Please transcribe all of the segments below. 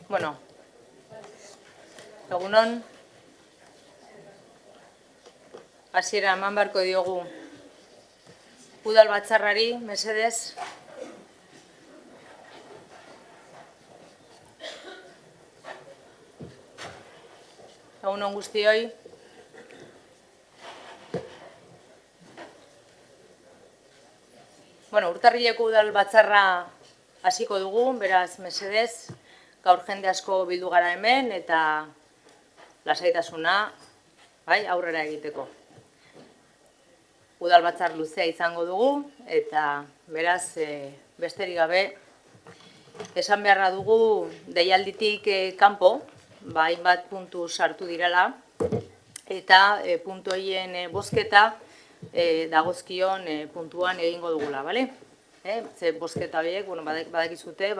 Bueno, egunon, hasiera eman beharko diogu udal batzarrari, mesedez. Egunon guztioi. Bueno, Urtarrileko udal batzarra hasiko dugu, beraz, mesedez. Gaur jende asko bildu gara hemen eta lasaitasuna aurrera egiteko. Udal batzar luzea izango dugu eta beraz besterik gabe esan beharra dugu deialditik kanpo, hainbat puntu sartu direla eta puntu horien bozketa dagozkion puntuan egingo dugula, bale? Ze bozketa horiek, badakizute,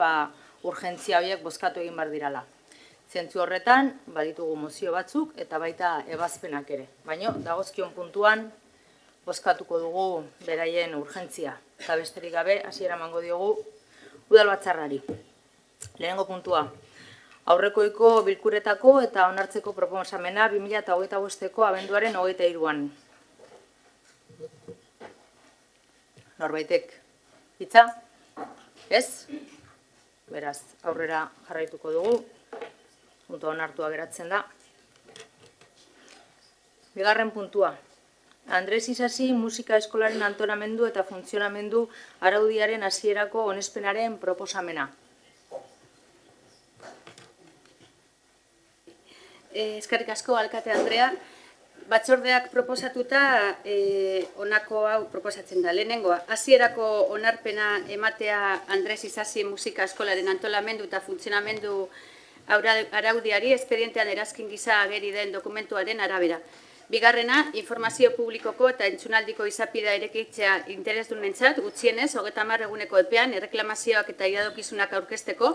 urgentzia horiek bozkatu egin behar dirala. Zentzu horretan, baditugu mozio batzuk eta baita ebazpenak ere. Baina, dagozkion puntuan, bozkatuko dugu beraien urgentzia. Eta besterik gabe, hasiera emango diogu udal batzarrari. Lehenengo puntua, aurrekoiko bilkuretako eta onartzeko proposamena 2025ko abenduaren 23an. Norbaitek hitza? Ez? Beraz, aurrera jarraituko dugu. Puntua onartua geratzen da. Bigarren puntua. Andres Isasi musika eskolaren antolamendu eta funtzionamendu araudiaren hasierako onespenaren proposamena. Eskerrik asko, alkate Andrea. Batzordeak proposatuta honako hau proposatzen da. Lehenengoa, hasierako onarpena ematea Andres Isasi musika eskolaren antolamendu eta funtzionamendu araudiari espedientean erazkin gisa ageri den dokumentuaren arabera. Bigarrena, informazio publikoko eta entzunaldiko izapidea irekitzea interesdunentzat gutxienez 30 eguneko epean erreklamazioak eta iradokizunak aurkezteko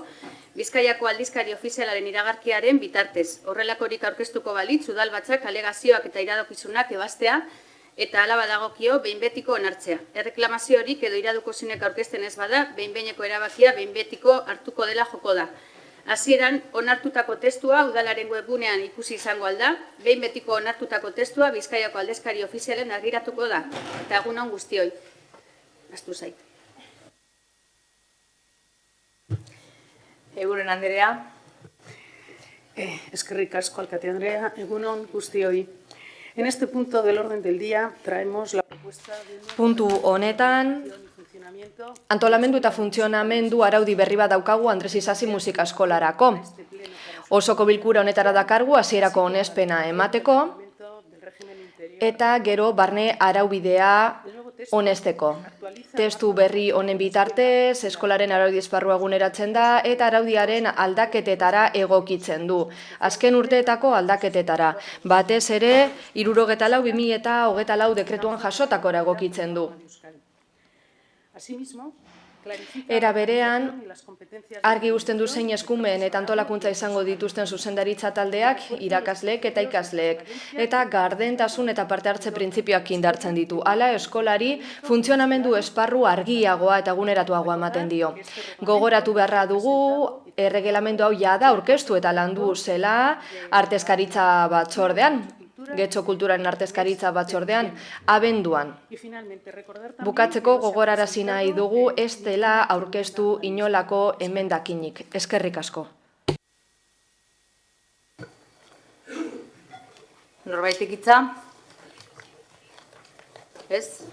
Bizkaiako aldizkari ofizialaren iragarkiaren bitartez. Horrelakorik aurkeztuko balitz udalbatzak alegazioak eta iradokizunak ebaztea eta hala badagokio behin betiko onartzea. Erreklamazio horik edo iradokizunek aurkezten ez bada, behin behineko erabakia behin betiko hartuko dela joko da. Hasieran onartutako testua udalaren webgunean ikusi izango alda, behin betiko onartutako testua Bizkaiako aldizkari ofizialen argiratuko da. Eta egunon guztioi. Astu zait. Eguren Andrea. Eskerrik asko, alkate Andrea. Egunon guztioi. En este punto del orden del día traemos la propuesta de puntu honetan Antolamendu eta funtzionamendu araudi berri bat daukagu Andres Isasi musika eskolarako. Osoko bilkura honetara dakargu hasierako onespena emateko eta gero barne araubidea onesteko. Testu berri honen bitartez, eskolaren araudi esparrua eguneratzen da eta araudiaren aldaketetara egokitzen du. Azken urteetako aldaketetara. Batez ere, 74/2024 dekretuan jasotakora egokitzen du. Era berean, argi uzten du zein eskumen eta antolakuntza izango dituzten zuzendaritza taldeak, irakasleek eta ikasleek, eta gardentasun eta parte hartze printzipioak indartzen ditu. Hala, eskolari funtzionamendu esparru argiagoa eta eguneratuagoa ematen dio. Gogoratu beharra dugu, erregelamendu hau jada aurkeztu eta landu zela artezkaritza batzordean, Getxo Kulturaren artezkaritza batzordean, abenduan. Bukatzeko gogorarazi nahi dugu ez dela aurkeztu inolako emendakinik. Eskerrik asko. Norbaitek hitza? Ez?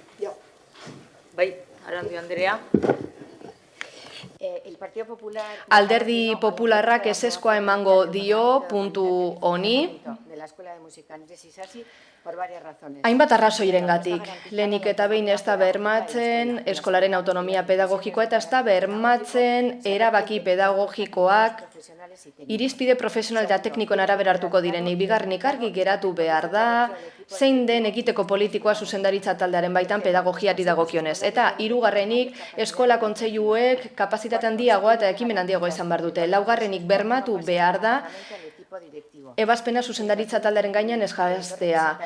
Bai, Arandi Andrea. Alderdi Popularrak ezezkoa emango dio puntu honi. Hainbat arrazoirengatik. Lehenik eta behin ez da bermatzen eskolaren autonomia pedagogikoa eta ez da bermatzen erabaki pedagogikoak irizpide profesional eta teknikoen arabera hartuko direnik. Bigarrenik argi geratu behar da zein den egiteko politikoa zuzendaritza taldearen baitan pedagogiari dagokionez. Eta hirugarrenik eskola kontseiluek kapazitate handiagoa eta ekimen handiagoa izan behar dute. Laugarrenik bermatu behar da ebazpena zuzendaritza taldearen gainean ez jaztea.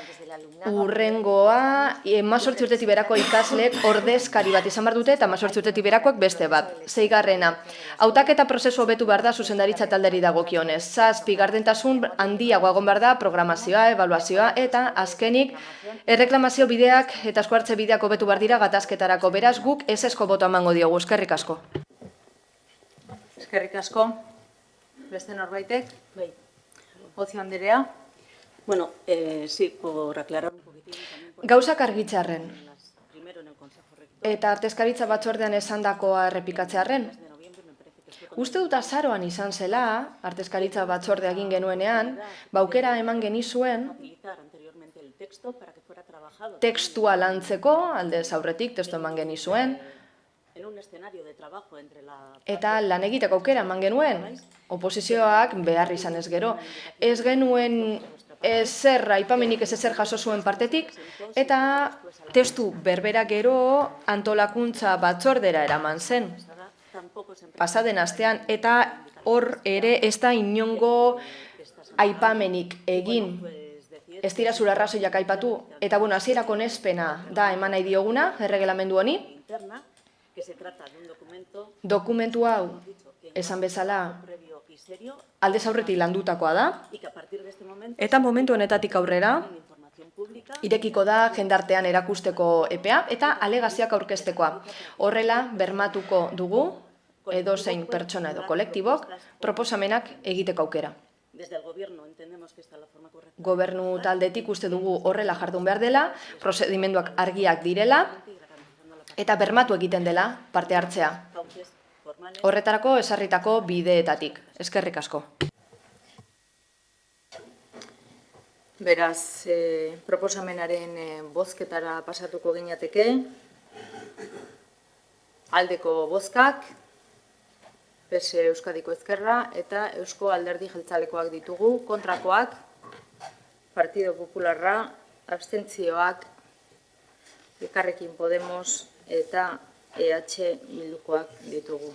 Urrengoa, 18 urtetik berako ikasleek ordezkari bat izan behar dute eta 18 urtetik berakoak beste bat. Seigarrena, hautaketa prozesu hobetu behar da zuzendaritza talderi dagokionez. 7, gardentasun handiagoa egon behar da programazioa, ebaluazioa eta azkenik erreklamazio bideak eta esku hartze bideak hobetu behar dira gatazketarako. Beraz, guk ezezko botoa emango diogu. Eskerrik asko. Eskerrik asko. Beste norbaitek? Bai. Ocio Andrea. Bueno, sí, por aclarar un poquitín. Gauzak argitzearren. Eta artezkaritza batzordean esandakoa errepikatzearren. Uste dut azaroan izan zela, artezkaritza batzordea egin genuenean, baukera eman genizuen tekstua lantzeko, aldez aurretik testu eman genizuen, eta lan egiteko aukera eman genuen, oposizioak behar izan ez gero. Ez genuen ezer aipamenik ez ezer jaso zuen partetik, eta testu berbera gero antolakuntza batzordera eraman zen. Pasaden astean, eta hor ere ez da inongo aipamenik egin. Ez dira zure arrazoiak aipatu, eta bueno, hasierako onespena da eman nahi dioguna, erregelamendu honi. Dokumentu hau, esan bezala, aldez aurretik landutakoa da, eta momentu honetatik aurrera, irekiko da jendartean erakusteko epea, eta alegazioak aurkeztekoa. Horrela, bermatuko dugu, edozein pertsona edo kolektibok, proposamenak egiteko aukera. Gobernu taldetik uste dugu horrela jardun behar dela, prozedimenduak argiak direla, eta bermatu egiten dela parte hartzea. Horretarako ezarritako bideetatik. Eskerrik asko. Beraz, proposamenaren bozketara pasatuko ginateke. Aldeko bozkak, PSE Euskadiko Ezkerra eta Eusko Alderdi Jeltzalekoak ditugu. Kontrakoak, Partido Popularra, abstentzioak, Elkarrekin Podemos eta EH Bildukoak ditugu.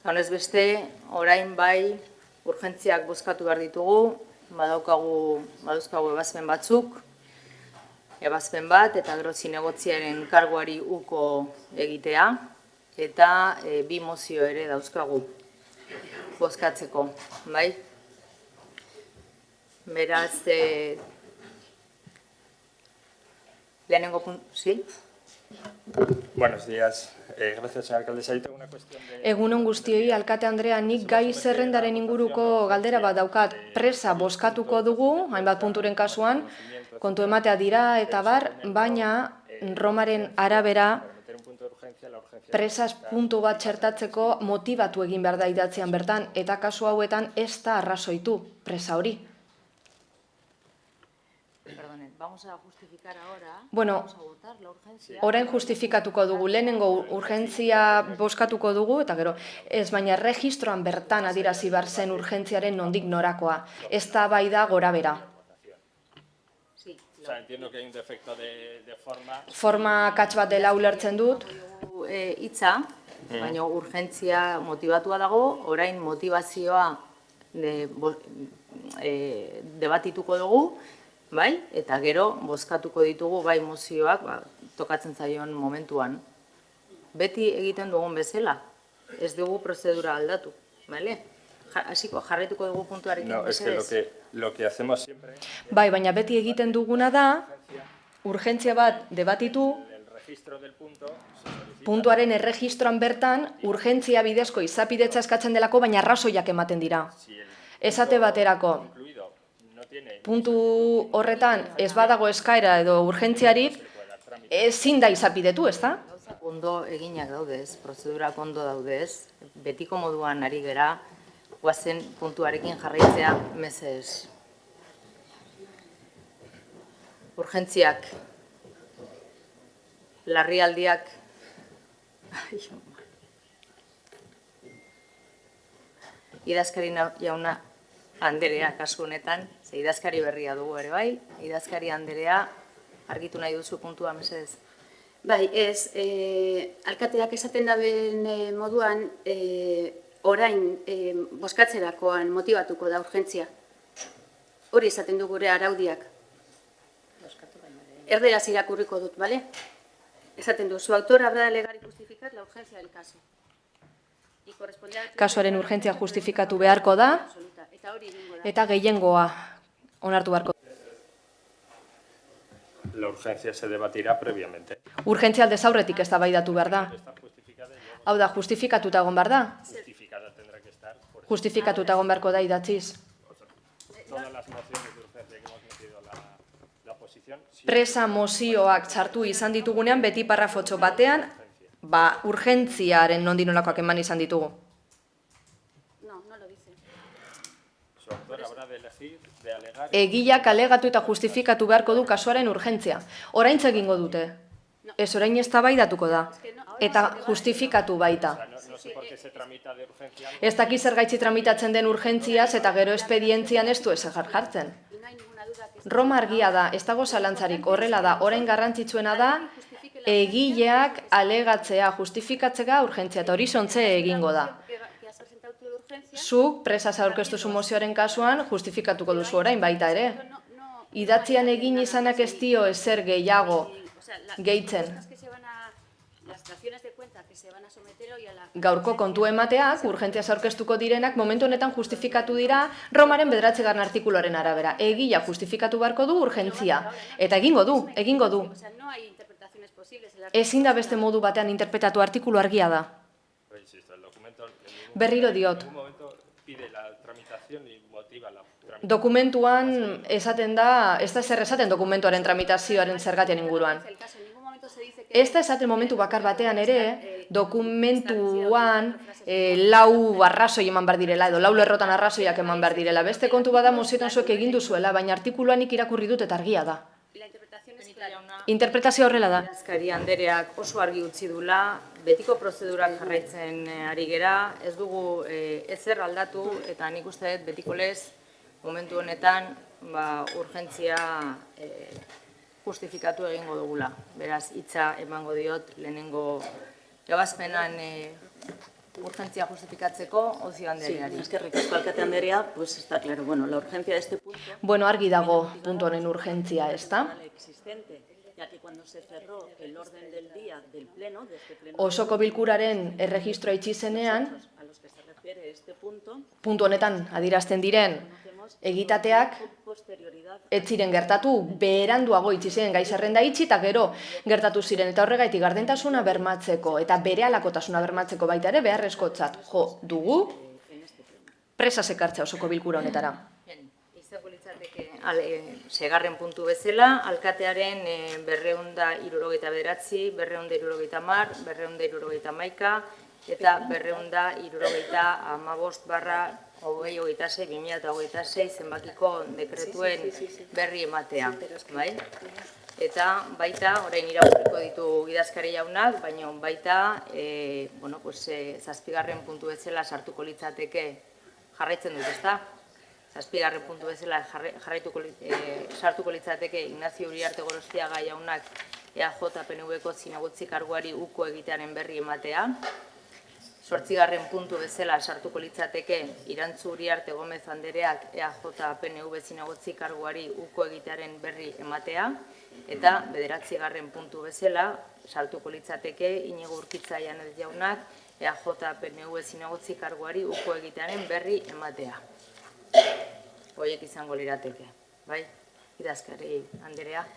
Honez beste, orain bai urgentziak bozkatu behar ditugu, badauzkagu ebazpen batzuk, ebazpen bat eta gero zinegotziaren karguari uko egitea, eta 2 mozio ere dauzkagu bozkatzeko, bai? Beraz, lehenengo puntu, ¿sí? Buenos días. Gracias, señora alcaldesa. Yo tengo una cuestión de... Egunon guztioi, alkate Andrea, nik gai zerrendaren inguruko galdera bat daukat. Presa bozkatuko dugu, hainbat punturen kasuan, kontu ematea dira eta bar, baina Romaren arabera presas puntu bat txertatzeko motibatu egin behar da idatzean bertan, eta kasu hauetan ez da arrazoitu presa hori. Perdonen, vamos a justificar ahora. Bueno, Vamos a votar la urgencia. orain justifikatuko dugu, lehenengo urgentzia bozkatuko dugu, eta gero, ez baina registroan bertan adirazi behar zen urgentziaren nondik norakoa. Ez da bai da gora bera. O sea, entiendo que hay un defecto de forma... Forma akats bat dela ulertzen dut, Hitza, baina urgentzia motibatua dago, orain motivazioa debatituko dugu, bai, eta gero bozkatuko ditugu bai mozioak tokatzen zaion momentuan. Beti egiten dugun bezala, ez dugu prozedura aldatu, bale? Hasiko jarraituko dugu puntuarekin No, es que lo que hacemos siempre... bai, baina beti egiten duguna da, urgentzia bat debatitu, El registro del punto se solicita... puntuaren erregistroan bertan, urgentzia bidezko izapidetza eskatzen delako, baina arrazoiak ematen dira. Si el Esate baterako, incluido no tiene... puntu horretan ez badago eskaera edo urgentziarik, ezin da izapidetu, ez da? Gauzak ondo eginak daudez, prozedurak ondo daudez, betiko moduan ari gera, guazen puntuarekin jarraitzea mesedez. Urgentziak, larrialdiak, idazkari jauna Anderea kasu honetan, ze idazkari berria dugu ere bai, idazkari Anderea argitu nahi duzu puntua mesedez. Bai, ez, alkateak esaten daben moduan, orain bozkatzerakoan motibatuko da urgentzia. Hori esaten du gure araudiak. Erderaz irakurriko dut, bale? Esaten du, su autor habrá de alegar y justificar la urgencia del caso. Y corresponde al... Kasuaren urgentzia justifikatu beharko da, Absoluta. Eta hori egingo da. eta gehiengoa onartu beharko. La urgencia se debatirá previamente. Urgentzia aldez aurretik eztabaidatu behar da. Está justificada y luego Hau da, justifikatuta egon behar da. justificada tendrá que estar por Justifikatuta egon beharko da idatziz. todas las mociones de urgencia que hemos metido la oposición. Presa mozioak txartu izan ditugunean, beti parrafotxo batean, urgentziaren nondinolakoak eman izan ditugu. No, no lo dice. Su autor habrá de elegir, de alegar... Egileak alegatu eta justifikatu beharko du kasuaren urgentzia. Oraintxe egingo dute. Ez orain eztabaidatuko da. Eta justifikatu baita. No sé por qué se tramita de urgencia. Ez daki zergaitzi tramitatzen den urgentziaz eta gero espedientzian ez du ezer jartzen. Y no hay ninguna duda que... Roma argia da, ez dago zalantzarik, horrela da, orain garrantzitsuena da, egileak alegatzea, justifikatzea urgentzia, eta hori sontze egingo da. que has presentado tú de urgencia... Zuk, presaz aurkeztu zu mozioaren kasuan, justifikatuko duzu orain baita ere. Idatzian egin izanak ez dio ezer gehiago gehitzen. Las daciones de cuenta que se van a someter hoy a la... Gaurko kontu emateak, urgentziaz aurkeztuko direnak, momentu honetan justifikatu dira Romaren 9. artikuluaren arabera. Egila justifikatu beharko du urgentzia. Eta egingo du. O sea, no hay interpretaciones posibles. Ezin da beste modu batean interpretatu artikulu argia da. Pero insisto, el documento Berriro diot. en ningún momento pide la tramitación y motiva la tramitación. Dokumentuan esaten da, ez da zer esaten dokumentuaren tramitazioaren zergatian inguruan. El caso, en ningún momento se dice que... Ez da esaten momentu bakar batean ere, dokumentuan lau arrazoi eman behar direla, edo lau lerrotan arrazoiak eman behar direla. Beste kontu bada mozioetan zuek egin duzuela, baina artikuluan irakurri dut eta argia da. La interpretación es clara. Interpretazio horrela da. Idazkari Andereak oso argi utzi dula, betiko prozedurak jarraitzen ari gera, ez dugu ezer aldatu, eta nik uste dut betiko lez, momentu honetan, urgentzia justifikatu egingo dugula. Beraz, hitza emango diot lehenengo gabazpenan urgentzia justifikatzeko Ocio Sí, Andereari. eskerrik asko alkate Anderea, pues está claro. Bueno, la urgencia de este punto... Bueno, argi dago puntu honen urgentzia, ez da? existente, ya que cuando se cerró el orden del día del pleno, de este pleno... Osoko bilkuraren erregistroa itxi zenean, a los que se refiere este punto, puntu honetan adierazten diren egitateak con posterioridad ez ziren gertatu, beranduago itxi ziren gai zerrenda itxi eta gero gertatu ziren eta horregaitik gardentasuna bermatzeko eta berehalakotasuna bermatzeko baita ere beharrezkotzat jo dugu presa sekartzea osoko bilkura honetara. Izango litzateke segarren puntu bezala, alkatearen 279, 270, 271 eta 275/2026 zenbakiko dekretuen berri ematea. Eta baita, orain irakurriko ditu idazkari jaunak, baina baita, zazpigarren puntu bezala sartuko litzateke jarraitzen dut, ezta? Zazpigarren puntu bezala sartuko litzateke Ignacio Uriarte Gorostiaga jaunak EAJ PNV-ko zinegotzi karguari uko egitearen berri ematea. Zortzigarren puntu bezala sartuko litzateke Irantzu Uriarte Gomez Andereak EAJ PNV zinegotzi karguari uko egitearen berri ematea. Eta bederatzigarren puntu bezala sartuko litzateke Inigo Urkitza Janez jaunak EAJ PNV zinegotzi karguari uko egitearen berri ematea. Hoiek izango lirateke, bai? Idazkari Anderea.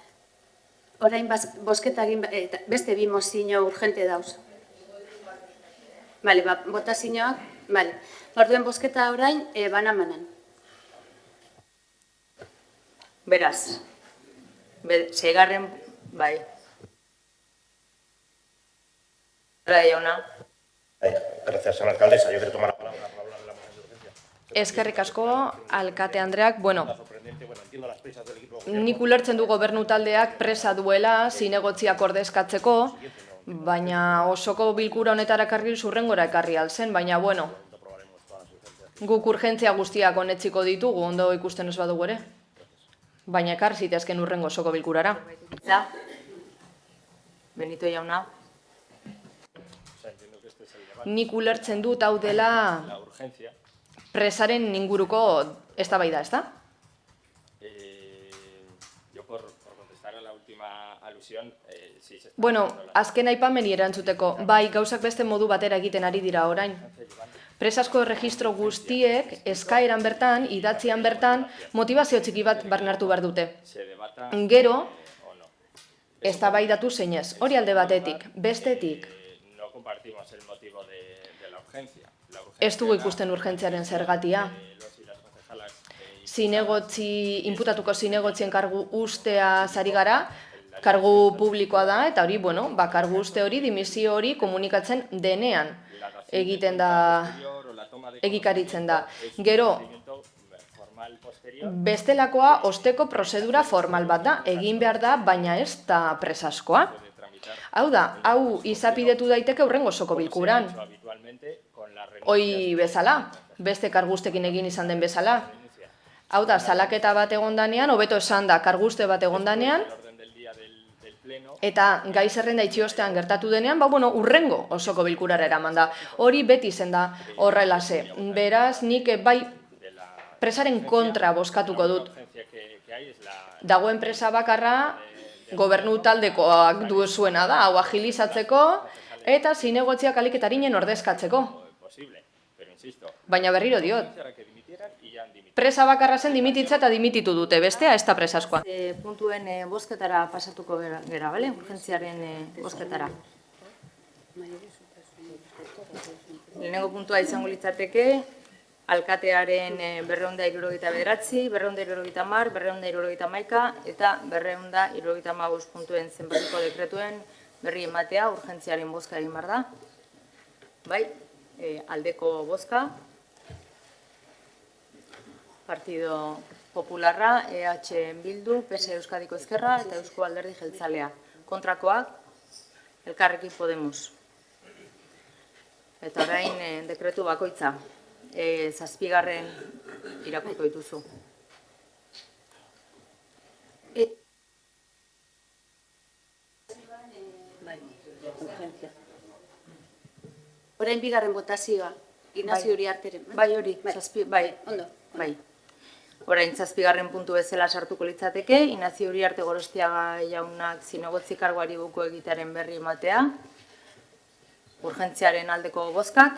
Orain bosketa egin, beste bi mozio urgente dauz. Bale, botazioak, bale. Orduen bosketa orain banamanan. Beraz, segarren, bai. Gracias, señora alcaldesa. Yo quiero tomar la palabra para hablar de la moción de urgencia. Eskerrik asko, alkate Andreak, nik ulertzen du gobernu taldeak presa duela zinegotziak ordezkatzeko, baina osoko bilkura honetara ekarri zurrengora ekarri alzen, baina guk urgentzia guztiak honetziko ditugu, ondo ikusten ez badugu ere. Baina ekar zitezken urrengo osoko bilkurara. Benito jauna. Nik ulertzen dut hau dela presaren inguruko eztabaida, ezta? Yo por contestar a la última alusión, sí se está... Bueno, azken aipameni erantzuteko, bai gauzak beste modu batera egiten ari dira orain. Presasko registro guztiek eskaeran bertan, idatzian bertan, motivazio txiki bat barnartu behar dute. Gero, eztabaidatu zeinez, hori alde batetik, bestetik. No compartimos el motivo de la urgencia. Ez dugu ikusten urgentziaren zergatia. Inputatuko zinegotzien kargu ustea zari gara, kargu publikoa da, eta hori, kargu uste hori, dimisio hori komunikatzen denean egiten da, egikaritzen da. Gero, bestelakoa osteko prozedura formal bat da, egin behar da, baina ez da presaskoa. Hau da, hau izapidetu daiteke hurrengo osoko bilkuran. Hoi bezala, beste kargustekin egin izan den bezala. Hau da, salaketa bat egondanean, hobeto esan da, karguste bat egondanean, eta gai zerrenda itxiostean gertatu denean, urrengo osoko bilkurara eraman da. Hori beti zen da horrelase. Beraz, nik bai presaren kontra bozkatuko dut. Dagoen presa bakarra, gobernu taldekoak duzuena da, hau agilizatzeko, eta zinegotziak aliketarinen ordezkatzeko. Baina berriro diot. Presa bakarra zen dimititza eta dimititu dute, bestea ez da presaskoa. Puntuen bozketara pasatuko gara, bale? Urgentziaren bozketara. Lehenengo puntua izango litzateke, alkatearen 279, 270, 271 eta 275 puntuen zenbakiko dekretuen berri ematea, urgentziaren bozka egin behar da. Bai, aldeko bozka. Partido Popularra, EH Bildu, PS Euskadiko Ezkerra eta Eusko Alderdi Jeltzalea. Kontrakoak, Elkarrekin Podemos. Eta orain dekretu bakoitza, zazpigarren irakurko dituzu. Orain bigarren botazioa, Ignacio Uriarteren. Bai hori, Ondo. Bai. Orain zazpigarren puntu bezala sartuko litzateke, Ignacio Uriarte Gorostiaga jaunak zinegotzi karguari buko egitearen berri ematea, urgentziaren aldeko bozkak,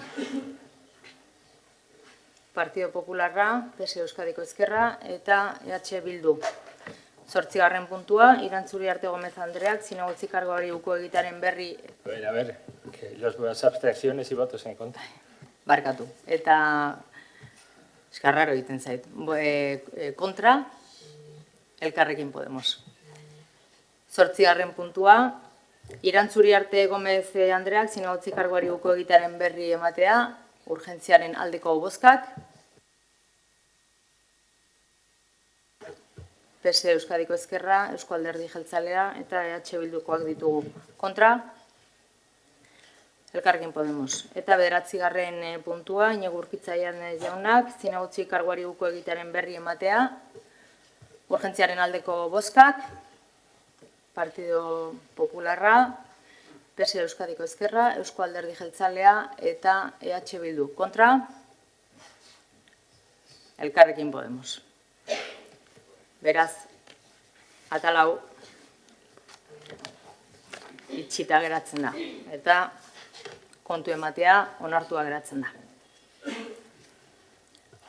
Partido Popularra, PS Euskadiko Ezkerra eta EH Bildu. 8. puntua, Irantzuri Arte Gomez Andreak zinegotzi kargoari uko egitaren berri A ver, que las abstenciones y votos en contra. barkatu. Eta eskarraro egiten zait. Kontra, Elkarrekin Podemos. 8. puntua, Irantzuri Arte Gomez Andreak zinegotzi kargoari uko egitaren berri ematea, urgentziaren aldeko bozkak. PS Euskadiko Ezkerra, Eusko Alderdi Jeltzalea eta EH Bildukoak ditugu. Kontra, Elkarrekin Podemos. Eta 9. puntua, Iñigo Urkitzaian jaunak, zinegotzi karguari uko egitaren berri ematea, urgentziaren aldeko bozkak, Partido Popularra, PS Euskadiko Ezkerra, Eusko Alderdi Jeltzalea eta EH Bildu. Kontra, Elkarrekin Podemos. Beraz, atalau itxita geratzen da. Eta kontu ematea onartua geratzen da.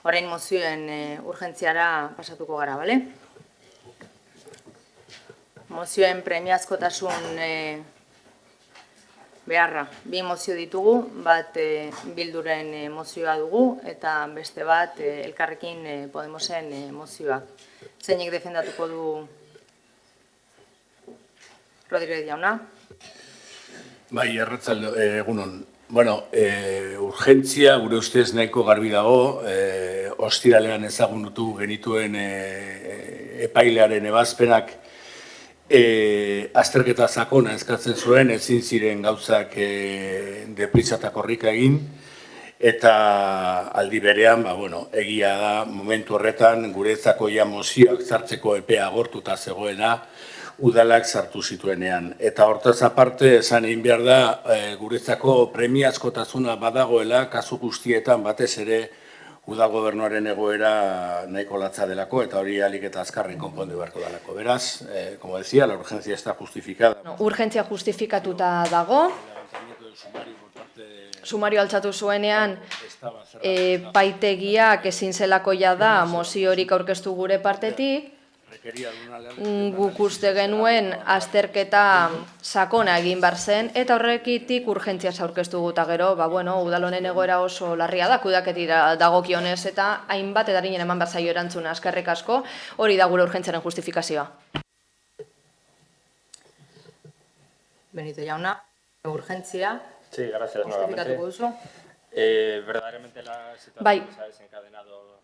Orain mozioen urgentziara pasatuko gara, bale? Mozioen premiazkotasun beharra. 2 mozio ditugu, bat Bilduren mozioa dugu eta beste bat Elkarrekin Podemosen mozioak. Zeinek defendatuko du Rodríguez jauna? Bai, egunon. Bueno, urgentzia, gure ustez nahiko garbi dago, ostiralean ezagunutu genituen epailearen ebazpenak azterketa sakona eskatzen zuen, ezin ziren gauzak deprisa eta korrika egin, eta aldi berean, egia da, momentu horretan, guretzako ja mozioak sartzeko epea agortuta zegoena, udalak sartu zituenean. Eta hortaz aparte, esan egin behar da, guretzako premiazkotasuna badagoela, kasu guztietan batez ere, udal gobernuaren egoera nahiko latza delako, eta hori alik eta azkarren konpondu beharko delako. Beraz, como decía, la urgencia está justificada. Urgentzia justifikatuta dago. Sumario altxatu zuenean, paitegiak ezin zelakoia da moziorik aurkeztu gure partetik, guk uste genuen azterketa sakona egin behar zen, eta horrekitik urgentziaz aurkeztu guta gero, udal honen egoera oso larria da, kudeaketira dagokionez eta hainbat edarinen eman behar zaio erantzuna, eskerrik asko, hori da gure urgentziaren justifikazioa. Benito jauna, urgentzia. Sí, gracias nuevamente. Verdaderamente la situación se ha desencadenado,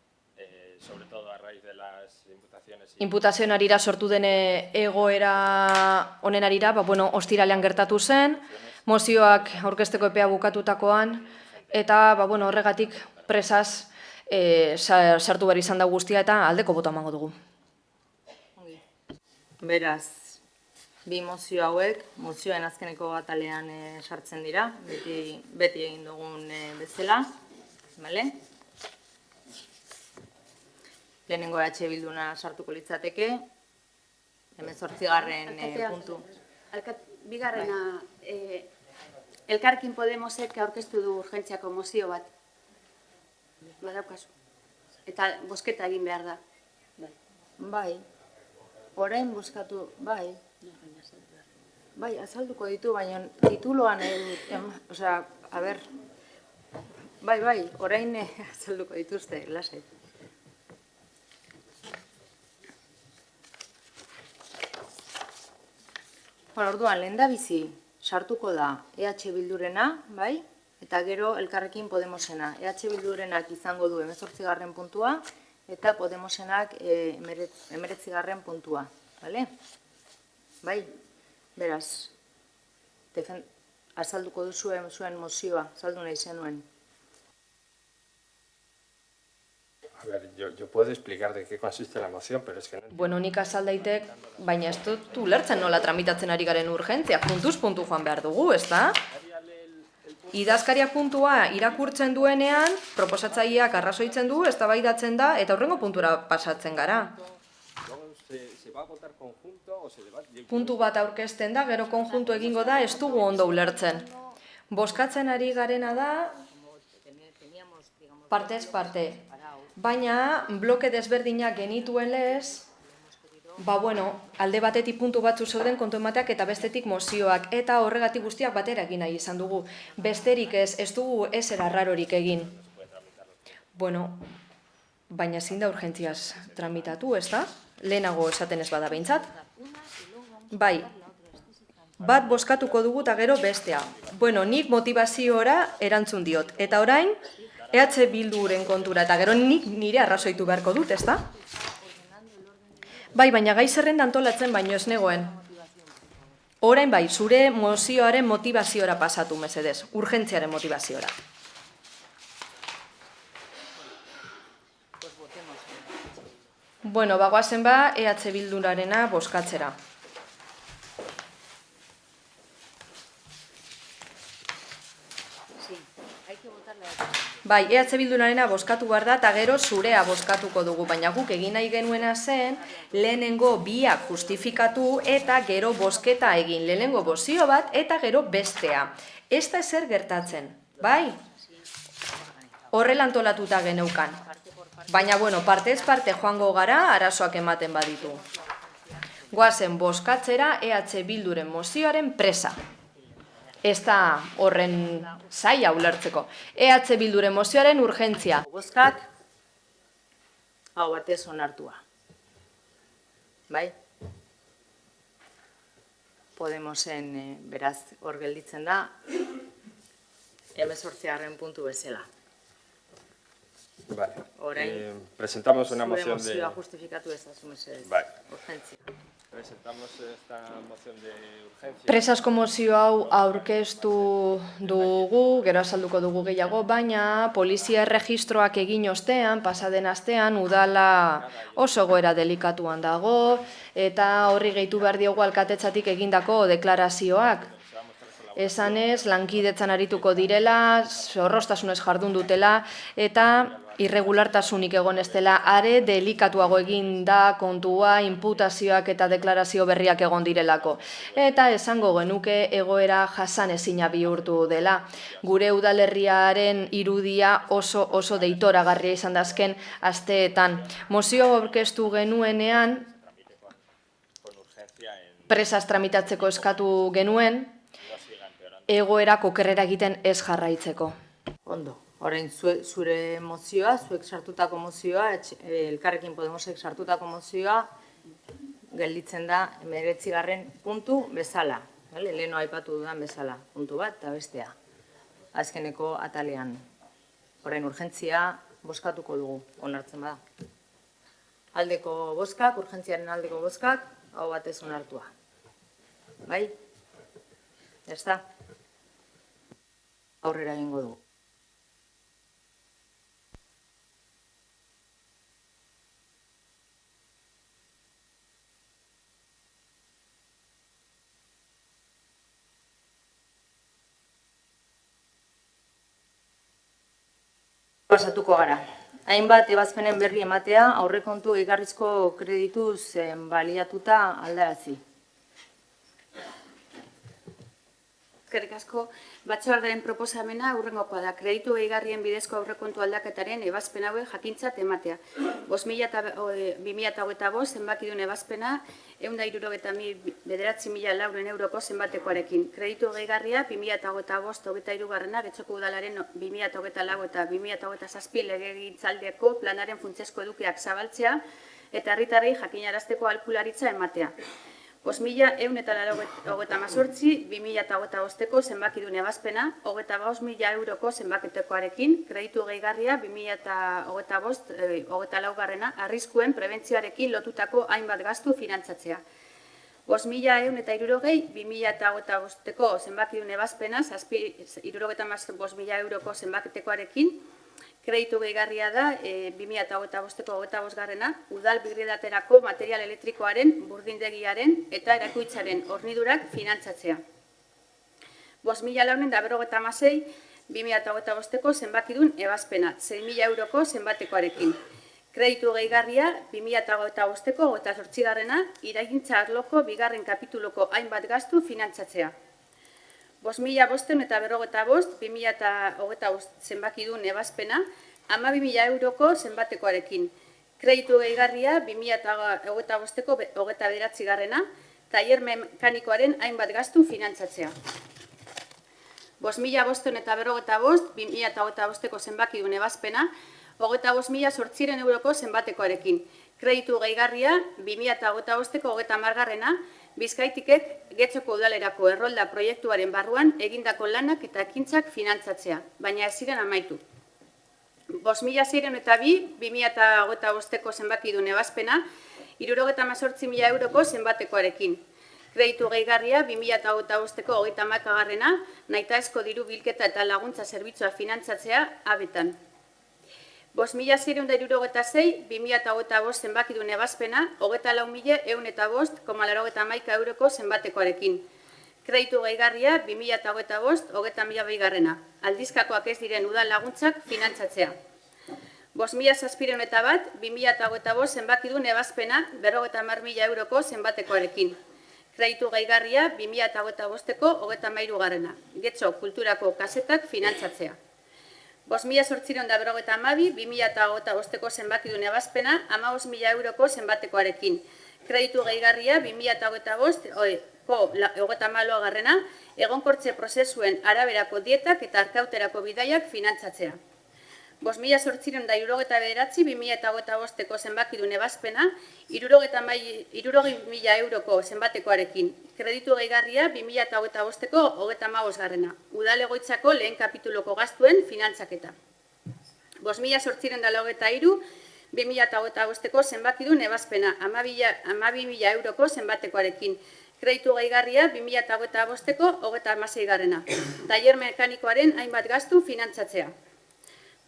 sobre todo a raíz de las imputaciones. Imputazioen arira sortu den egoera honen arira, ostiralean gertatu zen, mozioak aurkezteko epea bukatutakoan, eta horregatik presaz sartu behar izan da guztia eta aldeko bota emango dugu. Beraz, 2 mozio hauek, mozioen azkeneko atalean sartzen dira, beti egin dugun bezala, bale? Lehenengo EH Bilduna sartuko litzateke, 18. puntu. Bigarrena, Elkarrekin Podemosek aurkeztu du urgentziako mozio bat. Badaukazu. Eta bozketa egin behar da. Bai, orain bozkatu, bai. Bai, azalduko ditu, baina tituloan, bai, orain azalduko dituzte, lasai. Orduan, lehendabizi sartuko da EH Bildurena, bai, eta gero Elkarrekin Podemosena. EH Bildurenak izango du 18. puntua, eta Podemosenak 19. puntua, bale? Bai, beraz, azalduko duzu zuen mozioa, azaldu nahi zenuen. A ver, yo puedo explicar de qué consiste la moción, pero es que no... Nik azaldaitek, baina ez dut ulertzen nola tramitatzen ari garen urgentzia, puntuz puntu joan behar dugu, ez da? Idazkaria puntua irakurtzen duenean, proposatzaileak arrazoitzen du, eztabaidatzen da, eta hurrengo puntura pasatzen gara. Puntu bat aurkezten da, gero konjunto egingo da, ez dugu ondo ulertzen. Bozkatzen ari garena da, partez parte. Baina, bloke desberdinak genituen lez, alde batetik puntu batzu zeuden kontu emateak eta bestetik mozioak, eta horregatik guztiak batera egin nahi izan dugu. Besterik ez dugu ezer arrarorik egin. Baina ezin da urgentziaz tramitatu, ez da? Lehenago esaten ez bada behintzat. Bai, bat bozkatuko dugu eta gero bestea. Nik motivaziora erantzun diot. Eta orain, EH Bilduren kontura, eta gero nik nire arrazoitu beharko dut, ez da? Bai, baina gai zerrenda antolatzen baino ez negoen. Orain bai, zure mozioaren motivaziora pasatu, mesedez, urgentziaren motivaziora. Bagoazen EH Bildurarena bozkatzera. Bai, EH Bildurarena bozkatu behar da, eta gero zurea bozkatuko dugu, baina guk egin nahi genuena zen, lehenengo biak justifikatu eta gero bozketa egin, lehenengo bozio bat eta gero bestea. Ez da ezer gertatzen, bai? Horrela antolatuta geneukan. Baina, partez parte joango gara, arazoak ematen baditu. Goazen bozkatzera EH Bilduren mozioaren presa. Ez da horren zaila ulertzeko. EH Bilduren mozioaren urgentzia. Bozkak, hau batez onartua. Bai? Podemosen beraz hor gelditzen da, 18. puntu bezala. Vale. Orain, presentamos una moción de... zure mozioa justifikatu ezazu mesedez. Bai. Urgentzia. Presentamos esta moción de urgencia. Presasko mozio hau aurkeztu dugu, gero azalduko dugu gehiago, baina polizia erregistroak egin ostean, pasaden astean, udala oso goera delikatuan dago, eta horri gehitu behar diogu alkatetzatik egindako deklarazioak. Esanez, lankidetzan arituko direla, zorroztasunez jardun dutela, eta irregulartasunik egon ez dela, are delikatuago egin da kontua, inputazioak eta deklarazio berriak egon direlako. Eta esango genuke egoera jasanezina bihurtu dela. Gure udalerriaren irudia oso deitoragarria izan da azken asteetan. Mozio aurkeztu genuenean, presaz tramitatzeko eskatu genuen, egoera okerrera egiten ez jarraitzeko. Ondo. Orain, zure mozioa, zuek sartutako mozioa, Elkarrekin Podemosek sartutako mozioa, gelditzen da 19. puntu bezala. Leheno aipatu dudan bezala, puntu bat eta bestea. Azkeneko atalean. Orain, urgentzia bozkatuko dugu, onartzen bada. Aldeko bozkak, urgentziaren aldeko bozkak, hau batez onartua. Bai? Ez da? Aurrera egingo dugu. Pasatuko gara. Hainbat ebazpenen berri ematea aurrekontu gehigarrizko kredituz baliatuta aldarazi. Eskerrik asko, batzordearen proposamena hurrengokoa da. Kreditu gehigarrien bidezko aurrekontu aldaketaren ebazpen hauek jakintzat ematea. 2025 zenbakidun ebazpena 169.000 euroko zenbatekoarekin. Kreditu gehigarria 2025-23 Getxoko Udalaren 2024 eta 2027 legegintzaldiko planaren funtsezko edukiak zabaltzea eta herritarrei jakinarazteko aholkularitza ematea. 5.138-2025 zenbakidun ebazpena, 25.000 euroko zenbaketekoarekin, kreditu gehigarria 2025-24 arriskuen prebentzioarekin lotutako hainbat gastu finantzatzea. 5.160-2025 zenbakidun ebazpena, 65.000 euroko zenbaketekoarekin, kreditu gehigarria da 2025-25 udal birridaterako material elektrikoaren, burdindegiaren eta erakuitzaren hornidurak finantzatzea. 5.456-2025 zenbakidun ebazpena, 6.000 euroko zenbatekoarekin. Kreditu gehigarria 2025-28 iragintza arloko bigarren kapituluko hainbat gastu finantzatzea. 5.555-2025 zenbakidun ebazpena, 12.000 euroko zenbatekoarekin. Kreditu gehigarria 2025ko 29. Tailer mekanikoaren hainbat gastu finantzatzea. 5.555 2025ko zenbakidun ebazpena 25.008 euroko zenbatekoarekin. Kreditu gehigarria 2025ko 30. Bizkaitikek Getxoko udalerako errolda proiektuaren barruan egindako lanak eta ekintzak finantzatzea, baina ez ziren amaitu. 5.602 2025ko zenbakidun ebazpena 78.000 euroko zenbatekoarekin. Kreditu gehigarria 2025ko 30. Nahitaezko diru bilketa eta laguntza zerbitzua finantzatzea abetan. 5.676 2025 zenbakidun ebazpena 24.105,91 euroko zenbatekoarekin. Kreditu gehigarria 2025 32. Aldizkakoak ez diren udal laguntzak finantzatzea. 5.701 2025 zenbakidun ebazpena 50.000 euroko zenbatekoarekin. Kreditu gehigarria 2025ko 33. Getxo kulturako kasetak finantzatzea. 5.852 2025ko zenbakidun ebazpena 15.000 euroko zenbatekoarekin. Kreditu gehigarria 2025ko 34. Egonkortze prozesuen araberako dietak eta arkauterako bidaiak finantzatzea. 5.879 2025ko zenbakidun ebazpena 60.000 euroko zenbatekoarekin. Kreditu gehigarria 2025ko 35. Udalegoitzako lehen kapituloko gastuen finantzaketa. 5.893 2025ko zenbakidun ebazpena 12.000 euroko zenbatekoarekin. Kreditu gehigarria 2025ko 36. Tailer mekanikoaren hainbat gastu finantzatzea.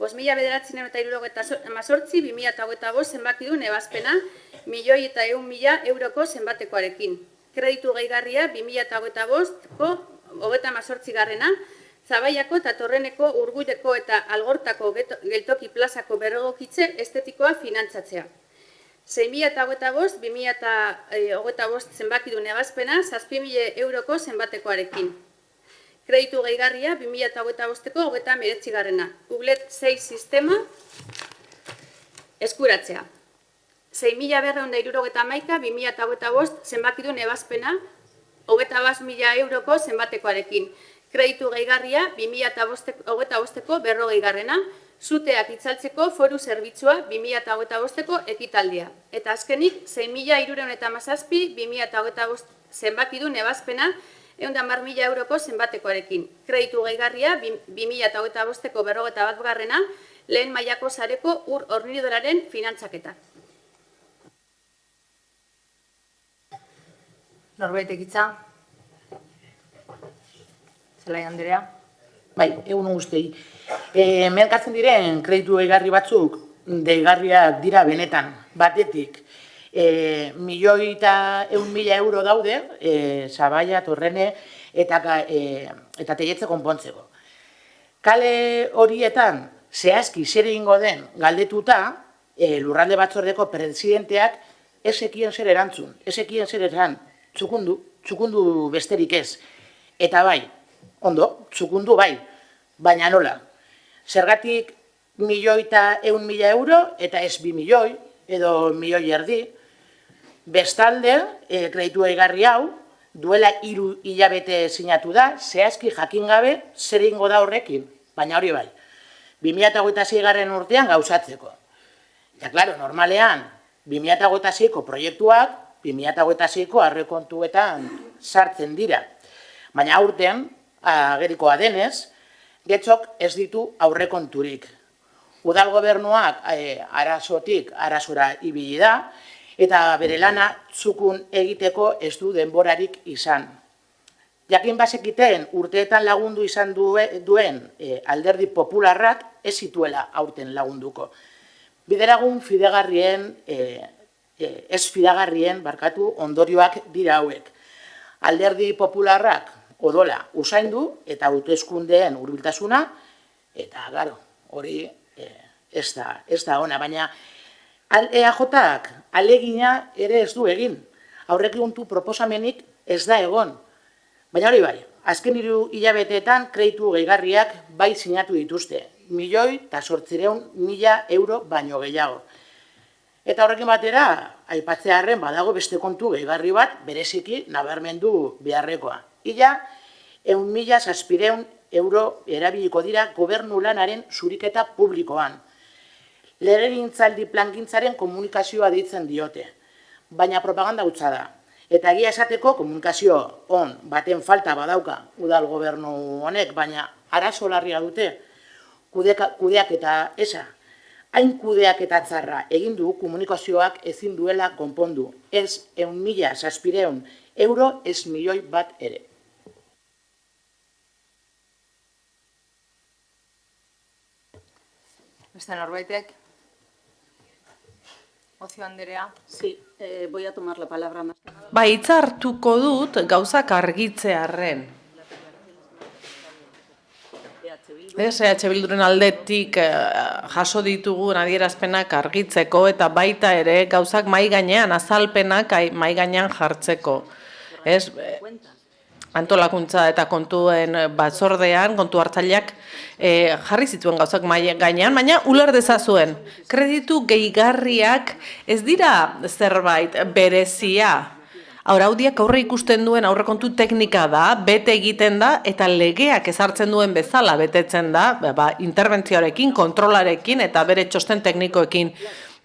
5.978 2025 zenbakidun ebazpena 1.100.000 euroko zenbatekoarekin. Kreditu gehigarria 2025ko 38. Zabaiako eta Torreneko Urguileko eta Algortako geltoki plazako berregokitze estetikoa finantzatzea. 6.025 2025 zenbakidun ebazpena 7.000 euroko zenbatekoarekin. Kreditu gehigarria 2025ko 39. Uglet 6 sistema eskuratzea. 6.271 2025 zenbakidun ebazpena 25.000 euroko zenbatekoarekin. Kreditu gehigarria 2025ko 40. Zuteak itzaltzeko foru zerbitzua 2025ko ekitaldia. Eta azkenik 6.317 2025 zenbakidun ebazpena 110.000 euroko zenbatekoarekin. Kreditu gehigarria 2025ko 41. Lehen mailako sareko ur hornidoraren finantzaketa. Norbait ekitza? Zelai Andrea? Bai, egun guztiei. Merkatzen diren kreditu gehigarri batzuk deigarriak dira benetan. Batetik, 1.100.000 euro daude, Zabaia, Torrene eta Teietze konpontzeko. Kale horietan, zehazki zer egingo den galdetuta, lurralde batzordeko presidenteak ez ekien zer erantzun, ez ekien zer eran, txukundu besterik ez. Eta bai, ondo, txukundu bai, baina nola. Zergatik 1.100.000 euro eta ez 2 milioi edo 1.000.000 bestalde, kreditu gehigarri hau, duela 3 hilabete sinatu da, zehazki jakin gabe zer egingo da horrekin, baina hori bai. 2026 urtean gauzatzeko. Eta, klaro, normalean, 2026ko proiektuak, 2026ko aurrekontuetan sartzen dira. Baina aurten, agerikoa denez, Getxok ez ditu aurrekonturik. Udal gobernuak arazotik arazora ibili da, eta bere lana txukun egiteko ez du denborarik izan. Jakin bazekiten urteetan lagundu izan duen alderdi popularrak ez zituela aurten lagunduko. Bideragun ez fidagarrien ondorioak dira hauek. Alderdi popularrak odola usaindu eta hauteskundeen hurbiltasuna, eta garo, hori ez da ona, baina EAJak alegina ere ez du egin. Aurrekontu proposamenik ez da egon. Baina hori bai, azken 3 hilabeteetan kreditu gehigarriak bai sinatu dituzte. 2.800.000 euro baino gehiago. Eta horrekin batera, aipatzearren badago beste kontu gehigarri bat, bereziki nabarmendu beharrekoa. Ia, 1.700 euro erabiliko dira gobernu lanaren zuriketa publikoan. Legegintzaldi plangintzaren komunikazioa deitzen diote, baina propaganda hutsa da. Eta egia esateko komunikazio on baten falta badauka udal gobernu honek, baina arazo larria dute kudeak eta esa. Hain kudeak eta txarra egin du komunikazioak ezin duela konpondu. Ez 1.700 euro, ez milioi bat ere. Beste norbaitek? Ocio Anderea. Sí, voy a tomar la palabra más. Hitza hartuko dut gauzak argitzearren. EH Bilduren aldetik jaso ditugun adierazpenak argitzeko eta baita ere gauzak mahai gainean, azalpenak mahai gainean jartzeko. Antolakuntza eta kontuen batzordean, kontu hartzaileak jarri zituen gauzak mahai gainean, baina uler dezazuen. Kreditu gehigarriak ez dira zerbait berezia. Araudiak aurre ikusten duen aurrekontu teknika da, bete egiten da, eta legeak ezartzen duen bezala betetzen da, interbentzioarekin, kontrolarekin eta bere txosten teknikoekin.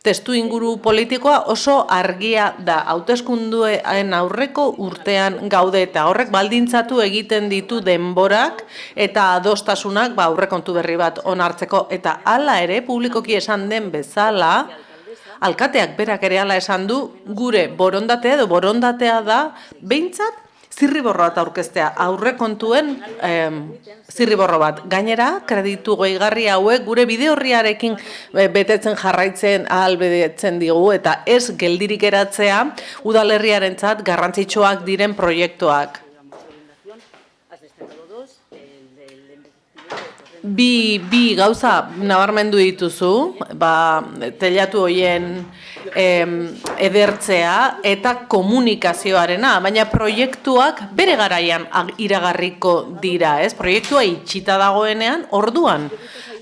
Testu inguru politikoa oso argia da, hauteskunduen aurreko urtean gaude eta horrek baldintzatu egiten ditu denborak eta adostasunak aurrekontu berri bat onartzeko. Eta hala ere, publikoki esan den bezala, alkateak berak ere hala esan du, gure borondatea edo borondatea da, behintzat, zirriborro bat aurkeztea, aurrekontuen zirriborro bat. Gainera, kreditu gehigarri hauek gure bide horriarekin betetzen jarraitzen ahalbidetzen digu eta ez geldirik eratzea udalerriarentzat garrantzitsuak diren proiektuak. Bi gauza nabarmendu dituzu, telatu horien edertzea eta komunikazioarena, baina proiektuak bere garaian iragarriko dira, ez? Proiektua itxita dagoenean, orduan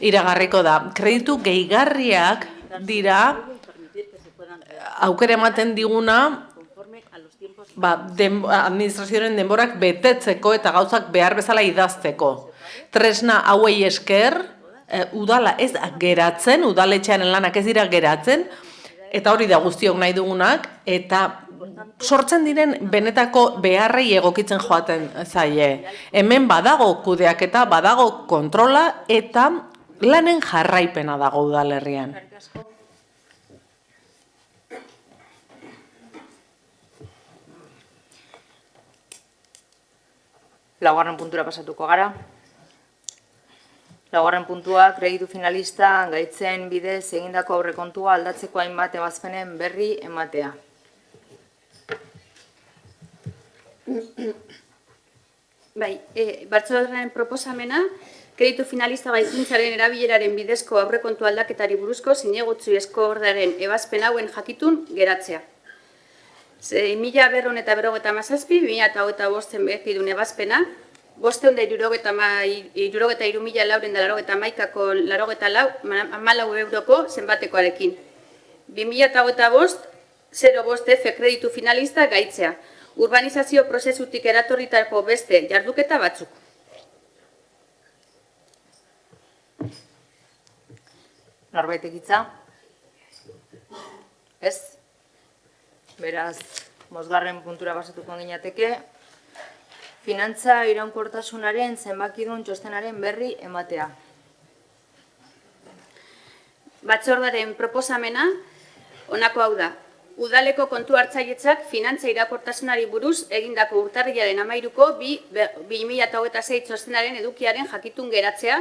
iragarriko da. Kreditu gehigarriak dira, aukera ematen diguna, administrazioaren denborak betetzeko eta gauzak behar bezala idazteko. Tresna hauei esker, udala ez geratzen, udaletxearen lanak ez dira geratzen, eta hori da guztiok nahi dugunak, eta sortzen diren benetako beharrei egokitzen joaten zaie. Hemen badago kudeaketa, badago kontrola, eta lanen jarraipena dago udalerrian. Laugarren puntura pasatuko gara. Laugarren puntua, kreditu finalista gaitzen bidez egindako aurrekontua aldatzeko hainbat ebazpenen berri ematea. Batzordearen proposamena, kreditu finalista gaitzuntzaren erabileraren bidezko aurrekontu aldaketari buruzko zinegotziezko ordearen ebazpen hauen jakitun geratzea. 2017 2025 behekidun ebazpena, 563.494 euroko zenbatekoarekin. 2025 0,5 F kreditu finalista gaitzea, urbanizazio prozesutik eratorritako beste jarduketa batzuk. Norbaitek hitza? Ez? Beraz, bosgarren puntura pasatuko ginateke. Finantza iraunkortasunaren zenbakidun txostenaren berri ematea. Batzordearen proposamena, honako hau da. Udaleko kontu hartzailetzak finantza iraunkortasunari buruz egindako urtarrilaren 13ko 2026 txostenaren edukiaren jakitun geratzea,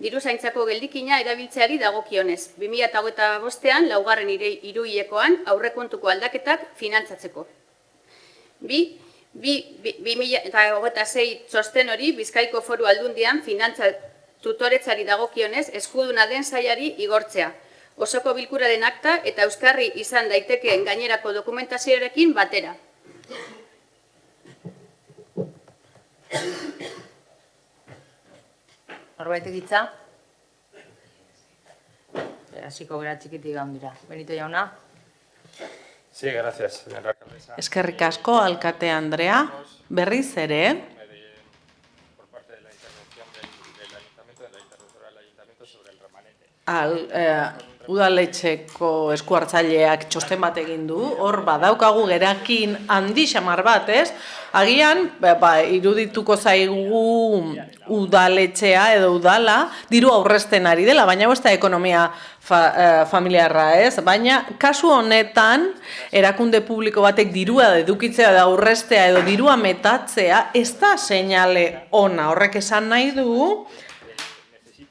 diru zaintzako geldikina erabiltzeari dagokionez. 2025ean, laugarren hiruhilekoan aurrekontuko aldaketak finantzatzeko. 2026 txosten hori Bizkaiko Foru Aldundian finantza tutoretzari dagokionez eskuduna den sailari igortzea. Osoko bilkuraren akta eta euskarri izan daitekeen gainerako dokumentazioarekin batera. Norbaitek hitza? hasiko gara txikitik gaundira. Benito jauna. Sí, gracias, señora alcaldesa. Eskerrik asko, alkate Andrea, berriz ere, Por parte de la intervención del ayuntamiento, de la interventora del ayuntamiento sobre el remanente. udaletxeko eskuhartzaileak txosten bat egin du, hor badaukagu gerakin handi xamar bat, ez? Agian, irudituko zaigu udaletxea edo udala, diru aurrezten ari dela, baina ez da ekonomia familiarra, ez? Baina, kasu honetan, erakunde publiko batek dirua edukitzea da aurreztea edo dirua metatzea, ez da seinale ona, horrek esan nahi du,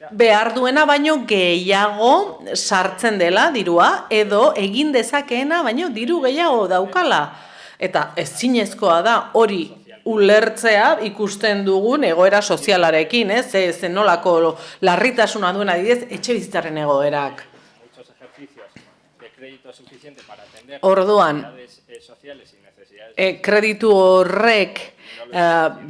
behar duena baino gehiago sartzen dela dirua, edo egin dezakeena baino diru gehiago daukala. Eta ezinezkoa da hori ulertzea ikusten dugun egoera sozialarekin, ez? Ze nolako larritasuna duen adidez etxe bizitzaren egoerak. Muchos ejercicios de crédito suficiente para atender Orduan, necesidades sociales y necesidades kreditu horrek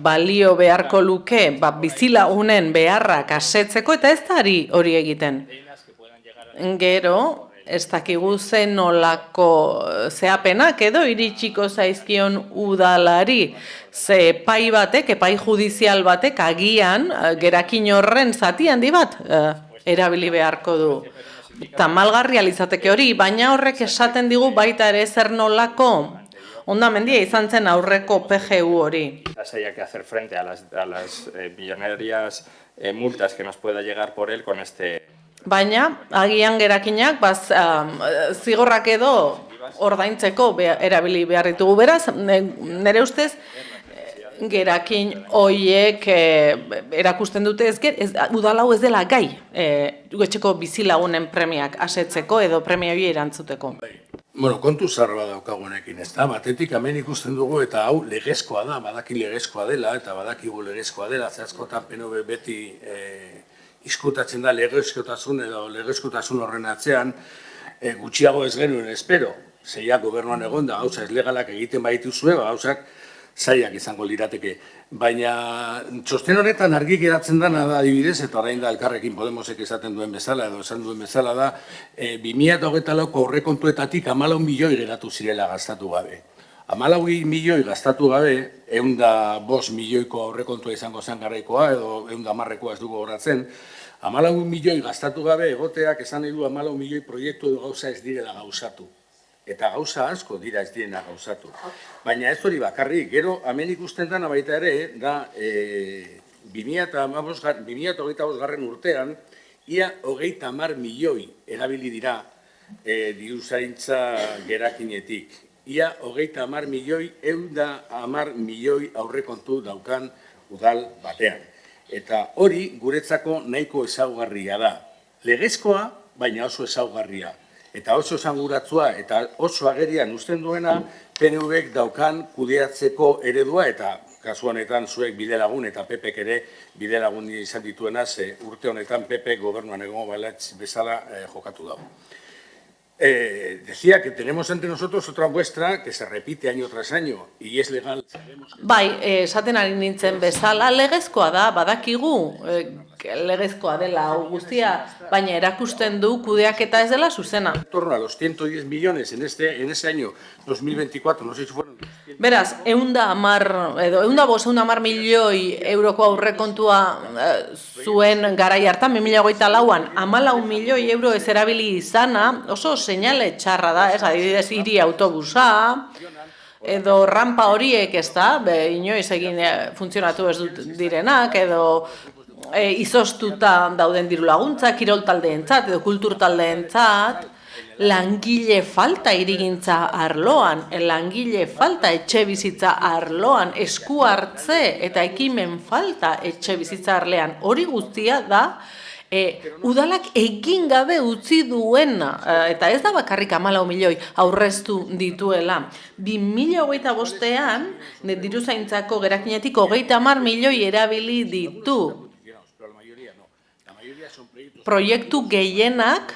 balio beharko luke bizilagunen beharrak asetzeko eta ez da hori egiten. que puedan llegar a Gero, ez dakigu zen nolako zehapenak edo iritsiko zaizkion udalari. Ze epai batek, epai judizial batek agian gerakin horren zati handi bat erabili beharko du. Tamalgarria litzateke hori, baina horrek esaten digu baita ere zer nolako hondamendia izan zen aurreko PGU hori. haya que hacer frente a las millonarias multas que nos pueda llegar por él con este. Baina, agian gerakinak, zigorrak edo ordaintzeko erabili behar ditugu. Beraz, nire ustez, gerakin hoiek erakusten dute udalau ez dela gai etxeko bizilagunen premiak asetzeko edo premia hori erantzuteko. Bueno, kontu zarra daukagunekin, ez da, batetik hemen ikusten dugu eta hau legezkoa da, badaki legezkoa dela eta badakigu legezkoa dela, zehazkotan PNV beti izkutatzen da legezkotasun edo legezkotasun horren atzean, gutxiago ez genuen espero, zeiak gobernuan egonda, gauza ez legalak egiten baituzue, gauzak zailak izango lirateke. Baina txosten honetan argi geratzen dena da adibidez, eta orain da Elkarrekin Podemosek esaten duen bezala, edo esan duen bezala da, 2024ko aurrekontuetatik 14 milioi geratu zirela gastatu gabe. 14 milioi gastatu gabe, 105 milioiko aurrekontua izango zen garaikoa, edo 110koa ez dugu horatzen, 14 milioi gastatu gabe egoteak esan nahi du 14 milioi proiektu edo gauza ez direla gauzatu. Eta gauza asko dira ez direna gauzatu. Baina ez hori bakarrik, gero hemen ikusten dena baita ere, da 2025 urtean, ia 30 milioi erabili dira diruzaintza gerakinetik. Ia 30 milioi, 110 milioi aurrekontu daukan udal batean. Eta hori guretzako nahiko ezaugarria da. Legezkoa, baina oso ezaugarria. Eta oso esanguratzua eta oso agerian uzten duena PNVek daukan kudeatzeko eredua eta kasu honetan zuek bidelagun eta PPek ere bidelagun izan dituena ze urte honetan PP gobernuan egongo bezala jokatu dago. Decía que tenemos ante nosotros otra muestra que se repite año tras año y es legal. Bai, esaten ari nintzen bezala, legezkoa da, badakigu, legezkoa dela guztia, baina erakusten du kudeaketa ez dela zuzena. En torno a los 110 millones en ese año 2024, no sé si fueron... Beraz, 110 milioi euroko aurrekontua zuen garai hartan, 2024an, 14 milioi euro ez erabili izana, oso seinale txarra da, ez, adibidez, hiri autobusa, edo rampa horiek, ez da, inoiz egin funtzionatu ez dut direnak, edo izoztuta dauden diru laguntzak, kirol taldeentzat edo kultur taldeentzat, langile falta hirigintza arloan, langile falta etxe bizitza arloan, esku hartze eta ekimen falta etxe bizitza arlean, hori guztia da, udalak egin gabe utzi duena, eta ez da bakarrik 14 milioi aurreztu dituela. 2025an, diruzaintzako gerakinetik 30 milioi erabili ditu. proiektu gehienak,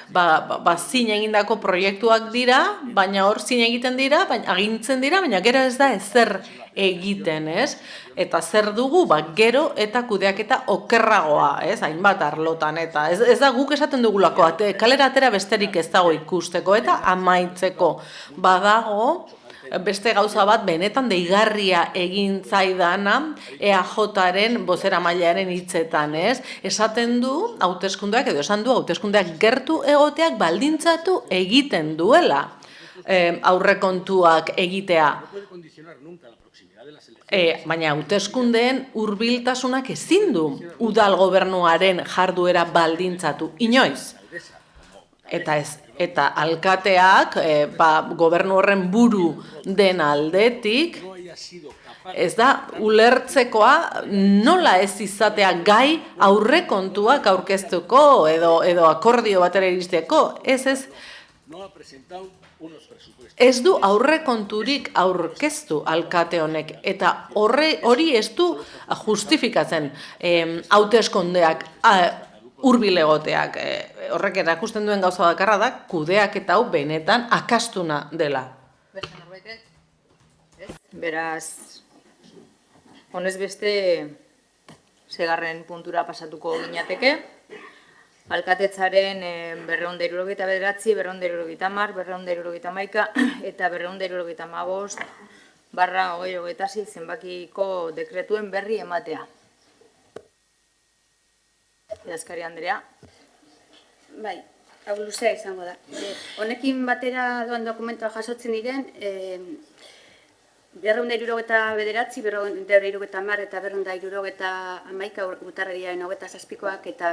zin egindako proiektuak dira, baina hor zin egiten dira, agintzen dira, baina gero ez da ezer egiten, ez? Eta zer dugu, gero eta kudeaketa okerragoa, ez? Hainbat arlotan, eta ez da guk esaten dugulako, kalera atera besterik ez dago ikusteko, eta amaitzeko badago, beste gauza bat benetan deigarria egin zaidana EAJaren bozeramailearen hitzetan, ez? Esaten du hauteskundeak edo esan du hauteskundeak gertu egoteak baldintzatu egiten duela aurrekontuak egitea. Baina hauteskundeen hurbiltasunak ezin du udal gobernuaren jarduera baldintzatu inoiz. Eta alkateak, gobernu horren buru den aldetik, ez da ulertzekoa nola ez izatea gai aurrekontuak aurkeztuko edo akordio batera iristeko. Ez du aurrekonturik aurkeztu alkate honek, eta hori ez du justifikatzen hauteskundeak hurbil egoteak. Horrek erakusten duen gauza bakarra da, kudeak eta hau benetan akastuna dela. Beraz, honez beste segarren puntura pasatuko ginateke. Alkatetzaren 279, 270, 271 eta 275/2026 zenbakiko dekretuen berri ematea. Idazkari Andrea. Bai, hau luzea izango da. Honekin batera doan dokumentoa jasotzen diren, 279, 270 eta 271 urtarrilaren 27koak eta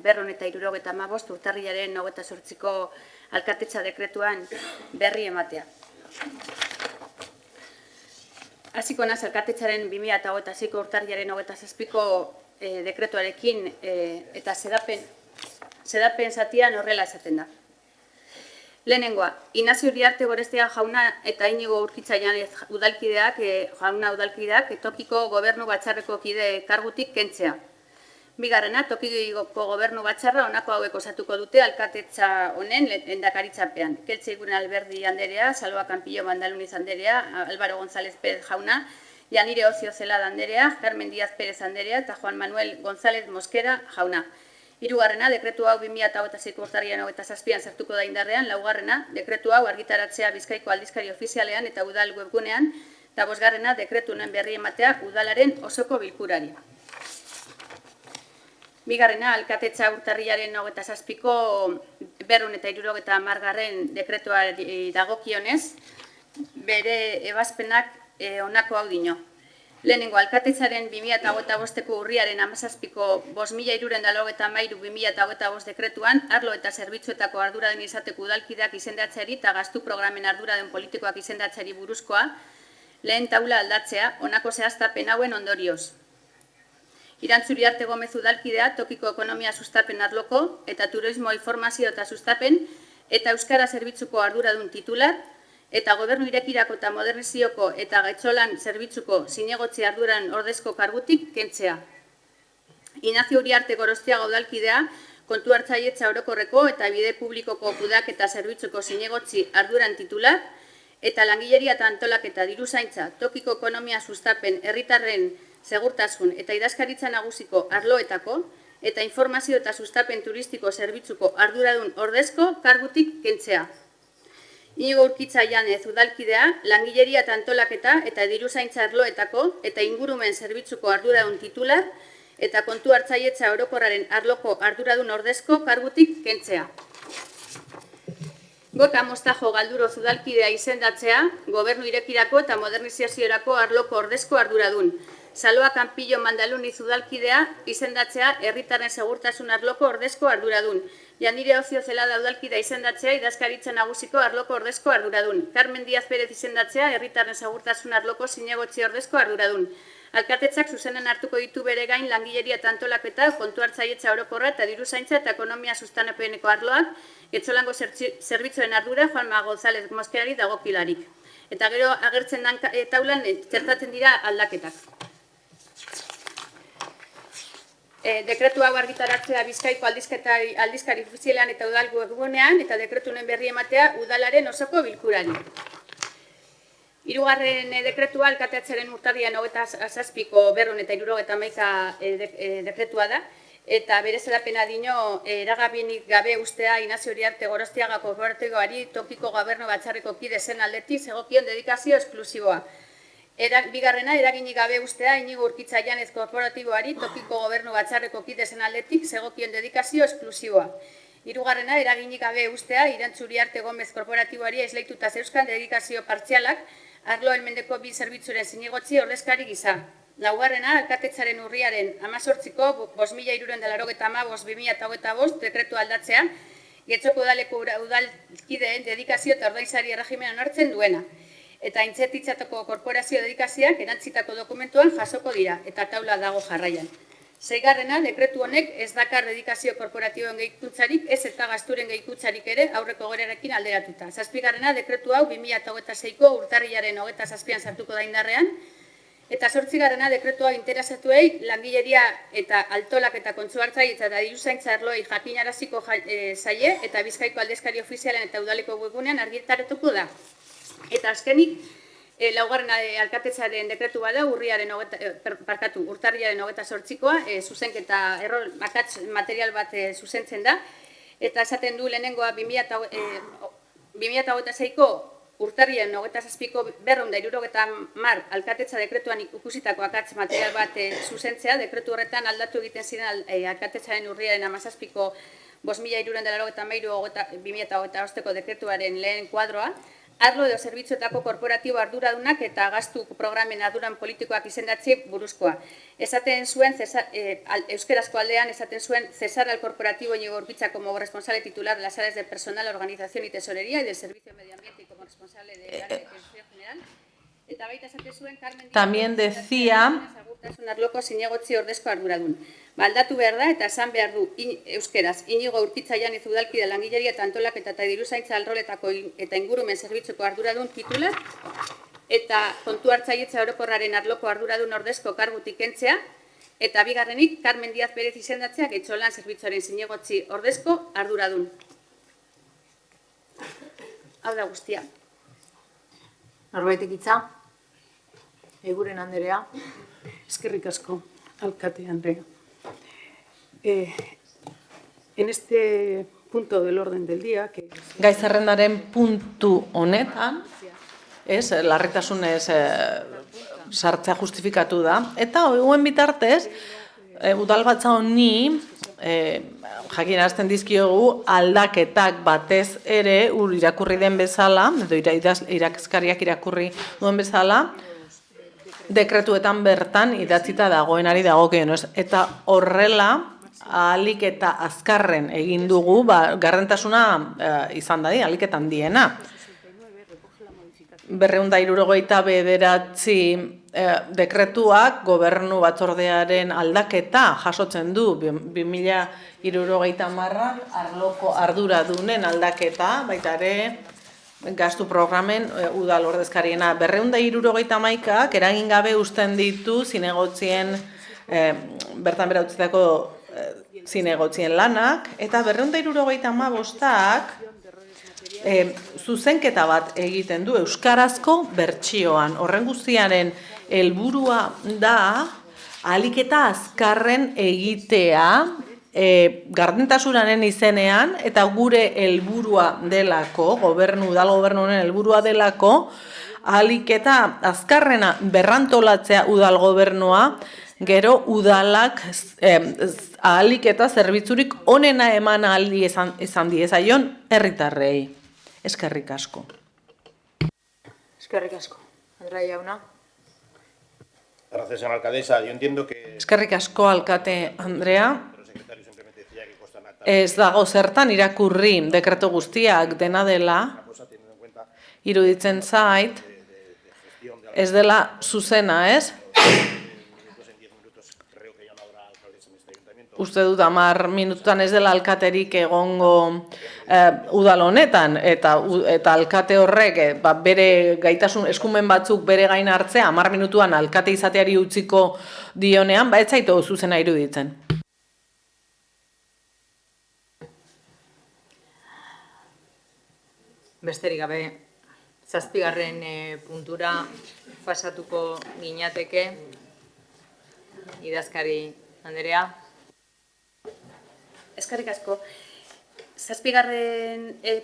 275 urtarrilaren 28ko alkatetza dekretuan berri ematea. Hasiko naiz alkatetzaren 2026ko urtarrilaren 27ko dekretuarekin eta sedapen zatian horrela esaten da. Lehenengoa, Inazio Uriarte Gorestea jauna eta Inigo Urkitza Janez udalkideak, tokiko gobernu batzarreko kide kargutik kentzea. Bigarrena, tokiko gobernu batzarra honako hauek osatuko dute alkatetza honen lehendakaritzapean. Keltze Iguren Alberdi Anderea, Salva Campillo Bandaluniz Anderea, Álvaro González Pérez jauna, Yanire Ocio Zelada Anderea, Carmen Díaz Pérez Anderea eta Juan Manuel González Mosquera jauna. Hirugarrena, dekretu hau 2026ko urtarrilaren 27an sartuko da indarrean. Laugarrena, dekretu hau argitaratzea Bizkaiko aldizkari ofizialean eta udal webgunean. Eta bosgarrena, dekretu honen berri ematea udalaren osoko bilkurari. Bigarrena, alkatetza urtarrilaren 27ko 270 dekretuari dagokionez, bere ebazpenak honako hau dino. Lehenengo, alkatetzaren 2025ko urriaren 17ko 5.393/2025 dekretuan, arlo eta zerbitzuetako arduraden izateko udalkideak izendatzeari eta gastu programen arduraden politikoak izendatzeari buruzkoa, lehen taula aldatzea, honako zehaztapen hauen ondorioz. Irantzuri Arte Gomez udalkidea, tokiko ekonomia sustapen arloko eta turismo informazio eta sustapen eta euskara zerbitzuko arduradun titular, eta gobernu irekirako eta modernizioko eta gaitzolan zerbitzuko zinegotzi arduran ordezko kargutik kentzea. Inazio Uriarte Gorostiaga udalkidea, kontu hartzailetza orokorreko eta bide publikoko kudeak eta zerbitzuko zinegotzi arduran titular, eta langileria eta antolaketa diru zaintza, tokiko ekonomia sustapen herritarren segurtasun eta idazkaritza nagusiko arloetako, eta informazio eta sustapen turistiko zerbitzuko arduradun ordezko kargutik kentzea. Inigo Urkitza Janez udalkidea, langileria eta antolaketa eta diru zaintza arloetako eta ingurumen zerbitzuko arduradun titular eta kontu hartzailetza orokorraren arloko arduradun ordezko kargutik kentzea. Gorka Mostajo Galduroz udalkidea izendatzea, gobernu irekirako eta modernizaziorako arloko ordezko arduradun. Salva Campillo Mandaluniz udalkidea izendatzea herritarren segurtasun arloko ordezko arduradun. Yanire Ocio Zelada udalkidea izendatzea idazkaritza nagusiko arloko ordezko arduradun. Carmen Díaz Pérez izendatzea herritarren segurtasun arloko zinegotzi ordezko arduradun. Alkatetzak zuzenen hartuko ditu bere gain langileria eta antolaketa, kontu hartzailetza orokorra eta diru zaintza eta ekonomia sustapeneko arloak, getzolango zerbitzuen ardura Juanma González Mosquerari dagokilarik. Eta gero agertzen dan taulan txertatzen dira aldaketak. Dekretu hau argitaratzea Bizkaiko aldizkari ofizialean eta udal webgunean eta dekretu honen berri ematea udalaren osoko bilkurari. Hirugarren dekretua alkateatzaren urtarrian 27ko 271 dekretua da, eta bere zedapena dino eragabinik gabe ustea Inazio Uriarte Gorostiaga kooperatiboari tokiko gobernu batzarreko kide zen aldetik zegokion dedikazio esklusiboa. Bigarrena, eraginik gabe ustea Inigo Urkitza Janez kooperatiboari tokiko gobernu batzarreko kide zen aldetik zegokion dedikazio esklusiboa. Hirugarrena, eraginik gabe ustea Irantzu Uriarte Gomez korporatiboari esleituta zeuzkan dedikazio partzialak arlo helmendeko bi zerbitzuren zinegotzi ordezkari gisa. Laugarrena, alkatetzaren urriaren 18ko 5.385/2025 dekretu aldatzea, Getxoko udaleko udalkideen dedikazio eta ordainsari erregimen onartzen duena. Eta aintzetitzatoko korporazio dedikazioak erantzitako dokumentuan jasoko dira, eta taula dago jarraian. Seigarrena, dekretu honek ez dakar dedikazio korporatiboen gehikuntzarik, ez eta gasturen gehikuntzarik ere aurreko gorerekin alderatuta. Zazpigarrena, dekretu hau 2026ko urtarrilaren 27an sartuko da indarrean, eta 8garrena, dekretu hau interesatuei langileria eta altolak eta kontsuhartzaile eta diruzaintza arloei jakinaraziko zaie eta Bizkaiko aldizkari ofizialean eta udaleko webgunean argitaratuko da. Eta azkenik, laugarrena alkatetzaren dekretu bada urtarriaren 28koa, zuzenketa akats material bat zuzentzen da, eta esaten du lehenengoa 2026ko urtarriaren 27ko 270 alkatetza dekretuan ikusitako akats material bat zuzentzea, dekretu horretan aldatu egiten ziren alkatetzaren urriaren 17ko 5.393/2025 dekretuaren lehen kuadroa, arlo edo zerbitzuetako korporatibo arduradunak eta gastu programen arduran politikoak izendatzi buruzkoa. Esaten zuen, euskerazko aldean, esaten zuen Cesar al Corporativo Inigo Urkitza como responsable titular de las áreas de personal, organización y tesorería y del Servicio de Medio Ambiente y como responsable de la Dirección General. Eta baita esaten zuen Carmen También decía arloko zinegotzi ordezko arduradun. Aldatu behar da eta esan behar du euskeraz Inigo Urkitza Janez udalkide langileria eta antolaketa eta diruzaintza alroletako eta ingurumen zerbitzuko arduradun titular eta kontu hartzailetza orokorraren arloko arduradun ordezko kargutik kentzea eta bigarrenik Carmen Díaz Pérez izendatzea Getxolan zerbitzuaren zinegotzi ordezko arduradun. Hau da guztia. Norbaitek hitza? Eguren Anderea. Eskerrik asko, alkate Andrea. En este punto del orden del día, que gai zerrendaren puntu honetan, larritasunez sartzea justifikatu da, eta hoen bitartez, udalbatza honi jakinarazten dizkiogu aldaketak batez ere irakurri den bezala, edo irakazkariak irakurri duen bezala, dekretuetan bertan idatzita dagoenari dagokionez. Eta horrela, ahalik eta azkarren egin dugu, gardentasuna izan dadin, ahalik eta handiena. 269 dekretuak gobernu batzordearen aldaketa jasotzen du 2070 arloko arduradunen aldaketa, baita ere gastu programen udal ordezkariena 271ak eragin gabe uzten ditu zinegotzien bertan bera utzitako zinegotzien lanak, eta 275ak zuzenketa bat egiten du euskarazko bertsioan. Horren guztiaren helburua da ahalik eta azkarren egitea gardentasunaren izenean eta gure helburua delako, udal gobernuaren helburua delako, ahalik eta azkarrena berrantolatzea udal gobernua, gero udalak ahalik eta zerbitzurik onena eman aldi izan diezaion herritarrei. Eskerrik asko. Eskerrik asko. Andrea jauna. Gracias, señora alcaldesa. Yo entiendo que... Eskerrik asko, alkate Andrea. Ez dago zertan irakurri dekretu guztiak dena dela, iruditzen zait, ez dela zuzena, ez? Uste dut 10 minututan ez dela alkaterik egongo udal honetan, eta alkate horrek bere gaitasun eskumen batzuk bere gain hartzea 10 minutuan alkate izateari utziko dionean, ez zaitu zuzena iruditzen. Besterik gabe, 7. puntura pasatuko ginateke, idazkari Andrea. Eskerrik asko. 7.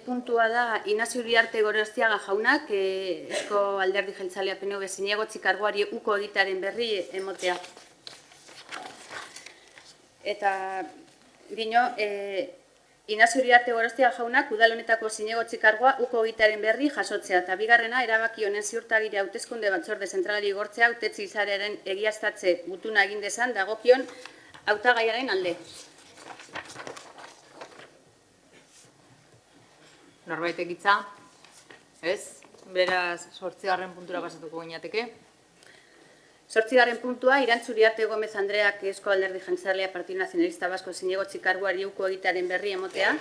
puntua da Inazio Uriarte Gorostiaga jaunak Eusko Alderdi Jeltzalea PNV zinegotzi karguari uko egitearen berri emotea. Eta dino, Inazio Uriarte Gorostiaga jaunak udal honetako zinegotzi kargoa uko egitearen berri jasotzea. Eta bigarrena, erabaki honen ziurtagire hauteskunde batzorde zentralari igortzea hautetsi izarearen egiaztatze gutuna egin dezan dagokion hautagaiaren alde. Norbaitek hitza? Ez? Beraz, 8. puntura pasatuko ginateke. 8. puntua, Irantzu Uriarte Gomez Andreak Eusko Alderdi Jeltzalea Partido Nacionalista Vasco zinegotzi karguari uko egitearen berri emotea.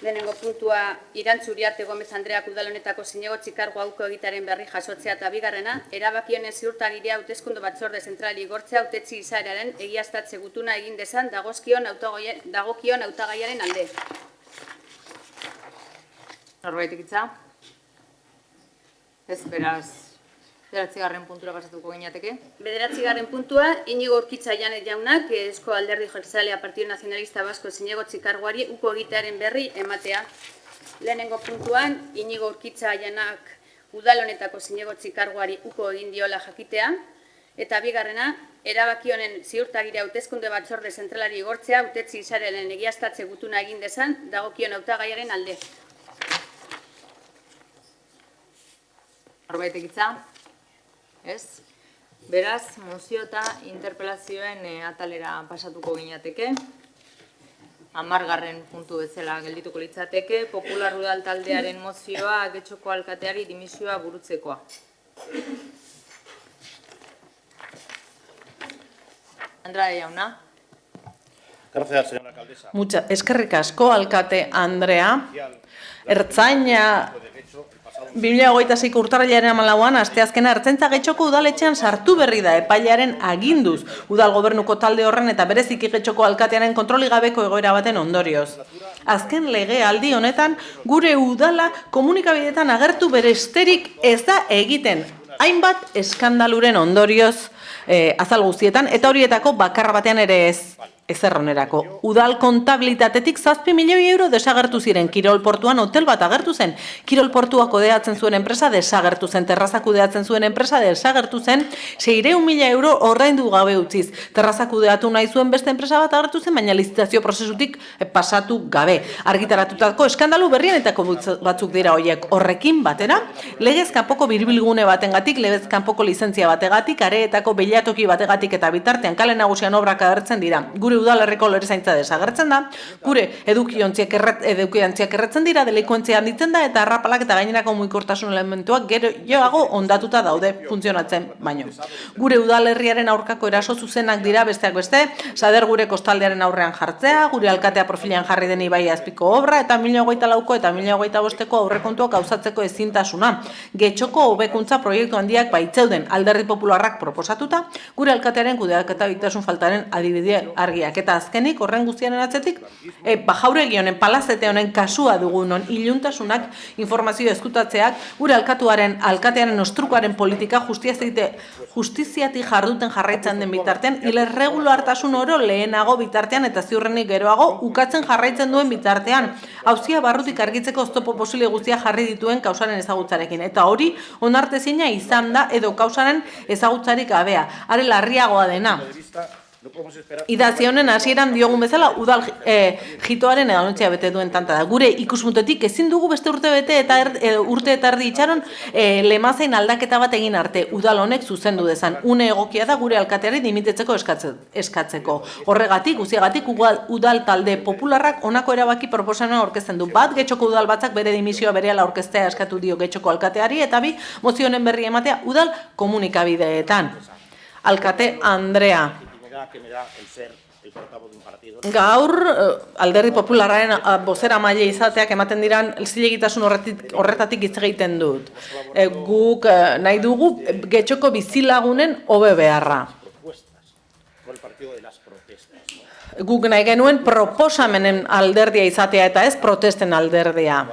Lehenengo puntua, Irantzu Uriarte Gomez Andreak udal honetako zinegotzi kargua uko egitearen berri jasotzea eta bigarrena, erabaki honen ziurtagirea hauteskunde batzorde zentralari igortzea hautetsi izaeraren egiaztatze gutuna egin dezan dagokion hautagaiaren alde. Norbaitek hitza? Ez, beraz, 9. puntura pasatuko ginateke. 9. puntua, Inigo Urkitza Janet jaunak Eusko Alderdi Jeltzalea Partido Nacionalista Vasco zinegotzi karguari uko egitearen berri ematea. Lehenengo puntuan, Inigo Urkitza Janak udal honetako zinegotzi karguari uko egin diola jakitea. Eta bigarrena, erabaki honen ziurtagire hauteskunde batzorde zentralari igortzea hautetsi izaeraren egiaztatze gutuna egin dezan dagokion hautagaiaren alde. Norbaitek hitza? Ez? Beraz, mozio eta interpelazioen atalera pasatuko ginateke. 10. puntu bezala geldituko litzateke, Popular Udal taldearen mozioa Getxoko alkateari dimisioa burutzekoa. Andrade jauna. Gracias, señora alcaldesa. Eskerrik asko, alkate Andrea. Ertzaina 2026 urtarrilaren 14an asteazkena Ertzaintza Getxoko udaletxean sartu berri da epailearen aginduz udal gobernuko talde horren eta bereziki Getxoko alkatearen kontroli gabeko egoera baten ondorioz. Azken legealdi honetan gure udala komunikabideetan agertu beresterik ez da egiten. Hainbat eskandaluren ondorioz azal guztietan eta horietako bakarra batean ere ez. Ezerronerako. Udal kontabilitatetik 7 milioi euro desagertu ziren. Kirol portuan hotel bat agertu zen. Kirol portua kudeatzen zuen enpresa desagertu zen. Terraza kudeatzen zuen enpresa desagertu zen. 600.000 euro ordaindu gabe utziz. Terraza kudeatu nahi zuen beste enpresa bat agertu zen, baina lizitazio prozesutik pasatu gabe. Argitaratutako eskandalu berrienetako batzuk dira horiek. Horrekin batera, legez kanpoko birbilgune batengatik, legez kanpoko lizentzia bategatik, areetako bilatoki bategatik eta bitartean kale nagusian obrak agertzen dira. Gure udalerriko lorezaintza desagertzen da, gure edukiontziak erretzen dira, delikuentzia handitzen da, eta arrapalak eta gainerako mugikortasun elementuak geroago ondatuta daude funtzionatzen baino. Gure udalerriaren aurkako eraso zuzenak dira besteak beste, Sader gure kostaldearen aurrean jartzea, gure alkatea profilean jarri den ibai azpiko obra, eta 2024ko eta 2025ko aurrekontuak gauzatzeko ezintasuna. Getxoko hobekuntza proiektu handiak baitzeuden Alderdi Popularrak proposatuta, gure alkatearen kudeaketa bitasun faltaren adibide argia. Eta azkenik, horren guztiaren atzetik, Bajauregi honen, palazete honen kasua dugun non iluntasunak, informazio eskutatzeak, gure alkatearen ostrukoaren politika justiziatik jarduten jarraitzen den bitartean, irregulartasun oro lehenago bitartean eta ziurrenik geroago ukatzen jarraitzen duen bitartean. Hauzia barrutik argitzeko oztopo posible guztia jarri dituen kausaren ezagutzarekin. Eta hori, onartezina izan da edo kausaren ezagutzarik gabea. Are larriagoa dena. Idatzi honen hasieran diogun bezala udal jitoaren edontzia bete duen tanta da. Gure ikuspuntetik ezin dugu beste urte bete eta urte eta erdi itxaron lemazein aldaketa bat egin arte udal honek zuzendu dezan. Une egokia da gure alkateari dimitetzeko eskatzeko. Horregatik, guztiagatik udal talde popularrak honako erabaki proposamena aurkezten du. Bat, Getxoko udal batzak bere dimisioa berehala aurkeztea eskatu dio Getxoko alkateari eta bi, mozio honen berri ematea udal komunikabideetan. Alkate Andrea. Gaur, Alderdi Popularraren bozeramaile izateak ematen diran zilegitasun horretatik hitz egiten dut. Guk nahi dugu Getxoko bizilagunen hobe beharra. Guk nahi genuen proposamenen alderdia izatea eta ez protesten alderdia.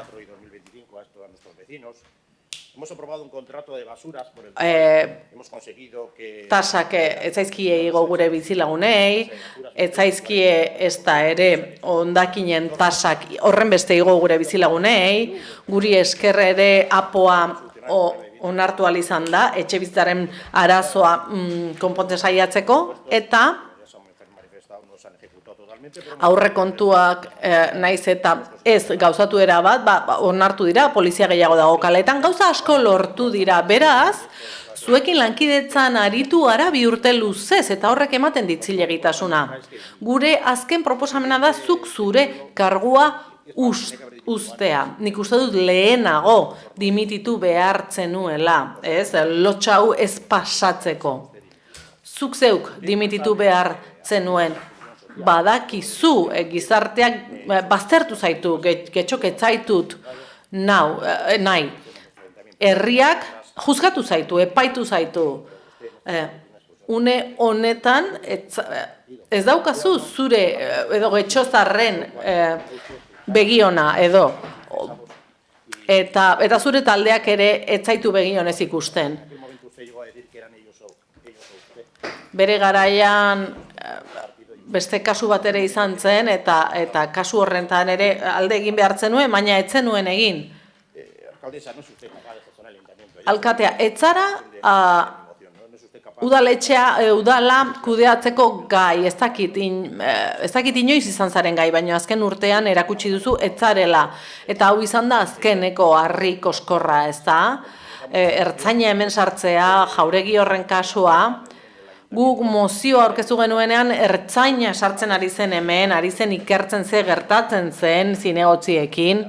Hemos aprobado un contrato de basuras por el que hemos conseguido que... Tasak ez zaizkie igo gure bizilagunei, ez zaizkie ez da ere hondakinen tasak horren beste igo gure bizilagunei, guri esker ere apoa onartu ahal izan da, etxe bizitzaren arazoa konpontzen saiatzeko, eta aurrekontuak naiz eta ez gauzatu erabat, onartu dira, polizia gehiago dago kaletan, gauza asko lortu dira, beraz, zuekin lankidetzan aritu gara 2 urte luzez, eta horrek ematen dit zilegitasuna. Gure azken proposamena da zuk zure kargua ustea. Nik uste dut lehenago dimititu behartzen nuela, ez? Lotxa hau ez pasatzeko. Zuk zeuk dimititu behartzen nuen. Badakizu, gizarteak baztertu zaitu, getxok ez zaitut nahi. Herriak juzgatu zaitu, epaitu zaitu. Une honetan, ez daukazu zure edo getxozarren begiona edo. Eta zure taldeak ere ez zaitu begionez ikusten. Bere garaian beste kasu bat ere izan zen, eta kasu horrentan ere alde egin behartzen nuen, baina ez zenuen egin. Alkatea, ez zara udala kudeatzeko gai, ez dakit inoiz izan zaren gai, baina azken urtean erakutsi duzu ez zarela. Eta hau izan da azkeneko harri koskorra, ez da? Ertzaina hemen sartzea, Jauregi horren kasua, guk mozioa aurkeztu genuenean ertzaina sartzen ari zen hemen, ari zen ikertzen gertatzen zen zinegotziekin.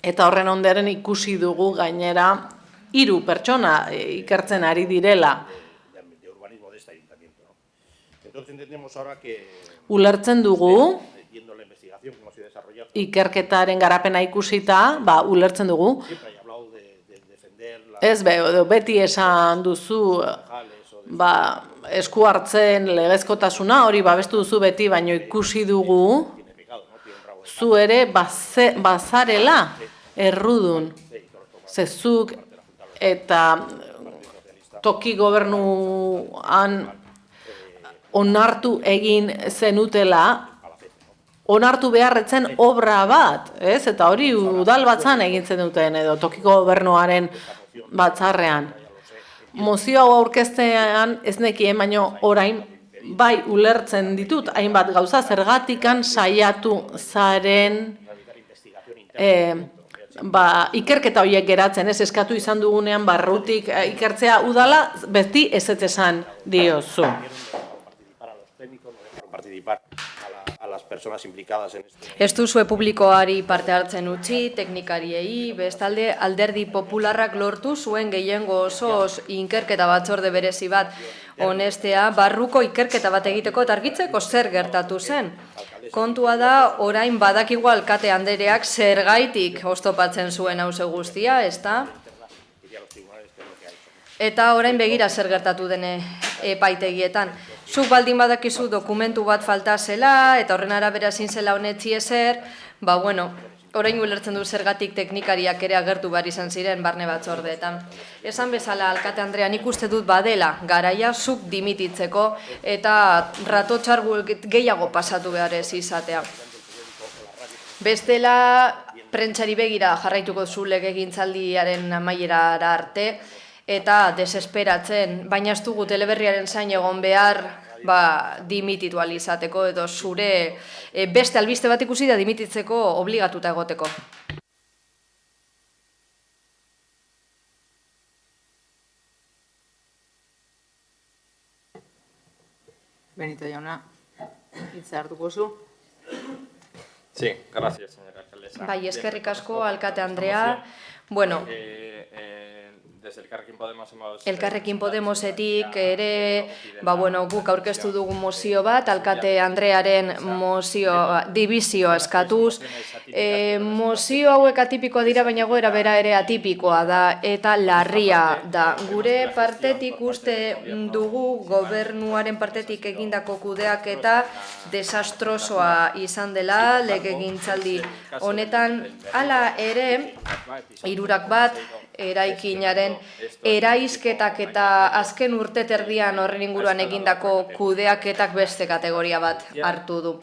Eta horren onderen ikusi dugu gainera 3 pertsona ikertzen ari direla. Ulertzen dugu, ikerketaren garapena ikusita, ulertzen dugu. Ez beti esan duzu esku hartzen legezkotasuna, hori babestu duzu beti, baino ikusi dugu, zu ere bazarela errudun, zezuk eta toki gobernuan onartu egin zenutela, onartu beharretzen obra bat, ez? Eta hori udal batzan egin zenuten edo tokiko gobernuaren batzarrean. Mozio hau aurkeztean ez nekien, baino orain bai ulertzen ditut, hainbat gauza zergatikan saiatu zaren ikerketa horiek geratzen, ez eskatu izan dugunean barrutik ikertzea udala, beti ez esan diozu. Ez duzue publikoari parte hartzen utzi, teknikariei, bestalde alderdi popularrak lortu zuen gehiengo osoz ikerketa batzorde berezi bat honestea, barruko ikerketa bat egiteko eta argitzeko zer gertatu zen. Kontua da, orain badakigu alkate andereak zergaitik oztopatzen zuen hauze guztia, ezta? Eta orain begira zer gertatu dene epaitegietan. Zuk baldin badakizu dokumentu bat falta zela, eta horren arabera ezin zela honetzi ezer, orain ulertzen du zergatik teknikariak ere agertu behar izan ziren barne batzordeetan. Esan bezala, alkate Andrea, nik uste dut badela garaia zuk dimititzeko eta ratotxar gehiago pasatu behar ez izatea. Bestela, prentsari begira jarraituko zu legegintzaldiaren amaierara arte, eta desesperatzen, baina ez dugu Teleberriaren zain egon behar dimititu izateko edo zure beste albiste bat ikusi da dimititzeko obligatuta egoteko. Benito jauna, hitza hartuko zu. Sí, gracias, señora alcaldesa. Bai, eskerrik asko, alkate Andrea. Bueno, Desde Elkarrekin Podemos hemos... Elkarrekin Podemosetik ere, guk aurkeztu dugu mozio bat, alkate Andrearen dibizioa eskatuz. Mozio hauek atipikoa dira, baina goera bera ere atipikoa da, eta larria da. Gure partetik uste dugu gobernuaren partetik egindako kudeak eta desastrosoa izan dela, legegintzaldi honetan. Hala ere, 101 eraikinaren eraisketak eta azken urte terdian horren inguruan egindako kudeaketak beste kategoria bat hartu du.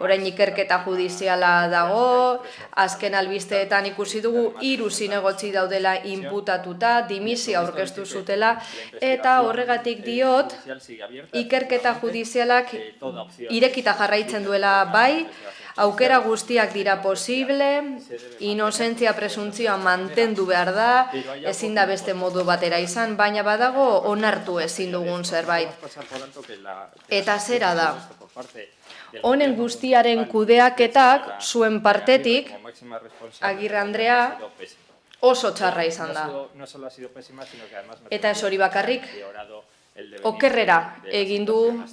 Orain ikerketa judiziala dago, azken albisteetan ikusi dugu 3 zinegotzi daudela inputatuta, dimisioa aurkeztu zutela, eta horregatik diot, ikerketa judizialak irekita jarraitzen duela bai, aukera guztiak dira posible, inozentzia presuntzioa mantendu behar da, ezin da beste modu batera izan, baina badago onartu ezin dugun zerbait. Eta zera da, honen guztiaren kudeaketak zuen partetik, Agirre Andrea, oso txarra izan da. Eta ez hori bakarrik, okerrera egin du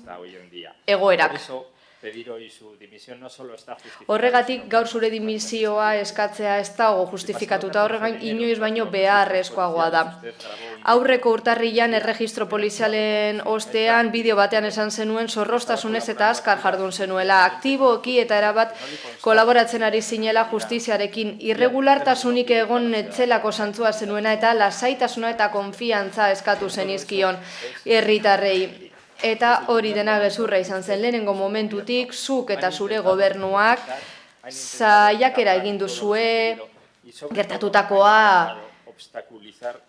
egoerak. Horregatik gaur zure dimisioa eskatzea ez dago justifikatuta, horregain inoiz baino beharrezkoagoa da. Aurreko urtarrilan erregistro polizialen ostean bideo batean esan zenuen zorrostasunez eta azkar jardun zenuela, aktiboki eta erabat kolaboratzen ari zinela justiziarekin, irregulartasunik egon etzelako zantzua zenuena eta lasaitasuna eta konfiantza eskatu zenizkion herritarrei. Eta hori dena gezurra izan zen lehenengo momentutik, zuk eta zure gobernuak saiakera egin duzue gertatutakoa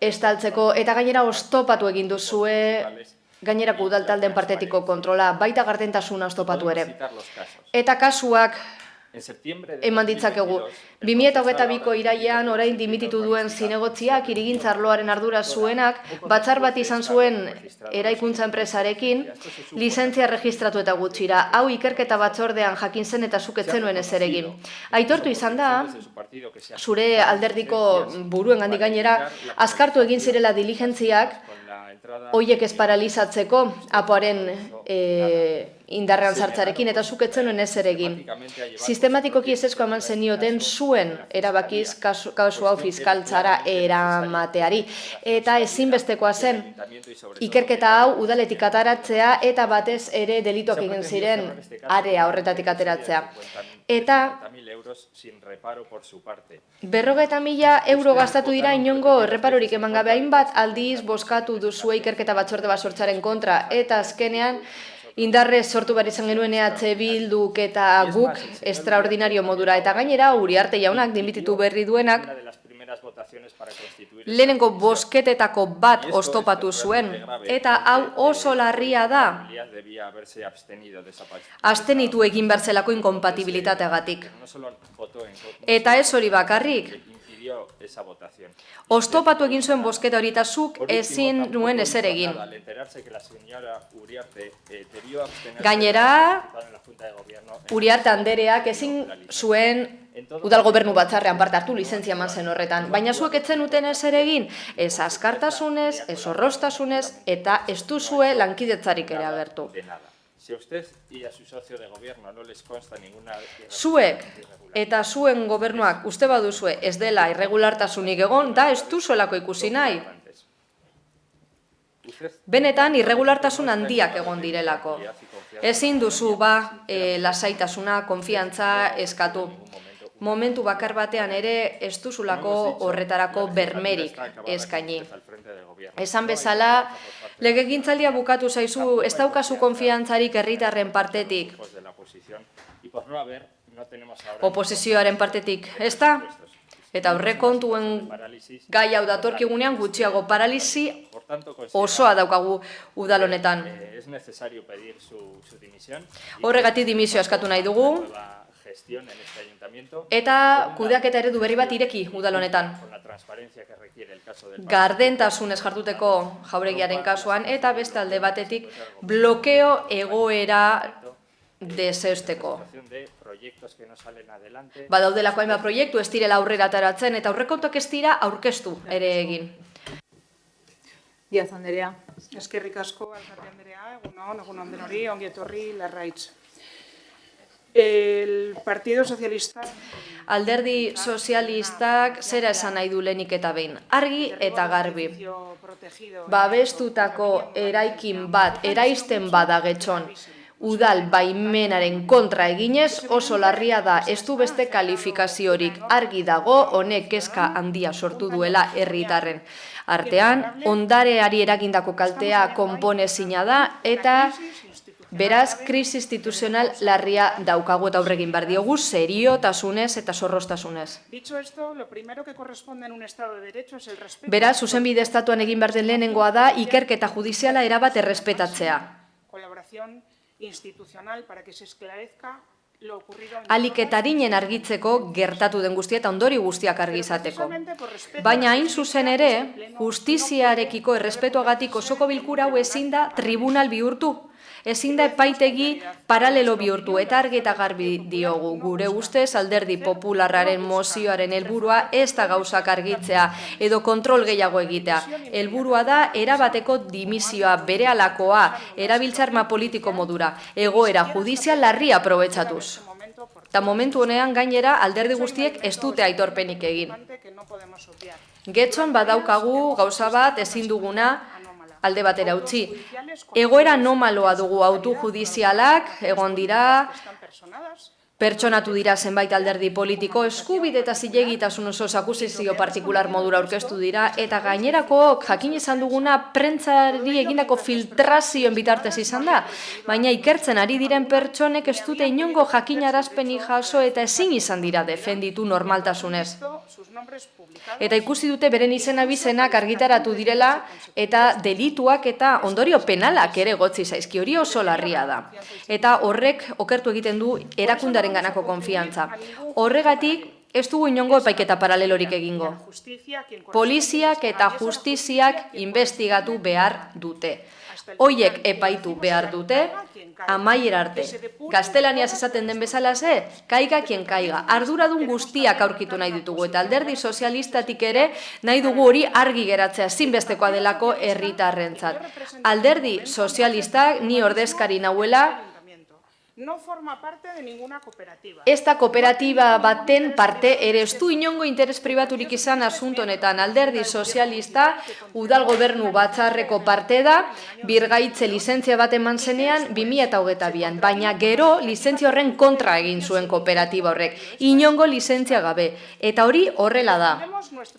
estaltzeko, eta gainera oztopatu egin duzue gainerako udaltaldeen partetiko kontrola, baita gardentasuna oztopatu ere. Eta kasuak eman ditzakegu. 2022ko irailean orain dimititu duen zinegotziak irigintza arloaren ardura zuenak batzar bat izan zuen eraikuntza enpresarekin lizentzia registratu eta gutxira. Hau ikerketa batzordean jakin zen eta zuk ez zenuen ezer egin. Aitortu izan da, zure alderdiko buruengandik gainera, azkartu egin zirela diligentziak hoiek ez paralizatzeko apoaren indarrean sartzarekin eta zuk ez zenuen ezer egin. Sistematikoki ezezko eman zenioten zuen erabakiz kasu hau fiskaltzara eramateari. Eta ezinbestekoa zen ikerketa hau udaletik ateratzea eta batez ere delituak egin ziren area horretatik ateratzea. Eta 50.000 euro gastatu dira inongo erreparorik eman gabe, hainbat aldiz bozkatu duzue ikerketa batzorde bat sortzaren kontra, eta azkenean indarrez sortu behar izan genuen EH Bilduk eta guk extraordinario modura, eta gainera Uriarte jaunak dimititu berri duenak lehenengo bozketetako bat oztopatu zuen, eta hau oso larria da abstenitu egin bertzelako inkompatibilitateagatik. Eta ez hori bakarrik, oztopatu egin zuen bozketa hori eta zuk ezin nuen ezer egin. Gainera, Uriarte andereak ezin zuen udal gobernu batzarrean parte hartu, lizentzia eman zen horretan. Baina zuek ez zenuten ezer egin, ez azkartasunez, ez zorrostasunez, eta ez duzue lankidetzarik ere agertu. Zuek eta zuen gobernuak uste baduzue ez dela irregulartasunik egon, da ez duzuelako ikusi nahi. Benetan irregulartasun handiak egon direlako. Ezin duzu lasaitasuna, konfiantza eskatu. Momentu bakar batean ere ez duzulako horretarako bermerik eskaini. Esan bezala, legegintzaldia bukatu zaizu, ez daukazu konfiantzarik herritarren partetik. Oposizioaren partetik, ez da? Eta aurrekontuen gai hau datorkigunean gutxiago paralisi osoa daukagu udal honetan. Horregatik dimisioa eskatu nahi dugu. Eta kudeaketa eredu berri bat ireki udal honetan. Gardentasunez jarduteko jauregiaren kasuan eta beste alde batetik blokeo egoera deseusteko. Badaudelako hainbat proiektu ez direla aurrera ateratzen eta aurrekontuak ez dira aurkeztu ere egin. Díaz Andrea. Eskerrik asko, alkate Andrea, egun denori, ongi etorri, Larraitz. El Partido Socialista... Alderdi sozialistak zera esan nahi du lehenik eta behin, argi eta garbi. Babestutako eraikin bat, eraisten bada Getxon, udal baimenaren kontra eginez oso larria da, ez du beste kalifikaziorik, argi dago honek kezka handia sortu duela herritarren. Artean, ondareari eragindako kaltea konponezina da eta beraz, krisi instituzional larria daukagu eta aurregin behar diogu seriotasunez eta zorroztasunez. Beraz, zuzenbide estatuan egin behar den lehenengoa da ikerketa judiziala erabat errespetatzea. Aliketariñen argitzeko gertatu den guztia eta ondori guztiak argizateko. Baina hain zuzen ere, justiziarekiko errespetuagatik osoko bilkura hau ezin da tribunal bihurtu. Ezin da epaitegi paralelo bihurtu eta argi eta garbi diogu. Gure ustez alderdi popularraren mozioaren helburua ez da gauzak argitzea edo kontrol gehiago egitea. Helburua da erabateko dimisioa berehalakoa erabiltzarma politiko modura, egoera judizial larria aprobetxatuz. Eta momentu honean gainera alderdi guztiek ez dute aitorpenik egin. Getxon badaukagu gauza bat ezin duguna alde batera utzi. Egoera anomaloa dugu autu judizialak, egon dira, pertsonatu dira zenbait alderdi politiko, eskubide eta zilegitasun oso akusazio partikular modura aurkeztu dira, eta gainerako jakin izan duguna prentsari egindako filtrazioen bitartez izan da, baina ikertzen ari diren pertsonek ez dute inongo jakinarazpenik jaso eta ezin izan dira defenditu normaltasunez. Eta ikusi dute beren izena bizenak argitaratu direla eta delituak eta ondorio penalak ere gotzi zaizki, hori oso larria da. Eta horrek okertu egiten du erakundaren ganako konfiantza. Horregatik ez dugu inongo epaiketa paralelorik egingo. Poliziak eta justiziak investigatu behar dute. Hoiek epaitu behar dute, amaiera arte. Gaztelaniaz esaten den bezala ze, kaiga kien kaiga. Arduradun guztiak aurkitu nahi ditugu eta alderdi sozialistatik ere nahi dugu hori argi geratzea zinbestekoa delako herritarrentzat. Alderdi sozialistak ni ordezkari nahuela ez da kooperatiba baten parte ere ez du inongo interes pribaturik izan asunto honetan. Alderdi sozialista udal gobernu batzarreko parte da, birgaitze lizentzia bat eman zenean 2022an, baina gero lizentzia horren kontra egin zuen kooperatiba horrek, inongo lizentzia gabe. Eta hori horrela da.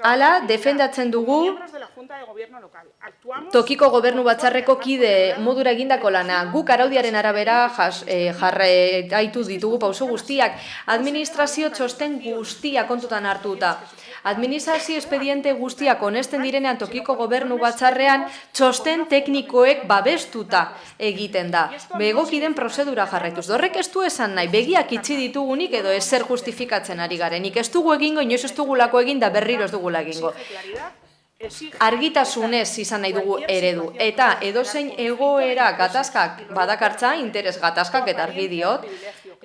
Hala, defendatzen dugu tokiko gobernu batzarreko kide modura egindako lana. Guk araudiaren arabera jarraitu ditugu pauso guztiak, administrazio txosten guztia kontutan hartuta. Administrazio espediente guztiak onesten direnean tokiko gobernu batzarrean txosten teknikoek babestuta egiten da. Begokiden prozedura jarraituz. Horrek ez du esan nahi, begiak itxi ditugunik edo ezer justifikatzen ari garenik. Ez dugu egingo, inoiz ez dugulako egin da berriro ez dugula egingo. Argitasunez izan nahi dugu eredu, eta edozein egoera gatazkak badakartza, interes gatazkak eta argi diot,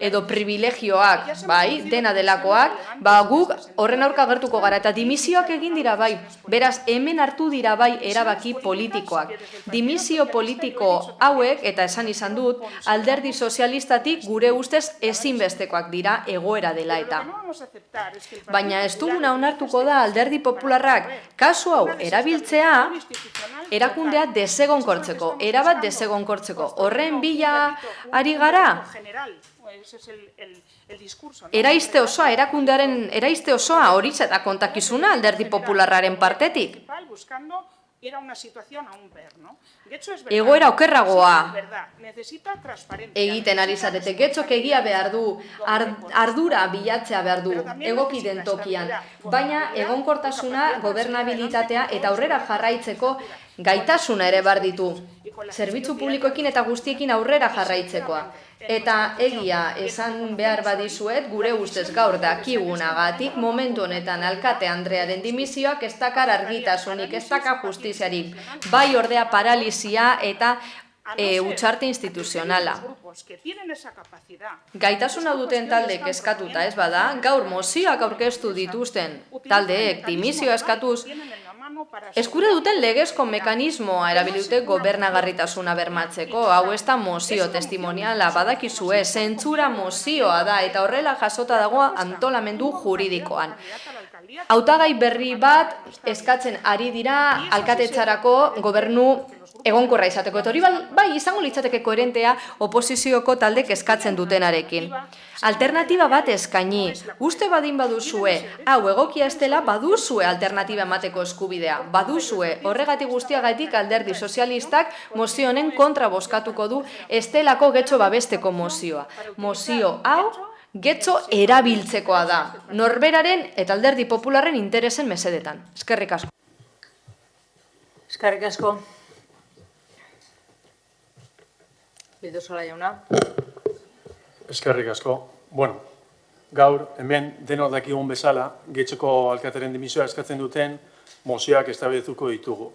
edo privilegioak, bai, dena delakoak, ba guk horren aurka gertuko gara, eta dimisioak egin dira bai, beraz hemen hartu dira bai erabaki politikoak. Dimisio politiko hauek, eta esan izan dut, alderdi sozialistatik gure ustez ezinbestekoak dira egoera dela eta. Baina ez duguna onartuko da alderdi popularrak kasu hau erabiltzea erakundea desegonkortzeko, erabat desegonkortzeko. Horren bila ari gara? Eraiste osoa, erakundearen eraiste osoa hori eta kontakizuna alderdi popularraren partetik. Egoera okerragoa egiten ari zarete. Getxok egia behar du, ardura bilatzea behar du, egoki den tokian. Baina egonkortasuna, gobernabilitatea eta aurrera jarraitzeko gaitasuna ere behar ditu. Zerbitzu publikoekin eta guztiekin aurrera jarraitzekoa. Eta egia esan behar badizuet, gure ustez gaur dakigunagatik, momentu honetan alkate Andrearen dimisioak ez dakar argitasunik, ez dakar justiziarik, bai ordea paralizia eta utxarte instituzionala. Gaitasuna duten taldeek eskatuta ez bada, gaur mozioak aurkeztu dituzten taldeek dimisioa eskatuz, eskura duten legezko mekanismoa erabiliute gobernagarritasuna bermatzeko. Hau ez da mozio testimoniala, badakizue, zentsura mozioa da eta horrela jasota dago antolamendu juridikoan. Hautagai berri bat eskatzen ari dira alkatetzarako gobernu egonkorra izateko. Eta hori bai izango litzateke koherentea oposizioko taldek eskatzen dutenarekin. Alternatiba bat eskaini. Uste badin baduzue, hau egokia ez dela, baduzue alternatiba emateko eskubidea. Baduzue, horregatik guztiagatik alderdi sozialistak mozio honen kontra bozkatuko du ez delako getxo babesteko mozioa. Mozio hau getxo erabiltzekoa da. Norberaren eta alderdi popularren interesen mesedetan. Eskerrik asko. Eskerrik asko. Bidosola jauna. Eskerrik asko. Bueno, gaur hemen denok dakigun bezala, getxoko alkatearen dimisioa eskatzen duten mozioak eztabaidatzeko ditugu.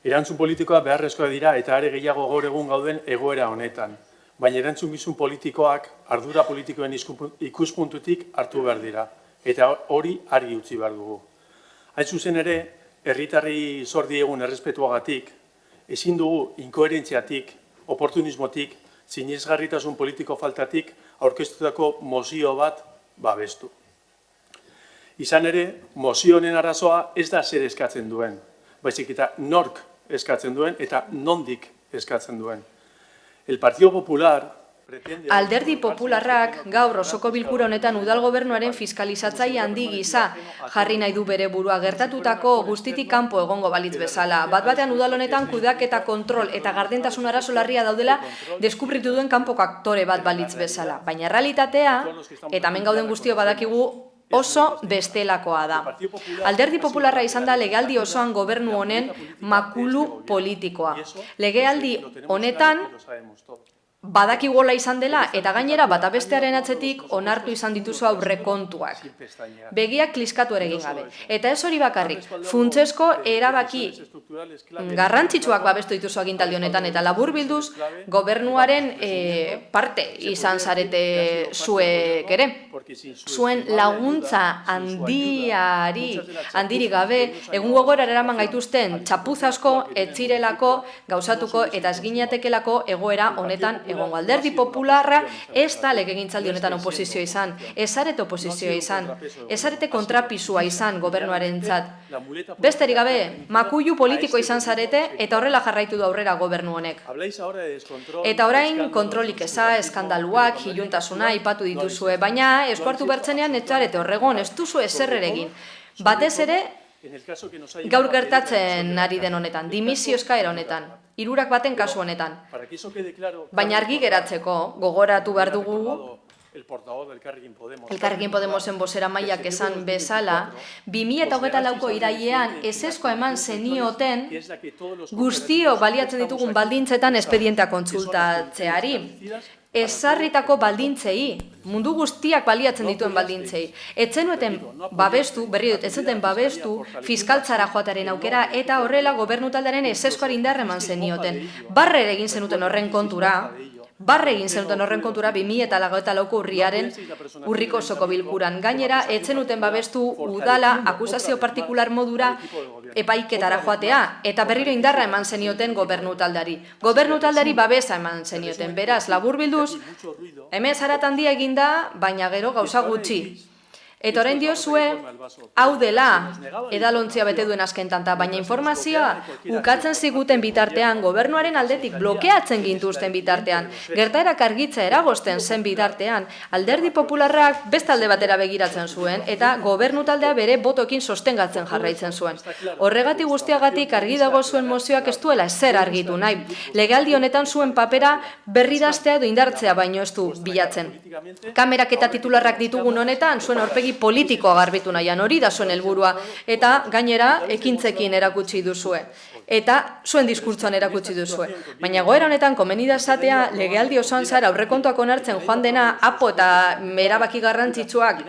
Erantzun politikoa beharrezkoa dira eta are gehiago gaur egun gauden egoera honetan. Baina erantzukizun politikoak ardura politikoen ikuspuntutik hartu behar dira. Eta hori argi utzi behar dugu. Hain zuzen ere, herritarri zor diegun errespetuagatik, ezin dugu inkoherentziatik, oportunismotik, sinesgarritasun politiko faltatik aurkeztutako mozio bat babestu. Izan ere, mozio honen arazoa ez da zer eskatzen duen, baizik eta nork eskatzen duen eta nondik eskatzen duen. El Partido Popular Alderdi Popularrak gaur osoko bilkura honetan udal gobernuaren fiskalizatzaile handi gisa jarri nahi du bere burua gertatutako guztitik kanpo egongo balitz bezala. Bat-batean udal honetan kudeaketa kontrol eta gardentasun arazo larria daudela deskubritu duen kanpoko aktore bat balitz bezala. Baina realitatea, eta hemen gauden guztio badakigu, oso bestelakoa da. Alderdi Popularra izan da legealdi osoan gobernu honen makulu politikoa. Legealdi honetan badakigola izan dela eta gainera bata bestearen atzetik onartu izan dituzu aurrekontuak. Begiak kliskatu ere egin gabe. Eta ez hori bakarrik, funtsesko erabaki garrantzitsuak babestu dituzu agintaldi honetan eta laburbilduz gobernuaren parte izan zarete zuek ere. Zuen laguntza handirik gabe, egun gogorara eraman gaituzten txapuz asko etzirelako gauzatuko eta ez gineatekelako egoera honetan egongo. Alderdi Popularra ez da legegintzaldi honetan oposizioa izan, ez zarete oposizioa izan, ez zarete kontrapisua izan gobernuarentzat. Besterik gabe, makuilu politiko izan zarete eta horrela jarraitu du aurrera gobernu honek. Eta orain kontrolik eza, eskandaluak, iluntasuna aipatu dituzue, baina eskuartu bertzenean ez zarete horregon, ez duzu ezer ere egin. Batez ere, gaur gertatzen ari den honetan, dimisio eskaera honetan. 3 baten kasu honetan. Baina argi geratzeko, gogoratu behar dugu, Elkarrekin Podemosen bozeramaileak esan bezala, 2024ko irailean ezezkoa eman zenioten guztio baliatzen ditugun baldintzetan espedientea kontsultatzeari. Ezarritako baldintzei, mundu guztiak baliatzen dituen baldintzei. Etzenueten babestu, berri dut, etzenueten babestu fiskaltzara joataren aukera eta horrela gobernu taldearen ezezkoari indarra eman zenioten. Barre egin zenuten horren kontura, 2024ko urriko osoko bilkuran. Gainera, etzenuten babestu udala akusazio partikular modura epaiketara joatea, eta berriro indarra eman zenioten gobernu taldeari. Gobernu taldeari babesa eman zenioten, beraz, laburbilduz, hemen zarat handia eginda, baina gero gauza gutxi. Eta orain diozue, hau dela edalontzia bete duen azken tanta, baina informazioa ukatzen ziguten bitartean, gobernuaren aldetik blokeatzen gintuzten bitartean, gertaerak argitza eragozten zen bitartean, Alderdi Popularrak beste alde batera begiratzen zuen, eta gobernu taldea bere botoekin sostengatzen jarraitzen zuen. Horregatik guztiagatik argi dago zuen mozioak ez duela ezer argitu nahi. Legealdi honetan zuen papera berridaztea edo indartzea baino ez du bilatzen. Kamerak eta titularrak ditugun honetan zuen aurpegi politikoa garbitu nahian, hori da zuen helburua, eta gainera ekintzekin erakutsi duzue. Eta zuen diskurtsoan erakutsi duzue. Baina goera honetan komeni da esatea legealdi osoan zara aurrekontuak onartzen joan dena, apo eta erabaki garrantzitsuak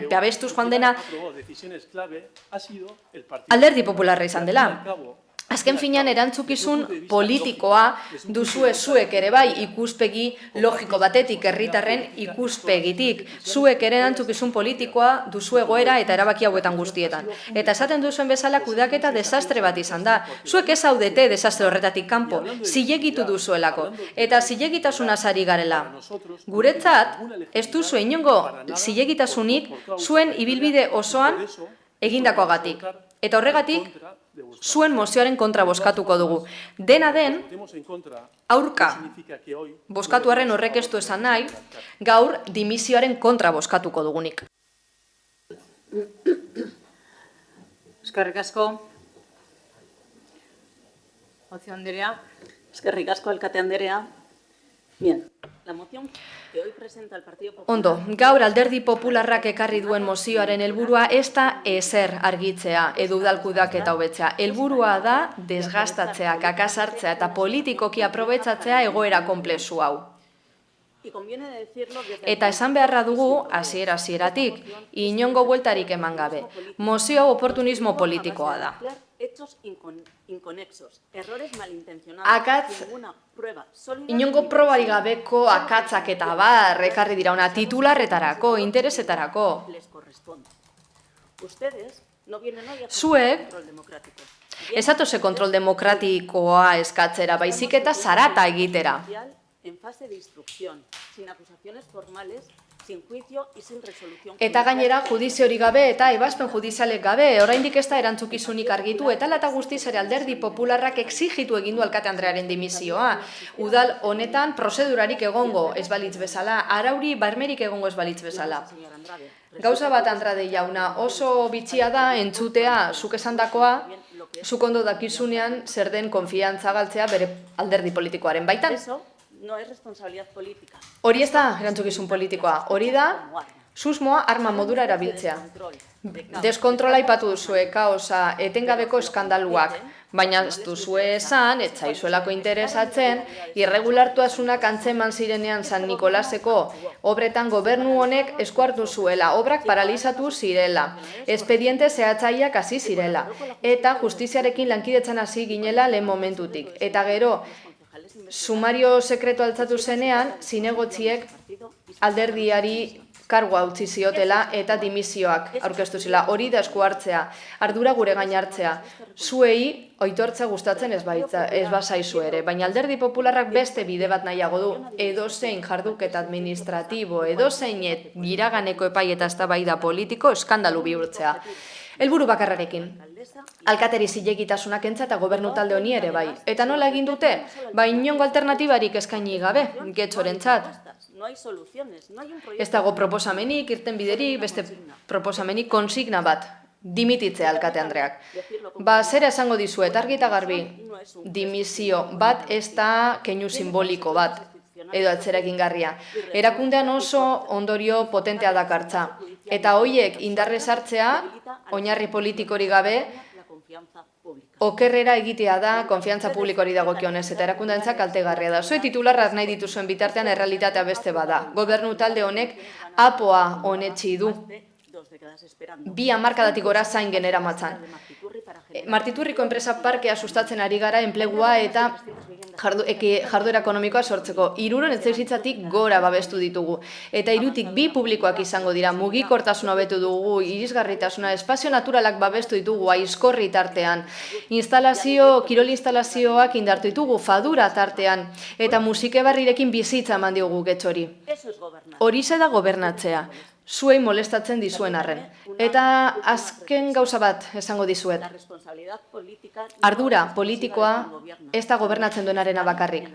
babestuz joan dena Alderdi Popularra izan dela. Azken finean erantzukizun politikoa duzue zuek ere bai ikuspegi logiko batetik, herritarren ikuspegitik. Zuek ere erantzukizun politikoa duzue egoera eta erabaki hauetan guztietan. Eta esaten duzuen bezala kudeaketa desastre bat izan da. Zuek ez zaudete desastre horretatik kanpo, zilegitu duzuelako. Eta zilegitasunaz ari garela. Guretzat, ez duzu inongo zilegitasunik zuen ibilbide osoan egindakoagatik. Eta horregatik, zuen mozioaren kontra bozkatuko dugu. Dena den, aurka bozkatuaren horrek ez du esan nahi, gaur dimisioaren kontra bozkatuko dugunik. Eskerrik asko. Ocio Andrea. Eskerrik asko, alkate Andrea. Bien, la moción que hoy presenta el Partido Popular... Ondo, gaur alderdi popularrak ekarri duen mozioaren helburua ez da ezer argitzea edo udalkudaketa hobetzea. Helburua da desgastatzea, kakasartzea eta politikoki aprobetxatzea egoera konplexu hau. Eta esan beharra dugu, hasieratik, inongo bueltarik eman gabe. Mozio hau oportunismo politikoa da. Akatz, inongo probari gabeko akatzak eta bar ekarri dira ona titularretarako, interesetarako. Zuek, ez atoze kontrol demokratikoa eskatzera, baizik eta zarata egitera. Eta gainera, judiziori gabe eta ebazpen judizialek gabe, oraindik ez da erantzukizunik argitu, eta lata guztiz ere alderdi popularrak exigitu egindu alkate Andrearen dimisioa. Udal honetan prozedurarik egongo ez balitz bezala, arauri barmerik egongo ez balitz bezala. Gauza bat, Andrade jauna, oso bitxia da entzutea zuk esandakoa, zuk ondo dakizunean zer den konfiantza galtzea bere alderdi politikoaren baitan. No es responsabilidad política. Hori ez da erantzukizun politikoa, hori da susmoa arma modura erabiltzea. Deskontrola ipatu duzue, kaosa, etengabeko eskandaluak, baina ez duzue esan, ez zaizuelako interesatzen, irregulartuasunak antzeman zirenean San Nikolaseko obretan gobernu honek esku hartu zuela, obrak paralizatu zirela, espediente zehatzaileak hasi zirela, eta justiziarekin lankidetzan hasi ginela lehen momentutik. Eta gero, sumario sekretu altzatu zenean, zinegotziek alderdiari kargua utzi ziotela eta dimisioak aurkeztu zela. Hori da esku hartzea, ardura gure gain hartzea. Zuei oitortza gustatzen ez bazaizu ere, baina alderdi popularrak beste bide bat nahiago du, edozein jarduketa administratibo, edozein iraganeko epai eta eztabaida politiko eskandalu bihurtzea. Helburu bakarrarekin, alkateri zilegitasunak entza eta gobernu talde honi ere bai. Eta nola egin dute? Ba inongo alternatibarik eskaini gabe, getxorentzat. Ez dago proposamenik, irtenbiderik, beste proposamenik konsigna bat, dimititzea alkate Andreak. Ba zera esango dizuet, argi eta garbi, dimisio bat ez da keinu simboliko bat, edo atzera egingarria. Erakundean oso ondorio potentea dakartza. Eta hoiek indarrez hartzea, oinarri politikori gabe, okerrera egitea da konfiantza publikori dagokionez eta erakundeentzat kaltegarria da. Zue titularrak nahi dituzuen bitartean errealitatea beste bada. Gobernu talde honek apoa honetsi du. 2 hamarkadatik gora zain genera matzan. Martiturriko enpresa parkea sustatzen ari gara enplegua eta jarduera ekonomikoa sortzeko. 300 etxebizitzatik gora babestu ditugu. Eta 3tik 2 publikoak izango dira. Mugikortasuna hobetu dugu, irisgarritasuna, espazio naturalak babestu ditugu, aizkorri tartean. Kirol instalazioak indartu ditugu, fadura tartean. Eta musikebarrirekin bizitza eman diogu getxori. Horixe da gobernatzea. Zuei molestatzen dizuen arren. Eta azken gauza bat esango dizuet. Ardura politikoa ez da gobernatzen duenarena bakarrik.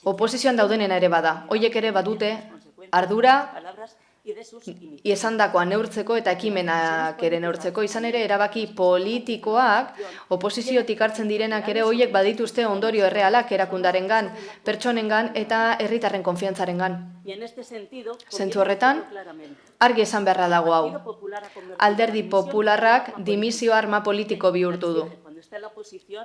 Oposizioan daudenena ere bada. Hoiek ere badute ardura esandakoa neurtzeko eta ekimenak ere neurtzeko. Izan ere erabaki politikoak oposiziotik hartzen direnak ere hoiek badituzte ondorio errealak erakundarengan, pertsonengan eta herritarren konfiantzarengan. Zentzu horretan, argi esan beharra dago hau. Alderdi popularrak dimisio arma politiko bihurtu du.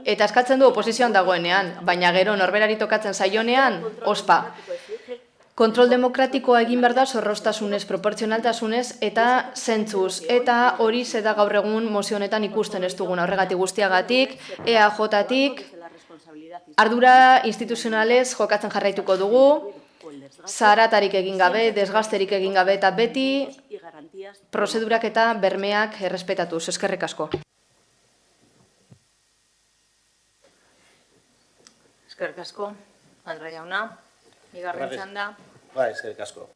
Eta eskatzen du oposizioan dagoenean, baina gero norberari tokatzen zaionean, ospa. Kontrol demokratikoa egin behar da zorroztasunez, proportzionaltasunez eta zentzuz. Eta hori da gaur egun mozio honetan ikusten ez duguna. Horregatik guztiagatik, EAJ-tik, ardura instituzionalez jokatzen jarraituko dugu, zaratarik egin gabe, desgasterik egin gabe eta beti prozedurak eta bermeak errespetatuz. Eskerrik asko. Eskerrik asko, Andre jauna. Bigarren txanda. Bai, eskerrik asko.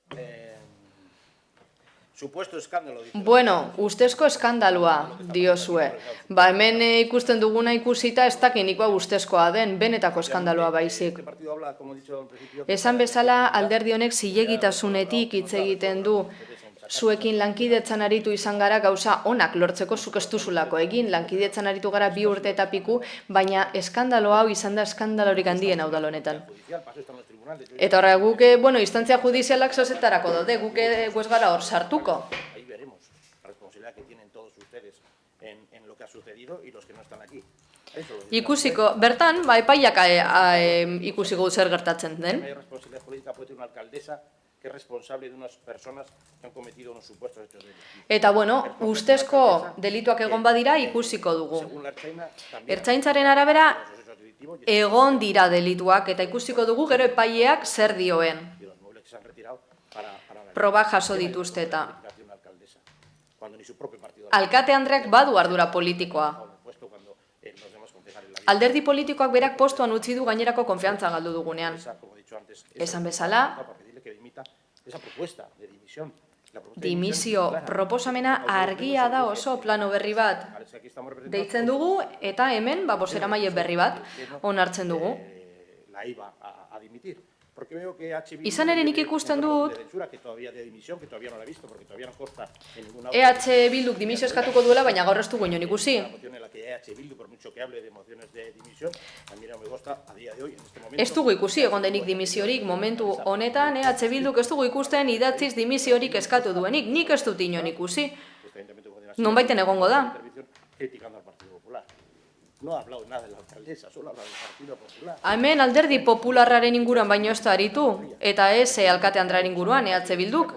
Supuesto escándalo, dice. Bueno, ustezko eskandalua diozue. Hemen ikusten duguna ikusita ez dakinikoa ustezkoa den, benetako eskandalua baizik. Esan bezala alderdi honek zilegitasunetik hitz egiten du. Zuekin lankidetzan aritu izan gara gauza onak lortzeko zuk ez duzulako egin, lankidetzan aritu gara 2 urte eta piku, baina eskandalo hau izan da eskandalorik handien udal honetan. Eta horra guke, instantzia judizialak zozetarako daude, guke ez gara hor sartuko. Ahí veremos la responsabilidad que tienen todos ustedes en lo que ha sucedido y los que no están aquí. Ikusiko, bertan, epaiak ikusiko zer gertatzen den. Hay responsabilidad política puede tener una alcaldesa que es responsable de unas personas que han cometido unos supuestos hechos delictivos. Eta ustezko delituak egon badira ikusiko dugu. Ertzaintzaren arabera egon dira delituak eta ikusiko dugu gero epaileak zer dioen. Proba jaso dituzte eta. Alkate Andreak badu ardura politikoa. Alderdi politikoak berak postuan utzi du gainerako konfiantza galdu dugunean. Esan bezala, dimisio proposamena argia da oso plano berri bat. Deitzen dugu eta hemen bozeramaile berri bat onartzen dugu. Izan ere nik ikusten dut Bilduk dimisio eskatuko duela, baina gaur ez dugu inon ikusi. Ez dugu ikusi egon denik dimisiorik momentu honetan, Bilduk ez dugu ikusten idatziz dimisiorik eskatu duenik, nik ez dut inon ikusi. Nonbaiten egongo da. No ha hablado nada de la alcaldesa, solo ha hablado del Partido Popular. Hemen alderdi popularraren inguruan baino ez da aritu, eta ez alkate Andrearen inguruan, Bilduk.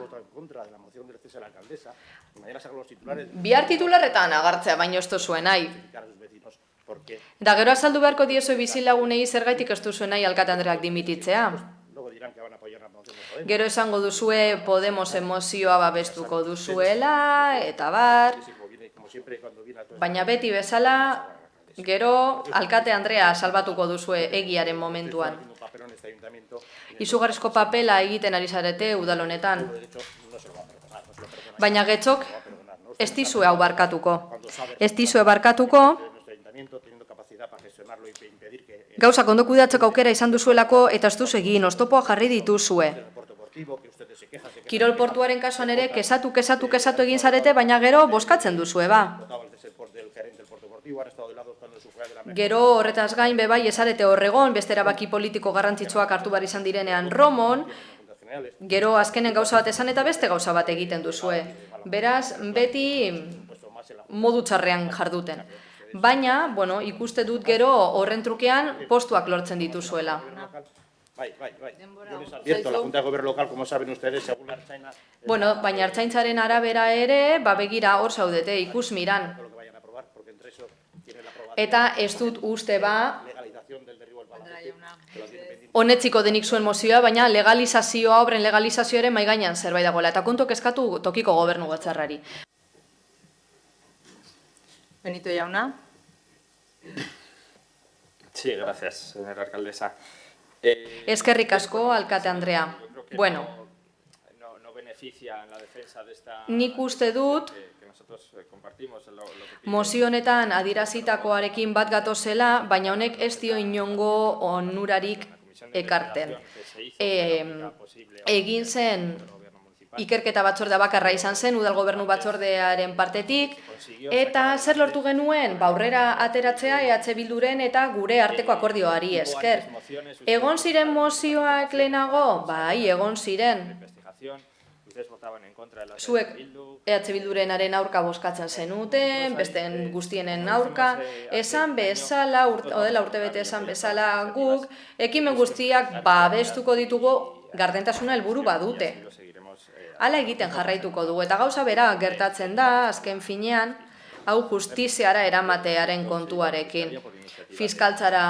Bihar titularretan agartzea baino ez duzuen nahi. Eta gero azaldu beharko diezu bizilagunei zergaitik ez duzuen nahi alkate Andreak dimititzea. Gero esango duzue Podemosen mozioa babestuko duzuela, eta bar. Baina beti bezala, gero, alkate Andrea salbatuko duzue egiaren momentuan. Izugarrizko papela egiten ari zarete udal honetan. Baina getzok, ez dizue hau barkatuko. Ez dizue barkatuko, gauzak ondo kudeatzeko aukera izan duzuelako eta ez duzu egin, oztopoa jarri dituzue. Kirol portuaren kasuan ere, kesatu egin zarete, baina gero boskatzen duzue, ba. Gero horretaz gain bebai ezarete horregon, beste erabaki politiko garrantzitsuak hartu behar izan direnean Romon, gero azkenen gauza bat esan eta beste gauza bat egiten duzue. Beraz, beti modu txarrean jarduten. Baina, ikuste dut gero horren trukean postuak lortzen dituzuela. Baina Ertzaintzaren arabera ere, begira hor zaudete, ikus miran. Eta ez dut uste honetziko denik zuen mozioa, baina legalizazioa, obren legalizazioaren mai gainean zerbait dagoela. Eta kontok eskatu tokiko gobernu batzarrari. Benito jauna. Sí, gracias, señora alcaldesa. Eskerrik asko, alkate Andrea. Bueno, nik uste dut mozio honetan adierazitakoarekin bat gatozela, baina honek ez dio inongo onurarik ekarten. Egin zen ikerketa batzordea bakarra izan zen, udal gobernu batzordearen partetik, eta zer lortu genuen, aurrera ateratzea Bilduren eta gure arteko akordioari esker. Egon ziren mozioak lehenago? Bai, egon ziren. Zuek Bildurenaren aurka bozkatzen zenuten, besten guztienen aurka, esan bezala, odela urtebete esan bezala guk, ekimen guztiak babestuko ditugu gardentasuna helburu badute. Hala egiten jarraituko dugu, eta gauza bera gertatzen da, azken finean, hau justiziara eramatearen kontuarekin. Fiskaltzara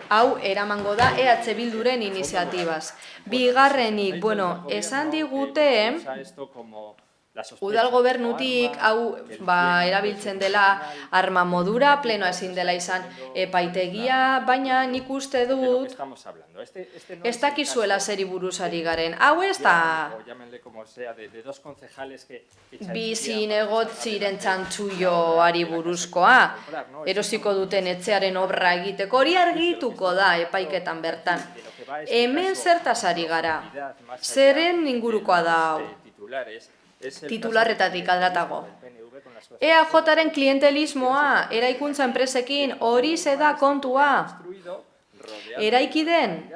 hau eramango da EH Bilduren iniziatibaz. Bigarrenik, esan digute, udal gobernutik hau erabiltzen dela arma modura, plenoa ezin dela izan epaitegia, baina nik uste dut ez dakizuela zeri buruz ari garen. Hau ez da bi zinegotziren txantxuioari buruzkoa, erosiko duten etxearen obra egiteko, hori argituko da epaiketan bertan. Hemen zertaz ari gara, zeren ingurukoa da hau. Titularretatik adratago. EAJaren klientelismoa, eraikuntza enpresekin, hori da kontua. Eraiki den,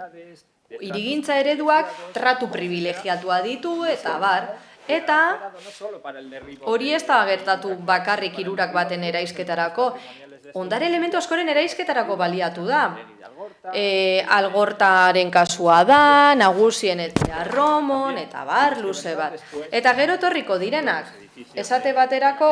hirigintza ereduak tratu privilegiatua ditu eta bar, eta hori ez da gertatu bakarrik hirurak baten eraisketarako, ondare elementu askoren eraisketarako baliatu da. Algortaren kasua da, nagusien etxea Romon, eta bar, luze bat. Eta gero etorriko direnak, esate baterako,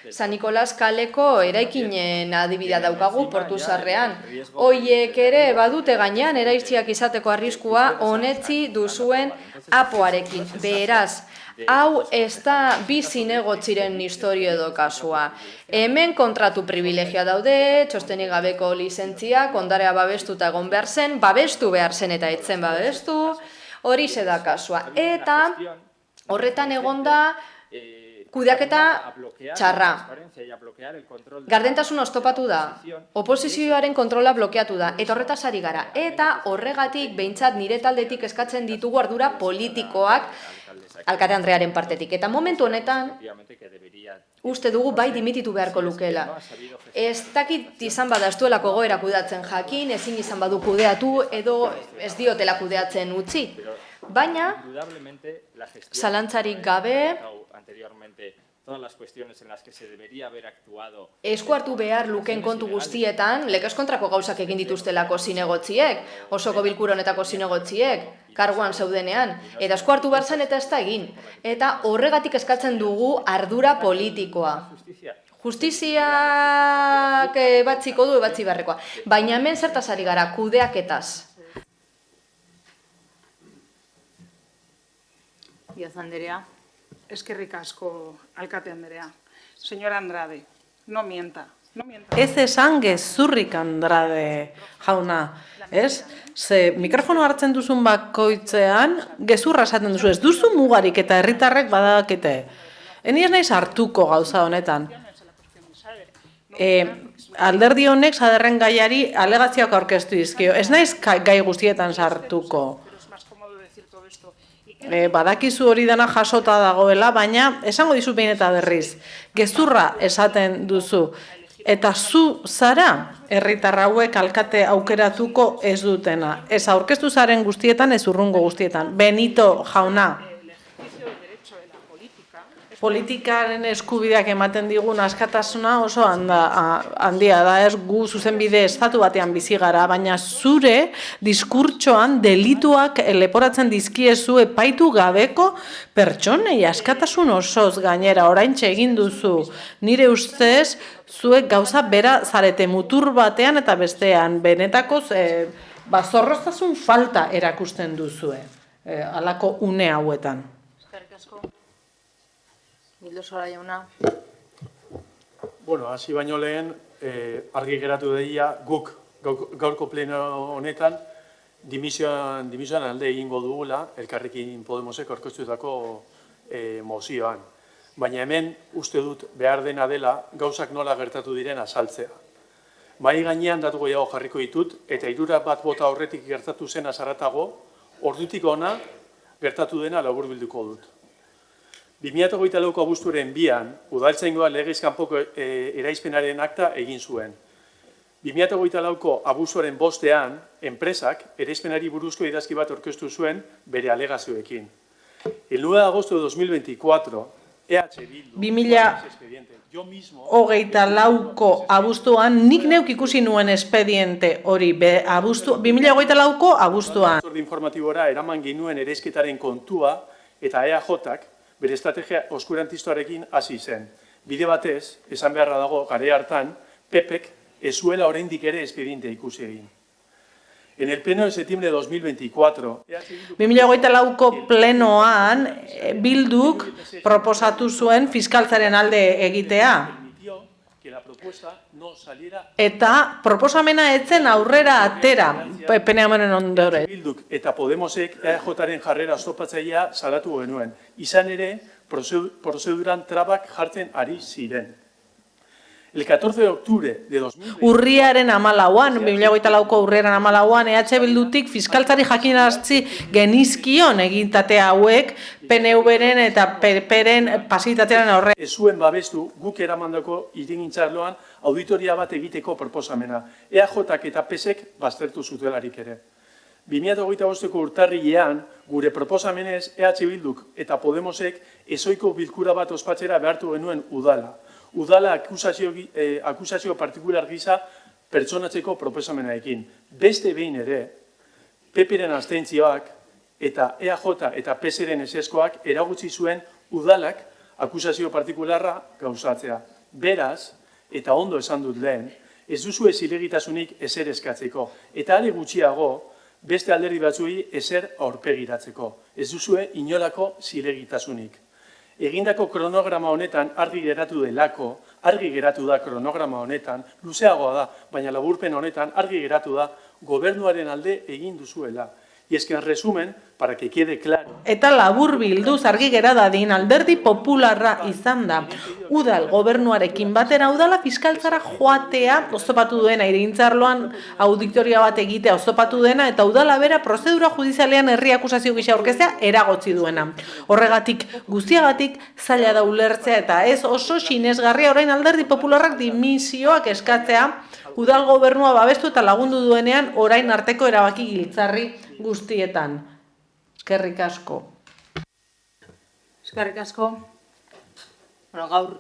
San Nikolas kaleko eraikinen adibidea daukagu Portuzarrean. Hoiek ere badute gainean eraitziak izateko arriskua honetzi duzuen apoarekin. Beraz, hau ez da bi zinegotziren historio edo kasua. Hemen kontratu privilegioa daude, txostenik gabeko lizentziak, ondarea babestuta egon behar zen, babestu behar zen eta etzen babestu, hori da kasua. Eta horretan egon da kudeaketa txarra. Gardentasun oztopatu da, oposizioaren kontrola blokeatu da, eta horretaz ari gara. Eta horregatik, behintzat nire taldetik eskatzen ditugu ardura politikoak alkate Andrearen partetik. Eta momentu honetan, uste dugu bai dimititu beharko lukeela. Ez dakit izan bada ez duelako goera kudeatzen jakin, ezin izan badu kudeatu edo ez diotela kudeatzen utzi. Baina, zalantzarik gabe, esku hartu behar luken kontu guztietan, lekez kontrako gauzak egin dituztelako zinegotziek, osoko bilkura honetako zinegotziek, karguan zeudenean, eta esku hartu behar zen eta ez da egin. Eta horregatik eskatzen dugu ardura politikoa. Justiziak batziko du, batzi beharrekoa. Baina hemen zertaz ari gara, kudeaketaz. Díaz Anderea. Eskerrik asko, alkate Anderea. Señora Andrade, no mienta. Ez esan gezurrik Andrade jauna, ez? Ze mikrofono hartzen duzun bakoitzean, gezurra esaten duzu, ez duzu mugarik eta herritarrek badakite. Eni ez naiz hartuko gauza honetan. Alderdi honek saderren gaiari alegazioak aurkeztu dizkio. Ez naiz gai guztietan sartuko. Badakizu hori dena jasota dagoela, baina esango dizu behin eta berriz. Gezurra esaten duzu. Eta zu zara herritar hauek alkate aukeratuko ez dutena. Ez aurkeztu zaren guztietan, ez urrungo guztietan. Benito jauna. Politikaren eskubideak ematen digun askatasuna oso handia da, ez gu zuzenbide estatu batean bizi gara, baina zure diskurtsoan delituak leporatzen dizkiezu epaitu gabeko pertsonei askatasun osoz gainera oraintxe egin duzu. Nire ustez, zuek gauza bera zarete mutur batean eta bestean, benetako zorroztasun falta erakusten duzue, halako une hauetan. Mildosora jauna. Bueno, hasi baino lehen, argi geratu deia guk gaurko pleno honetan dimisioan alde egingo dugula Elkarrekin Podemosek aurkeztutako mozioan. Baina hemen uste dut behar dena dela gauzak nola gertatu diren azaltzea. Bai gainean datu gehiago jarriko ditut eta 3 bat bota aurretik gertatu zen azaratago, ordutik ona gertatu dena laburbilduko dut. 2024ko abuztuaren 2an, udaltzaingoa legez kanpoko eraispenaren akta egin zuen. 2024ko abuztuaren 5ean, enpresak eraispenari buruzko idazki bat aurkeztu zuen bere alegazioekin. El 9 de agosto de 2024, EH Bildu... 2024ko abuztuan, nik neuk ikusi nuen espediente hori, 2024ko abuztuan. Batzorde informatibora eraman ginuen eresketaren kontua eta EAJak bere estrategia oskurantistoarekin hasi zen. Bide batez, esan beharra dago, gare hartan, PPek ez zuela oraindik ere espediente ikusi egin. En el pleno de septiembre de 2024, 2024ko plenoan Bilduk proposatu zuen fiskaltzaren alde egitea. Eta proposamena etzen aurrera atera, peneamenen ondore. Bilduk eta Podemosek EAJaren jarrera oztopatzailea salatu genuen. Izan ere, prozeduran trabak jartzen ari ziren. El 14 de octubre de 2020... Urriaren 14an, 2024ko urriaren 14an, EH Bildutik fiskaltzari jakinarazi genizkion egintate hauek PNV-ren eta PP-ren pasitatearen aurre. Ez zuen babestu guk eramandako irigintzarloan auditoria bat egiteko proposamena. EAJak eta PSek baztertu zutelarik ere. 2025ko urtarrilean, gure proposamenez EH Bilduk eta Podemosek ezoiko bilkura bat ospatzera behartu genuen udala. Udala akusazio partikular gisa pertsonatzeko proposamenarekin. Beste behin ere, PP-ren abstentzioak eta EAJ eta PSren eseskoak eragutzi zuen udalak akusazio partikularra gauzatzea. Beraz, eta ondo esan dut lehen, ez duzu zilegitasunik ezer eskatzeko. Eta are gutxiago, beste alderdi batzuei ezer aurpegiratzeko. Ez duzue inolako zilegitasunik. Egindako kronograma honetan argi geratu delako, argi geratu da kronograma honetan, luzeagoa da, baina laburpen honetan argi geratu da gobernuaren alde egin duzuela. Y es que en resumen, para que quede claro... Eta labur bilduz argi gera dadin alderdi popularra izan da. Udal gobernuarekin batera udala fiskaltzara joatea oztopatu duena, irigintzarloan auditoria bat egitea oztopatu dena, eta udala bera prozedura judizialean herri akusazio gisa aurkeztea eragotzi duena. Horregatik guztiagatik zaila da ulertzea eta ez oso sinesgarria orain alderdi popularrak dimisioak eskatzea udal gobernua babestu eta lagundu duenean orain arteko erabaki giltzarri guztietan. Eskerrik asko. Eskerrik asko. Bueno, gaur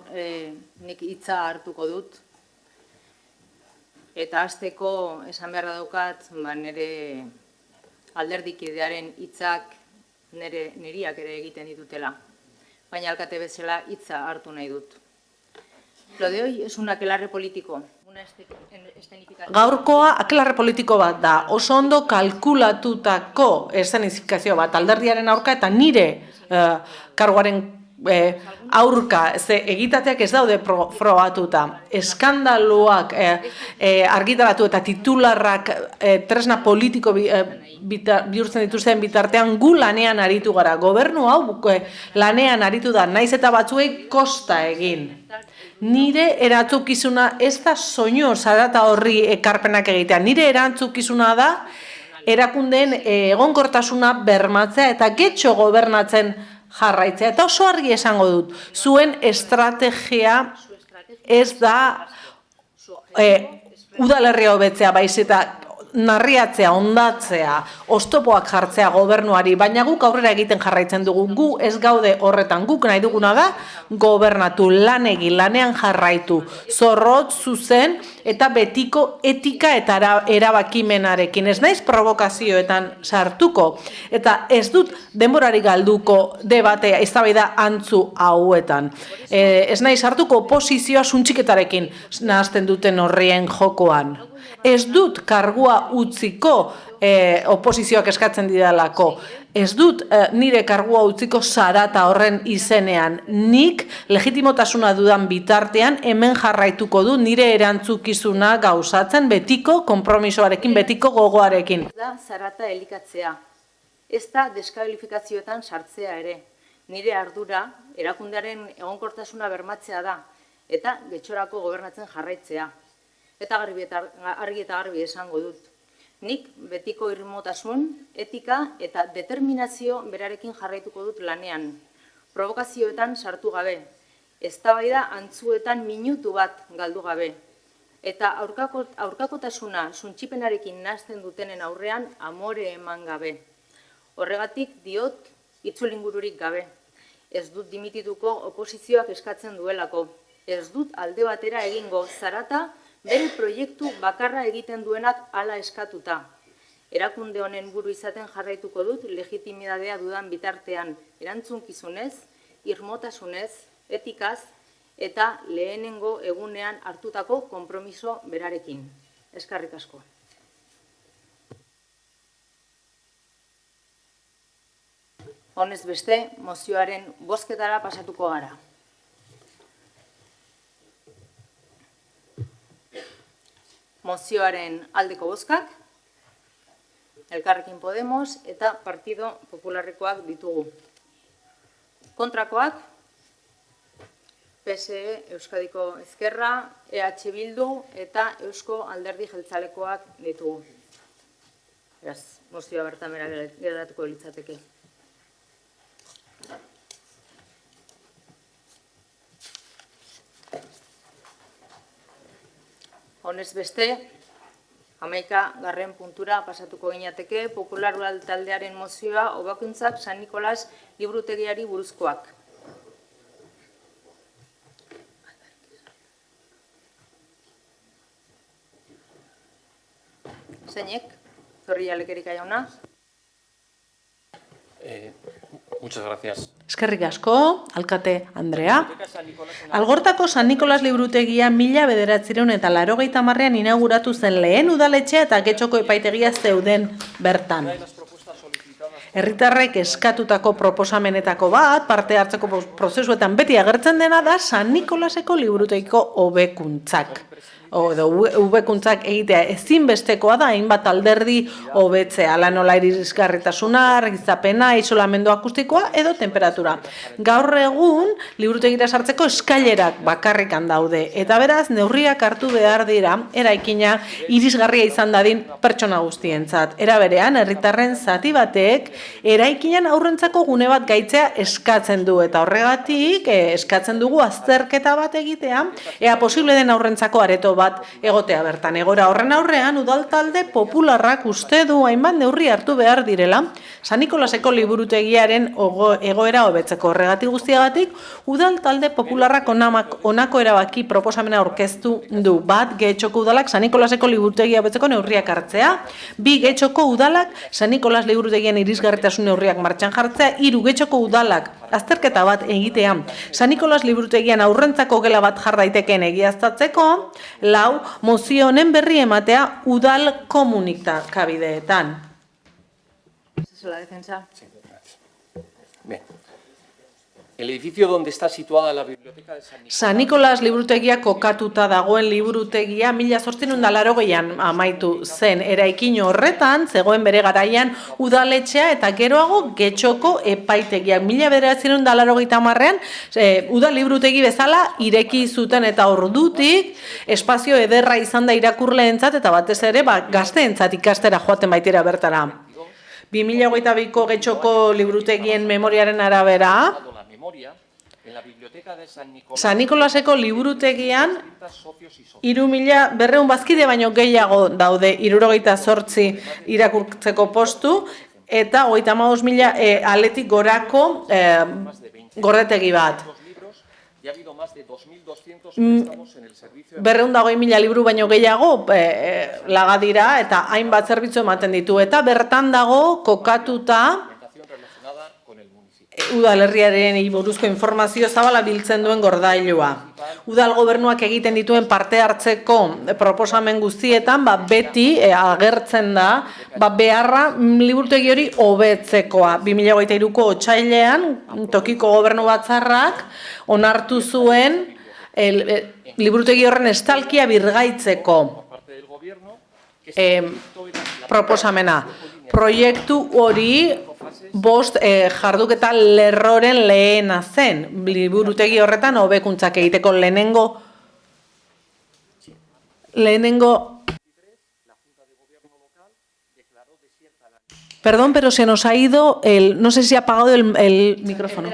nik hitza hartuko dut. Eta hasteko esan beharra daukat, nire alderdikidearen hitzak niriak ere egiten ditutela. Baina alkate bezala hitza hartu nahi dut. Lo de hoy es un aquelarre político. Gaurkoa akelarre politiko bat da, oso ondo kalkulatutako eszenifikazio bat, alderdiaren aurka eta nire karguaren aurka, ze egitateak ez daude frogatuta. Eskandaluak argitaratu eta titularrak tresna politiko bihurtzen dituzten bitartean gu lanean aritu gara. Gobernu hau lanean aritu da, naiz eta batzuei kosta egin. Nire erantzukizuna ez da soinu zarata horri ekarpenak egitea. Nire erantzukizuna da erakundeen egonkortasuna bermatzea eta getxo gobernatzen jarraitzea. Eta oso argi esango dut, zuen estrategia ez da udalerria hobetzea, baiz eta narriatzea, ondatzea, oztopoak jartzea gobernuari, baina guk aurrera egiten jarraitzen dugu. Gu ez gaude horretan, guk nahi duguna da gobernatu, lan egin, lanean jarraitu, zorrotz, zuzen eta betiko etika eta erabakimenarekin. Ez naiz provokazioetan sartuko eta ez dut denborari galduko debatea, eztabaida antzu hauetan. Ez naiz sartuko oposizioa suntxiketarekin nahazten duten horrien jokoan. Ez dut kargua utziko oposizioak eskatzen didalako. Ez dut nire kargua utziko zarata horren izenean. Nik legitimotasuna dudan bitartean hemen jarraituko du nire erantzukizuna gauzatzen betiko konpromisoarekin, betiko gogoarekin. Ez da zarata elikatzea. Ez da deskalifikazioetan sartzea ere. Nire ardura erakundearen egonkortasuna bermatzea da eta getxorako gobernatzen jarraitzea. Eta argi eta garbi esango dut. Nik betiko irmotasun, etika eta determinazio berarekin jarraituko dut lanean. Provokazioetan sartu gabe. Eztabaida antzuetan minutu bat galdu gabe. Eta aurkakotasuna suntxipenarekin nahazten dutenen aurrean amore eman gabe. Horregatik diot itzulingururik gabe. Ez dut dimitituko oposizioak eskatzen duelako. Ez dut alde batera egingo zarata bere proiektu bakarra egiten duenak hala eskatuta. Erakunde honen buru izaten jarraituko dut legitimidadea dudan bitartean erantzunkizunez, irmotasunez, etikaz eta lehenengo egunean hartutako konpromiso berarekin. Eskerrik asko. Honez beste, mozioaren bozketara pasatuko gara. Mozioaren aldeko bozkak, Elkarrekin Podemos eta Partido Popularrekoak ditugu. Kontrakoak, PSE, Euskadiko Ezkerra, EH Bildu eta Eusko Alderdi Jeltzalekoak ditugu. Beraz, mozioa bertan bera geratuko litzateke. Honez beste, 11. puntura pasatuko ginateke, Popular taldearen mozioa Hobekuntzak San Nikolas liburutegiari buruzkoak. Zeinek, Zorrilla Lekerika jauna. Muchas gracias. Eskerrik asko, alkate Andrea. Algortako San Nikolas liburutegia 1980ean inauguratu zen lehen udaletxea eta Getxoko epaitegia zeuden bertan. Herritarrek eskatutako proposamenetako bat, parte hartzeko prozesuetan beti agertzen dena da San Nikolaseko liburutegiko hobekuntzak. Hobekuntzak egitea ezinbestekoa da, hainbat alderdi hobetzea, ala nola irisgarritasuna, argizapena, isolamendu akustikoa edo temperatura. Gaur egun, liburutegira sartzeko eskailerak bakarrikan daude, eta beraz, neurriak hartu behar dira, eraikina irisgarria izan dadin pertsona guztientzat. Era berean, herritarren zati batek, eraikinan aurrentzako gune bat gaitzea eskatzen du, eta horregatik eskatzen dugu azterketa bat egitea, ea posible den aurrentzako areto bat egotea bertan. Egora horren aurrean, udal talde popularrak uste du hainbat neurri hartu behar direla, San Nikolaseko liburutegiaren egoera hobetzeko. Horregatik guztiagatik, udal talde popularrak honako erabaki proposamena aurkeztu du. Bat, Getxoko udalak San Nikolaseko liburutegia hobetzeko neurriak hartzea. Bi, Getxoko udalak San Nikolas liburutegian irisgarritasun neurriak martxan jartzea. Hiru, Getxoko udalak azterketa bat egitea San Nikolas liburutegian aurrentzako gela bat jar daitekeen egiaztatzeko. Lau, mozio honen berri ematea udal komunikabideetan. La defensa. Bien. El edificio donde está situada la biblioteca de San Nikolas liburutegia kokatuta dagoen liburutegia 1880an amaitu zen. Eraikin horretan zegoen bere garaian udaletxea eta geroago Getxoko epaitegiak. 1980ean udal liburutegi bezala ireki zuten eta ordutik espazio ederra izan da irakurleentzat eta batez ere gazteentzat ikastera joaten baitira bertara. 2022ko Getxoko liburutegien memoriaren arabera, San Nikolaseko liburutegian 3.200 bazkide baino gehiago daude, 78 irakurtzeko postu eta 35.000 aletik gorako gordetegi bat. 220.000 liburu baino gehiago laga dira eta hainbat zerbitzu ematen ditu. Eta bertan dago kokatuta udalerriaren buruzko informazio zabala biltzen duen gordailua. Udal gobernuak egiten dituen parte hartzeko proposamen guztietan beti agertzen da beharra liburutegi hori hobetzekoa. 2023ko otsailean tokiko gobernu batzarrak onartu zuen liburutegi horren estalkia birgaitzeko proposamena. Proiektu hori 5 jarduketa lerroren lehena zen. Liburutegi horretan hobekuntzak egiteko lehenengo Perdón, pero se nos ha ido no sé si ha apagado el micrófono.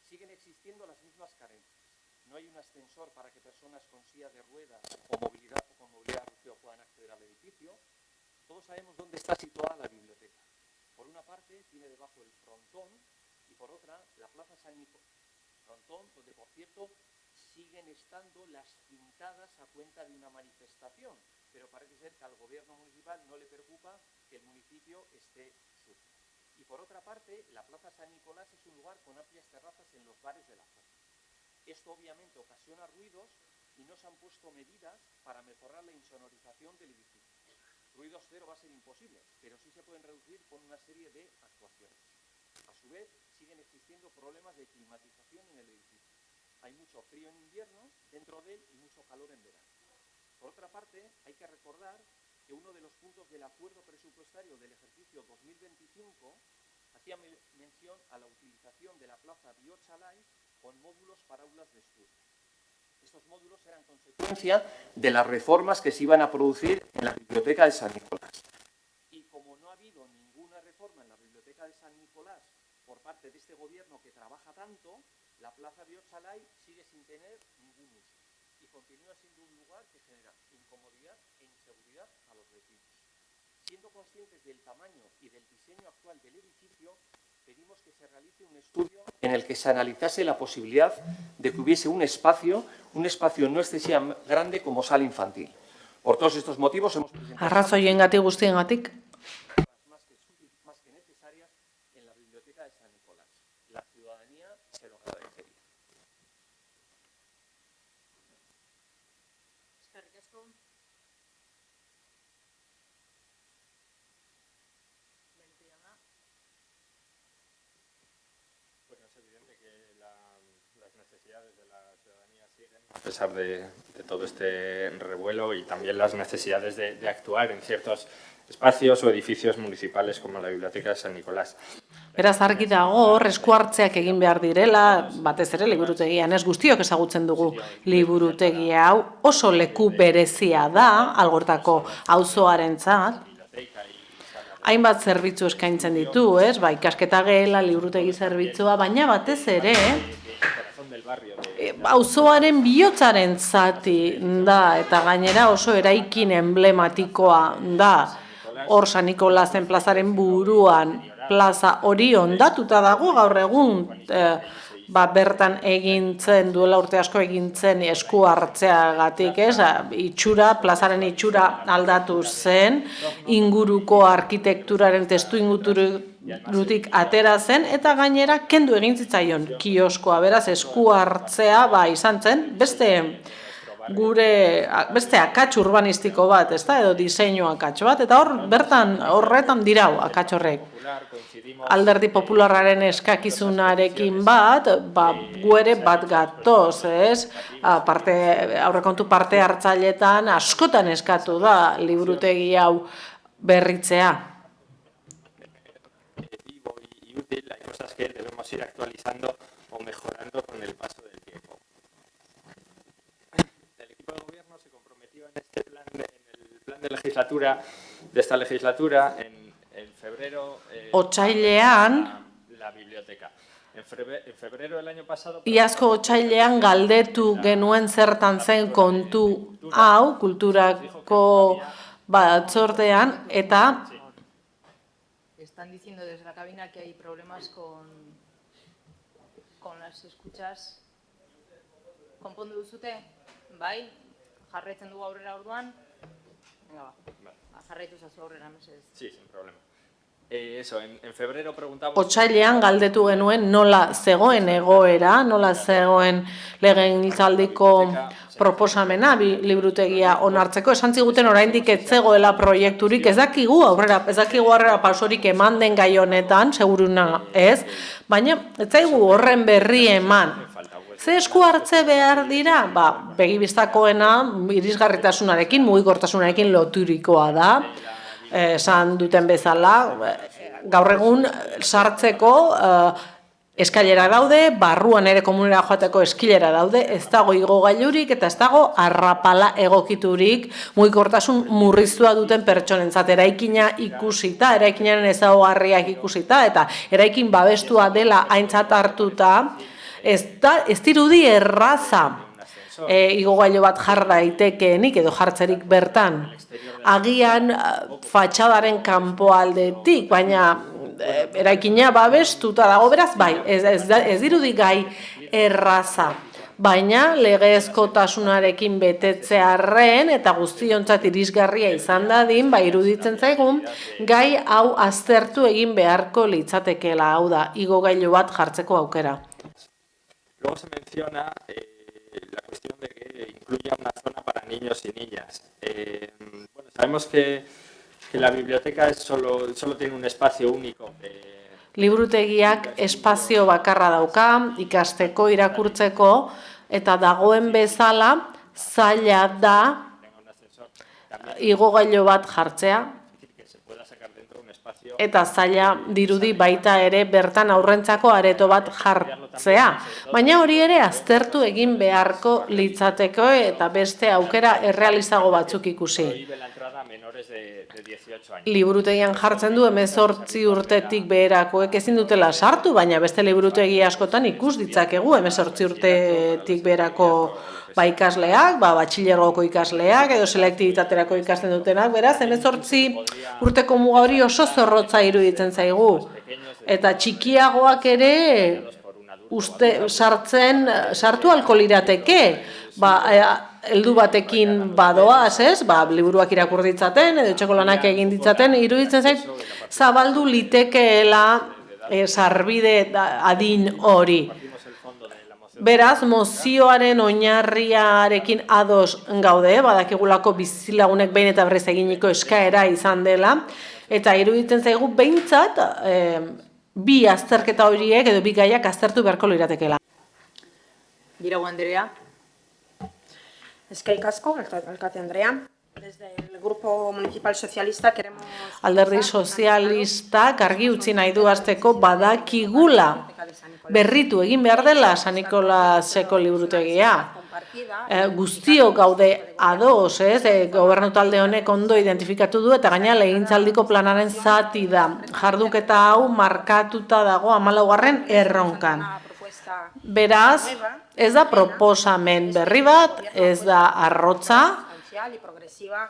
Siguen existiendo las mismas carencias. No hay un ascensor para que personas con silla de ruedas o con movilidad reducida puedan acceder al edificio. Todos sabemos dónde está situada la biblioteca. Por una parte, tiene debajo el frontón y por otra, la Plaza San Nicolás. Frontón, donde, por cierto, siguen estando las pintadas a cuenta de una manifestación, pero parece ser que al gobierno municipal no le preocupa que el municipio esté sucio. Y por otra parte, la Plaza San Nicolás es un lugar con amplias terrazas en los bares de la zona. Esto obviamente ocasiona ruidos y no se han puesto medidas para mejorar la insonorización del edificio. Ruidos cero va a ser imposible, pero sí se pueden reducir con una serie de actuaciones. A su vez, siguen existiendo problemas de climatización en el edificio. Hay mucho frío en invierno dentro de él y mucho calor en verano. Por otra parte, hay que recordar que uno de los puntos del acuerdo presupuestario del ejercicio 2025 hacía mención a la utilización de la plaza Biotxalai con módulos para aulas de estudio. Estos módulos eran consecuencia de las reformas que se iban a producir en la biblioteca de San Nicolás. Y como no ha habido ninguna reforma en la biblioteca de San Nicolás por parte de este gobierno que trabaja tanto, la plaza Biotxalai sigue sin tener ningún uso y continúa siendo un lugar que genera incomodidad e inseguridad a los vecinos. Siendo conscientes del tamaño y del diseño actual del edificio, pedimos que se realice un estudio en el que se analizase la posibilidad de que hubiese un espacio no excesivamente grande como sala infantil. Por todos estos motivos hemos presentado Arrazoiengatik guztiengatik. más que necesarias en la biblioteca de San Nicolás. La ciudadanía se lo agradecería. Eskerrik asko. Bueno, es evidente que las necesidades de la ciudadanía siguen, a pesar de todo este revuelo, y también las necesidades de actuar en ciertos espacios o edificios municipales como la Biblioteca de San Nicolás. Beraz, argi dago, esku hartzeak egin behar direla, batez ere liburutegian, ez guztiok ezagutzen dugu liburutegia hau, oso leku berezia da, Algortako auzoarentzat. Hainbat zerbitzu eskaintzen ditu, ez? Ba, ikasketa gela, liburutegi zerbitzua, baina batez ere, auzoaren bihotzaren zati da, eta gainera oso eraikin emblematikoa da. Hor San Nikolasen plazaren buruan, plaza hori ondatuta dago gaur egun, bertan egintzen, duela urte asko egintzen esku hartzeagatik, ez? Itxura, plazaren itxura aldatu zen, inguruko arkitekturaren testu ingurutik atera zen, eta gainera kendu egin zitzaion kioskoa, beraz esku hartzea izan zen, beste akats urbanistiko bat, ez da, edo diseinu akats bat, eta horretan dirau akats horrek. Alderdi Popularraren eskakizunarekin bat, gu ere bat gatoz, ez? Aurrekontu parte hartzailetan askotan eskatu da liburutegi hau berritzea. Vivo y útil, hay cosas que debemos ir actualizando o mejorando con el paso del tiempo. El equipo de gobierno se comprometió en este plan, en el plan de legislatura, de esta legislatura, en febrero, Otsailean, la biblioteca. En febrero del año pasado, iazko otsailean galdetu genuen zertan zen kontu hau, kulturako batzordean, eta Están diciendo desde la cabina que hay problemas con las escuchas. Konpondu duzute? Bai? Jarraitzen dugu aurrera orduan? Venga, ba. Jarraitu zazu aurrera, mesedez. Sí, sin problema. Eso, en febrero preguntamos... Otsailean galdetu genuen nola zegoen egoera, nola zegoen legegintzaldiko proposamena liburutegia onartzeko. Esan ziguten oraindik ez zegoela proiekturik, ez dakigu aurrera pausorik eman den gai honetan, seguruna ez, baina ez zaigu horren berri eman. Ze esku hartze behar dira? Begibistakoena irisgarritasunarekin, mugikortasunarekin loturikoa da. Esan duten bezala, gaur egun sartzeko eskailera daude, barruan ere komunera joateko eskilera daude, ez dago igogailurik eta ez dago arrapala egokiturik mugikortasun murriztua duten pertsonentzat. Eraikina ikusita, eraikinaren ezaugarriak ikusita, eta eraikin babestua dela aintzat hartuta, ez dirudi erraza igogailu bat jar daitekeenik edo jartzerik bertan. Agian fatxadaren kanpoaldetik, baina eraikina babestuta dago, beraz, bai, ez dirudi gai erraza. Baina legezkotasunarekin betetzearren eta guztiontzat irisgarria izan dadin, iruditzen zaigun, gai hau aztertu egin beharko litzatekeela, hau da, igogailu bat jartzeko aukera. Luego se menciona la cuestión de que incluya una zona para niños y niñas. Bueno, sabemos que la biblioteca solo tiene un espacio único. Liburutegiak espazio bakarra dauka, ikasteko, irakurtzeko, eta dagoen bezala zaila da igogailu bat jartzea, eta zaila dirudi baita ere bertan aurrentzako areto bat jartzea. Baina hori ere aztertu egin beharko litzateko eta beste aukera errealizago batzuk ikusi. Liburutegian jartzen du 18 urtetik beherakoek ezin dutela sartu, baina beste liburutegi askotan ikus ditzakegu 18 urtetik beherako ikasleak, batxilergoko ikasleak edo selektibitaterako ikasten dutenak, beraz 18 urteko muga hori oso zorrotza iruditzen zaigu. Eta txikiagoak ere sartu ahalko lirateke, heldu batekin badoaz, liburuak irakur ditzaten, edo etxeko lanak egin ditzaten, iruditzen zait, zabaldu litekeela sarbide adin hori. Beraz, mozioaren oinarriarekin ados gaude, badakigulako bizilagunek behin eta berriz eginiko eskaera izan dela, eta iruditzen zaigu behintzat bi azterketa horiek edo bi gaiak aztertu beharko liratekeela. Dirago Andrea. Eskerrik asko, alkate Andrea. Desde el Grupo Municipal Socialista queremos... Alderdi sozialistak argi utzi nahi du hasteko badakigula berritu egin behar dela San Nikolaseko liburutegia. Guztio gaude ados, gobernu talde honek ondo identifikatu du eta gaina legintzaldiko planaren zati da. Jarduketa hau markatuta dago 14. erronkan. Beraz, ez da proposamen berri bat, ez da arrotza,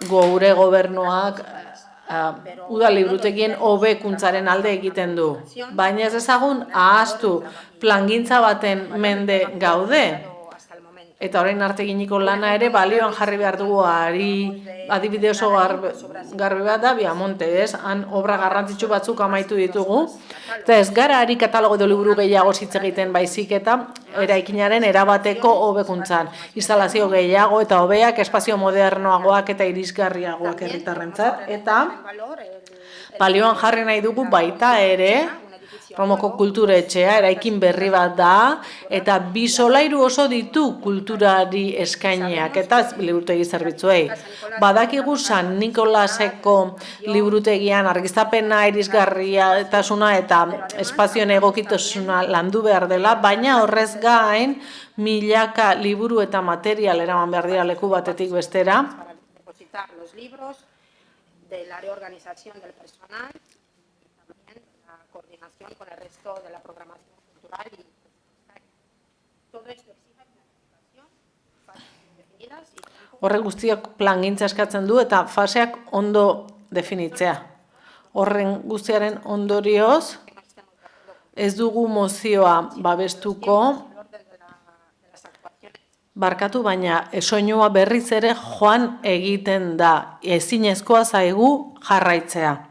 gure gobernuak udal liburutegien hobekuntzaren alde egiten du. Baina ez ezagun ahaztu plangintza baten mende gaude. Eta orain arte eginiko lana ere balioan jarri behar dugu adibide oso garbi bat da Biamonte, han obra garrantzitsu batzuk amaitu ditugu. Eta ez gara ari katalogo edo liburu gehiago hitz egiten baizik eta eraikinaren erabateko hobekuntzan. Instalazio gehiago eta hobeak, espazio modernoagoak eta irisgarriagoak herritarrentzat. Eta balioan jarri nahi dugu baita ere, Romoko kulturetxea, eraikin berri bat da, eta bi solairu oso ditu kulturari eskainiak, eta liburutegi zerbitzuei. Badakigu San Nikolaseko liburutegian argiztapena, irisgarriatasuna eta espazioen egokitasuna landu behar dela, baina horrez gain milaka liburu eta material eraman behar dira leku batetik bestera. Los libros, de la reorganización del personal, coordinación con el resto de la programación cultural y todo esto exige planificación, fases definidas y... Horrek guztiak plangintza eskatzen du eta faseak ondo definitzea. Horren guztiaren ondorioz ez dugu mozioa babestuko, barkatu baina soinua berriz ere joan egiten da, ezinezkoa zaigu jarraitzea.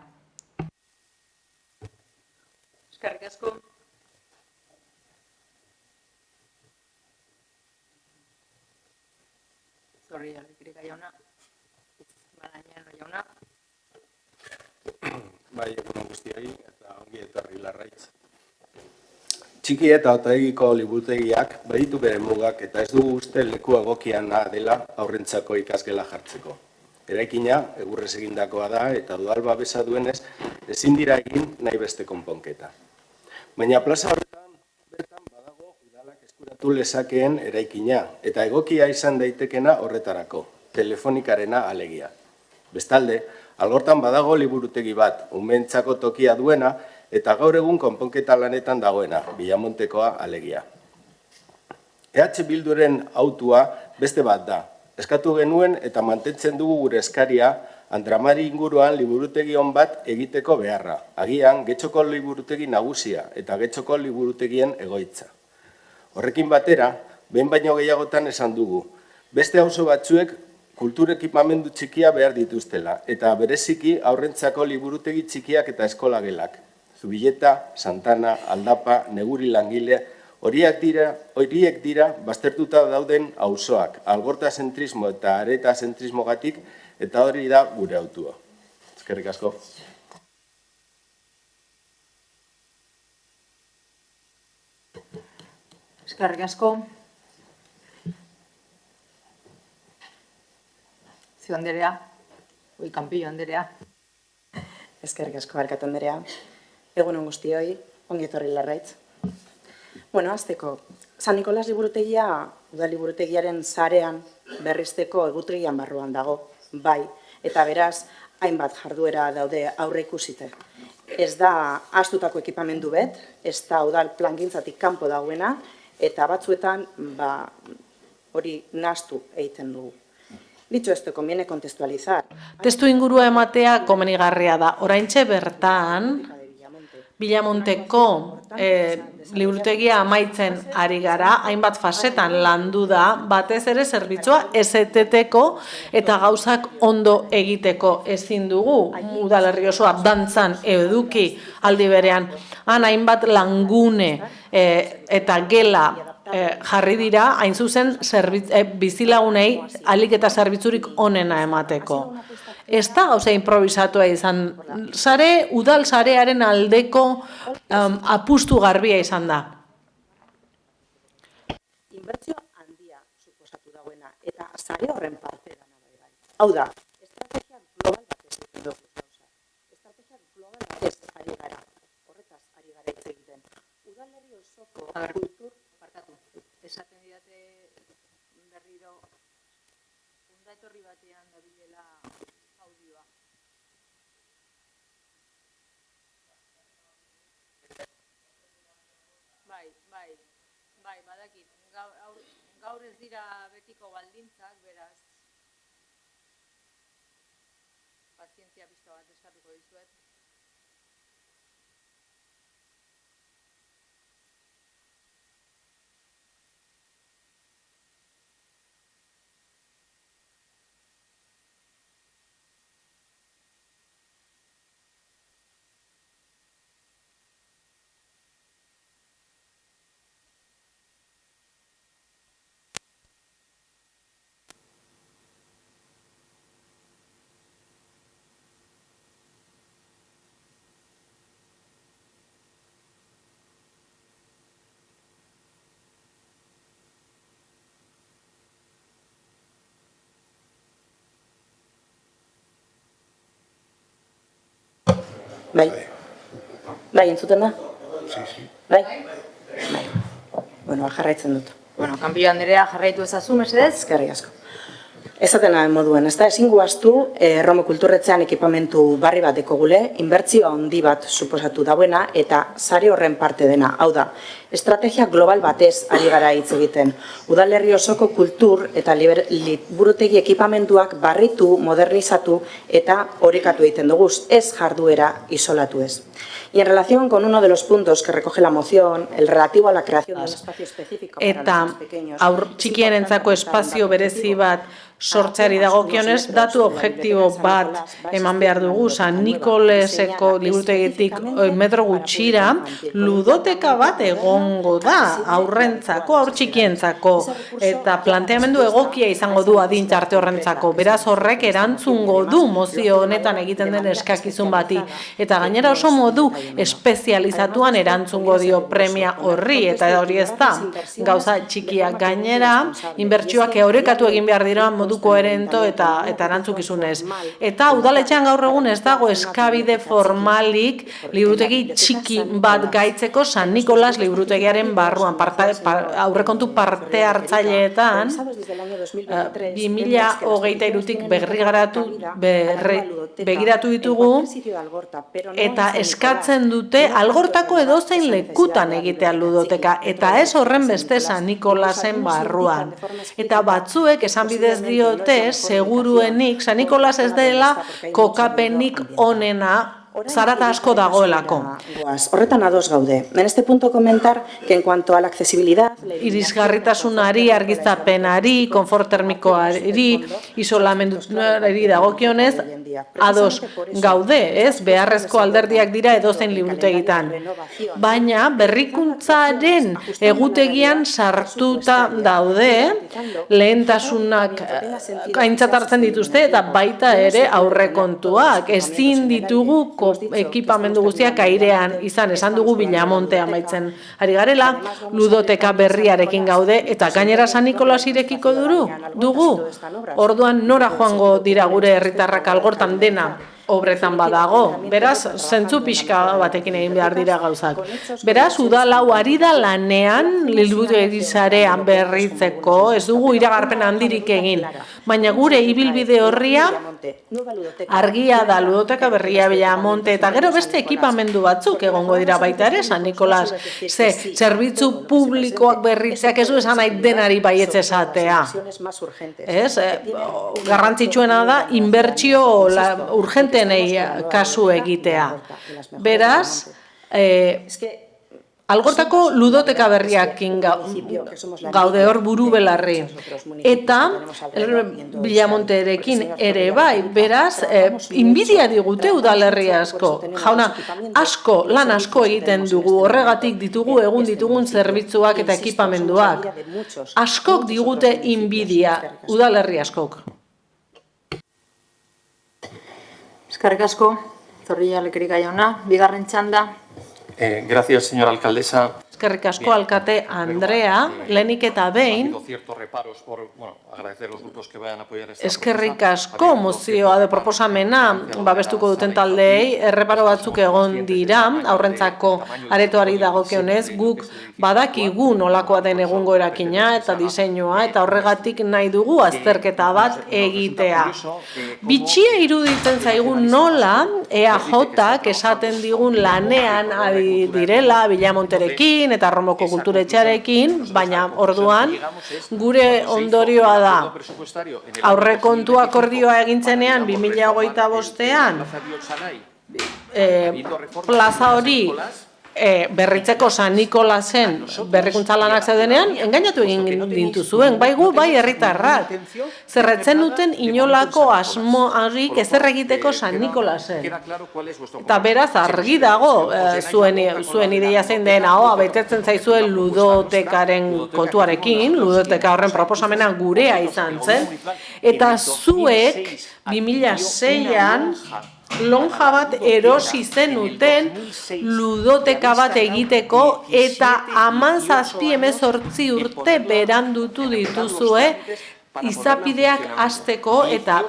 Eskerrik asko. Zorri, Alekirika jauna. Balañano jauna. Bai, egunon guztioi eta ongi etorri Larraitz. Txiki eta otaegiko liburutegiak baditu bere mugak eta ez dugu uste leku egokiana dela aurrentzako ikasgela jartzeko. Eraikina egurrez egindakoa da eta udal babesa duenez ezin dira egin nahi beste konponketa. Baina plaza horretan bertan badago udalak eskuratu lezakeen eraikina eta egokia izan daitekena horretarako, telefonikarena alegia. Bestalde, algortan badago liburutegi bat, umeentzako tokia duena eta gaur egun konponketa lanetan dagoena, Biamontekoa alegia. EH Bilduren autua beste bat da. Eskatu genuen eta mantentzen dugu gure eskaria Andramari inguruan liburutegi on bat egiteko beharra. Agian, Getxoko liburutegi nagusia eta Getxoko liburutegien egoitza. Horrekin batera, behin baino gehiagotan esan dugu, beste auzo batzuek kultur ekipamendu txikia behar dituztela, eta bereziki aurrentzako liburutegi txikiak eta eskolagelak. Zubileta, Santana, Aldapa, Neguri Langile, horiek dira baztertuta dauden auzoak, algorta zentrismo eta areta zentrismogatik, eta hori da gure autua. Eskerrik asko. Eskerrik asko. Zio Anderea, Campillo Anderea. Eskerrik asko, Alkate Anderea. Egunon guztioi, ongi etorri Larraitz. Bueno, azteko, San Nikolas liburutegia, udal liburutegiaren sarean berrizteko egutegian barruan dago, bai, eta beraz, hainbat jarduera daude aurre ikusite. Ez da ahaztutako ekipamendu bet, ez da udal plangintzatik kanpo dagoena, eta batzuetan, hori nahastu egiten dugu. Dicho esto, conviene contextualizar. Testu ingurua ematea komenigarria da. Oraintxe bertan, Villamonteko liburutegia amaitzen ari gara, hainbat fasetan landu da, batez ere zerbitzua eseteteko eta gauzak ondo egiteko ezin dugu, udalerri osoa dantzan eduki aldi berean. Han hainbat langune eta gela jarri dira, hain zuzen bizilagunei ahalik eta zerbitzurik onena emateko. Ez da gauza improvisatua izan, udal sarearen aldeko apustu garbia izan da. Inbertsio handia suposatu dagoena, eta sare horren parte da nahi. Hau da, estrategia global batez egiten dugu gauza. Estrategia global batez ari gara, horretaz ari gara hitz egiten. Udalerri osoko kultur esaten didate berriro etorri batean dabilela audioa. Bai, badakit. Gaur ez dira betiko baldintzak, beraz. Pazientzia pixka bat eskatuko dizuet. Bai, entzuten da? Sí. Bai? Bueno, jarraitzen dut. Campillo Anderea, jarraitu ezazu, mesedez? Eskerrik asko. Esaten nahi moduen, ez da, ezin guaztu Erromo kulturretzean ekipamentu barri bat dekogule, inbertzio handi bat suposatu dauena eta sare horren parte dena. Hau da, estrategia global batez ari gara hitz egiten. Udalerri osoko kultur eta liburutegi ekipamentuak barritu, modernizatu eta orekatu egiten dugu, ez jarduera isolatu ez. Y en relación con uno de los puntos que recoge la moción, el relativo a la creación de un espacio específico para los más pequeños. Eta aur txikierentzako espazio berezi bat sortzeari dagokionez, datu objektibo bat eman behar dugu. San Nikoleseko liburutegitik metro gutxira, ludoteka bat egongo da, aurrentzako, aur txikientzako, eta planteamendu egokia izango du adin tarte horrentzako. Beraz horrek erantzungo du mozio honetan egiten den eskakizun bati. Eta gainera oso modu espezializatuan erantzungo dio premia horri, eta hori ez da, gauza txikiak gainera, inbertsioak orekatu egin behar dira modu koherento eta erantzukizunez. Eta udaletxean gaur egun ez dago eskabide formalik liburutegi txiki bat gaitzeko San Nikolas liburutegi liburutegiaren barruan, aurrekontu parte hartzaileetan, 2023-tik begiratu ditugu, eta eskatzen dute Algortako edozein lekutan egitea ludoteka, eta ez horren beste San Nikolasen barruan. Eta batzuek esan bidez diote, seguruenik, San Nikolas ez dela kokapenik onena, zarata asko dagoelako. Horretan ados gaude. En este punto comentar que en cuanto a la accesibilidad... Irisgarritasunari, argiztapenari, konfort termikoari, isolamenduari dagokionez, ados gaude, ez? Beharrezko alderdiak dira edozein liburutegitan. Baina berrikuntzaren egutegian sartuta daude, lehentasunak aintzat hartzen dituzte eta baita ere aurrekontuak. Ezin ditugu ekipamendu guztiak airean izan, esan dugu Villamonte amaitzen ari garela, ludoteka berriarekin gaude, eta gainera San Nikolas irekiko dugu. Orduan nora joango dira gure herritarrak Algortan dena obretan badago. Beraz, zentzu pixka batekin egin behar dira gauzak. Beraz, udal hau ari da lanean liburutegisarean berritzeko, ez dugu iragarpen handirik egin. Baina gure ibilbide horria argia da ludoteka berria Villamonte eta gero beste ekipamendu batzuk egongo dira baita ere, San Nikolas. Zerbitzu publikoak berritzeak ez du esan nahi denari baietz esatea. Garrantzitsuena da, inbertsio urgentenei kasu egitea. Beraz, Algortako ludoteka berriakin gaude hor buru belarri. Eta Villamonterekin ere bai, beraz, inbidia digute udalerri asko. Jauna, lan asko egiten dugu, horregatik ditugun zerbitzuak eta ekipamenduak. Askok digute inbidia, udalerri askok. Eskerrik asko, Zorrilla Lekerika jauna, bigarren txanda. Gracias, señora alcaldesa. Eskerrik asko, alkate Andrea, lehenik eta behin. Eskerrik asko mozioa de proposamena babestuko duten taldeei, erreparo batzuk egon dira, aurrentzako aretoari dagokionez, guk badakigu nolakoa den egungo erakina eta diseinua, eta horregatik nahi dugu azterketa bat egitea. Bitxia iruditzen zaigun nola EAJak esaten digun lanean direla Villamonterekin eta Romoko Kulturetxearekin, baina orduan gure ondorioa da aurrekontu akordioa egintzenean 2025ean plaza hori berritzeko San Nikolasen berrikuntza lanak zeudenean, engainatu egin dintuzuen, bai gu, bai herritarrak. Zerretzen duten inolako asmoarik ezer egiteko San Nikolasen. Eta beraz argi dago zuen ideia zein dena, betetzen zaizuen ludotekaren kontuarekin, ludoteka horren proposamena gurea izan zen, eta zuek 2006an lonja bat erosi zenuten ludoteka bat egiteko eta 17-18 urte berandutu dituzue izapideak hasteko eta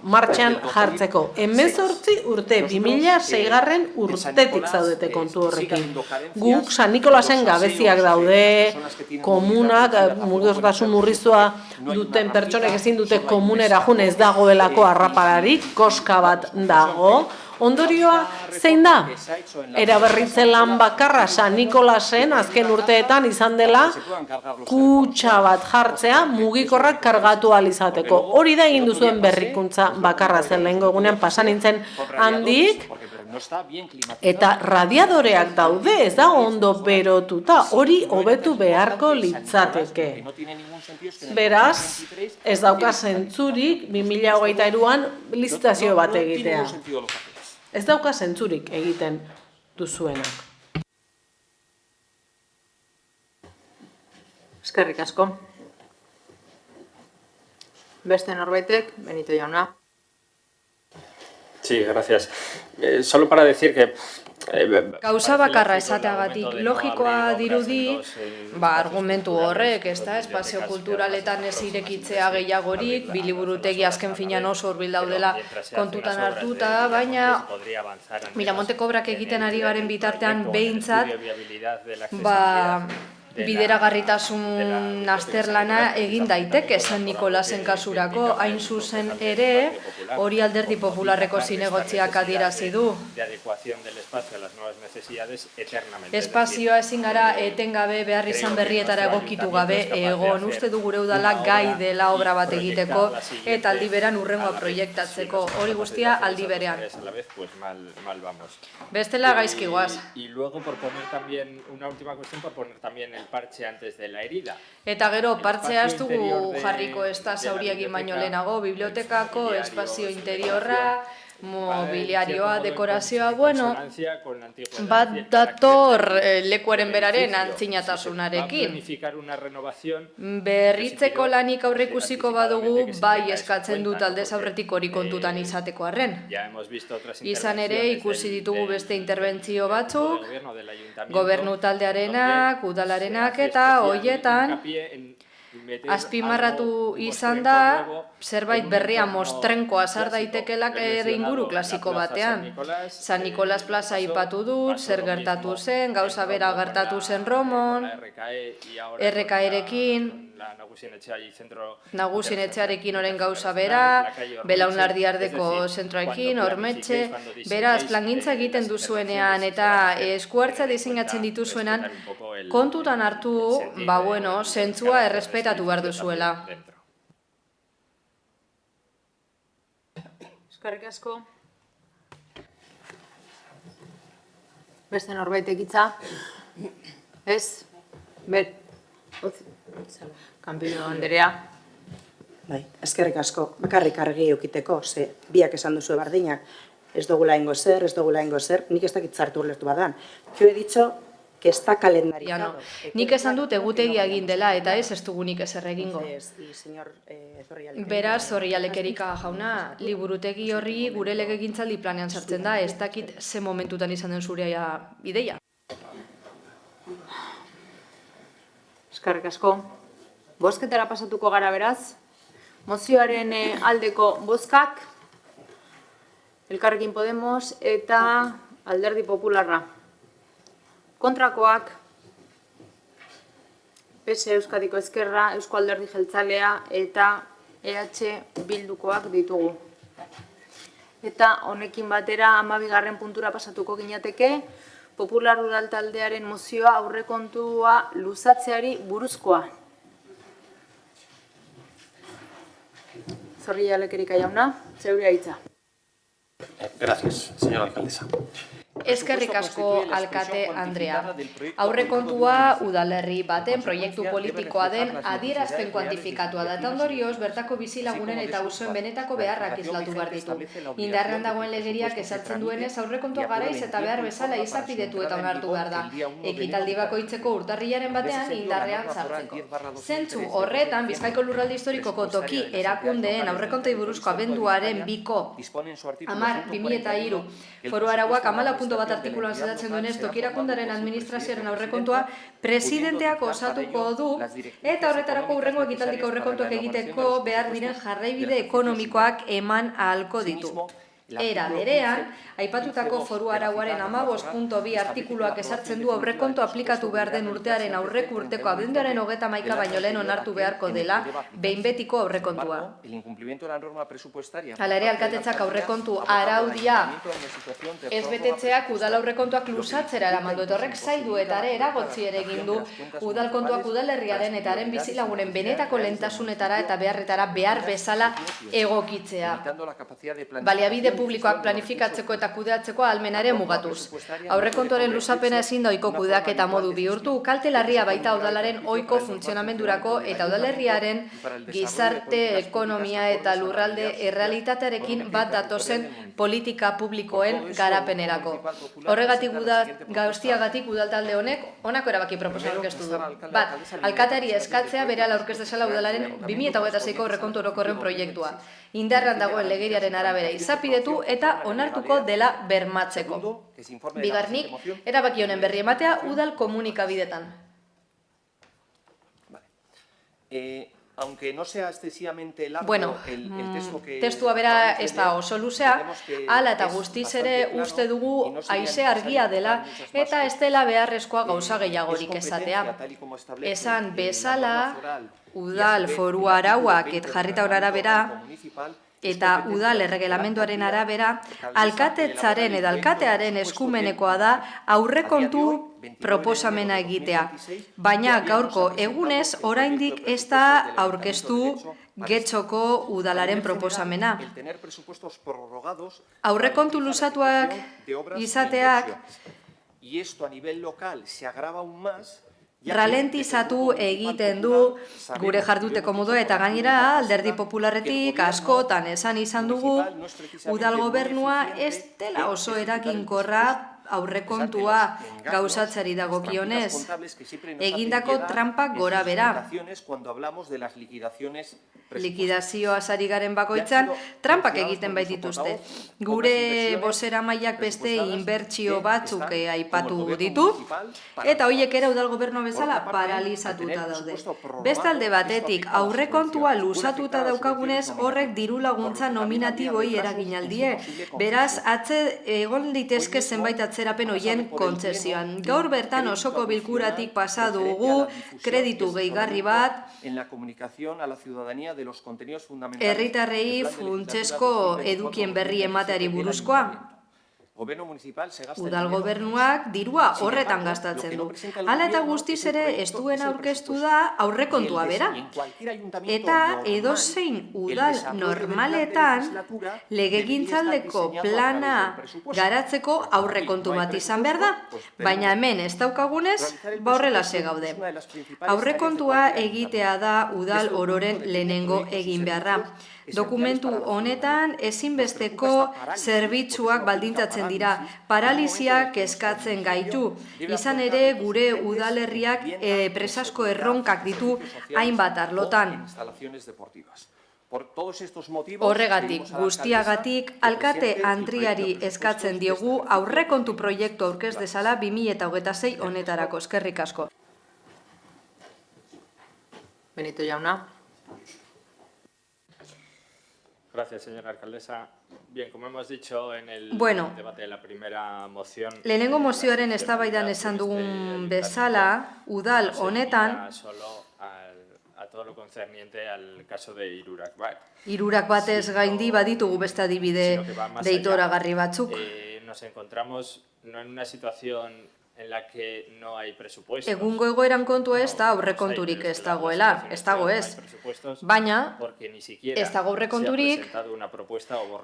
martxan jartzeko. 18 urte, 2006 urtetik zaudete kontu horrekin. Guk San Nikolasen gabeziak daude, komunak, mugikortasun murriztua duten pertsonek ezin dute komunera jun ez dagoelako arrapalarik, koska bat dago. Ondorioa zein da? Eraberritze lan bakarra San Nikolasen azken urteetan izan dela kutxa bat jartzea mugikorrak kargatu ahal izateko. Hori da egin duzuen berrikuntza bakarra zen lehengo egunean pasan nintzen handik, eta radiadoreak daude, ez da ondo berotuta, hori hobetu beharko litzateke. Beraz, ez dauka zentzurik 2023an lizitazio bat egitea. Ez dauka zentzurik egiten duzuenak. Eskerrik asko. Beste norbaitek, Benito jauna. Sí, gracias. Solo para decir que Gauza bakarra esateagatik, logikoa dirudi, argumentu horrek, espazio kulturaletan ez irekitzea gehiagorik, biliburutegi azken finean oso hurbil daudela kontutan hartuta, baina Miramonte Obrak egiten ari garen bitartean behintzat, bideragarritasun azterlana egin daiteke San Nikolasen kasurako, hain zuzen ere, hori Alderdi Popularreko zinegotziak adierazi du. Espazioa ezin gara etengabe behar izan berrietara egokitu gabe egon, uste du gure udala gai dela obra bat egiteko eta aldi beran hurrengoa proiektatzeko, hori guztia aldi berean. Bestela gaizki goaz. Y luego por poner también, una última cuestión, por poner también el parche antes de la herida. Eta gero, partzea ez dugu jarriko ez da zauriegin baino lehenago, bibliotekako, espazio interiorra, mobiliarioa, dekorazioa, bueno, bat dator lekuaren beraren antzinatasunarekin. Berritzeko lanik aurreikusiko badugu, bai eskatzen dut aldez aurretik hori kontutan izateko arren. Izan ere, ikusi ditugu beste interbentzio batzuk, gobernu taldearenak, udalarenak eta hoietan, azpimarratu izan da, zerbait berria mostrenkoa sar daitekelak inguru klasiko batean. San Nikolas plaza aipatu dut, zer gertatu zen, gauza bera gertatu zen Romon, RKerekin, Nagusien etxearekin oren gauza bera, Belaunaldiardeko zentroekin, Ormetxe, beraz, plangintza egiten duzuenean eta eskuartza diseinatzen dituzuenan, kontutan hartu, zentzua errespetatu behar duzuela. Eskerrik asko. Beste norbaitek hitza? Ez? Kanpilo Anderea. Bai, eskerrik asko. Bakarrik argi eukiteko, ze biak esan duzu bardinak. Ez dugula ingo zer, nik ez dakit zartu ulertu badan. Yo he dicho que está calendarizado. Nik esan dut egutegia egin dela eta ez dugunik ezer egingo. Beraz, Zorrialekerika jauna, liburutegi horri gure legegintzaldi planean sartzen da, ez dakit ze momentutan izan den zurea ideia. Eskerrik asko. Bozketara pasatuko gara beraz. Mozioaren aldeko bozkak, Elkarrekin Podemos eta Alderdi Popularra. Kontrakoak, PS Euskadiko Ezkerra, Eusko Alderdi Jeltzalea eta EH Bildukoak ditugu. Eta honekin batera 12. puntura pasatuko ginateke, Popular Udal taldearen mozioa aurrekontua luzatzeari buruzkoa. Zorrialekerika jauna, zeurea hitza. Gracias, señora alcaldesa. Eskerrik asko, alkate Andrea. Aurrekontua udalerri baten proiektu politikoa den adierazpen kuantifikatua da, eta ondorioz bertako bizilagunen eta auzoen benetako beharrak islatu behar ditu. Indarrean dagoen legeriak ezartzen duenez aurrekontua garaiz eta behar bezala izapidetu eta onartu behar da. Ekitaldi bakoitzeko urtarrilaren batean indarrean sartzeko. Zentzu horretan, Bizkaiko Lurralde Historikoko toki erakundeen aurrekontei buruzko abenduaren 10/2003 foru arauak 14 bat artikuluan zedatzen duenez tokirakundaren administrazioaren aurrekontua presidenteak osatuko du eta horretarako hurrengo ekitaldiko aurrekontuak egiteko behar diren jarraibide ekonomikoak eman ahalko ditu. Era berean, aipatutako foru arauaren 15.2 artikuluak ezartzen du aurrekontu aplikatu behar den urtearen aurreko urteko abenduaren 31 baino lehen onartu beharko dela behin betiko aurrekontua. Hala ere, alkatetzak aurrekontu araudia ez betetzeak udal aurrekontuak luzatzera eraman du, eta horrek zaildu eta eragotzi ere egin du udal kontuak udalerriaren eta haren bizilagunen benetako lehentasunetara eta beharretara behar bezala egokitzea. Baliabide publikoak planifikatzeko eta kudeatzeko ahalmena ere mugatuz. Aurrekontuaren luzapena ezin da ohiko kudeaketa modu bihurtu, kalte larria baita udalaren ohiko funtzionamendurako eta udalerriaren gizarte, ekonomia eta lurralde errealitatearekin bat datozen politika publikoen garapenerako. Horregatik guztiagatik udaltalde honek honako erabaki proposamen aurkeztu du. Bat, alkateari eskatzea berehala aurkez dezala udalaren 2026ko aurrekontu orokorren proiektua. Indarrean dagoen legeriaren arabera izapidetu hobetu eta onartuko dela bermatzeko. Bigarnik, erabaki honen berri ematea udal komunikabidetan. Aunque no sea excesivamente largo Bueno, el texto que... testua bera ez da oso luzea, hala eta guztiz ere uste dugu haize argia dela eta ez dela beharrezkoa gauza gehiagorik esatea. Esan bezala, udal foru arauak jarrita hor arabera, eta udal erregelamenduaren arabera, alkatetzaren edo alkatearen eskumenekoa da aurrekontu proposamena egitea. Baina gaurko egunez oraindik ez da aurkeztu Getxoko udalaren proposamena. Aurrekontu luzatuak izateak ralentizatu egiten du gure jarduteko modua eta gainera alderdi popularretik askotan esan izan dugu udal gobernua ez dela oso eraginkorra aurrekontua gauzatzari dagokionez, egindako trampak gora bera. Likidazioaz ari garen bakoitzan, trampak egiten baitituzte. Gure bozeramaileak beste inbertsio batzuk aipatu ditu, eta horiek ere udal gobernua bezala paralizatuta daude. Bestalde batetik, aurrekontua luzatuta daukagunez horrek diru laguntza nominatiboi eraginaldie. Beraz, egon litezke zenbait atzerapen hoien kontzesioan. Gaur bertan osoko bilkuratik pasa dugu kreditu gehigarri bat, herritarrei funtsezko edukien berri emateari buruzkoa. Udal gobernuak dirua horretan gastatzen du. Hala eta guztiz ere ez duen aurkeztu da aurrekontua bera. Eta edozein udal normaletan legegintzaldeko plana garatzeko aurrekontu bat izan behar da. Baina hemen ez daukagunez, horrelaxe gaude. Aurrekontua egitea da udal ororen lehenengo egin beharra. Dokumentu honetan ezinbesteko zerbitzuak baldintzatzen dira, paralisiak eskatzen gaitu. Izan ere gure udalerriak presasko erronkak ditu hainbat arlotan. Horregatik, guztiagatik, alkate Andriari eskatzen diogu aurrekontu proiektu aurkez dezala 2026 honetarako. Eskerrik asko. Benito jauna. Gracias, señora alcaldesa. Bien, como hemos dicho en el debate de la primera moción... Lehenengo mozioaren eztabaidan esan dugun bezala, udal honetan... ...solo a todo lo concerniente al caso de Irurak bat. Irurak batez gaindi baditugu beste adibide deitoragarri batzuk. Nos encontramos no en una situación en la que no hay presupuestos. Egungo egoeran kontua ez da aurrekonturik ez dagoela, ez dago ez. Baina, ez dago aurrekonturik,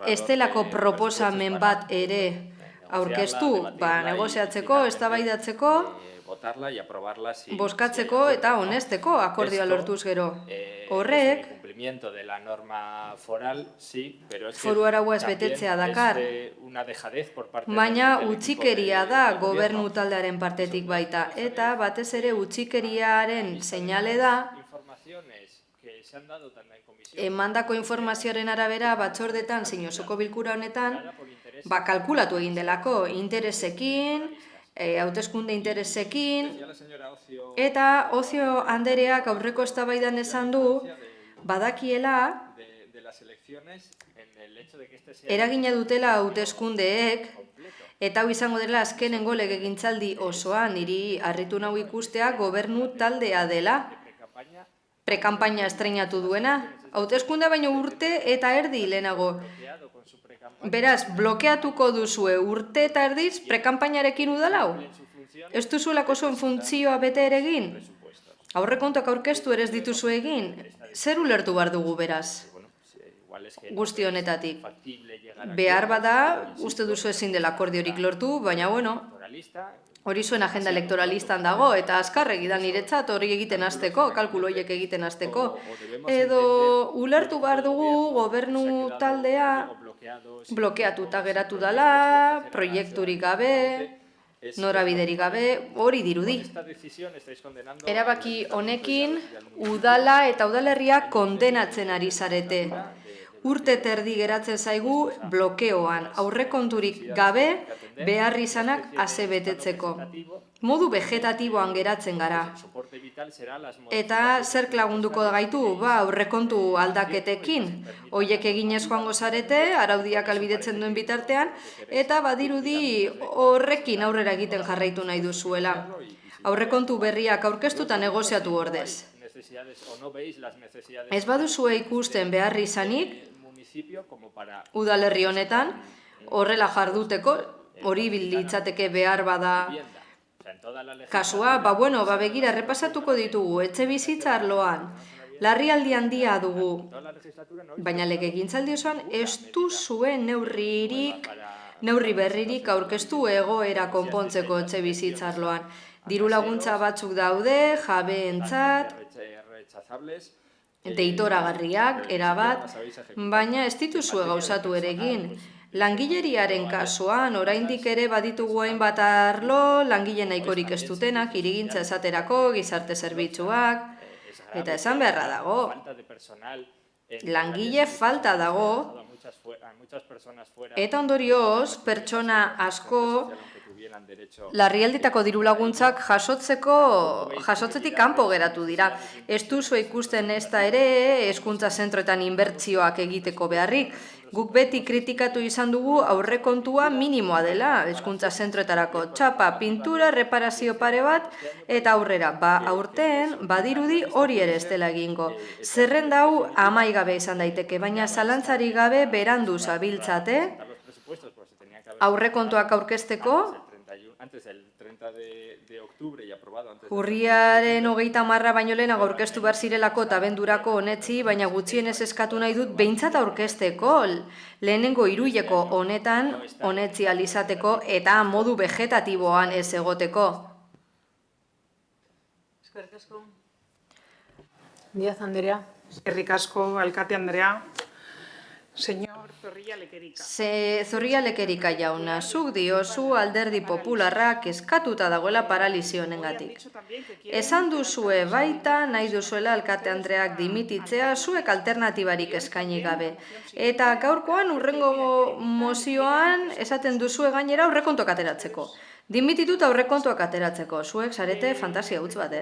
ez delako proposamen bat ere aurkeztu, negoziatzeko, eztabaidatzeko, bozkatzeko eta honesteko akordioa lortuz gero. Horrek, foru araua ez betetzea dakar, baina utzikeria da gobernu taldearen partetik baita, eta batez ere utzikeriaren seinale da, emandako informazioaren arabera batzordetan zein osoko bilkura honetan, kalkulatu egin delako interesekin, hauteskunde interesekin, eta Ocio Andereak aurreko eztabaidan esan du, badakiela, eragina dutela hauteskundeek, eta hau izango dela azkenengo legegintzaldi osoan, niri harritu nau ikustea gobernu taldea dela, prekampaina estreinatu duena, hauteskunde baino urte eta erdi lehenago. Beraz, blokeatuko duzue urte eta erdiz prekampainarekin udalau? Ez duzuelako zuen funtzioa bete ere egin? Aurrekontuak aurkeztu ere ez dituzu egin? Zer ulertu behar dugu beraz? Guzti honetatik. Behar bada, uste duzu ezin dela akordiorik lortu, baina hori zuen agenda elektoralistan dago, eta azkarregi da niretzat hori egiten hasteko, kalkulo horiek egiten hasteko. Edo ulertu behar dugu gobernu taldea blokeatuta geratu dela, proiekturik gabe, norabiderik gabe, hori dirudi. Erabaki honekin udala eta udalerria kondenatzen ari zarete. urte terdi geratzen zaigu blokeoan, aurrekonturik gabe behar izanak asebetetzeko. Modu vegetatiboan geratzen gara. Eta zerk lagunduko gaitu, aurrekontu aldaketekin. Hoiek eginez joango zarete, araudiak albidetzen duen bitartean, eta badirudi horrekin aurrera egiten jarraitu nahi duzuela. Aurrekontu berriak aurkeztuta negoziatu ordez. Ez baduzue ikusten behar izanik, udalerri honetan, horrela jarduteko, hori litzateke behar bada kasua, begira, repasatuko ditugu, etxe bizitza arloan, larrialdi handia dugu, baina legegintzaldi osoan ez duzuen neurri berririk aurkeztu egoera konpontzeko etxe bizitza arloan. Diru laguntza batzuk daude, jabeentzat, deitoragarriak, erabat, baina ez dituzue gauzatu ere egin. Langileriaren kasuan, oraindik ere baditugu hainbat arlo, langile nahikorik ez dutenak, hirigintza esaterako, gizarte zerbitzuak, eta esan beharra dago. Langile falta dago, eta ondorioz, pertsona asko, larrialditako diru laguntzak jasotzetik kanpo geratu dira. Ez duzu ikusten ez da ere hezkuntza zentroetan inbertsioak egiteko beharrik. Guk beti kritikatu izan dugu aurrekontua minimoa dela, hezkuntza zentroetarako txapa, pintura, reparazio pare bat, eta aurrera. Aurten, badirudi hori ere ez dela egingo. Zerrenda hau amaigabe izan daiteke, baina zalantzari gabe berandu zabiltzate, aurrekontuak aurkezteko, urriaren 30 baino lehenago aurkeztu behar zirelako eta abendurako honetzi, baina gutxienez eskatu nahi dut behintzat aurkezteko, lehenengo hiruileko honetan honetzi alizateko eta modu vegetatiboan ez egoteko. Eskerrik asko. Díaz Andrea. Eskerrik asko, alkate Andrea. Señor Zorrilla Lekerika. Zorrilla Lekerika jauna, zuk diozu alderdi popularrak eskatuta dagoela paralisi honengatik. Esan duzue baita nahi duzuela alkate Andreak dimititzea zuek alternatibarik eskaini gabe. Eta gaurkoan urrengo mozioan esaten duzue gainera aurrekontuak ateratzeko. Dimitituta aurrekontuak ateratzeko, zuek zarete fantasia utz bat,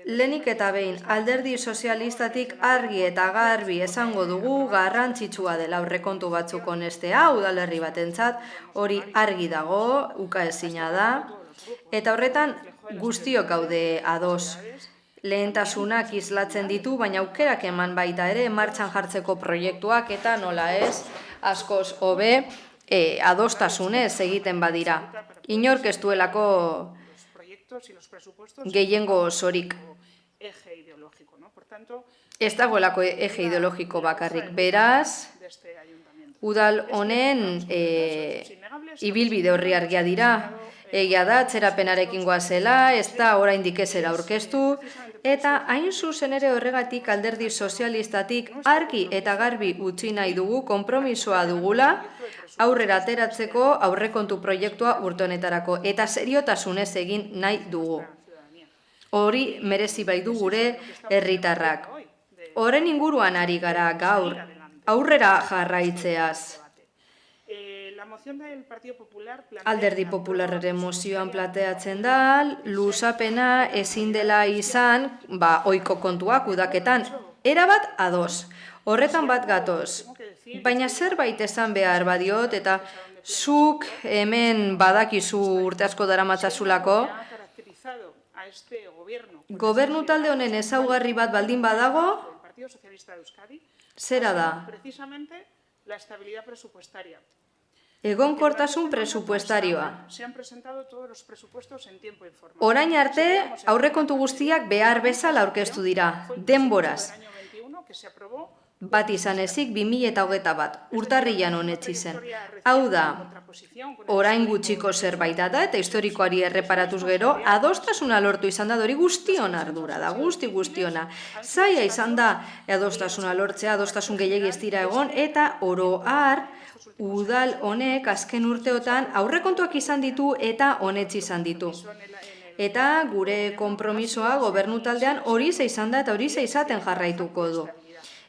Lehenik eta behin, alderdi sozialistatik argi eta garbi esango dugu garrantzitsua dela aurrekontu batzuk onestea, udalerri batentzat, hori argi dago, ukaezina da, eta horretan guztiok gaude ados. Lehentasunak islatzen ditu, baina aukerak eman baita ere, martxan jartzeko proiektuak eta nola ez, askoz hobe, adostasunez egiten badira. Inork ez duelako gehiengo osorik. Ez dagoelako eje ideologiko bakarrik. Beraz, udal honen ibilbide horri argia dira. Egia da, atzerapenarekin goazela, ez da oraindik ezera aurkeztu, eta hain zuzen ere horregatik alderdi sozialistatik argi eta garbi utzi nahi dugu, konpromisoa dugula, aurrera ateratzeko aurrekontu proiektua urte honetarako, eta seriotasunez egin nahi dugu. Hori merezi bai du gure herritarrak. Horren inguruan ari gara gaur, aurrera jarraitzeaz. Alderdi popularraren mozioan plateatzen da, luzapena ezin dela izan, ohiko kontuak udaketan, erabat ados. Horretan bat gatoz. Baina zerbait esan behar badiot, eta zuk hemen badakizu urte asko daramatzazulako, gobernu talde honen ezaugarri bat baldin badago, zera da? Egonkortasun presupuestarioa. Orain arte, aurrekontu guztiak behar bezala aurkeztu dira, denboraz. Bat izan ezik 2021, urtarrilan honetzi zen. Hau da, orain gutxiko zerbait da eta historikoari erreparatuz gero, adostasuna lortu izan da, hori guztion ardura da, guztiona. Zaila izan da adostasuna lortzea, adostasun gehiegi ez dira egon, eta oro har, udal honek azken urteotan aurrekontuak izan ditu eta honetzi izan ditu. Eta gure konpromisoa gobernu taldean hori ze izan da eta hori ze izaten jarraituko du.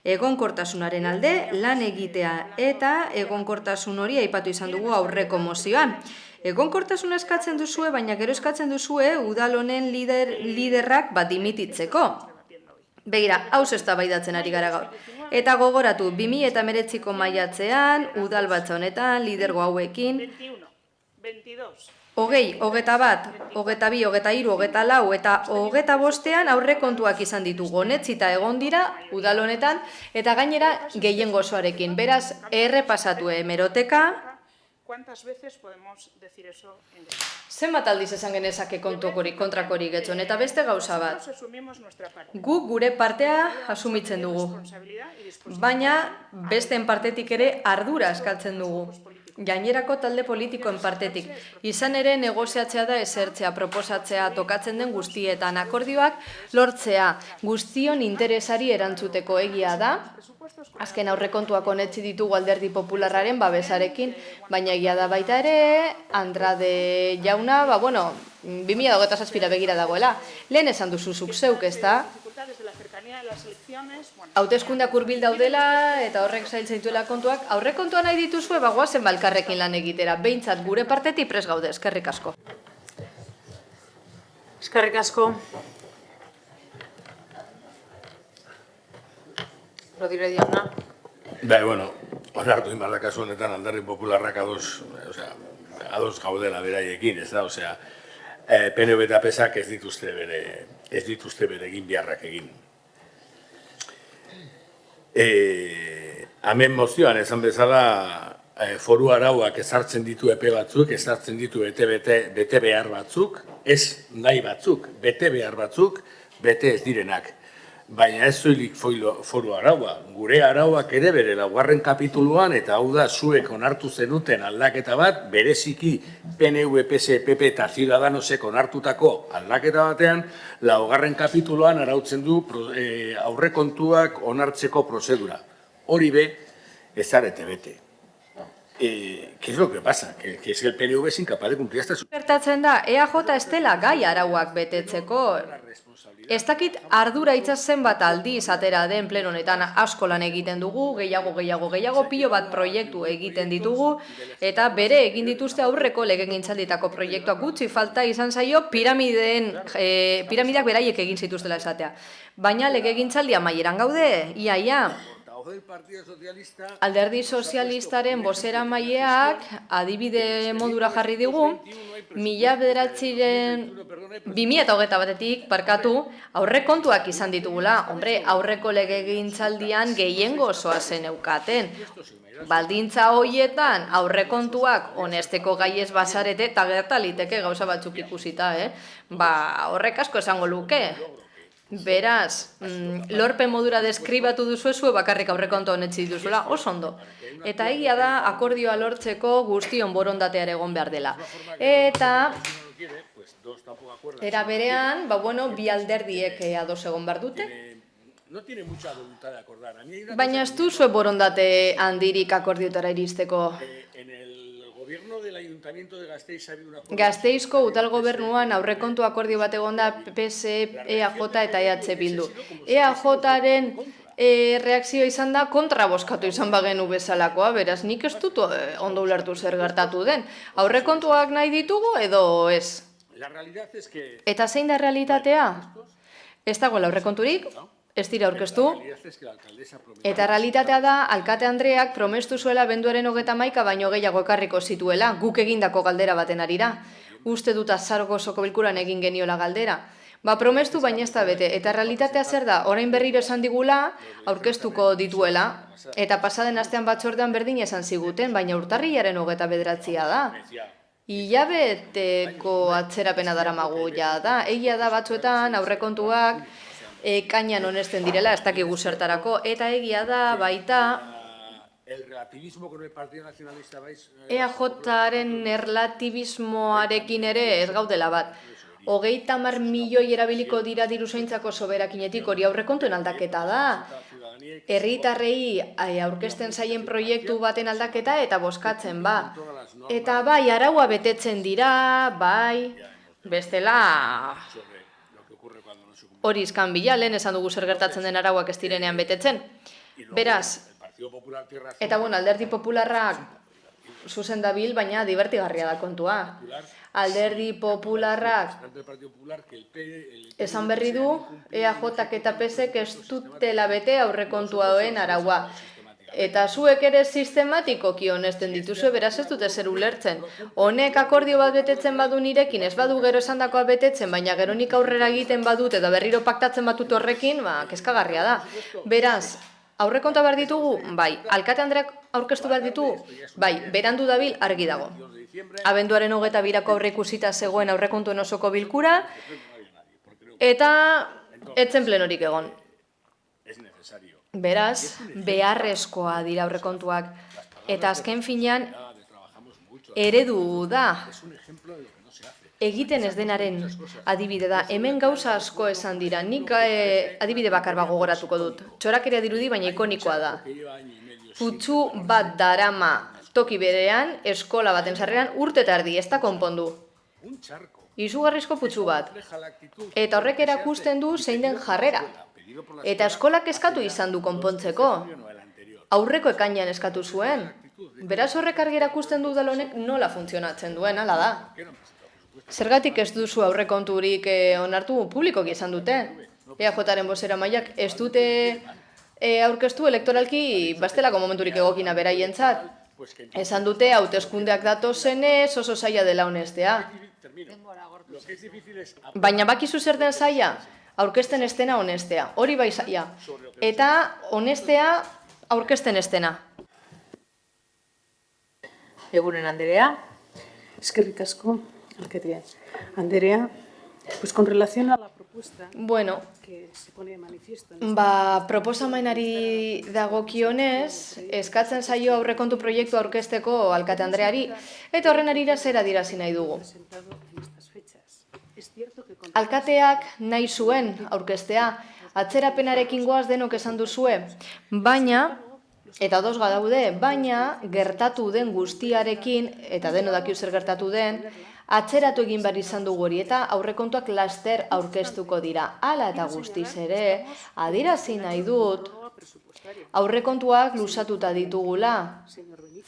Egonkortasunaren alde lan egitea eta egonkortasun hori aipatu izan dugu aurreko mozioan. Egonkortasuna eskatzen duzue, baina gero eskatzen duzue udal honen liderrak bat dimititzeko. Begira, hauz eztabaidatzen ari gara gaur. Eta gogoratu, 2019ko maiatzean, udalbatza honetan, lidergo hauekin, 20, 21, 22, 23, 24 eta 25ean aurrekontuak izan ditugu honetzita egon dira udal honetan eta gainera gehiengo osoarekin. Beraz, errepasatu hemeroteka. ¿Cuántas veces podemos decir eso en directo? Zenbat aldiz esan genezake kontrakorik getxon, eta beste gauza bat. Guk gure partea asumitzen dugu, baina besteen partetik ere ardura eskaltzen dugu. Gainerako talde politikoen partetik. Izan ere negoziatzea da esertzea, proposatzea, tokatzen den guztietan akordioak lortzea, guztion interesari erantzuteko egia da. Azken aurrekontuak onetzi ditugu Alderdi Popularraren babesarekin, baina egia da baita ere, Andrade jauna, 2027 begira dagoela. Lehen esan duzu zuk zeuk, ez da? Hauteskundeak hurbil daudela eta horrek zailtzen dituela kontuak. Aurrekontua nahi dituzue, goazen balkarrekin lan egitera. Behintzat gure partetik prest gaude, eskerrik asko. Eskerrik asko. Rodríguez jauna. Onartu inbarra kasu honetan Alderdi Popularrak ados gaudela beraiekin, ez da, PNV eta PSak ez dituzte bere egin beharrak egin. Hemen mozioan esan bezala foru arauak ezartzen ditu epe batzuk, ezartzen ditu bete behar batzuk, ez nahi batzuk, bete behar batzuk, bete ez direnak. Baina ez zoilik foru araua, gure arauak ere bere laugarren kapituluan, eta hau da zuek onartu zenuten aldaketa bat, bereziki PNV, PS, PP eta Ciudadanosek onartutako aldaketa batean, laugarren kapituluan arautzen du aurrekontuak onartzeko prozedura. Hori be, ez zarete bete. ¿Qué es lo que pasa? Que es que el PNV es incapaz de cumplir hasta su... Gertatzen da, EAJ ez dela gai arauak betetzeko. Ez dakit ardura itzazen bat aldiz atera den pleno honetan asko lan egiten dugu, gehiago, pilo bat proiektu egiten ditugu, eta bere egin dituzte aurreko legegintzalditako proiektuak gutxi falta izan zaio piramideak beraiek egin zituztela esatea. Baina legegintzaldi amaieran gaude, ia. Alderdi Sozialistaren bozera maileak adibide modura jarri digu, 2021etik aurrekontuak izan ditugula. Aurreko legegintzaldian gehiengo osoa zen eukaten. Baldintza horietan aurrekontuak honesteko gai ez bazarete, eta gertaliteke gauza batzuk ikusita, horrek asko esango luke. Beraz, lorpe modura deskribatu duzu bakarrik aurrekontu honetzi dituzuela, oso ondo. Eta egia da akordioa lortzeko guztion borondateare egon behar dela. Eta era berean, bi alderdiek ados egon behar dute. Baina ez du zuen borondate handirik akordiotara iristeko. Gasteizko udal gobernuan aurrekontu akordio bat egon da PSE, EAJ eta EH Bildu. EAJaren reakzioa izan da kontra bozkatu izan bagenu bezalakoa, beraz nik ez dut ondo ulertu zer gertatu den. Aurrekontuak nahi ditugu edo ez? Eta zein da realitatea? Ez dagoela aurrekonturik? Ez dira aurkeztu, eta realitatea da, alkate Andreak promestu zuela benduaren 31 baino gehiago ekarriko zituela, guk egindako galdera baten arira. Uste dut azaroko osoko bilkuran egin geniola galdera. Promestu baina ez da bete, eta realitatea zer da, orain berriro esan digula, aurkeztuko dituela, eta pasaden astean batzordean berdin esan ziguten, baina urtarrilaren 29 da. Hilabeteko atzerapena daramagu da, egia da batzuetan aurrekontuak, ekainan honesten direla, ez dakigu zertarako, eta egia da baita EAJaren erlatibismoarekin ere ez gaudela bat. 30 milioi erabiliko dira diruzaintzako soberakinetik hori aurrekontuen aldaketa da. Herritarrei aurkezten zaien proiektu baten aldaketa eta bozkatzen ba. Eta bai, araua betetzen dira, bai, bestela... Hori izkan bila, lehen esan dugu zer gertatzen den arauak ez direnean betetzen. Beraz, eta bueno, alderdi popularrak zuzen dabil, baina divertigarria da kontua. Alderdi popularrak esan berri du EAJak eta PSek ez dutela bete aurrekontua doen araua. Eta zuek ere sistematikoki honesten dituzue, beraz ez dute zer ulertzen. Honek akordio bat betetzen badu nirekin, ez badu gero esandakoa betetzen, baina gero nik aurrera egiten badut eta berriro paktatzen batut horrekin, kezkagarria da. Beraz, aurrekontua behar ditugu? Bai. Alkate Andreak aurkeztu behar ditugu? Bai. Berandu dabil argi dago. Abenduaren 22ko aurreikusita zegoen aurrekontuen osoko bilkura, eta etzen plenorik egon. Beraz, beharrezkoa dira aurrekontuak, eta azken finean eredu da. Egiten ez denaren adibide da. Hemen gauza asko esan dira. Nik adibide bakar gogoratuko dut. Txorakeria dirudi, baina ikonikoa da. Putzu bat darama toki berean, eskola baten sarreran urte eta erdi, ez da konpondu. Izugarrizko putzu bat. Eta horrek erakusten du zein den jarrera. Eta eskolak eskatu izan du konpontzeko. Aurreko ekainean eskatu zuen. Beraz horrek argi erakusten du udal honek nola funtzionatzen duen, hala da. Zergatik ez duzu aurrekonturik onartu publikoki esan dute. EAJaren bozeramaileak ez dute aurkeztu elektoralki bestelako momenturik egokina beraientzat. Esan dute hauteskundeak datozenez oso zaila dela honestea. Baina bakizu zer den zaila? Aurkezten ez dena honestea. Hori bai zaila. Eta honestea aurkezten ez dena. Egunen Anderea. Eskerrik asko, alkate Anderea. Pues con relación a la propuesta que se pone de manifiesto. Proposamenari dagokionez, eskatzen zaio aurrekontu proiektu aurkezteko alkate Andreari, eta horren arira zer adierazi nahi dugu. Alkateak nahi zuen aurkeztea, atzerapenarekin goaz denok esan duzue, baina, eta ados gadaude, baina gertatu den guztiarekin, eta deno dakiu zer gertatu den, atzeratu egin behar izan dugu hori, eta aurrekontuak laster aurkeztuko dira. Hala eta guztiz ere, adierazi nahi dut, aurrekontuak luzatuta ditugula.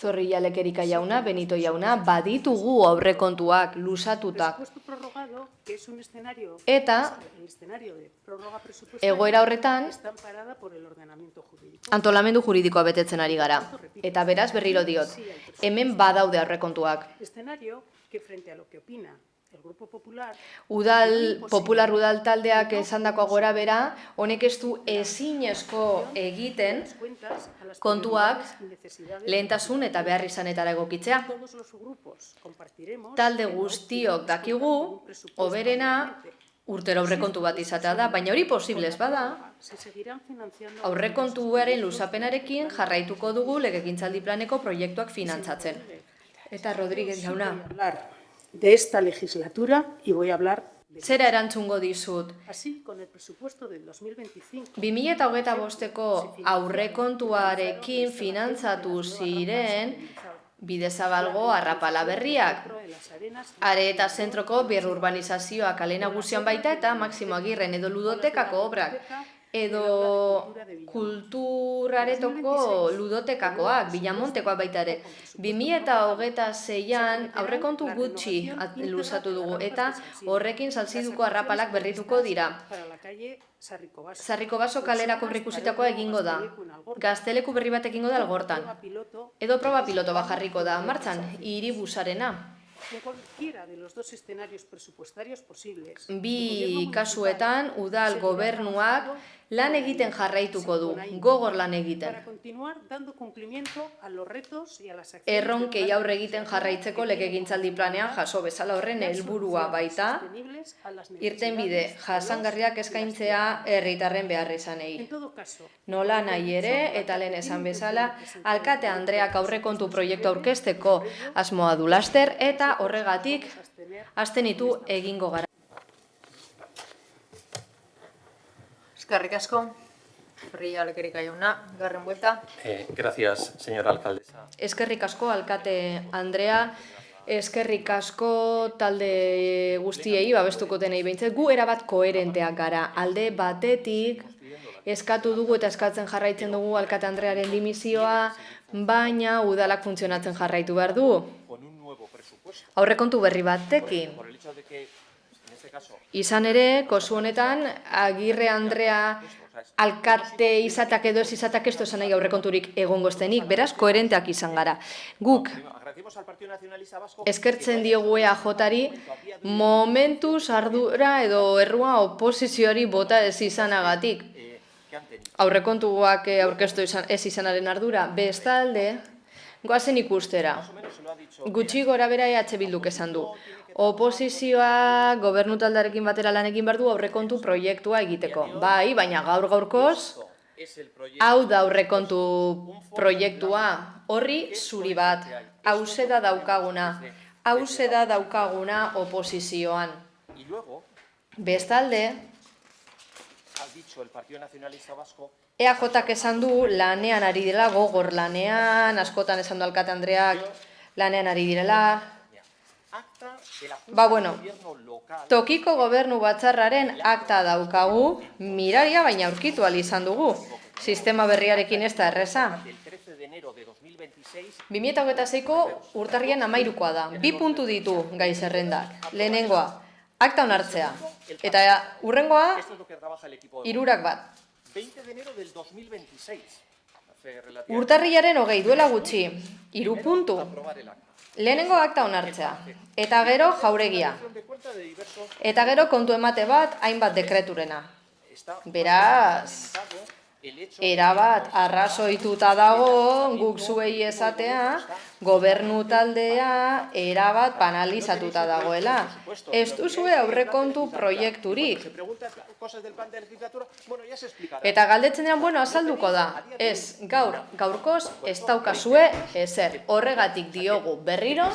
Zorrilla Lekerika jauna, Benito jauna, baditugu aurrekontuak luzatutak. Eta egoera horretan antolamendu juridikoa betetzen ari gara. Eta beraz berriro diot, hemen badaude aurrekontuak. Popular udal taldeak esandako gora bera, honek ez du ezinezko egiten kontuak lehentasun eta behar izanetara egokitzea. Talde guztiok dakigu, hoberena urtero aurrekontu bat izatea da, baina hori posiblez bada, aurrekontuaren luzapenarekin jarraituko dugu legegintzaldi planeko proiektuak finantzatzen. Eta Rodríguez jauna. De esta legislatura y voy a hablar Zera erantzungo dizut. 2025ko aurrekontuarekin finantzatu ziren Bidezabalgo arrapala berriak. Are eta zentroko birurbanizazioa kale nagusian baita eta Maximo Agirren edo ludotekako obrak. Edo kulturaretoko ludotekakoak, Bilamontekoak baita ere. 2026an aurrekontu gutxi luzatu dugu eta horrekin Salziduko arrapalak berrituko dira. Sarrikobaso kalerako aurreikusitakoa egingo da. Gazteleku berri bat egingo da Algortan. Edo proba piloto bat jarriko da martxan, hiribusarena. Bi kasuetan udal gobernuak lan egiten jarraituko du, gogor lan egiten. Erronkei aurre egiten jarraitzeko legegintzaldi planean jaso bezala horren helburua baita, irtenbide jasangarriak eskaintzea herritarren beharrizanei. Nola nahi ere, eta lehen esan bezala, alkate Andreak aurrekontu proiektu aurkezteko asmoa du laster, eta horregatik abstenitu egingo gara. Eskerrik asko. Zorrilla Lekerika jauna, garren buelta. Gracias, señora alcaldesa. Eskerrik asko, alkate Andrea. Eskerrik asko talde guztiei, babestuko denei behintzat. Gu erabat koherenteak gara. Alde batetik, eskatu dugu eta eskatzen jarraitzen dugu alkate andrearen dimisioa, baina udalak funtzionatzen jarraitu behar du. Aurrekontu berri batekin. Izan ere, kasu honetan, Agirre Andrea alkate izatak edo ez izatak ez dozan nahi aurrekonturik egongo estenik, beraz, koherenteak izan gara. Guk, eskertzen diogu EAJ-ari, momentuz ardura edo errua oposizioari bota ez izanagatik. Aurrekontuak aurkeztu ez izanaren ardura, bestalde, goazen ikustera. Gutxi gora bera EH Bilduk esan du. Oposizioa gobernu taldearekin batera lanekin behar du aurrekontu proiektua egiteko. Bai, baina gaur-gaurkoz, hau da aurrekontu proiektua, horri zuri bat, hauze da daukaguna oposizioan. Bestalde, EAJak esan du lanean ari dela, gogor lanean, askotan esan du alkate Andreak lanean ari direla. Tokiko gobernu batzarraren akta daukagu, miraria baina aurkitu ahal izan dugu. Sistema berriarekin ez da erreza. 2026ko urtarrian 13koa da. 2 puntu ditu gai zerrendak. Lehenengoa, akta onartzea. Eta hurrengoa, 3 bat. Urtarriaren 20 duela gutxi, 3 puntu. Lehenengo akta onartzea, eta gero jauregia, eta gero kontu emate bat hainbat dekreturena. Beraz, erabat arrazoituta dago guk zuei esatea, gobernu taldea erabat banalizatuta dagoela. Ez duzue aurrekontu proiekturik. Eta galdetzen dian, bueno, azalduko da. Ez, gaurkoz ez daukazue ezer. Horregatik diogu berriro,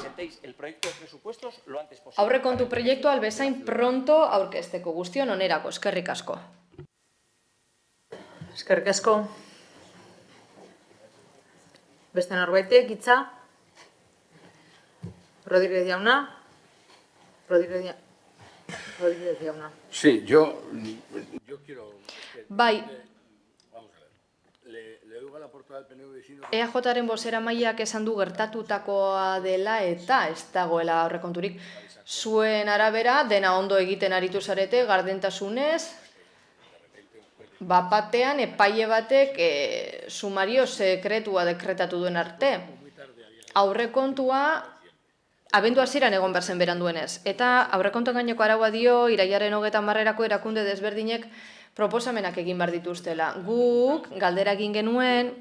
aurrekontu proiektua albezain pronto aurkezteko guztion onerako. Eskerrik asko. Eskerrik asko. Beste norbaitek hitza? Rodríguez jauna? Rodríguez jauna. Sí, yo quiero... Bai. Vamos a ver. Le doy la portada del PNV diciendo... EAJaren bozera mailak esan du gertatutakoa dela eta ez dagoela aurrekonturik. Zuen arabera, dena ondo egiten aritu zarete, gardentasunez, bapatean epaile batek sumario sekretua dekretatu duen arte. Aurrekontua abendu hasieran egon behar zen beranduenez. Eta aurrekontuan gaineko araua dio, irailaren 30erako erakunde desberdinek proposamenak egin behar dituztela. Guk galdera egin genuen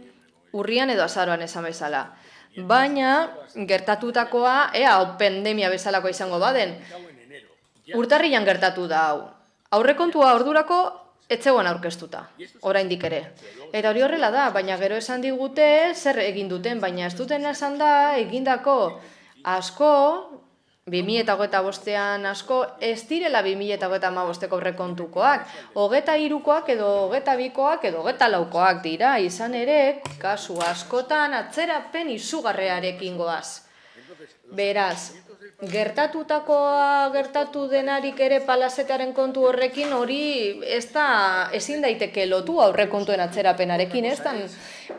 urrian edo azaroan esan bezala. Baina gertatutakoa, pandemia bezalako izango baden, urtarrian gertatu da hau. Aurrekontua ordurako etzegoen aurkeztuta, oraindik ere. Eta hori horrela da, baina gero esan digute zer egin duten, baina ez duten esan da egindako asko, 2025an asko, ez direla 2025ko aurrekontukoak. 23koak edo 22koak edo 24koak dira, izan ere, kasu askotan atzerapen izugarriarekin goaz. Beraz, gertatutakoa gertatu denarik ere palazetaren kontu horrekin hori ezin daiteke lotu aurrekontuen atzerapenarekin, ez da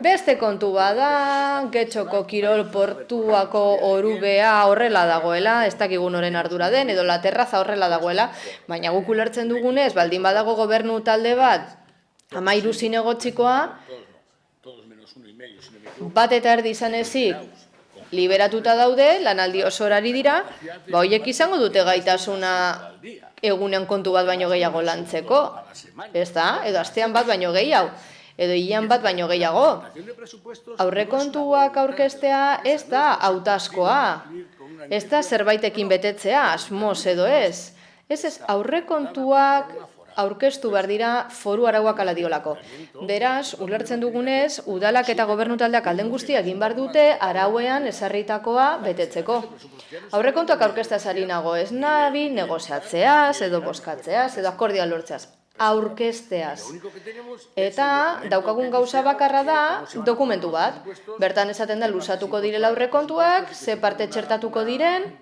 beste kontu bada, Getxoko kirol portuako orubea horrela dagoela, ez dakigun noren ardura den, edo la terraza horrela dagoela, baina guk ulertzen dugunez, baldin badago gobernu talde bat, 13 zinegotzikoa, bat eta erdi izan ezik, liberatuta daude, lanaldi osorari dira, horiek izango dute gaitasuna egunean kontu bat baino gehiago lantzeko, ez da? Edo astean bat baino gehiago, edo hilean bat baino gehiago. Aurrekontuak aurkeztea ez da hautazkoa, ez da zerbaitekin betetzea, asmoz edo ez. Ez aurrekontuak aurkeztu behar dira foru arauak ala diolako. Beraz, ulertzen dugunez, udalak eta gobernu taldeak alden guztia egin behar dute arauean ezarritakoa betetzeko. Aurrekontuak aurkezteaz ari nago, ez nabi negoziatzeaz, edo boskatzeaz, edo akordioa lortzeaz. Aurkezteaz. Eta daukagun gauza bakarra da dokumentu bat. Bertan esaten da luzatuko direla aurrekontuak, ze parte txertatuko diren,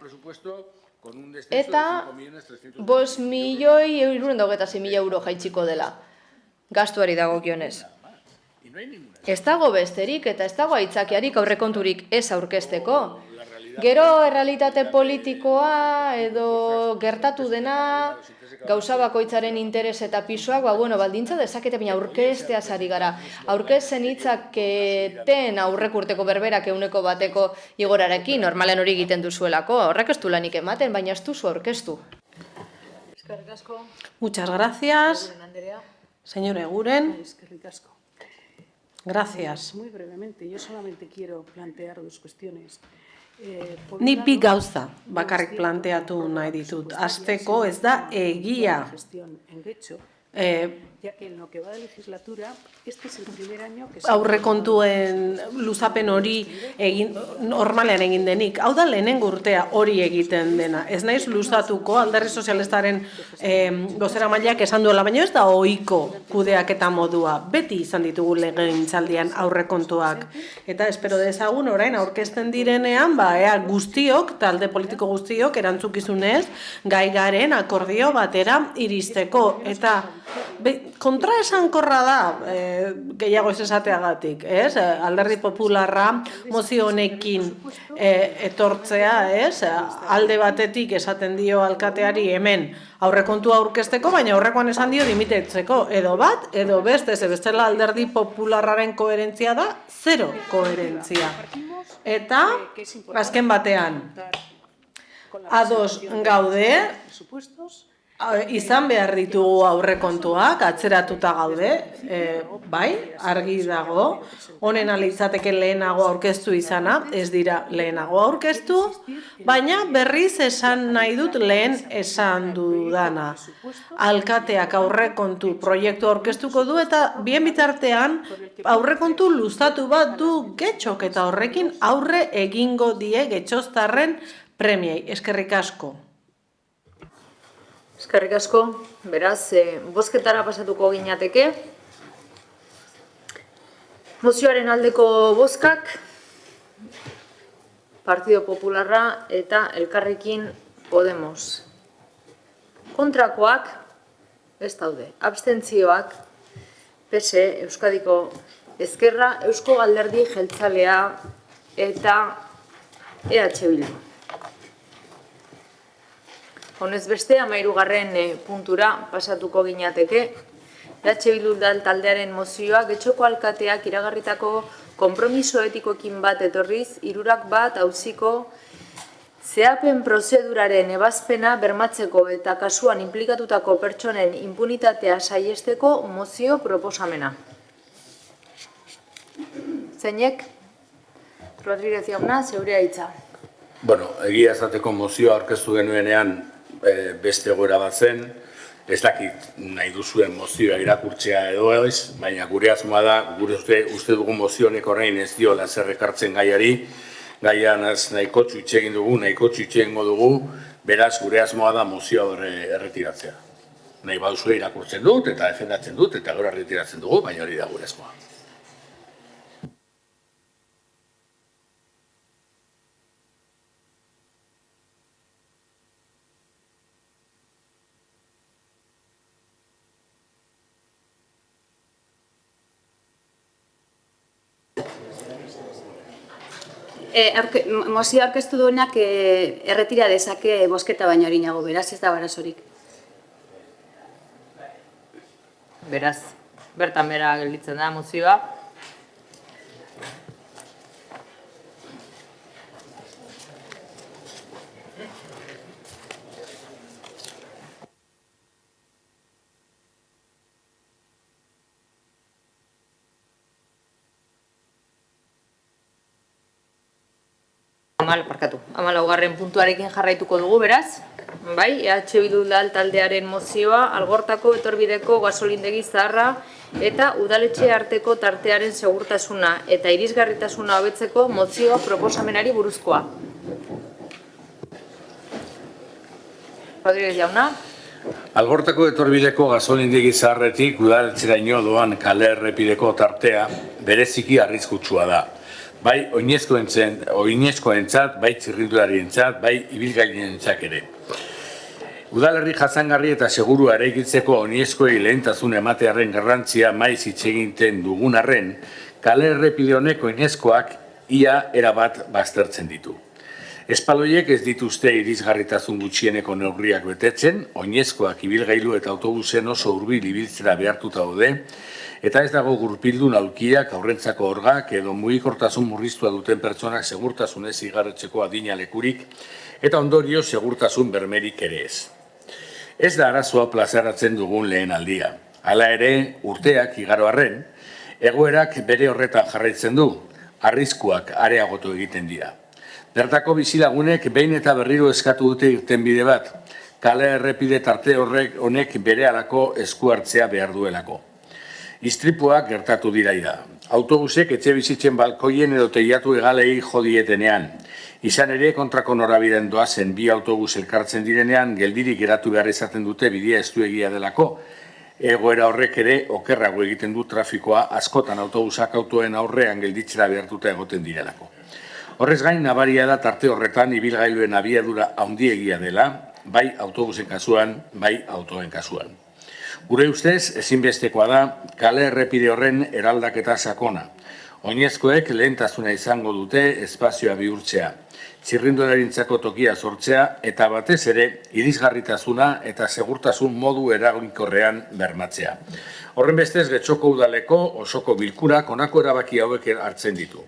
eta 5.326.000 euro jaitsiko dela. gastuari dagokionez. Ez dago besterik eta ez dago aitzakiarik aurrekonturik ez aurkezteko. Gero errealitate politikoa edo gertatu dena gauza bakoitzaren interes eta pisuak, baldintza dezakete baina aurkezteaz ari gara. Aurkezen hitzaketen aurrekurteko berberak 100% igorarekin, normalen hori egiten duzuelako. Horrek ez du lanik ematen, baina ez duzu aurkeztu. Eskerrik asko. Muchas gracias. Señor Eguren. Eskerrik asko. Gracias. Muy brevemente, yo solamente quiero plantear dos cuestiones. Ni bi gauza bakarrik planteatu nahi ditut. Hasteko ez da egia. Ya que en lo que va de legislatura, este es el primer año que aurrekontuen luzapen hori normalean egin denik. Hau da lehenengo urtea hori egiten dena. Ez naiz luzatuko Alderdi Sozialistaren bozeramaileak esan duela, baina ez da ohiko kudeaketa modua. Beti izan ditugu legegintzaldian aurrekontuak. Eta espero dezagun orain aurkezten direnean, ea guztiok, talde politiko guztiok erantzukizunez gai garen akordio batera iristeko. Eta kontraesankorra da, gehiago ez esateagatik, ez? Alderdi Popularra mozio honekin etortzea, ez? Alde batetik esaten dio alkateari hemen aurrekontua aurkezteko, baina aurrekoan esan dio dimitetzeko. Edo bat, edo beste, ze bestela Alderdi Popularraren koherentzia da, zero koherentzia. Eta, azken batean, ados gaude, izan behar ditugu aurrekontuak, atzeratuta gaude, bai, argi dago, honen alitzateke lehenago aurkeztu izana, ez dira lehenago aurkeztu, baina berriz esan nahi dut lehen esan dudana. Alkateak aurrekontu proiektu aurkeztuko du eta bien bitartean aurrekontu luzatu bat du Getxok eta horrekin aurre egingo die Getxoztarren premiei. Eskerrik asko. Eskerrik asko, beraz, bozketara pasatuko ginateke. Mozioaren aldeko bozkak, Partido Popularra eta Elkarrekin Podemos. Kontrakoak, ez daude, abstentzioak, PSE, Euskadiko Ezkerra, Eusko Alderdi Jeltzalea eta EH Bildu. Honez beste, 13. puntura pasatuko ginateke. EH Bildu taldearen mozioa Getxoko alkateak iragarritako konpromiso etikoekin bat etorriz, 101 auziko zehapen prozeduraren ebazpena bermatzeko eta kasuan inplikatutako pertsonen impunitatea saihesteko mozio proposamena. Zeinek? Rodríguez jauna, zeurea hitza. Bueno, egia esateko mozioa aurkeztu genuenean beste egoera bat zen, ez dakit nahi duzuen mozioa irakurtzea edo ez, baina gure asmoa da, gure uste dugu mozionek horrein ez diola zer ekartzen gaiari, gaian nahiko txutxegin dugu, nahiko txutxegingo dugu, beraz gure asmoa da mozioa erretiratzea. Nahi baduzue irakurtzen dut eta defendatzen dut eta gero erretiratzen dugu, baina hori da gure asmoa. Mozio aurkeztu duenak erretira dezake bozketa baino arinago, beraz ez da barazorik. Beraz, bertan bera gelditzen da mozioa. Hamalaugarren puntuarekin jarraituko dugu, beraz. Bai, EH Bildu taldearen mozioa, Algortako etorbideko gasolindegi zaharra eta udaletxe arteko tartearen segurtasuna eta irisgarritasuna hobetzeko mozioa proposamenari buruzkoa. Rodríguez jauna. Algortako etorbideko gasolindegi zaharretik udaletxeraino doan kale errepideko tartea bereziki arriskutsua da. Bai oinezkoentzat, bai txirrindularientzat, bai ibilgaileentzat ere. Udalerri jasangarri eta seguru eraikitzeko oinezkoei lehentasun ematearen garrantzia maiz hitz egiten dugun arren, kale errepide honek oinezkoak ia erabat baztertzen ditu. Espaloiek ez dituzte irisgarritasun gutxieneko neurriak betetzen, oinezkoak ibilgailu eta autobusen oso hurbil ibiltzera behartuta daude, eta ez dago gurpildun aulkiak, aurrentzako orgak edo mugikortasun murriztua duten pertsonak segurtasunez igarotzeko adina lekurik, eta ondorio segurtasun bermerik ere ez. Ez da arazoa plazaratzen dugun lehen aldia. Hala ere, urteak igaro arren, egoerak bere horretan jarraitzen du, arriskuak areagotu egiten dira. Bertako bizilagunek behin eta berriro eskatu dute irtenbide bat, kale errepide tarte honek berehalako esku hartzea behar duelako. Istripuak gertatu diraida. Autobusek etxe bizitzen balkoien edo teiatu egalei jodietenean. Izan ere, kontrako norabideen doazen bi autobus elkartzen direnean, geldirik geratu behar izaten dute bidea estuegia delako. Egoera horrek ere, okerrago egiten du trafikoa askotan autobusak autoen aurrean gelditzera behartuta egoten direlako. Horrez gain, nabaria da tarte horretan ibilgailuen abiadura handiegia dela, bai autobusen kasuan, bai autoen kasuan. Gure ustez, ezinbestekoa da, kale errepide horren eraldaketa sakona. Oinezkoek lehentasuna izango dute espazioa bihurtzea, txirrindularintzako tokia sortzea eta batez ere irisgarritasuna eta segurtasun modu eraginkorrean bermatzea. Horren bestez, Getxoko udaleko osoko bilkurak honako erabaki hauek hartzen ditu.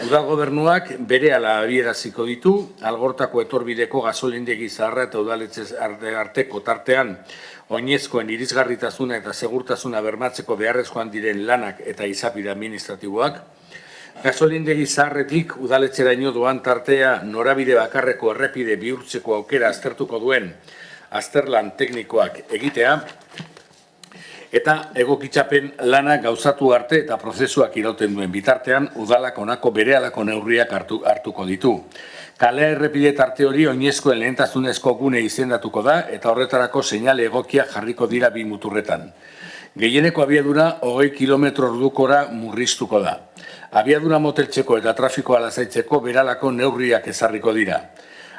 Udal gobernuak berehala abieraziko ditu, Algortako etorbideko gasolindegi zaharra eta udaletxe arteko tartean oinezkoen irisgarritasuna eta segurtasuna bermatzeko beharrezkoan diren lanak eta izapide administratiboak, gasolindegi zaharretik udaletxeraino doan tartea norabide bakarreko errepide bihurtzeko aukera aztertuko duen azterlan teknikoak egitea, eta egokitzapen lana gauzatu arte eta prozesuak irauten duen bitartean udalak honako berehalako neurriak hartuko ditu. Kale errepide tarte hori oinezkoen lehentasunezko gune izendatuko da eta horretarako seinale egokiak jarriko dira bi muturretan. Gehieneko abiadura 20 km/h murriztuko da. Abiadura moteltzeko eta trafikoa lasaitzeko beralako neurriak ezarriko dira.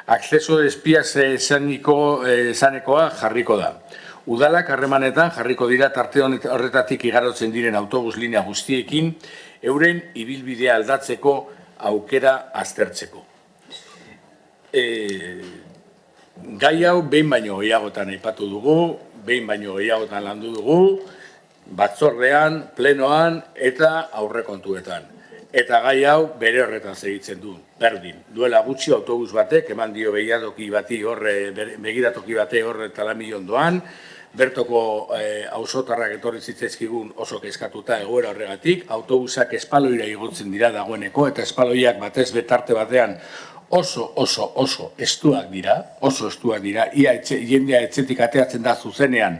Akzeso espiaz esanekoa jarriko da. Udalak harremanetan jarriko dira tarte horretatik igarotzen diren autobus linea guztiekin euren ibilbidea aldatzeko aukera aztertzeko. Gai hau behin baino gehiagotan aipatu dugu, behin baino gehiagotan landu dugu, batzordean, plenoan eta aurrekontuetan. Eta gai hau bere horretan segitzen du, berdin. Duela gutxi autobus batek, eman dio begiratoki bate horre Talamillon doan, bertoko auzotarrak etorri zitzaizkigun oso kezkatuta egoera horregatik, autobusak espaloira igotzen dira dagoeneko, eta espaloiak batez betarte batean oso estuak dira, ia jendea etxetik ateatzen da zuzenean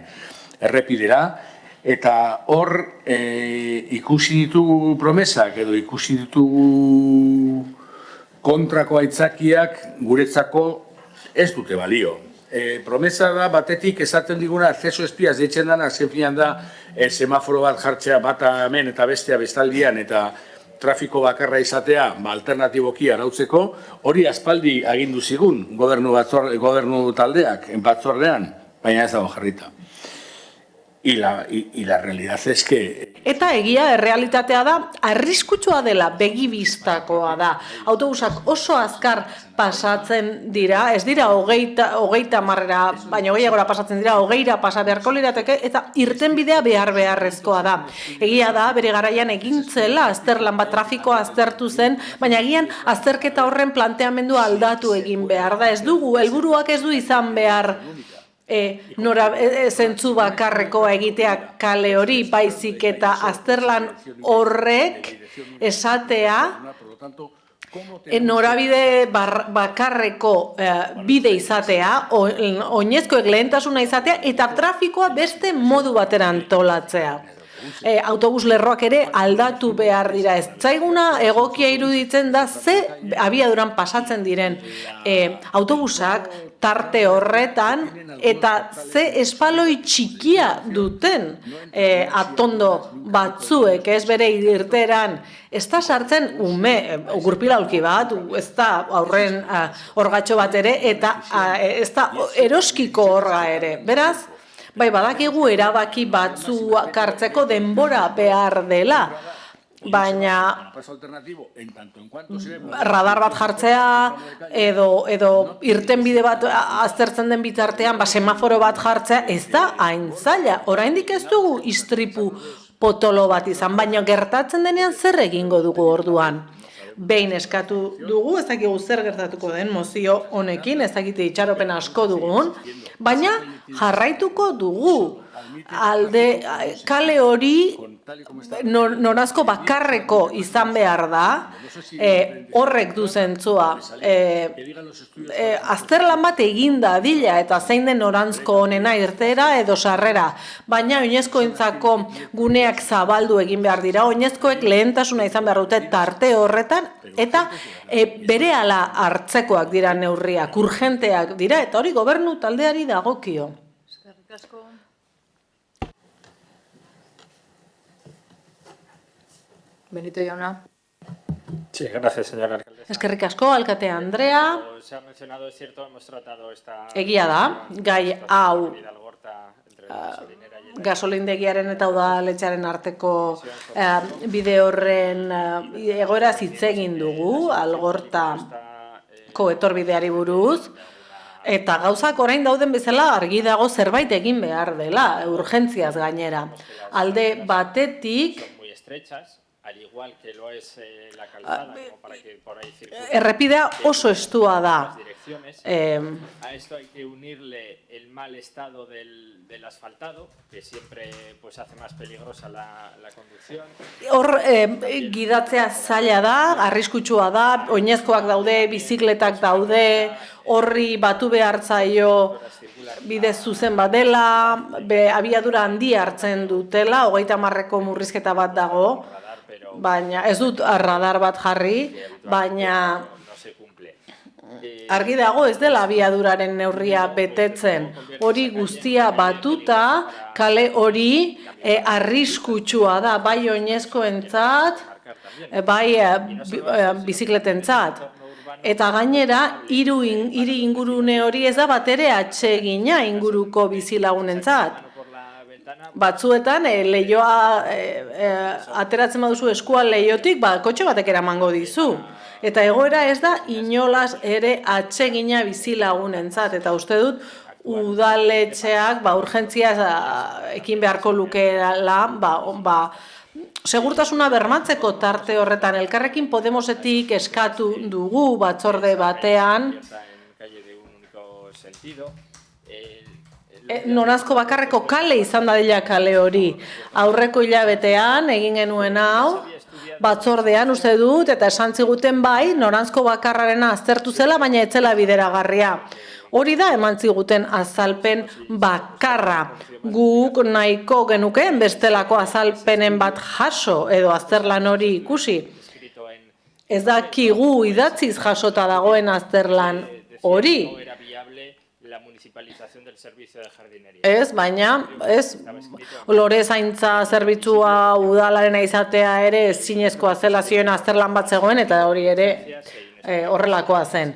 errepidera, eta hor ikusi ditugu promesak edo ikusi ditugu kontrako aitzakiak guretzako ez dute balio. Promesa da batetik esaten diguna akzeso espiaz deitzen dana, azken finean da semaforo bat jartzea bata hemen eta bestea bestaldian eta trafiko bakarra izatea alternatiboki arautzeko, hori aspaldi agindu zigun gobernu taldeak batzordean, baina ez dago jarrita. Y la realidad es que... Eta egia, errealitatea da, arriskutsua dela, begibistakoa da. Autobusak oso azkar pasatzen dira, ez dira hogeita marrera, baina gehiagora pasatzen dira, hogeira pasa beharko lirateke, eta irtenbidea beharrezkoa da. Egia da, bere garaian egintzela, azterlan bat trafikoa aztertu zen, baina egian azterketa horren planteamendua aldatu egin behar da. Ez dugu, helburuak ez du izan behar zentzu bakarrekoa egitea kale hori, baizik eta azterlan horrek esatea norabide bakarreko bide izatea, oinezkoek lehentasuna izatea eta trafikoa beste modu batera antolatzea. autobus lerroak ere aldatu behar dira. Ez zaiguna egokia iruditzen da ze abiaduran pasatzen diren autobusak tarte horretan eta ze espaloi txikia duten atondo batzuek, ez bere irteeran, ez da sartzen gurpilaulki bat, ez da aurren orgatxo bat ere, eta ez da eroskiko horra ere. Beraz, bai badakigu erabaki batzuk hartzeko denbora behar dela, baina radar bat jartzea edo irtenbide bat aztertzen den bitartean semaforo bat jartzea ez da hain zaila. Oraindik ez dugu istripu potolo bat izan, baina gertatzen denean zer egingo dugu orduan. Behin eskatu dugu, ez dakigu zer gertatuko den mozio honekin, ez dakite itxaropen asko dugun, baina jarraituko dugu. Kale hori norazko bakarreko izan behar da, horrek du zentzua. Azterlan bat eginda dila eta zein den norantzko honena irtera edo sarrera, baina oinezkoentzako guneak zabaldu egin behar dira, oinezkoek lehentasuna izan behar dute tarte horretan, eta berehala hartzekoak dira neurriak, urgenteak dira, eta hori gobernu taldeari dagokio. Eskerrik asko. Benito jauna. Sí, gracias, señora alcaldesa. Eskerrik asko, alkate Andrea. Se ha mencionado, es cierto, hemos tratado esta... Egia da, gai hau gasolindegiaren eta udaletxearen arteko bide horren egoera hitz egin dugu, Algortako etorbideari buruz, eta gauzak orain dauden bezala argi dago zerbait egin behar dela, urgentziaz gainera. Alde batetik, al igual que lo es la calzada, como para que por ahí circule. Errepidea oso estua da. A esto hay que unirle el mal estado del asfaltado, que siempre pues hace más peligrosa la conducción. Hor gidatzea zaila da, arriskutsua da, oinezkoak daude, bizikletak daude, horri batu behar zaio bide zuzen bat dela, abiadura handi hartzen dutela, 30ko murrizketa bat dago, baina ez dut radar bat jarri, baina argi dago ez dela abiaduraren neurria betetzen. Hori guztia batuta, kale hori arriskutsua da, bai oinezkoentzat, bai bizikletentzat. Eta gainera, hiri ingurune hori ez da batere atsegina inguruko bizilagunentzat. Batzuetan, lehioa ateratzen baduzu eskua lehiotik, kotxe batek eramango dizu. Eta egoera ez da inolaz ere atsegina bizilagunentzat. Eta uste dut, udaletxeak urgentzia ekin beharko lukeela, segurtasuna bermatzeko tarte horretan Elkarrekin Podemosetik eskatu dugu batzorde batean norazko bakarreko kale izan dadila kale hori. Aurreko hilabetean egin genuen hau, batzordean uste dut, eta esan ziguten bai, norantzko bakarrarena aztertu zela, baina etzela bideragarria. Hori da eman ziguten azalpen bakarra. Guk nahiko genukeen bestelako azalpenen bat jaso edo azterlan hori ikusi. Ez dakigu idatziz jasota dagoen azterlan hori. Ez, baina, lore zaintza zerbitzua udalarena izatea ere zinezkoa zela zioen azterlan bat zegoen, eta hori ere horrelakoa zen.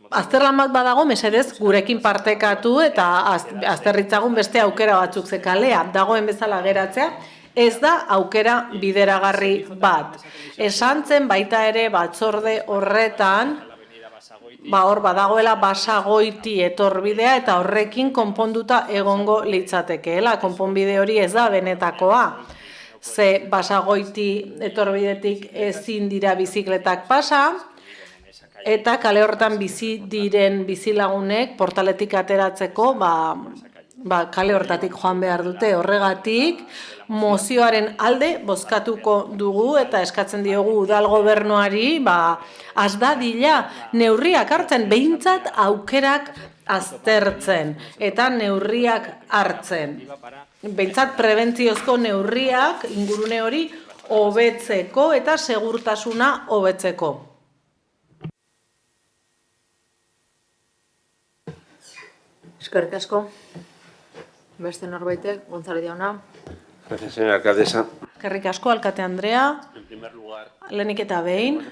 Azterlan bat badago, mesedez, gurekin partekatu eta azterritzagun beste aukera batzuk zekalea. Dagoen bezala geratzea, ez da aukera bideragarri bat. Esan zen baita ere batzorde horretan, hor badagoela Basagoiti etorbidea eta horrekin konponduta egongo litzatekeela. Konponbide hori ez da benetakoa. Ze Basagoiti etorbidetik ezin dira bizikletak pasa, eta kale horretan bizi diren bizilagunek portaletik ateratzeko kale horretatik joan behar dute. Horregatik, mozioaren alde bozkatuko dugu eta eskatzen diogu udal gobernuari az dadila neurriak hartzen behintzat aukerak aztertzen eta neurriak hartzen. Behintzat prebentziozko neurriak ingurune hori hobetzeko eta segurtasuna hobetzeko. Eskerrik asko. Beste norbaitek, González jauna. Gracias, señora alcaldesa. Eskerrik asko, alkate Andrea. Lehenik eta behin.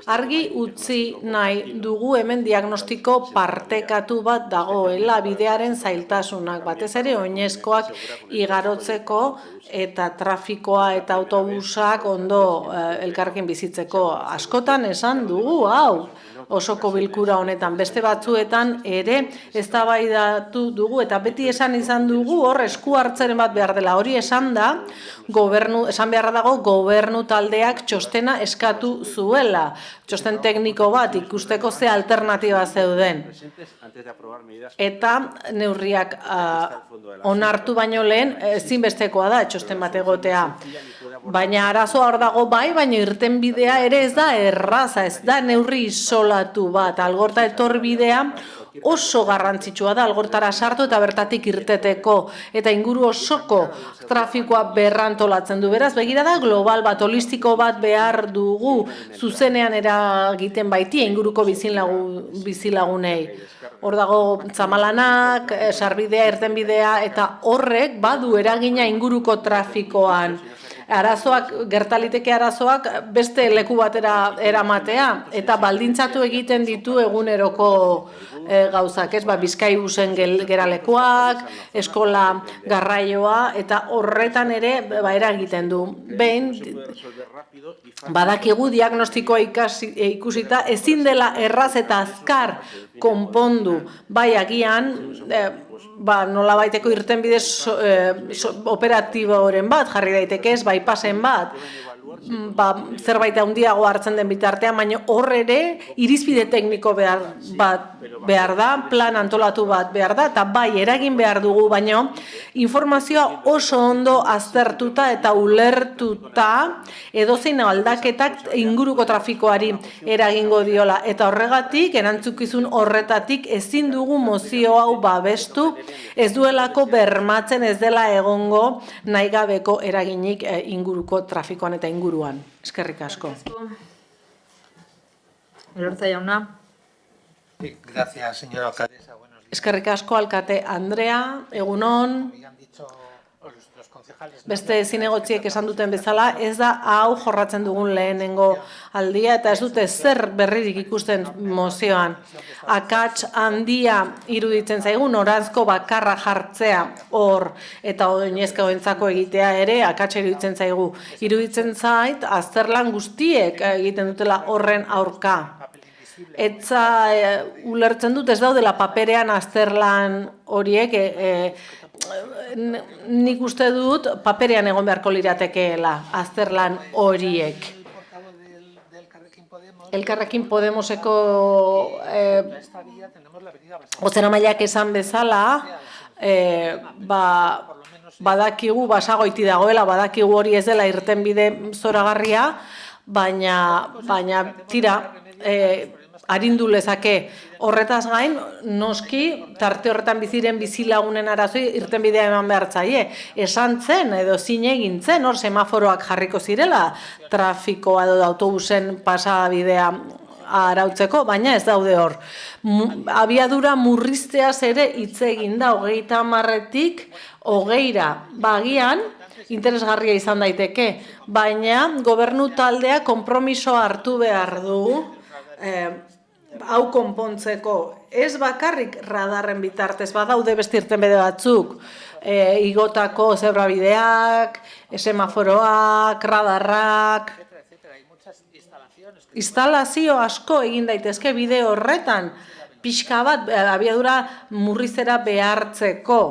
Argi utzi nahi dugu hemen diagnostiko partekatu bat dagoela bidearen zailtasunak. Batez ere, oinezkoak igarotzeko eta trafikoa eta autobusak ondo elkarrekin bizitzeko. Askotan esan dugu, hau, osoko bilkura honetan, beste batzuetan ere eztabaidatu dugu eta beti esan izan dugu hor esku hartzeren bat behar dela. Hori esan da, esan beharra dago gobernu taldeak txostena eskatu zuela. Txosten tekniko bat ikusteko ze alternatiba zeuden. Eta neurriak onartu baino lehen ezinbestekoa da txosten bat egotea. Baina arazoa hor dago bai, baina irtenbidea ere ez da erraza, ez da neurri isolatu bat. Algorta etorbidea oso garrantzitsua da, algortara sartu eta bertatik irteteko. Eta inguru osoko trafikoa berrantolatzen du. Beraz, begirada global bat, holistiko bat behar dugu zuzenean eragiten baitie inguruko bizilagunei. Hor dago Zamalanak, sarbidea, irtenbidea eta horrek badu eragina inguruko trafikoan. Arazoak, gertaliteke arazoak beste leku batera eramatea eta baldintzatu egiten ditu eguneroko gauzak, ez? Bizkaibusen geralekuak, eskola garraioa eta horretan ere eragiten du. Behin, badakigu diagnostikoa ikusita ezin dela erraz eta azkar konpondu, bai agian, nola baiteko irtenbide operatiboren bat, jarri daiteke ez, bypassen bat, zerbait handiago hartzen den bitartean, baina hor ere irizpide tekniko behar da, plan antolatu bat behar da, eta bai eragin behar dugu, baina informazioa oso ondo aztertuta eta ulertuta edozein aldaketak inguruko trafikoari eragingo diola. Eta horregatik, erantzukizun horretatik ezin dugu mozio hau babestu, ez duelako bermatzen ez dela egongo nahigabeko eraginik inguruko trafikoan eta inguruan. Eskerrik asko. Elorza jauna. Gracias, señora alcaldesa. Eskerrik asko, alkate Andrea, egunon. Beste zinegotziek esan duten bezala, ez da hau jorratzen dugun lehenengo aldia eta ez dute zer berririk ikusten mozioan. Akats handia iruditzen zaigu, noranzko bakarra jartzea hor eta oinezkoentzako egitea ere akats iruditzen zaigu. Iruditzen zait, azterlan guztiek egiten dutela horren aurka. Etza ulertzen dut ez daudela paperean azterlan horiek, nik uste dut paperean egon beharko liratekeela azterlan horiek. Elkarrekin Podemoseko bozeramaileak esan bezala, badakigu basagoiti dagoela, badakigu hori ez dela irtenbide zoragarria, baina tira, arindu lezake. Horretaz gain, noski, tarte horretan biziren bizilagunen arazoi irtenbidea eman behar zaie. Esan zen, edo zine egin zen, hor semaforoak jarriko zirela, trafikoa edo autobusen pasabidea arautzeko, baina ez daude hor. Abiadura murrizteaz ere hitz egin da, 30-tik 20ra, bagian, interesgarria izan daiteke, baina gobernu taldea konpromisoa hartu behar du, hau konpontzeko, ez bakarrik radarren bitartez, badaude beste irtenbide batzuk, igotako zebrabideak, semaforoak, radarrak, instalazio asko egin daitezke bide horretan, pixka bat abiadura murrizera behartzeko.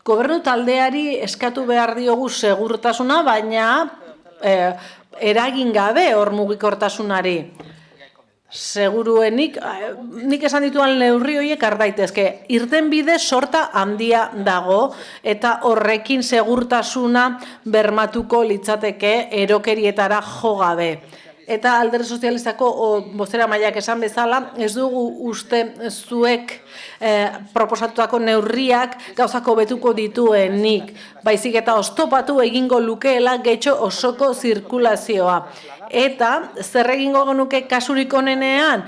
Gobernu taldeari eskatu behar diogu segurtasuna, baina eragin gabe hor mugikortasunari. Seguruenik, nik esan dituan neurri horiek har daitezke. Irtenbide sorta handia dago eta horrekin segurtasuna bermatuko litzateke erokerietara jo gabe. eta Alderdi Sozialistako bozeramaileak esan bezala, ez dugu uste zuek proposatutako neurriak gauzako betuko dituenik, baizik eta oztopatu egingo lukeela getxo osoko zirkulazioa. Eta zer egingo genuke kasurik onenean,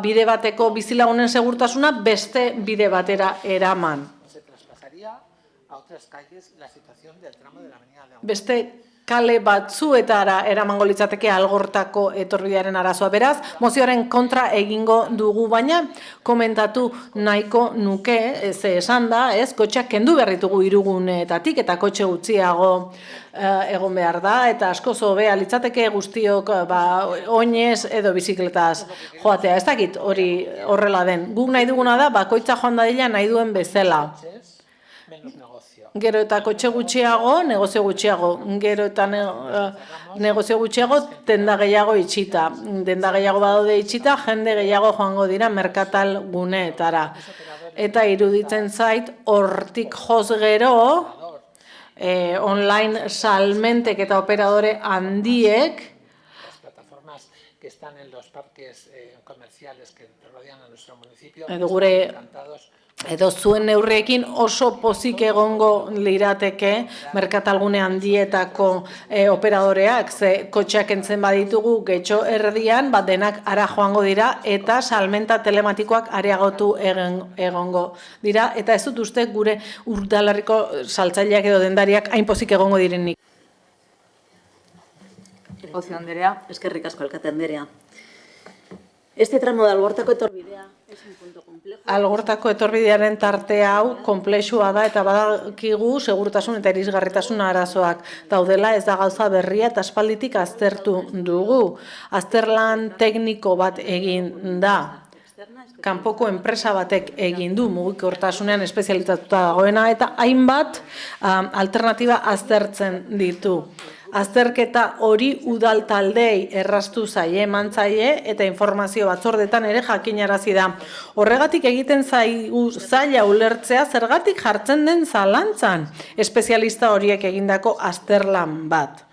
bide bateko bizilagunen segurtasuna beste bide batera eraman. Beste kale batzuetara eramango litzateke Algortako etorbidearen arazoa. Beraz, mozioaren kontra egingo dugu, baina komentatu nahiko nuke, ze esan da, kotxeak kendu behar ditugu hirigunetatik eta kotxe gutxiago egon behar da, eta askoz hobea litzateke guztiok oinez edo bizikletaz joatea. Ez dakit hori horrela den. Guk nahi duguna da, bakoitza joan dadila nahi duen bezala. Gero eta kotxe gutxiago, negozio gutxiago. Gero eta negozio gutxiago, denda gehiago itxita. Denda gehiago badaude itxita, jende gehiago joango dira merkatal guneetara. Eta iruditzen zait, hortik joz gero, online salmentek eta operadore handiek, que están en los parques comerciales que rodean a nuestro municipio, edo zuen neurriekin oso pozik egongo lirateke merkatalgune handietako operadoreak, ze kotxeak entzen baditugu getxo erdian, denak ara joango dira eta salmenta telematikoak areagotu egongo dira, eta ez dut uste gure Urdalarriko saltzaileak edo dendariak hain pozik egongo direnik. Ocio Andrea. Eskerrik asko, alkate Andrea. Este tramo de Algortako etorbidea es un punto complejo. Algortako etorbidearen tarte hau konplexua da eta badakigu segurtasun eta irisgarritasun arazoak daudela, ez da gauza berria eta aspalditik aztertu dugu. Azterlan tekniko bat egin da. Kanpoko enpresa batek egin du mugikortasunean espezializatuta dagoena eta hainbat alternatiba aztertzen ditu. Azterketa hori udal taldei erraztu zaie, eman zaie eta informazio batzordetan ere jakinarazi da. Horregatik egiten zaigu zaila ulertzea zergatik jartzen den zalantzan espezialista horiek egindako azterlan bat.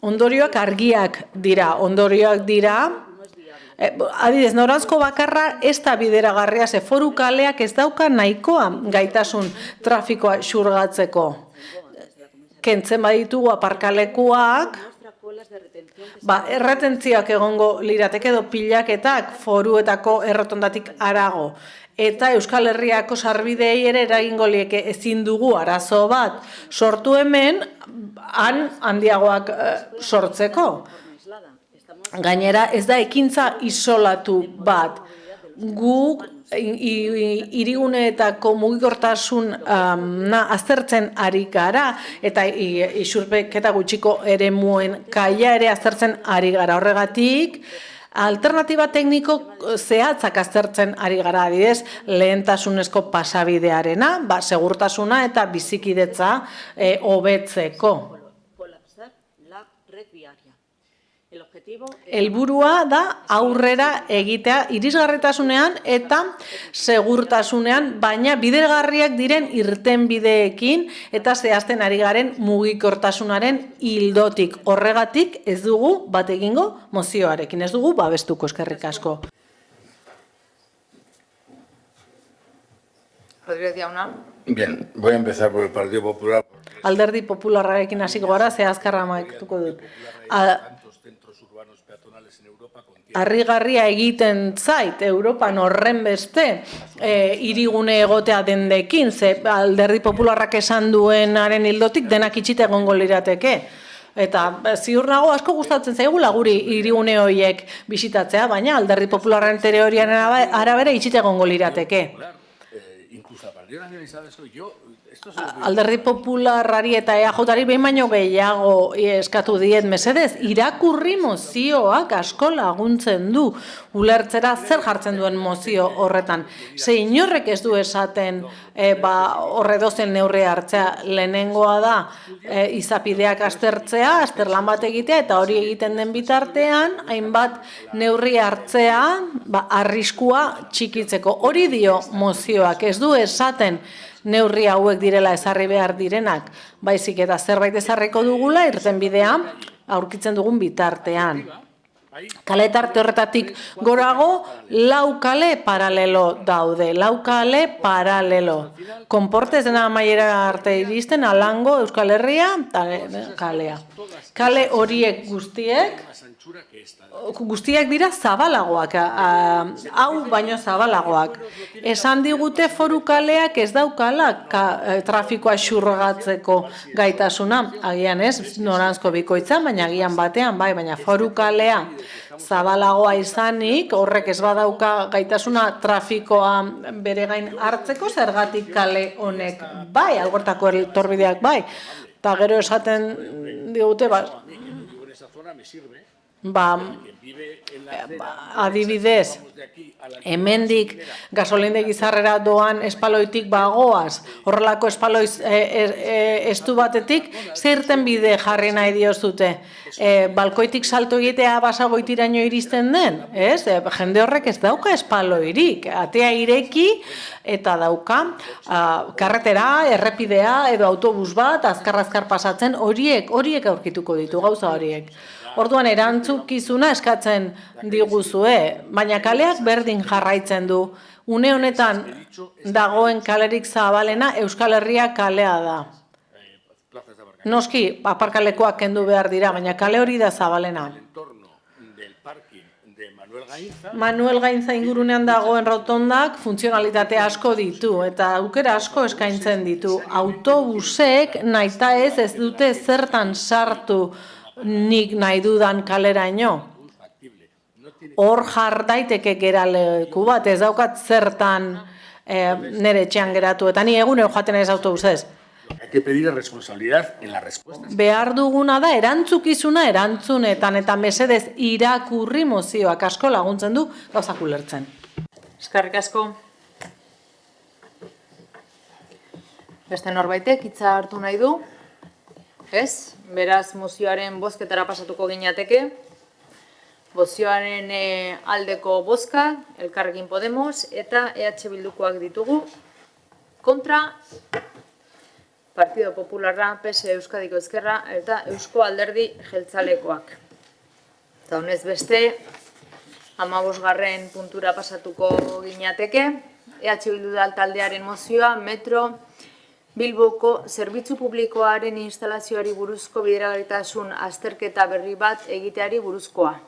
Ondorioak argiak dira, adibidez, noranzko bakarra ez da bideragarria, ze foru kaleak ez dauka nahikoa gaitasun trafikoa xurgatzeko. Kentzen baditugu aparkalekuak, erretentzioak egongo lirateke edo pilaketak foruetako errotondatik arago. Eta Euskal Herriako sarbidei ere eragingo lieke ezin dugu arazo bat sortu hemen, handiagoak sortzeko. Gainera, ez da ekintza isolatu bat. Guk hiriguneetako mugikortasun aztertzen ari gara eta isurpeketa gutxiko eremuen kaia ere aztertzen ari gara. Horregatik, alternatiba tekniko zehatzak aztertzen ari gara, adibidez, lehentasunezko pasabidearena, segurtasuna eta bizikidetza hobetzeko. Helburua da aurrera egitea irisgarritasunean eta segurtasunean, baina bideragarriak diren irtenbideekin eta zehazten ari garen mugikortasunaren ildotik. Horregatik ez dugu bat egingo mozioarekin, ez dugu babestuko. Eskerrik asko. Rodríguez Jauna. Bien, voy a empezar por el Partido Popular. Alderdi Popularrarekin hasiko gara, ze azkarra amaituko dut. Harrigarria egiten zait, Europan horren beste hirigune egotea dendekin, ze Alderdi Popularrak esan duenaren ildotik denak itxite egongo lirateke. Eta ziur nago asko gustatzen zaigula guri hirigune horiek bisitatzea, baina Alderdi Popularraren teoriaren arabera itxite egongo lirateke. Alderdi Popularrari eta EAJari behin baino gehiago eskatu diet mesedez, irakurri mozioak asko laguntzen du ulertzera zer jartzen duen mozio horretan. Ze inorrek ez du esaten horre dozen neurri hartzea, lehenengoa da izapideak aztertzea, azterlan bat egitea eta hori egiten den bitartean, hainbat neurri hartzea arriskua txikitzeko. Hori dio mozioak, ez du esaten neurri hauek direla ezarri behar direnak, baizik eta zerbait ezarriko dugula irtenbidea aurkitzen dugun bitartean. Kale tarte horretatik gorago, 4 kale paralelo daude, 4 kale paralelo. Konportez dena amaiera arte iristen, Alango, Euskal Herria, kalea. Kale horiek guztiak dira zabalagoak, hau baino zabalagoak. Esan digute Foru kaleak ez daukala trafikoa xurgatzeko gaitasuna, agian ez, noranzko bikoitza, baina agian batean, bai, baina Foru kalea zabalagoa izanik, horrek ez badauka gaitasuna trafikoa bere gain hartzeko, zergatik kale honek bai, algortako etorbideak bai, eta gero esaten digute, adibidez, hemendik gasolindegi zarrera doan espaloitik bagoaz, horrelako espaloi estu batetik, zerten bide jarri nahi diozute? Balkoitik salto egitea basagoitiraino iristen den, ez? Jende horrek ez dauka espaloirik, atea ireki eta dauka karretera, errepidea edo autobus bat, azkar pasatzen, horiek aurkituko ditu gauza horiek. Orduan erantzukizuna eskatzen diguzue, baina kaleak berdin jarraitzen du. Une honetan dagoen kalerik zabalena Euskal Herria kalea da. Noski, aparkalekoak kendu behar dira, baina kale hori da zabalena. Manuel Gaintza ingurunean dagoen rotondak funtzionalitate asko ditu eta aukera asko eskaintzen ditu. Autobusek nahita ez dute zertan sartu nik nahi dudan kaleraino. Hor jar daiteke geraleku bat, ez daukat zertan nire etxean geratu, eta ni egunero joaten ez autobusez. Hay que pedir responsabilidad en la respuesta. Behar duguna da erantzukizuna erantzunetan eta mesedez irakurri mozioak asko laguntzen du gauzak ulertzen. Eskerrik asko. Beste norbaitek hitza hartu nahi du? Ez? Beraz, mozioaren bozketara pasatuko ginateke. Mozioaren aldeko bozka, Elkarrekin Podemos eta EH Bildukoak ditugu. Kontra, Partido Popularra, PS Euskadiko Ezkerra eta Eusko Alderdi Jeltzalekoak. Eta honez beste, 15. puntura pasatuko ginateke. EH Bildu taldearen mozioa, Metro Bilboko zerbitzu publikoaren instalazioari buruzko bideragarritasun azterketa berri bat egiteari buruzkoa.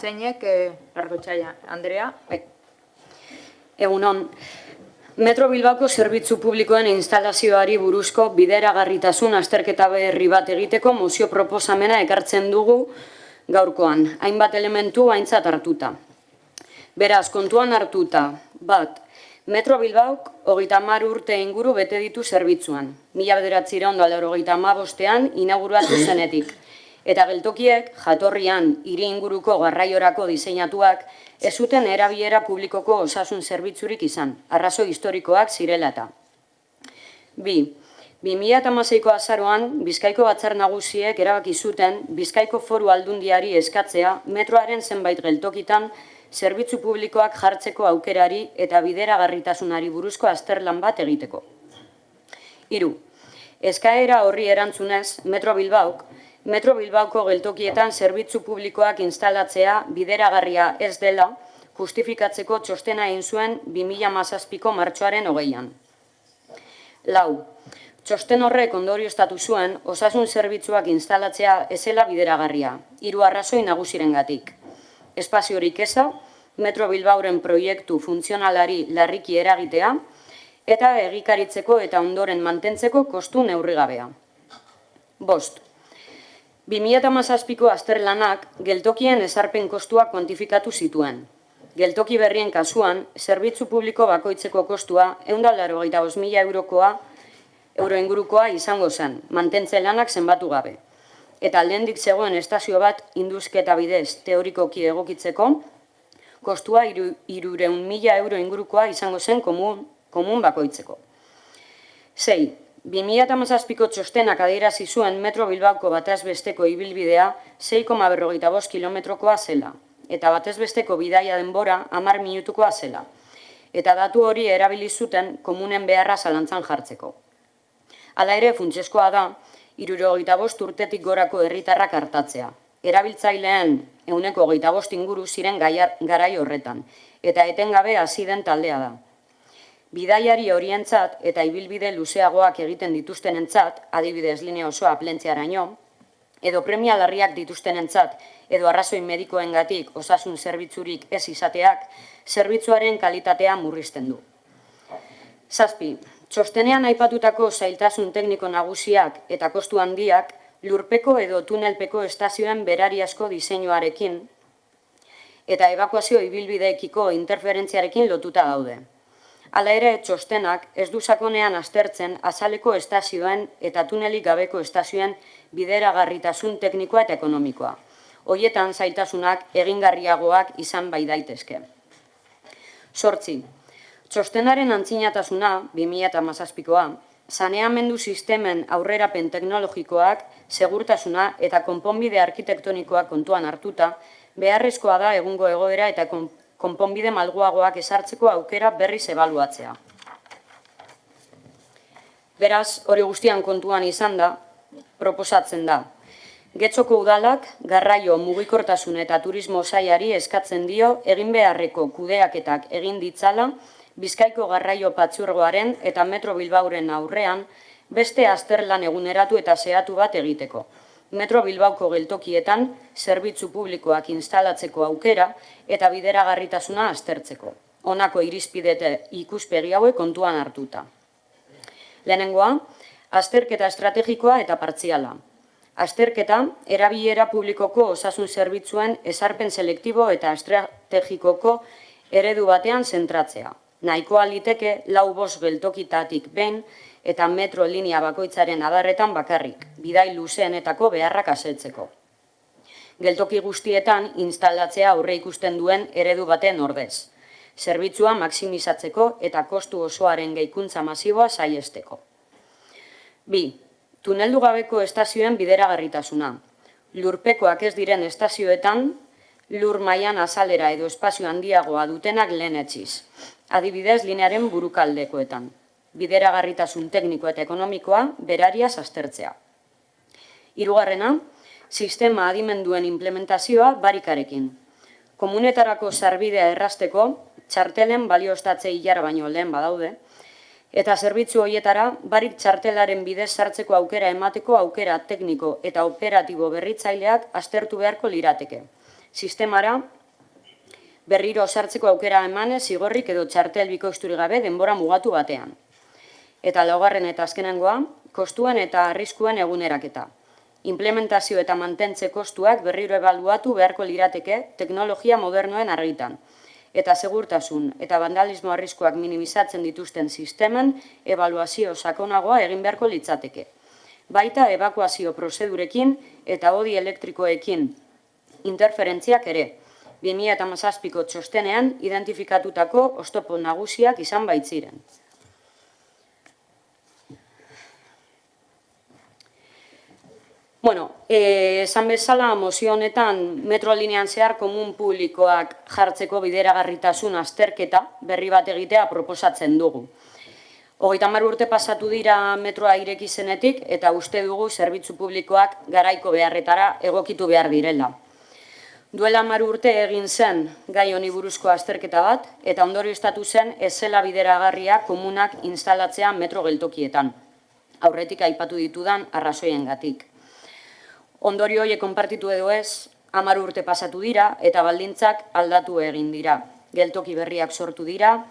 Zeinek, Largotxaia, Andrea? Egunon, Metro Bilboko zerbitzu publikoen instalazioari buruzko bideragarritasun azterketa berri bat egiteko mozio proposamena ekartzen dugu gaurkoan, hainbat elementu aintzat hartuta. Beraz, kontuan hartuta, bat, Metro Bilbaok 30 urte inguru bete ditu zerbitzuan, 1985ean inauguratu zenetik, eta geltokiek jatorrian hiri inguruko garraiorako diseinatuak ez zuten erabilera publikoko osasun zerbitzurik izan, arrazoi historikoak zirelata. 2. 2016ko azaroan, Bizkaiko Batzar Nagusiek erabaki zuten Bizkaiko Foru Aldundiari eskatzea metroaren zenbait geltokitan zerbitzu publikoak jartzeko aukerari eta bideragarritasunari buruzko azterlan bat egiteko. 3. Eskaera horri erantzunez, Metro Bilbaoko geltokietan zerbitzu publikoak instalatzea bideragarria ez dela justifikatzeko txostena egin zuen 2017ko martxoaren 20an. 4. Txosten horrek ondorioztatu zuen osasun zerbitzuak instalatzea ezela bideragarria, 3 arrazoi nagusirengatik. Espaziorik eza, Metro Bilbaoren proiektu funtzionalari larriki eragitea, eta egikaritzeko eta ondoren mantentzeko kostu neurrigabea. 5. 2017ko azterlanak geltokien ezarpen kostuak kuantifikatu zituen. Geltoki berrien kasuan, zerbitzu publiko bakoitzeko kostua 185.000 euro ingurukoa izango zen, mantentze lanak zenbatu gabe. Eta aldendik zegoen estazio bat induzketa bidez teorikoki egokitzeko, kostua 300.000 euro ingurukoa izango zen komun bakoitzeko. 6. 2017ko txostenak adierazi zuen Metro Bilbaoko batezbesteko ibilbidea 6,45 kilometrokoa zela, eta batezbesteko bidaia denbora 10 minutukoa zela, eta datu hori erabili zuten komunen beharra zalantzan jartzeko. Hala ere, funtsezkoa da, 75 urtetik gorako herritarrak artatzea, erabiltzaileen 25% inguru ziren garai horretan, eta etengabe hasi den taldea da. Bidaiari horientzat eta ibilbide luzeagoak egiten dituztenentzat, adibidez linea osoa Plentziaraino, edo premia larriak dituztenentzat, edo arrazoi medikoengatik osasun zerbitzurik ez izateak, zerbitzuaren kalitatea murrizten du. 7. Txostenean aipatutako zailtasun tekniko nagusiak eta kostu handiak lurpeko edo tunelpeko estazioen berariazko diseinuarekin eta ebakuazio ibilbideekiko interferentziarekin lotuta daude. Hala ere, txostenak ez du sakonean aztertzen azaleko estazioen eta tunelik gabeko estazioen bideragarritasun teknikoa eta ekonomikoa. Horietan zailtasunak egingarriagoak izan bai daitezke. 8. Txostenaren antzinatasuna, 2017koa, saneamendu sistemen aurrerapen teknologikoak, segurtasuna eta konponbide arkitektonikoak kontuan hartuta, beharrezkoa da egungo egoera eta konponbide malguagoak ezartzeko aukera berriz ebaluatzea. Beraz, hori guztian kontuan izan da, proposatzen da. Getxoko udalak garraio mugikortasun eta turismo sailari eskatzen dio egin beharreko kudeaketak egin ditzala Bizkaiko garraio patzuergoaren eta Metro Bilbauren aurrean beste azterlan eguneratu eta zehatu bat egiteko. Metro Bilbauko geltokietan zerbitzu publikoak instalatzeko aukera eta bideragarritasuna aztertzeko. Honako irizpide ikuspegi hauek kontuan hartuta. Lehenengoa, azterketa estrategikoa eta partziala. Azterketa, erabilera publikoko osasun zerbitzuen ezarpen selektibo eta estrategikoko eredu batean zentratzea. Nahikoa liteke 4-5 geltokitatik behin eta metro linea bakoitzaren adarretan bakarrik, bidai luzeenetako beharrak asetzeko. Geltoki guztietan instalatzea aurre ikusten duen eredu baten ordez. Zerbitzua maximizatzeko eta kostu osoaren gehikuntza masiboa saihesteko. 2. Tuneldu gabeko estazioen bideragarritasuna. Lurpekoak ez diren estazioetan, lur mailan azalera edo espazio handiagoa dutenak lehenetsiz. Adibidez, linearen burukaldekoetan. Bideragarritasun tekniko eta ekonomikoa berariaz aztertzea. 3. Sistema adimenduen implementazioa barikarekin. Komunetarako sarbidea errazteko, txartelen balioestatze hilara baino lehen badaude, eta zerbitzu horietara barik txartelaren bidez sartzeko aukera emateko aukera tekniko eta operatibo berritzaileak aztertu beharko lirateke. Sistemara berriro sartzeko aukera emanez zigorrik edo txartel bikoizturik gabe denbora mugatu batean. Eta 4. eta azkenengoa, kostuen eta arriskuen eguneraketa. Implementazio eta mantentze kostuak berriro ebaluatu beharko lirateke teknologia modernoen argitan. Eta segurtasun eta vandalismo arriskuak minimizatzen dituzten sistemen ebaluazio sakonagoa egin beharko litzateke. Baita ebakuazio prozedurekin eta hodi elektrikoekin interferentziak ere, 2017ko txostenean identifikatutako oztopo nagusiak izan baitziren. Esan bezala, mozio honetan metrolinean zehar komun publikoak jartzeko bideragarritasun azterketa berri bat egitea proposatzen dugu. 30 urte pasatu dira metroa ireki zenetik eta uste dugu zerbitzu publikoak garaiko beharretara egokitu behar direla. Duela 10 urte egin zen gai honi buruzko azterketa bat eta ondorioztatu zen ez zela bideragarria komunak instalatzea metro geltokietan. Aurretik aipatu ditudan arrazoiengatik. Ondorio horiek konpartitu edo ez, 10 urte pasatu dira eta baldintzak aldatu egin dira. Geltoki berriak sortu dira,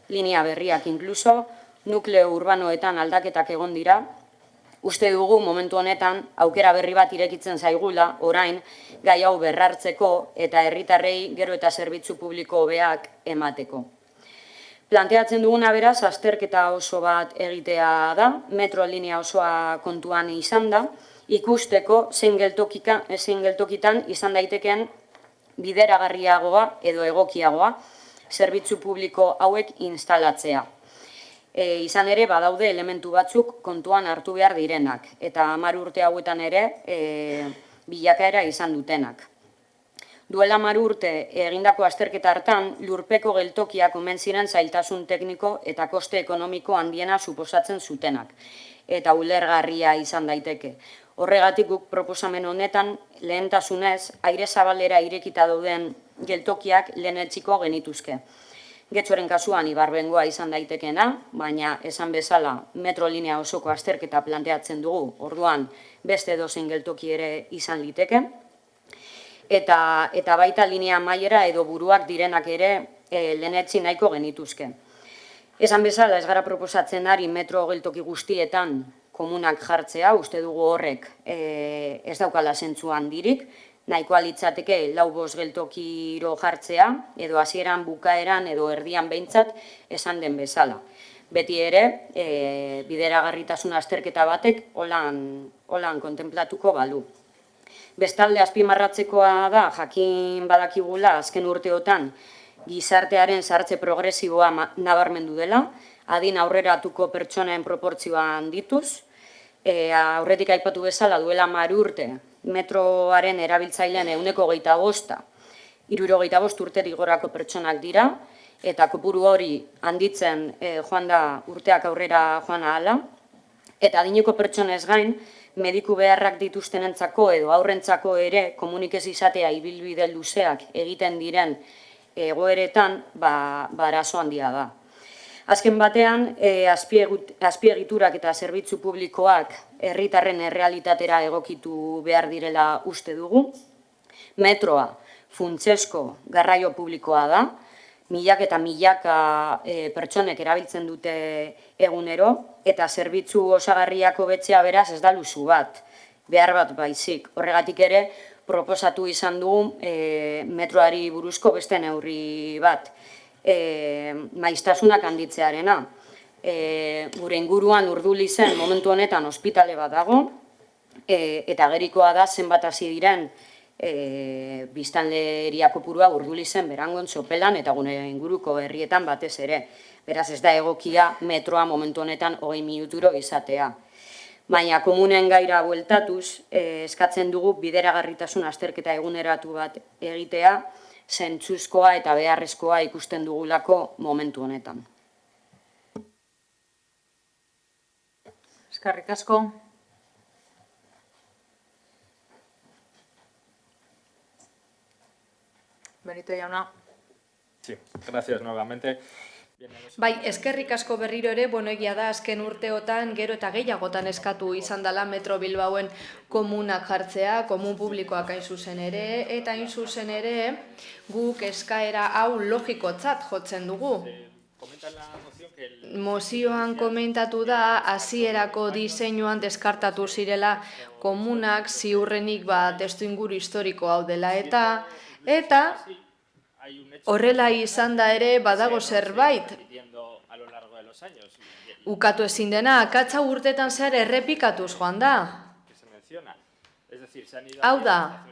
linea berriak inkluso, nukleo urbanoetan aldaketak egon dira. Uste dugu momentu honetan aukera berri bat irekitzen zaigula, orain, gai hau berrartzeko eta herritarrei gero eta zerbitzu publiko hobeak emateko. Planteatzen duguna beraz, azterketa oso bat egitea da, metro linea osoa kontuan izan da, ikusteko zein geltokitan izan daitekeen bideragarriagoa edo egokiagoa zerbitzu publiko hauek instalatzea. Izan ere, badaude elementu batzuk kontuan hartu behar direnak, eta 10 urte hauetan ere bilakaera izan dutenak. Duela 10 urte egindako azterketa hartan, lurpeko geltokiak omen ziren zailtasun tekniko eta koste ekonomiko handiena suposatzen zutenak, eta ulergarria izan daiteke. Horregatik guk proposamen honetan lehentasunez aire zabalera irekita dauden geltokiak lehenetsiko genituzke. Getxoren kasuan Ibarbengoa izan daitekena, baina esan bezala metrolinea osoko azterketa planteatzen dugu, orduan beste edozein geltoki ere izan liteke. Eta baita linea amaiera edo buruak direnak ere lehenetsi nahiko genituzke. Esan bezala ez gara proposatzen ari metro geltoki guztietan komunak jartzea, uste dugu horrek ez daukala zentzu handirik, nahikoa litzateke 4-5 geltokiro jartzea, edo hasieran bukaeran edo erdian behintzat esan den bezala. Beti ere, bideragarritasun azterketa batek holan kontemplatuko balu. Bestalde azpimarratzekoa da, jakin badakigula azken urteotan gizartearen sartze progresiboa nabarmendu dela, adin aurreratuko pertsonen proportzioa handituz, aurretik aipatu bezala duela 10 urte, metroaren erabiltzailean 25%, 75 urterik gorako pertsonak dira, eta kopuru hori handitzen joan da urteak aurrera joan ahala, eta adineko pertsonez gain, mediku beharrak dituztenentzako edo aurrentzako ere komunik ez izatea ibilbide luzeak egiten diren egoeretan arazo handia da. Azken batean, azpiegiturak eta zerbitzu publikoak herritarren errealitatera egokitu behar direla uste dugu. Metroa funtsezko garraio publikoa da, milaka eta milaka pertsonek erabiltzen dute egunero, eta zerbitzu osagarriak hobetzea beraz ez da luzu bat, behar bat baizik. Horregatik ere, proposatu izan dugu metroari buruzko beste neurri bat. Maiztasunak handitzearena. Gure inguruan Urdulizen momentu honetan ospitale bat dago, eta gerikoa da zenbat hasi diren biztanleria kopurua Urdulizen, Berangon, Txopelan eta gure inguruko herrietan batez ere. Beraz ez da egokia metroa momentu honetan 20 minuturo izatea. Baina komunen gaira bueltatuz, eskatzen dugu bideragarritasun azterketa eguneratu bat egitea, zentzuzkoa eta beharrezkoa ikusten dugulako momentu honetan. Eskerrik asko. Benito jauna. Sí, gracias nuevamente. Bai, eskerrik asko berriro ere, egia da azken urteotan gero eta gehiagotan eskatu izan dela Metro Bilbaoen komunak jartzea, komun publikoak hain zuzen ere, eta hain zuzen ere guk eskaera hau logikotzat jotzen dugu. Mozioan komentatu da, hasierako diseinuan deskartatu zirela komunak ziurrenik testu inguru historiko hau dela eta horrela izan da ere badago zerbait. Ukatu ezin dena, akatsa urtetan zehar errepikatuz joan da. Hau da,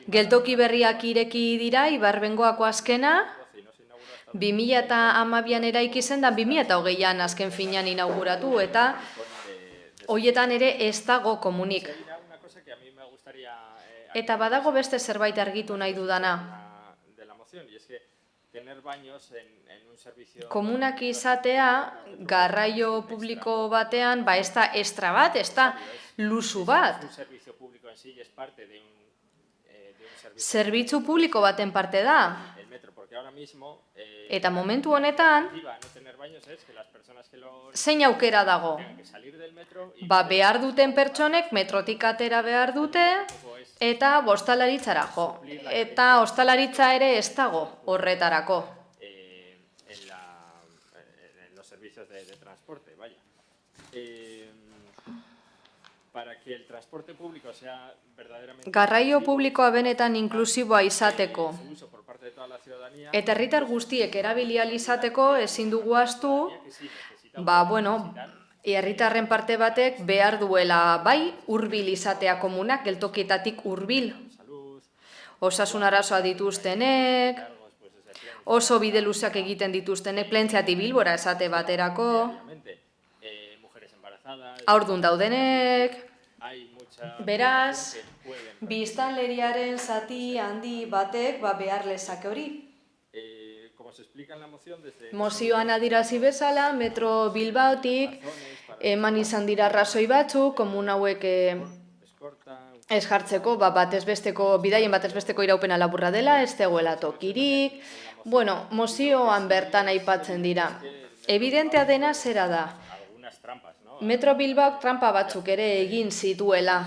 geltoki berriak ireki dira, Ibarbengoako azkena, 2012an eraiki zen da 2020an azken finean inauguratu, eta horietan ere ez dago komunik. Eta badago beste zerbait argitu nahi dudana. Komunak izatea, garraio publiko batean, ez da estra bat, ez da luzu bat. Zerbitzu publiko baten parte da. Eta momentu honetan, zein aukera dago? Behar duten pertsonek metrotik atera behar dute, eta ostalaritzara jo. Eta ostalaritza ere ez dago horretarako. Garraio publikoa benetan inklusiboa izateko. Eta herritar guztiek erabili ahal izateko ezin dugu ahaztu, herritarren parte batek behar duela bai hurbil izatea komunak, geltokietatik hurbil. Osasun arazoa dituztenek, oso bide luzeak egiten dituztenek, Plentziatik Bilbora esate baterako, haurdun daudenek, beraz, biztanleriaren zati handi batek behar lezake hori. Mozioan adirazi bezala, Metro Bilbaotik eman izan dira arrazoi batzuk, komun hauek ez jartzeko, bidaien batez besteko iraupena laburra dela, ez dagoela tokirik. Bueno, mozioan bertan aipatzen dira. Evidentea dena zera da. Metro Bilbaok trampa batzuk ere egin zituela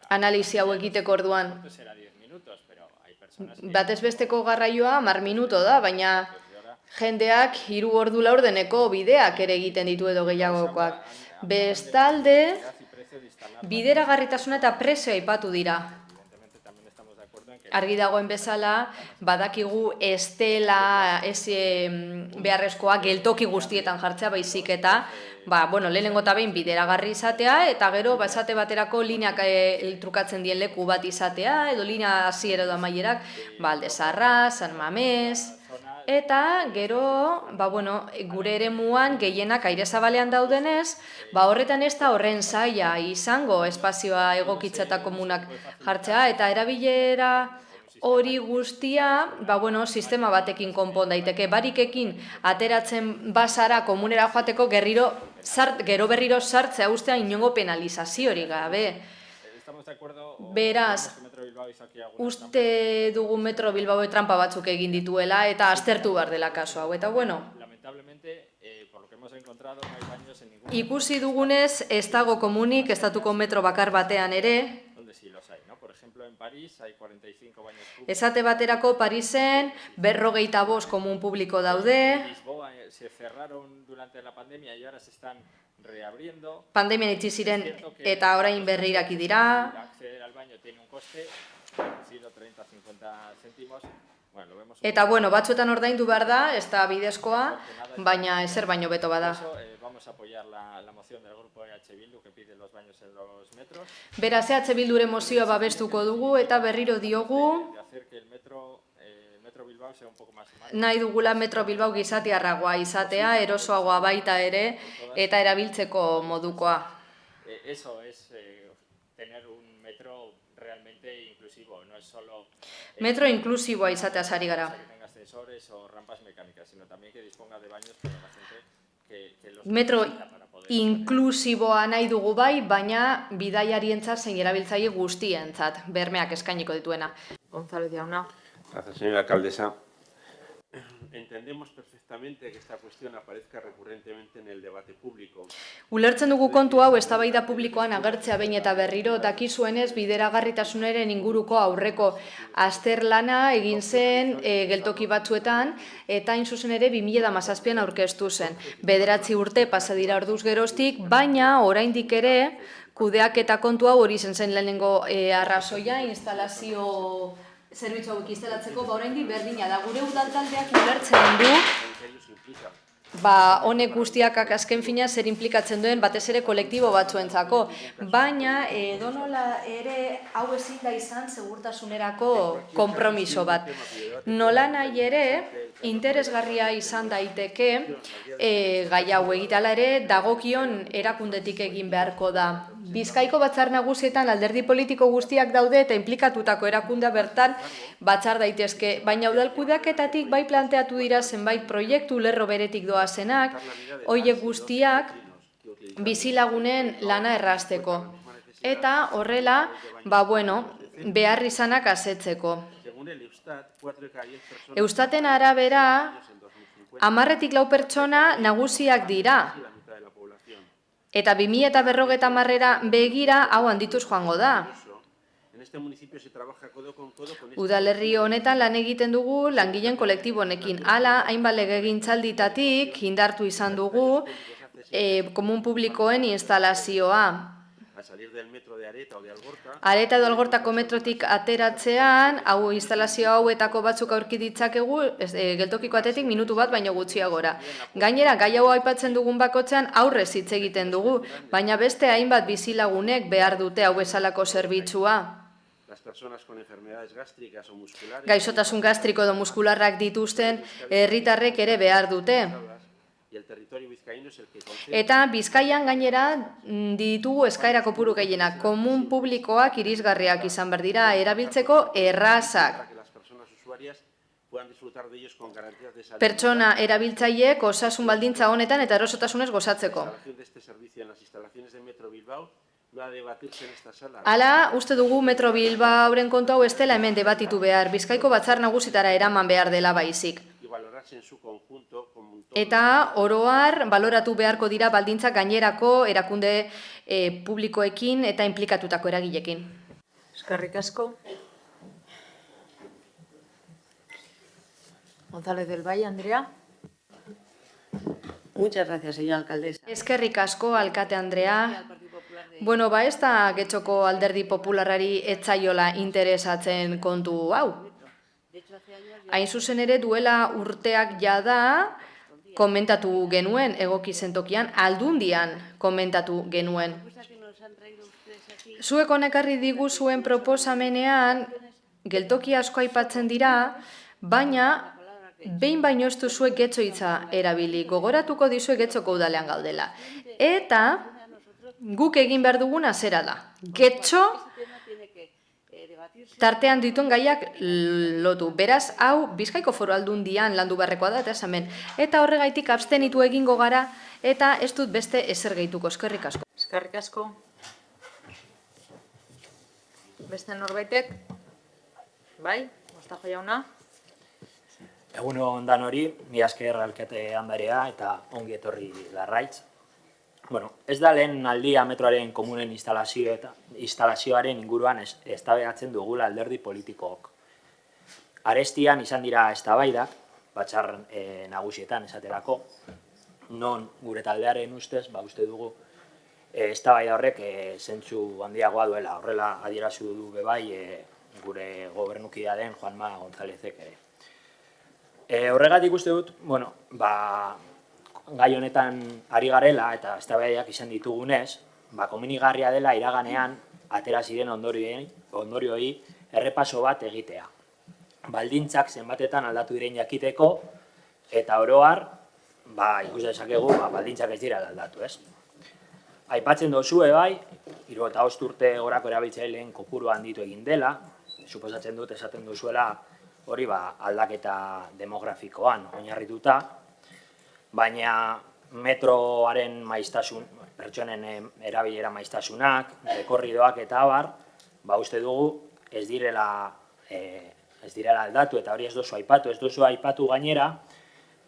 analisi hau egiteko orduan. Batez besteko garraioa 10 minuto da, baina jendeak 3 ordu laurdeneko bideak ere egiten ditu edo gehiagokoak. Bestalde, bideragarritasuna eta prezioa aipatu dira. Argi dagoen bezala, badakigu ez dela beharrezkoa geltoki guztietan jartzea baizik eta, lehenengo eta behin bideragarri izatea, eta gero esate baterako lineak trukatzen dien leku bat izatea, edo linea hasiera edo amaierak, Aldezarra, San Mamés, eta gero, gure eremuan gehienak aire zabalean daudenez, horretan ez da horren zaila izango espazioa egokitza eta komunak jartzea, eta erabilera hori guztia, sistema batekin konpon daiteke. Barikekin ateratzen bazara komunera joateko gero berriro sartzea ustea inongo penalizaziorik gabe. Beraz, uste dugu Metro Bilbao trampa batzuk egin dituela eta aztertu behar dela kasu hau. Eta ikusi dugunez ez dago komunik estatuko metro bakar batean ere. Esate baterako Parisen 45 komun publiko daude. Pandemian itxi ziren eta orain berri iraki dira. Eta batzuetan ordaindu behar da, ez da bidezkoa, baina ezer baino beto bada. Beraz, EH Bilduren mozioa babestuko dugu eta berriro diogu nahi dugula Metro Bilbao gizatiarragoa izatea, erosoagoa baita ere eta erabiltzeko modukoa. Metro inklusiboa izateaz ari gara. Metro inklusiboa nahi dugu bai, baina bidaiarientzat zein erabiltzaile guztientzat, bermeak eskainiko dituena. González jauna. Gracias, señora alcaldesa. Entendemos perfectamente que esta cuestión aparezca recurrentemente en el debate público. Ulertzen dugu kontu hau eztabaida publikoan agertzea behin eta berriro, dakizuenez bideragarritasunaren inguruko aurreko azterlana egin zen geltoki batzuetan, eta hain zuzen ere 2017an aurkeztu zen. 9 urte pasa dira orduz geroztik, baina oraindik ere kudeaketa kontu hau hori zen lehenengo arrazoia, instalazio zerbitzu hauek instalatzeko, oraindik berdina da. Gure udaltaldeak ulertzen du, honek guztiak azken fina zer implikatzen duen batez ere kolektibo batzuentzako. Baina, edonola ere hau ezin da izan segurtasunerako konpromiso bat. Nola nahi ere, interesgarria izan daiteke, gai hau egitala ere, dagokion erakundetik egin beharko da. Bizkaiko batzar nagusietan alderdi politiko guztiak daude eta inplikatutako erakundea bertan batzar daitezke. Baina udalkudeaketatik bai planteatu dira zenbait proiektu lerro beretik doazenak, horiek guztiak bizilagunen lana errazteko. Eta horrela, behar izanak asetzeko. Eustaten arabera, 10-tik 4 pertsona nagusiak dira. Eta 2050 begira hau handituz joango da. Udalerri honetan lan egiten dugu langileen kolektibo honekin. Hala, hainbat legegintzalditatik indartu izan dugu komun publikoen instalazioa. Areta edo Algortako metrotik ateratzean, instalazio hauetako batzuk aurki ditzakegu, geltokiko atetik minutu bat baino gutxiagora. Gainera, gai hau aipatzen dugun bakotzean aurrez hitz egiten dugu, baina beste hainbat bizilagunek behar dute hau bezalako zerbitzua. Gaixotasun gastriko edo muskularrak dituzten herritarrek ere behar dute. Eta Bizkaian gainera ditugu eskaera kopuru gehienak, komun publikoak irisgarriak izan behar dira, erabiltzeko errazak. puedan disfrutar de ellos con garantías de salud. pertsona erabiltzaileek osasun baldintza honetan eta erosotasunez gozatzeko. La instalación de este servicio en las instalaciones de Metro Bilbao no ha de debatirse en esta sala. Hala, uste dugu Metro Bilbaoren kontu hau ez dela hemen debatitu behar, Bizkaiko batzar nagusitara eraman behar dela baizik. Y valorarse en su conjunto como un todo. Eta oroar baloratu beharko dira baldintzak gainerako erakunde publikoekin eta inplikatutako eragilekin. Eskerrik asko. González del Valle, Andrea. Muchas gracias, señora alcaldesa. Eskerrik asko, alkate Andrea. Bueno, ez da Getxoko Alderdi Popularrari etzaiola interesatzen kontu hau. Hain zuzen ere duela urteak jada komentatu genuen egoki zentokian, aldundian komentatu genuen. Zuek honekarri digu zuen proposamenean geltoki asko aipatzen dira, baina behin baino ez duzuek Getxo hitza erabili, gogoratuko dizuek Getxoko udalean gaudela. Eta guk egin behar duguna zera da. Getxo tartean dituen gaiak lotu. Beraz, hau Bizkaiko Foru Aldundian landu beharrekoa da, eta esamen. Eta horregaitik abstenitu egingo gara, eta ez dut beste ezer gehituko. Eskerrik asko. Eskerrik asko. Beste norbaitek? Bai, Mostajo jauna. Egunon dan hori, mi esker alkate Andrea eta ongi etorri Larraitz. Bueno, ez da lehen aldia metroaren komunen instalazioaren inguruan eztabaidatzen dugula alderdi politikook. Arestian izan dira eztabaidak, batzar nagusietan esaterako, non gure taldearen ustez, uste dugu, eztabaida horrek zentzu handiagoa duela, horrela adierazu du bebai gure gobernukidea den Juanma Gonzálezek ere. Horregatik uste dut, gai honetan ari garela eta eztabaidak izan ditugunez, komenigarria dela iraganean atera ziren ondorioei errepaso bat egitea. Baldintzak zenbatetan aldatu diren jakiteko eta oroar, ikus dezakegu, baldintzak ez dira aldatu, ez? Aipatzen dozue bai, 75 urte gorako erabiltzaileen kopuru handitu egin dela, suposatzen dut esaten duzuela hori aldaketa demografikoan oinarrituta, baina metroaren maiztasun, pertsonen erabilera maiztasunak, rekorridoak eta abar, uste dugu ez direla aldatu eta hori ez duzu aipatu gainera,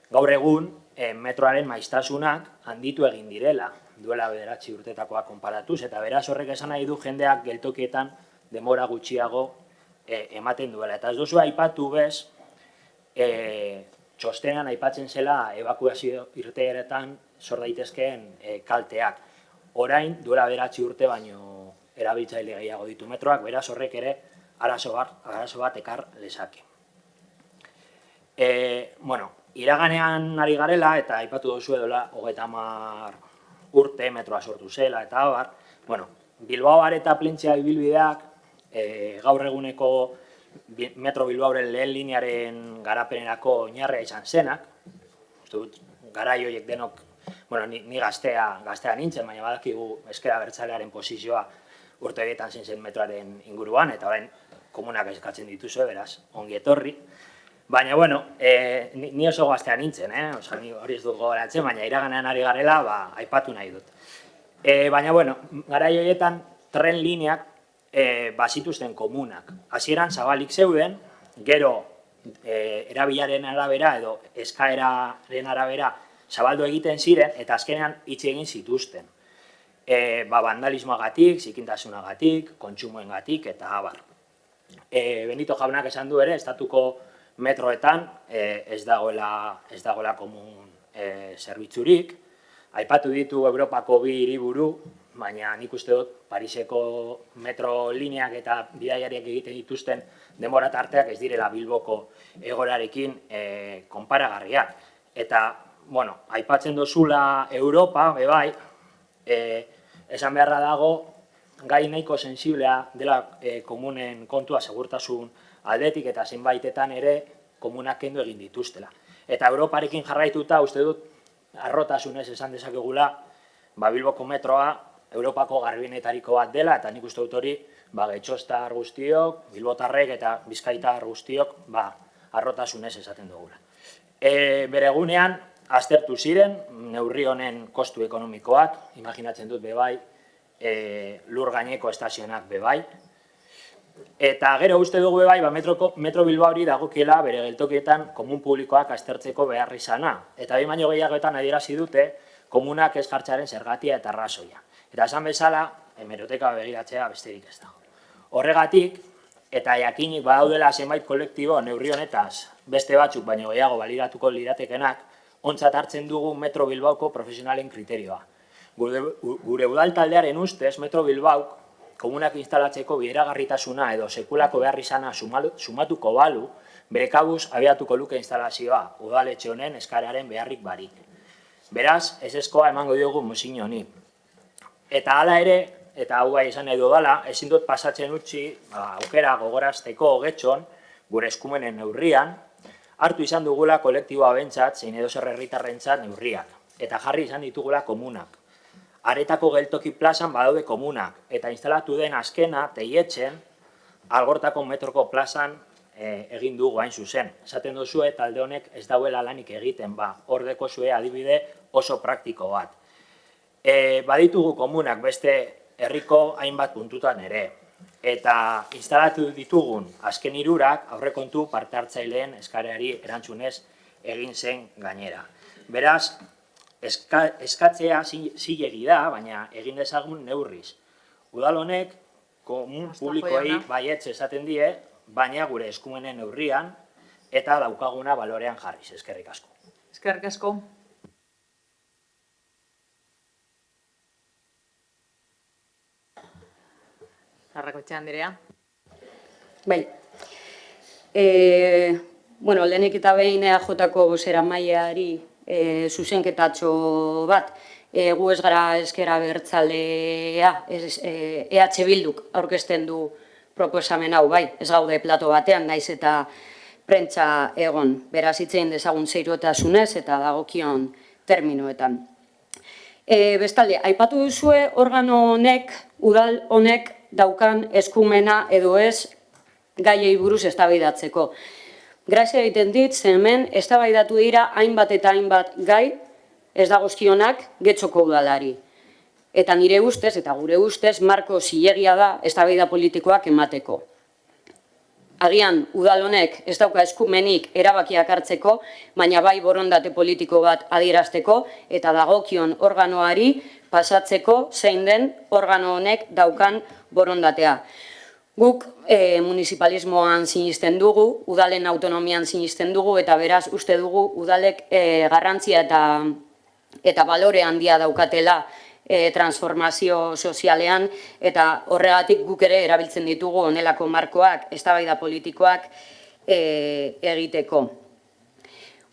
gaur egun metroaren maiztasunak handitu egin direla, duela 9 urtetakoa konparatuz, eta beraz horrek esan nahi du jendeak geltokietan denbora gutxiago ematen duela. Eta ez duzu aipatu bez, txostenan aipatzen zela evakuazio irteeretan sor daitezkeen kalteak. Orain, duela 9 urte baino erabiltzaile gehiago ditu metroak, beraz horrek ere arazo bat ekar lezake. Iraganean ari garela, eta aipatu duzu edola 30 urte metroa sortu zela, eta abar, Bilbao Areta Plentzia ibilbideak gaur eguneko Metro Bilbaoren lehen linearen garapenerako oinarria izan zenak, garai horiek denok, ni gaztea nintzen, baina badakigu ezker abertzalearen posizioa urte horietan zen metroaren inguruan, eta orain komunak eskatzen dituzu, beraz, ongi etorri. Baina, ni oso gaztea nintzen, ni hori ez dut gogoratzen, baina iraganean ari garela, aipatu nahi dut. Baina, garai horietan tren lineak bazituzten komunak. Hasieran zabalik zeuden, gero erabilaren arabera edo eskaeraren arabera zabaldu egiten ziren eta azkenean hitz egin zituzten. Vandalismoagatik, zikintasunagatik, kontsumoengatik eta abar. Benito jaunak esan du ere, estatuko metroetan ez dagoela komun zerbitzurik. Aipatu ditu Europako 2 hiriburu, baina nik uste dut Pariseko metro lineak eta bidaiariak egiten dituzten denbora tarteak ez direla Bilboko egoerarekin konparagarriak. Eta, aipatzen dozula Europa, bebai, esan beharra dago, gai nahiko sensiblea dela komunen kontua segurtasun aldetik eta zenbaitetan ere komunak kendu egin dituztela. Eta Europarekin jarraituta uste dut arrotasunez esan dezakegula Bilboko metroa Europako garbienetariko bat dela, eta nik uste dut hori Getxostar guztiok, Bilbotarrek eta Bizkaitar guztiok harrotasunez esaten dugula. Bere egunean, aztertu ziren, neurri honen kostu ekonomikoak, imaginatzen dut bebai, lur gaineko estazionak bebai, eta gero uste dugu bebai, Metro Bilbaori dagokiela bere geltokietan komun publikoak aztertzeko behar izana, eta behin baino gehiagoetan adierazi dute komunak ez jartzearen zergatia eta arrazoia. Eta esan bezala, hemeroteka begiratzea besterik ez dago. Horregatik, eta jakinik badaudela zenbait kolektibo neurri honetaz beste batzuk baino gehiago baliratuko liratekenak, ontzat hartzen dugu Metro Bilbaoko profesionalen kriterioa. Gure udal taldearen ustez, Metro Bilbauk komunak instalatzeko bideragarritasuna edo sekulako behar izana sumatuko balu, bere kabuz abiatuko luke instalazioa udaletxe honen eskaeraren beharrik barik. Beraz, ezezkoa emango diogu mozin honi. Eta hala ere, eta hau bai esan edo dela, ezin dut pasatzen utzi aukera gogorazteko getxon, gure eskumenen neurrian, hartu izan dugula kolektiboa bentsat, zein edo zer herritarrentzat neurriak, eta jarri izan ditugula komunak. Aretako geltoki plazan badaude komunak, eta instalatu den azkena, Teietzen, Algortako metroko plazan egin dugu hain zuzen. Esaten duzue, talde honek ez dauela lanik egiten, hor dekozue adibide oso praktiko bat. Baditugu komunak beste herriko hainbat puntutan ere, eta instalatu ditugun azken hirurak aurrekontu parte hartzaileen eskaerari erantzunez egin zen gainera. Beraz, eskatzea zilegi da, baina egin dezagun neurriz. Udal honek komun publikoei baietz esaten die, baina gure eskumenen neurrian eta daukaguna balorean jarriz. Eskerrik asko. Eskerrik asko. Arrakotxe Anderea. Bai. Lehenik eta behin EAJ-ko bozeramaileari zuzenketatxo bat, gu ez gara ezker abertzalea, EH Bilduk aurkezten du proposamen hau, bai, ez gaude plato batean, naiz eta prentsa egon, beraz hitzein dezagun zeirotasunez eta dagokion terminoetan. Bestalde, aipatu duzue organo honek, udal honek daukan eskumena edo ez gaiei buruz eztabaidatzeko. Grazia egiten dit, hemen eztabaidatu dira hainbat eta hainbat gai ez dagozkionak Getxoko udalari. Eta nire ustez, eta gure ustez, marko zilegia da eztabaida politikoak emateko. Agian, udal honek ez dauka eskumenik erabakiak hartzeko, baina bai borondate politiko bat adierazteko, eta dagokion organoari pasatzeko zein den organo honek daukan borondatea. Guk municipalismoan sinisten dugu, udalen autonomian sinisten dugu, eta beraz uste dugu udalek garrantzia eta balore handia daukatela transformazio sozialean, eta horregatik guk ere erabiltzen ditugu honelako markoak, eztabaida politikoak egiteko.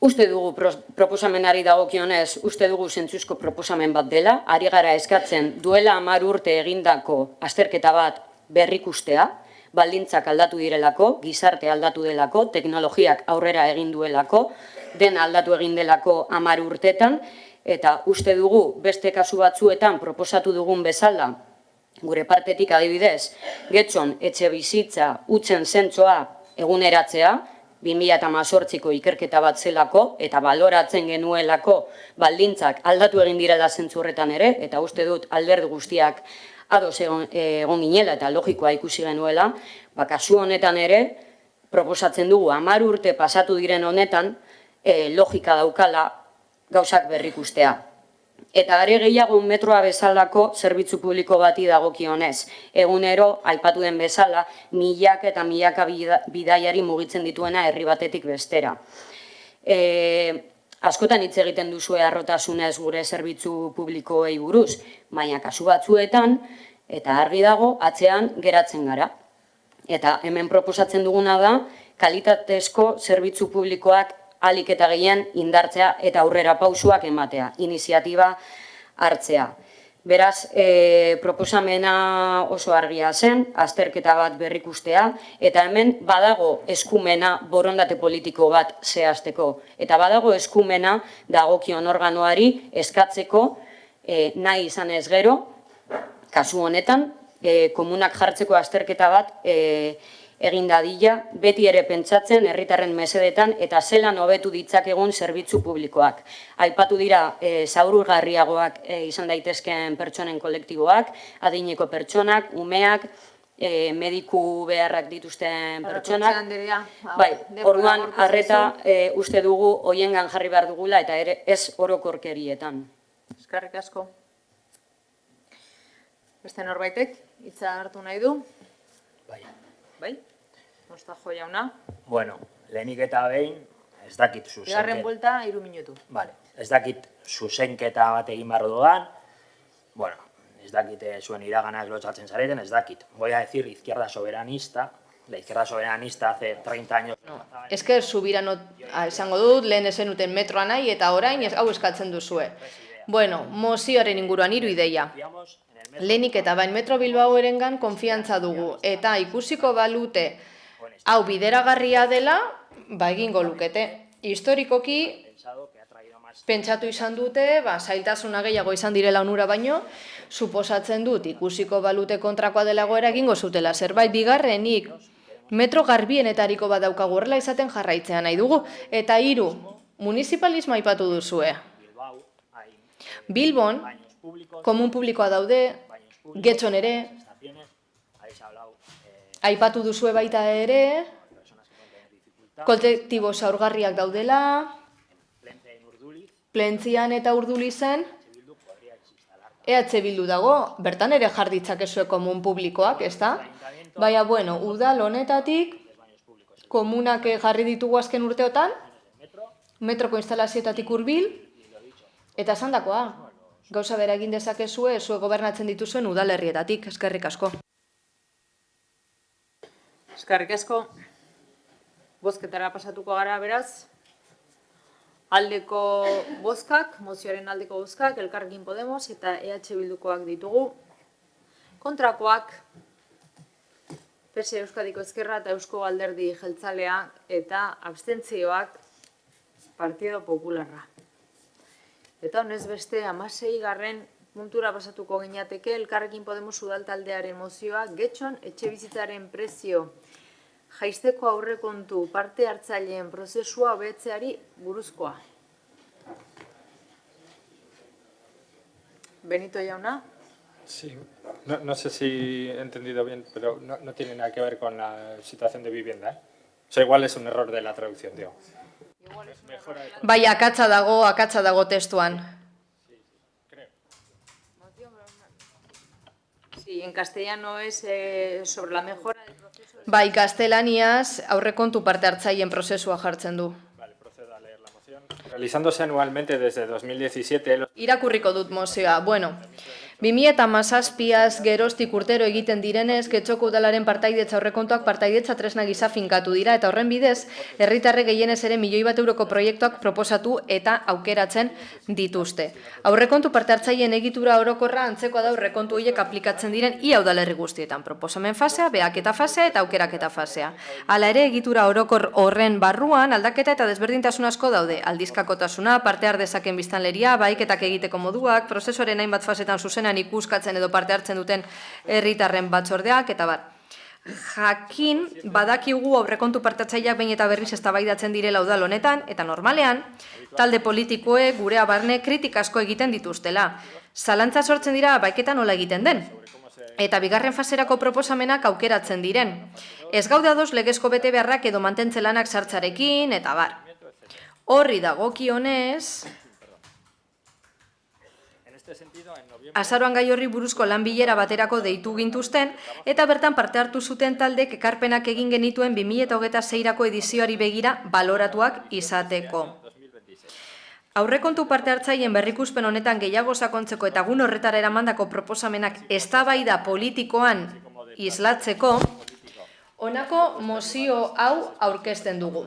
Uste dugu proposamenari dagokionez, uste dugu zentzuzko proposamen bat dela, ari gara eskatzen duela 10 urte egindako azterketa bat berrikustea, baldintzak aldatu direlako, gizarte aldatu delako, teknologiak aurrera egin duelako, den aldatu egin delako 10 urtetan, eta uste dugu beste kasu batzuetan proposatu dugun bezala, gure partetik adibidez, Getxon etxe bizitza utzen zentsoa eguneratzea, 2018ko ikerketa bat zelako, eta baloratzen genuelako baldintzak aldatu egin direla zentzu horretan ere, eta uste dut alderdi guztiak ados egon ginela eta logikoa ikusi genuela, kasu honetan ere, proposatzen dugu 10 urte pasatu diren honetan, logika daukala gauzak berrikustea. Eta are gehiago metroa bezalako zerbitzu publiko bati dagokionez. Egunero, aipatu den bezala, milaka eta milaka bidaiari mugitzen dituena herri batetik bestera. Askotan hitz egiten duzue harrotasunez gure zerbitzu publikoei buruz, baina kasu batzuetan, eta argi dago, atzean geratzen gara. Eta hemen proposatzen duguna da, kalitatezko zerbitzu publikoak ahalik eta gehien indartzea eta aurrera pausuak ematea, iniziatiba hartzea. Beraz, proposamena oso argia zen, azterketa bat berrikustea, eta hemen badago eskumena borondate politiko bat zehazteko. Eta badago eskumena dagokion organoari eskatzeko nahi izan ez gero, kasu honetan, komunak jartzeko azterketa bat egin dadila, beti ere pentsatzen herritarren mesedetan eta zelan hobetu ditzakegun zerbitzu publikoak. Aipatu dira zaurgarriagoak izan daitezkeen pertsonen kolektiboak, adineko pertsonak, umeak, mediku beharrak dituzten pertsonak. Bai, orduan arreta uste dugu hoiengan jarri behar dugula eta ere ez orokorkerietan. Eskerrik asko. Beste norbaitek hitza hartu nahi du? Bai. Bai? Mostajo jauna. Bueno, lehenik eta behin, ez dakit zuzenketa. Bigarren buelta, 3 minutu. Vale, ez dakit zuzenketa bat egin barro dudan. Bueno, ez dakit zuen iraganak lotxatzen zareten, ez dakit. Voy a decir izquierda soberanista. La izquierda soberanista hace 30 años... No, esker subirano esango dut, lehen ezenuten metroa nahi eta orain hau eskatzen duzue. Bueno, mozioaren inguruan 3 ideia. Lehenik eta bain Metro Bilbao erengan konfiantza dugu eta ikusiko balute hau bideragarria dela, egingo lukete. Historikoki, pentsatu izan dute, zailtasuna gehiago izan direla onura baino, suposatzen dut ikusiko balute kontrakoa dela goera egingo zutela zerbait. Bigarrenik, metro garbienetariko bat daukagu horrela izaten jarraitzea nahi dugu. Eta 3, municipalismo aipatu duzue. Bilbon, komun publikoa daude, Getxon ere, aipatu duzue baita ere, kolektibo zaurgarriak daudela, Plentzian eta Urdulizan, EH Bildu dago, bertan ere jarditzakezue komun publikoak, ez da? Baina, bueno, udal honetatik, komunak jarri ditugu azken urteotan, metroko instalazioetatik hurbil, eta esandakoa, gauza bera egin dezakezue, zuek gobernatzen dituzuen udalerrietatik, eskerrik asko. Eskerrik asko. Bozketara pasatuko gara, beraz. Aldeko bozkak, mozioaren aldeko bozkak, Elkarrekin Podemos eta EH Bildukoak ditugu. Kontrakoak, PSE Euskadiko Ezkerra eta Eusko Alderdi Jeltzalea eta abstentzioak Partido Popularra. Eta honez beste 16. puntura pasatuko gineateke Elkarrekin Podemos udaltaldearen mozioa Getxon etxebizitzaren prezio jaisteko aurrekontu parte hartzaileen prozesua hobetzeari buruzkoa. Benito jauna. Sí, no sé si he entendido bien, pero no tiene nada que ver con la situación de vivienda, ¿eh? O sea, igual es un error de la traducción, digo. Bai, akatsa dago testuan. Sí, en castellano es sobre la mejora del proceso... Bai, gaztelaniaz aurrekontu parte hartzaileen prozesua jartzen du. Vale, procedo a leer la moción. Realizándose anualmente desde 2017... Irakurriko dut mozioa. Bueno, 2017az geroztik urtero egiten direnez, Getxoko udalaren partaidetza aurrekontuak partaidetza tresna gisa finkatu dira eta horren bidez, herritarre gehienez ere 1.000.000 euroko proiektuak proposatu eta aukeratzen dituzte. Aurrekontu parte hartzaileen egitura orokorra antzekoa da aurrekontu horiek aplikatzen diren ia udalerri guztietan. Proposamen fasea, behaketa fasea eta aukeraketa fasea. Hala ere, egitura orokor horren barruan aldaketa eta desberdintasun asko daude. Aldizkakotasuna, parte har dezaken biztanleria, bahiketak egiteko moduak, prozesuaren hainbat fasetan zuzenan ikuskatzen edo parte hartzen duten herritarren batzordeak, eta bar. Jakin, badakigu aurrekontu parte hartzaileak behin eta berriz eztabaidatzen direla udal honetan, eta normalean, talde politikoek gurea barne kritika asko egiten dituztela. Zalantza sortzen dira bahiketa nola egiten den. Eta bigarren faserako proposamenak aukeratzen diren. Ez gaude ados legezko bete beharrak edo mantentze lanak sartzarekin, eta bar. Horri dagokionez, azaroan gai horri buruzko lan bilera baterako deitu gintuzten, eta bertan parte hartu zuten taldek ekarpenak egin genituen 2026ko edizioari begira baloratuak izateko. Aurrekontu parte hartzaileen berrikuspen honetan gehiago sakontzeko eta egun horretara eramandako proposamenak eztabaida politikoan islatzeko, honako mozio hau aurkezten dugu.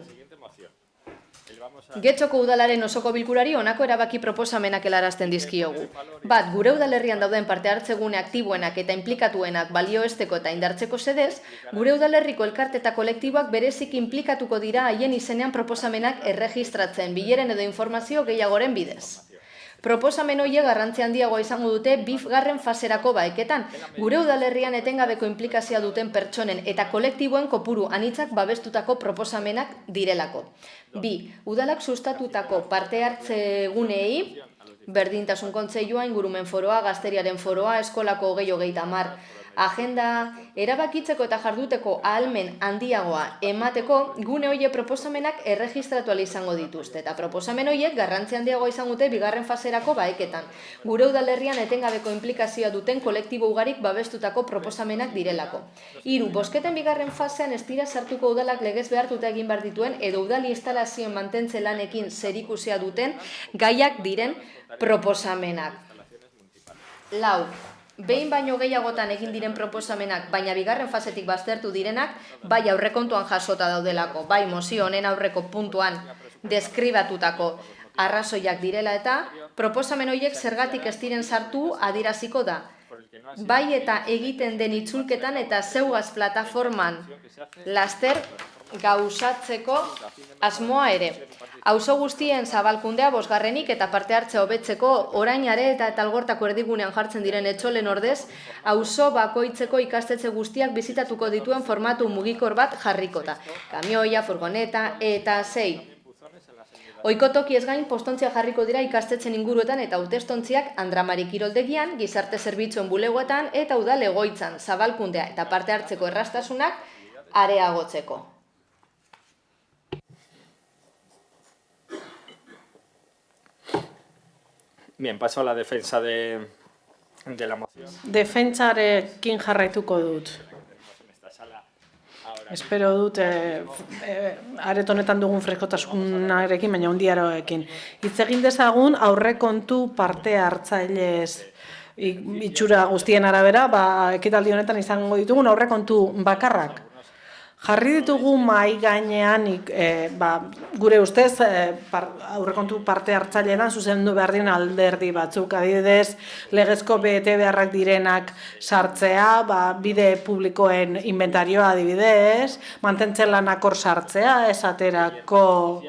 Getxoko udalaren osoko bilkurari honako erabaki proposamenak helarazten dizkiogu. Bat, gure udalerrian dauden parte hartzegune aktiboenak eta inplikatuenak balioesteko eta indartzeko sedez, gure udalerriko elkarte eta kolektiboak berezik inplikatuko dira haien izenean proposamenak erregistratzen, bileren edo informazio gehiagoren bidez. Proposamen horiek garrantzi handiagoa izango dute bigarren faserako baeketan. Gure udalerrian etengabeko inplikazioa duten pertsonen eta kolektiboen kopuru anitzak babestutako proposamenak direlako. 2. Udalak sustatutako parte hartze gunei, berdintasun kontseilua, ingurumen foroa, gazteriaren foroa, eskolako 20-30 agenda erabakitzeko eta jarduteko ahalmen handiagoa emateko gune hoie proposamenak erregistratu ahal izango dituzte. Eta proposamen horiek garrantzi handiagoa izango dute bigarren faserako baeketan. Gure udalerrian etengabeko inplikazioa duten kolektibo ugarik babestutako proposamenak direlako. 3. Bozketen bigarren fasean ez dira sartuko udalak legez behartuta egin behar dituen edo udali instalazioen mantentze lanekin zerikusia duten gaiak diren proposamenak. 4. Behin baino gehiagotan egin diren proposamenak, baina bigarren fasetik baztertu direnak, bai aurrekontuan jasota daudelako, bai mozio honen aurreko puntuan deskribatutako arrazoiak direla eta proposamen horiek zergatik ez diren sartu adieraziko da. Bai eta egiten den itzulketan eta zeugaz plataforman laster gauzatzeko asmoa ere. Auzo guztien zabalkundea bosgarrenik eta parte hartzea hobetzeko orainare eta Algortako erdigunean jartzen diren etxolen ordez, auzo bakoitzeko ikastetxe guztiak bizitatuko dituen formatu mugikor bat jarrikota. Kamioia, furgoneta eta 6. Ohikotoki ez gain postontzia jarriko dira ikastetxen inguruetan eta hautestontziak Andramari kiroldegian, gizarte zerbitzuen bulegoetan eta udal egoitzan zabalkundea eta parte hartzeko erraztasunak areagotzeko. Bien, paso a la defensa de la moción. Defentsarekin jarraituko dut. Espero dut, areto honetan dugun freskotasunarekin, baina hundiaroekin. Hitz egin dezagun aurrekontu parte hartzailez itxura guztien arabera, ekitaldi honetan izango ditugun aurrekontu bakarrak. Jarri ditugu mahai gainean, gure ustez, aurrekontu parte hartzailean zuzendu behar diren alderdi batzuk, adibidez, legezko bete beharrak direnak sartzea, bide publikoen inventarioa adibidez, mantentzen lanak hor sartzea, esaterako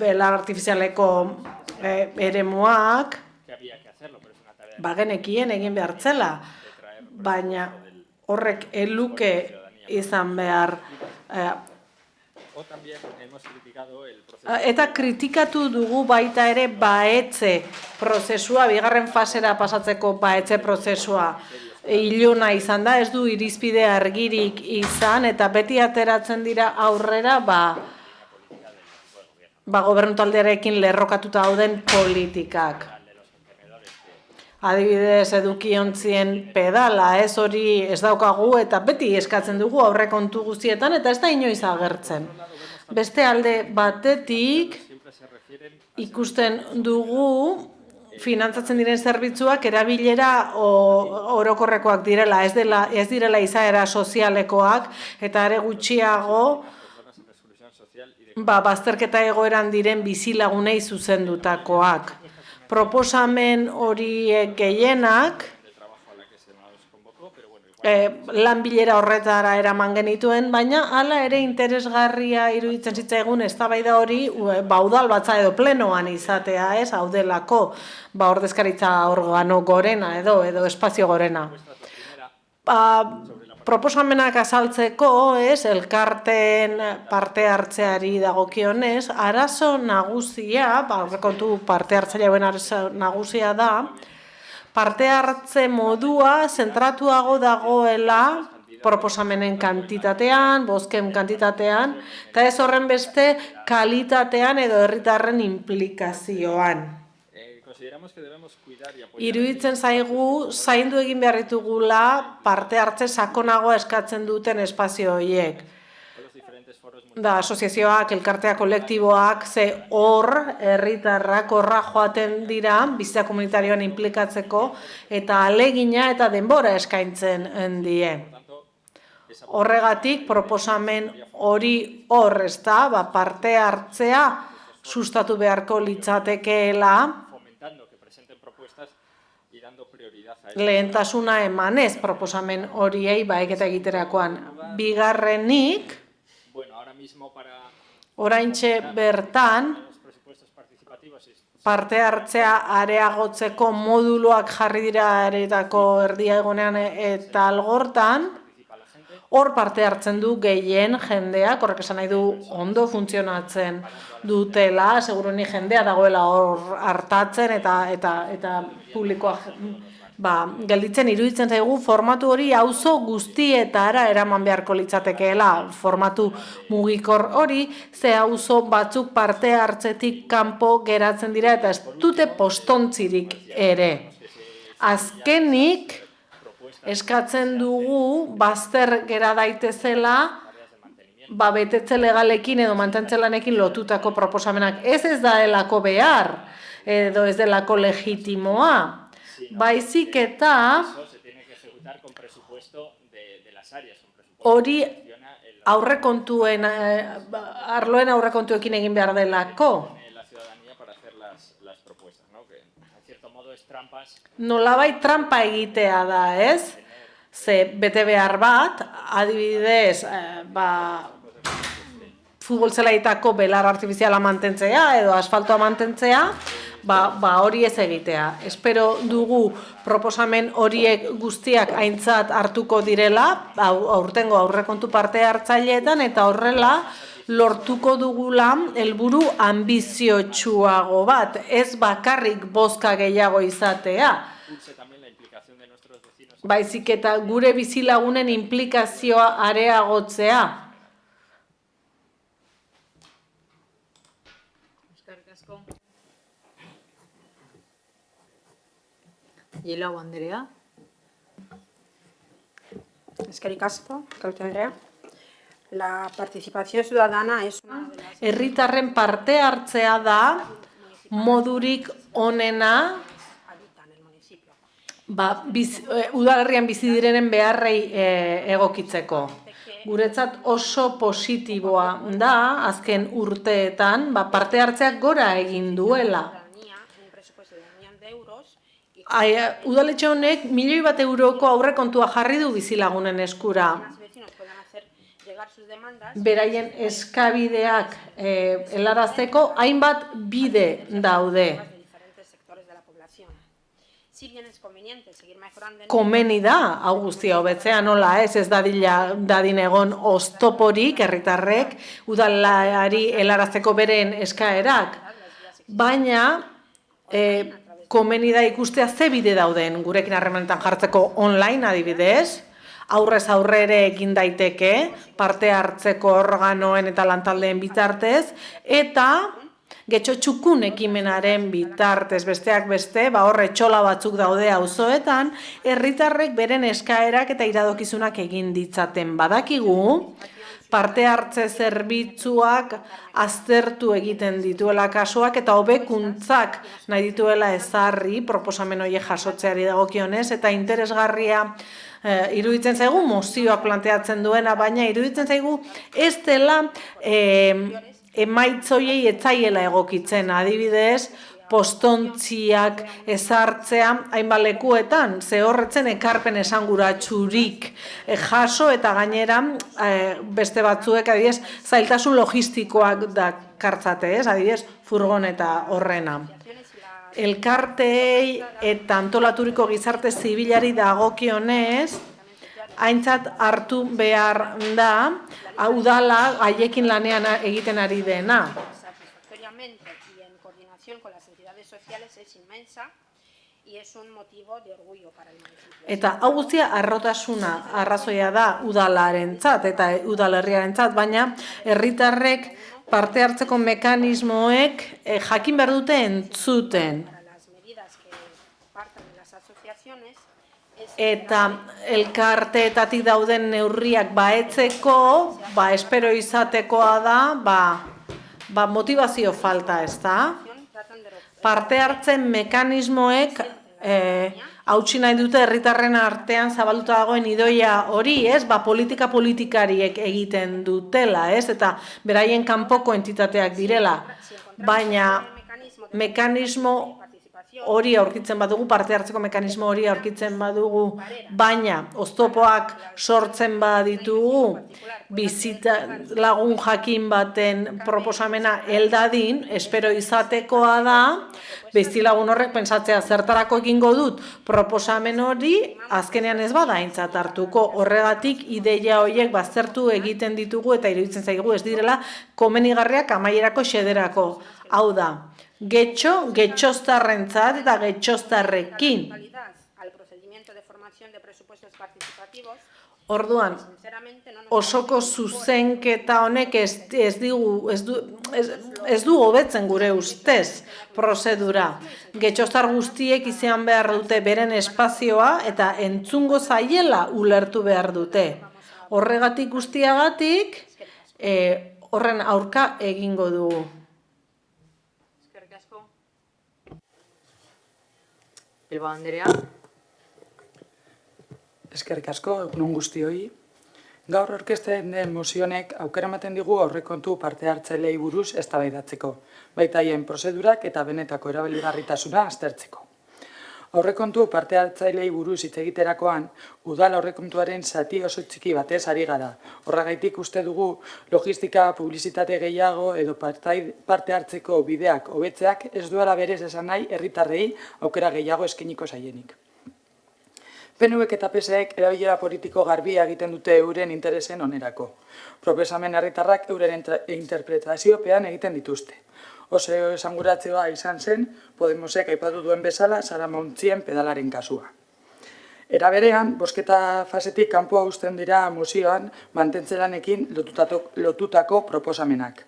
belar artifizialeko eremuak, genekien egin behartzela, baina horrek eluke izan behar. Eta kritikatu dugu baita ere baetze prozesua, bigarren fasera pasatzeko baetze prozesua iluna izan da, ez du irizpide argirik izan, eta beti ateratzen dira aurrera gobernu taldearekin lerrokatuta dauden politikak. Adibidez, edukiontzien pedala, ez hori ez daukagu eta beti eskatzen dugu aurrekontu guztietan eta ez da inoiz agertzen. Beste alde batetik ikusten dugu finantzatzen diren zerbitzuak erabilera orokorrekoak direla, ez direla izaera sozialekoak eta are gutxiago bazterketa egoeran diren bizilagunei zuzendutakoak. Proposamen horiek gehienak lan bilera horretara eraman genituen, baina hala ere interesgarria iruditzen zitzaigun eztabaida hori udal batza edo plenoan izatea, ez, haudelako ordezkaritza organo gorena edo espazio gorena. Proposamenak azaltzeko, elkarteen parte hartzeari dagokionez, arazo nagusia, aurrekontu parte hartzailearen arazo nagusia da, parte hartze modua zentratuago dagoela proposamenen kantitatean, bozken kantitatean, eta ez horren beste kalitatean edo herritarren implikazioan. Iruditzen zaigu, zaindu egin behar ditugula parte hartze sakonagoa eskatzen duten espazio horiek. Asoziazioak, elkarteak, kolektiboak, ze hor, herritarrak horra joaten dira, bizitza komunitarioan inplikatzeko, eta alegina eta denbora eskaintzen die. Horregatik, proposamen hori hor, ez da, parte hartzea sustatu beharko litzatekeela, lehentasuna emanez proposamen horiei baeketa egiterakoan. Bigarrenik, oraintxe bertan, parte hartzea areagotzeko moduloak jarri dira aretako erdia egonean eta algortan, hor parte hartzen du gehien jendeak, horrek esan nahi du ondo funtzionatzen dutela, segurueni jendea dagoela hor hartatzen eta publikoa gelditzen iruditzen zaigu formatu hori auzo guztietara eraman beharko litzatekeela formatu mugikor hori, ze auzo batzuk parte hartzetik kanpo geratzen dira eta ez dute postontzirik ere. Azkenik, eskatzen dugu bazter gera daitezela betetze legalekin edo mantentze lanekin lotutako proposamenak. Ez daelako behar edo ez delako legitimoa. Baizik eta hori aurrekontuen, arloen aurrekontuekin egin behar delako. Nolabait trampa egitea da, ez? Ze bete behar bat, adibidez, futbol zelaitako belar artifiziala mantentzea edo asfaltoa mantentzea, hori ez egitea. Espero dugu proposamen horiek guztiak aintzat hartuko direla, aurtengo aurrekontu parte hartzaileetan, eta horrela lortuko dugula helburu anbiziotsuago bat, ez bakarrik bozka gehiago izatea. Baizik eta gure bizilagunen inplikazioa areagotzea. Yelau Andrea. Eskerrik asko, alcalde Andrea. La participación ciudadana es una de las... Herritarren parte hartzea da modurik onena udalerrian bizi direnen beharrei egokitzeko. Guretzat oso positiboa da, azken urteetan, parte hartzeak gora egin duela. Udaletxe honek €1.000.000 aurrekontua jarri du bizilagunen eskura. Beraien eskabideak helarazteko hainbat bide daude. Komeni da, hau guztia hobetzea nola ez dadin egon oztoporik herritarrek udalari helarazteko beren eskaerak. Baina komeni da ikustea ze bide dauden gurekin harremanetan jartzeko online adibidez, aurrez aurrere egin daiteke, parte hartzeko organoen eta lantaldeen bitartez, eta getxo txukun ekimenaren bitartez, besteak beste, horre txola batzuk daude auzoetan, herritarrek beren eskaerak eta iradokizunak egin ditzaten badakigu, parte hartze zerbitzuak aztertu egiten dituela kasuak eta hobekuntzak nahi dituela ezarri proposamen horiek jasotzeari dagokionez eta interesgarria iruditzen zaigu mozioak planteatzen duena, baina iruditzen zaigu ez dela emaitzoiei etzaiela egokitzen, adibidez, postontziak ezartzea hainbat lekuetan, ze horretzen ekarpen esanguratsurik jaso eta gainera beste batzuek adibidez zailtasun logistikoak dakartzate, adibidez furgoneta horrena. Elkarteei eta antolaturiko gizarte zibilari dagokionez, aintzat hartu behar da, udala haiekin lanean egiten ari dena. Eta hau guztia arrotasuna arrazoia da udalarentzat eta udalerriarentzat, baina herritarrek parte hartzeko mekanismoek jakin behar dute entzuten. Eta elkarteetatik dauden neurriak baetzeko, espero izatekoa da, motivazio falta, ez da? Parte hartzen mekanismoek hautsi nahi dute herritarren artean zabalduta dagoen idoia hori, ez? Politikariek egiten dutela, ez? Eta beraien kanpoko entitateak direla. Baina mekanismo hori aurkitzen badugu, parte hartzeko mekanismo hori aurkitzen badugu, baina oztopoak sortzen baditugu, bizita lagun jakin baten proposamena heldadin, espero izatekoa da, bizilagun horrek pentsatzea zertarako egingo dut proposamen hori, azkenean ez bada aintzat hartuko. Horregatik ideia horiek baztertu egiten ditugu eta iruditzen zaigu ez direla komenigarriak amaierako xederako. Hau da, getxoztarrentzat eta getxoztarrekin. Orduan, osoko zuzenketa honek ez du hobetzen gure ustez prozedura. Getxoztar guztiek izan behar dute beren espazioa eta entzungo zaiela ulertu behar dute. Horregatik guztiagatik, horren aurka egingo dugu. Eskerrik asko. Bilbao Andrea. Eskerrik asko, egunon guztioi. Gaur aurkezten den mozionek aukera ematen digu aurrekontu parte hartzailei buruz eztabaidatzeko, baita haien prozedurak eta benetako erabilgarritasuna aztertzeko. Aurrekontu parte hartzailei buruz hitz egiterakoan, udal aurrekontuaren zati oso txiki batez ari gara. Horregaitik uste dugu logistika, publizitate gehiago edo parte hartzeko bideak hobetzeak ez duela berez esan nahi herritarrei aukera gehiago eskainiko zaienik. PNVk eta PSek erabilera politiko garbia egiten dute euren interesen onerako. Proposamen herritarrak euren interpretaziopean egiten dituzte. Oso esanguratzea izan zen, Podemosek aipatu duen bezala Zaramontzien pedalaren kasua. Era berean, bozketa fasetik kanpoa uzten dira mozioan mantentzelanekin lotutako proposamenak.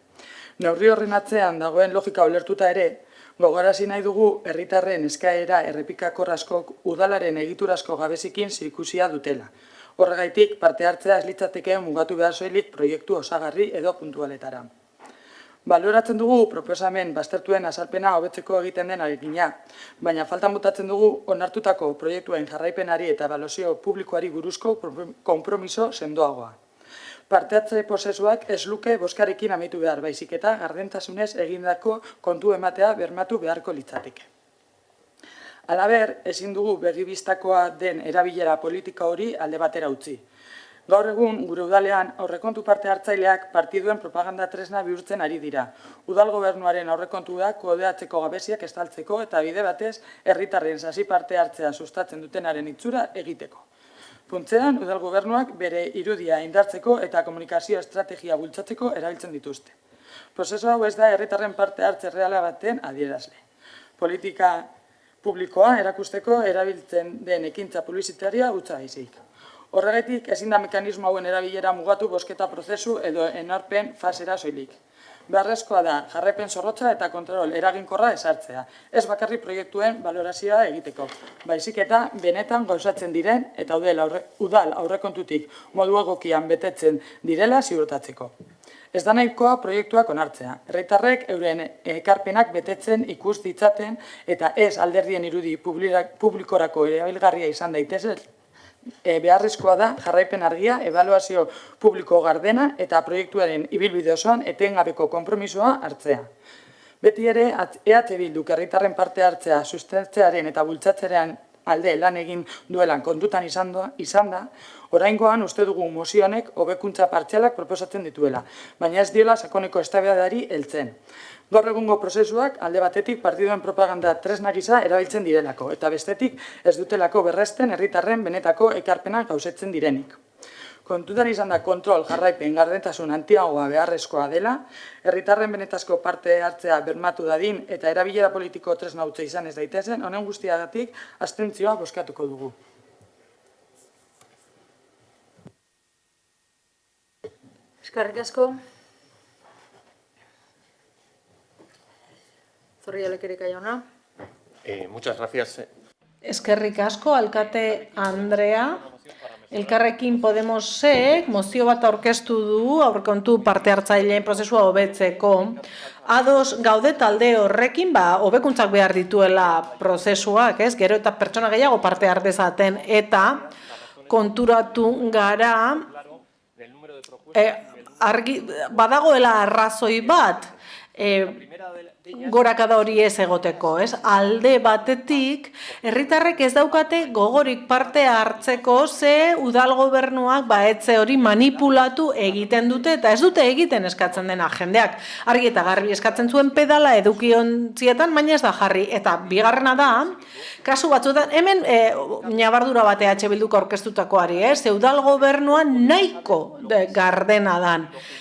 Neurri horren atzean dagoen logika ulertuta ere, gogarazi nahi dugu herritarren eskaera errepikakor askok udalaren egiturazko gabezikin zikusia dutela. Horregaitik parte hartzea ez litzateke mugatu behar soilik proiektu osagarri edo puntualetara. Baloratzen dugu proposamen baztertuen azalpena hobetzeko egiten den alegina, baina faltan botatzen dugu onartutako proiektuen jarraipenari eta ebaluazio publikoari buruzko konpromiso sendoagoa. Parte hartze prozesuak ez luke bozkarekin amaitu behar, baizik eta gardentasunez egindako kontu ematea bermatu beharko litzateke. Halaber, ezin dugu begibistakoa den erabilera politika hori alde batera utzi. Gaur egun, gure udalean, aurrekontu parte hartzaileak partiduen propaganda tresna bihurtzen ari dira. Udal gobernuaren aurrekontuak kudeatzeko gabeziak estaltzeko eta bide batez herritarren sasi parte hartzea sustatzen dutenaren itxura egiteko. Funtzean, udal gobernuak bere irudia indartzeko eta komunikazio estrategia bultzatzeko erabiltzen dituzte. Prozesu hau ez da herritarren parte hartze reala baten adierazle. Politika publikoa erakusteko erabiltzen den ekintza publizitaria hutsa baizik. Horregatik, ezin da mekanismo hauen erabilera mugatu bozketa prozesu edo enarpen fasera soilik. Beharrezkoa da jarraipen zorrotza eta kontrol eraginkorra ezartzea, ez bakarrik proiektuen balorazioa egiteko, baizik eta benetan gauzatzen diren eta udal aurrekontutik modu egokian betetzen direla ziurtatzeko. Ez da nahikoa proiektuak onartzea. Herritarrek euren ekarpenak betetzen ikus ditzaten eta ez alderdien irudi publikorako erabilgarria izan daitezen. Beharrezkoa da jarraipen argia, ebaluazio publiko gardena eta proiektuaren ibilbide osoan etengabeko konpromisoa hartzea. Beti ere, EH Bilduk herritarren parte hartzea sustatzearen eta bultzatzearen alde lan egin duelan kontutan izan da, oraingoan uste dugu mozionek hobekuntza partzialak proposatzen dituela, baina ez diola sakoneko eztabaidari heltzen. Gaur egungo prozesuak alde batetik partiduen propaganda tresna gisa erabiltzen direlako, eta bestetik ez dutelako berresten herritarren benetako ekarpenak gauzetzen direnik. Kontutan izan da kontrol jarraipen gardentasun handiagoa beharrezkoa dela, herritarren benetazko parte hartzea bermatu dadin eta erabilera politiko tresna hutsa izan ez daitezen, honen guztiagatik abstentzioa bozkatuko dugu. Eskerrik asko. Zorrilla Lekerika jauna. Muchas gracias. Eskerrik asko, alkate Andrea. Elkarrekin Podemosek mozio bat aurkeztu du aurrekontu parte hartzaileen prozesua hobetzeko. Ados gaude talde horrekin, hobekuntzak behar dituela prozesuak, ez? Gero eta pertsona gehiago parte har dezaten eta konturatu gara badagoela arrazoi bat. gorakada hori ez egoteko, ez? Alde batetik, herritarrek ez daukate gogorik parte hartzeko ze udal gobernuak etze hori manipulatu egiten dute eta ez dute egiten eskatzen dena jendeak. Argi eta garbi eskatzen zuen pedala edukiontzietan, baina ez da jarri. Eta bigarrena da, kasu batzuetan, hemen ñabardura bate EH Bilduk aurkeztutakoari, ze udal gobernua nahiko gardena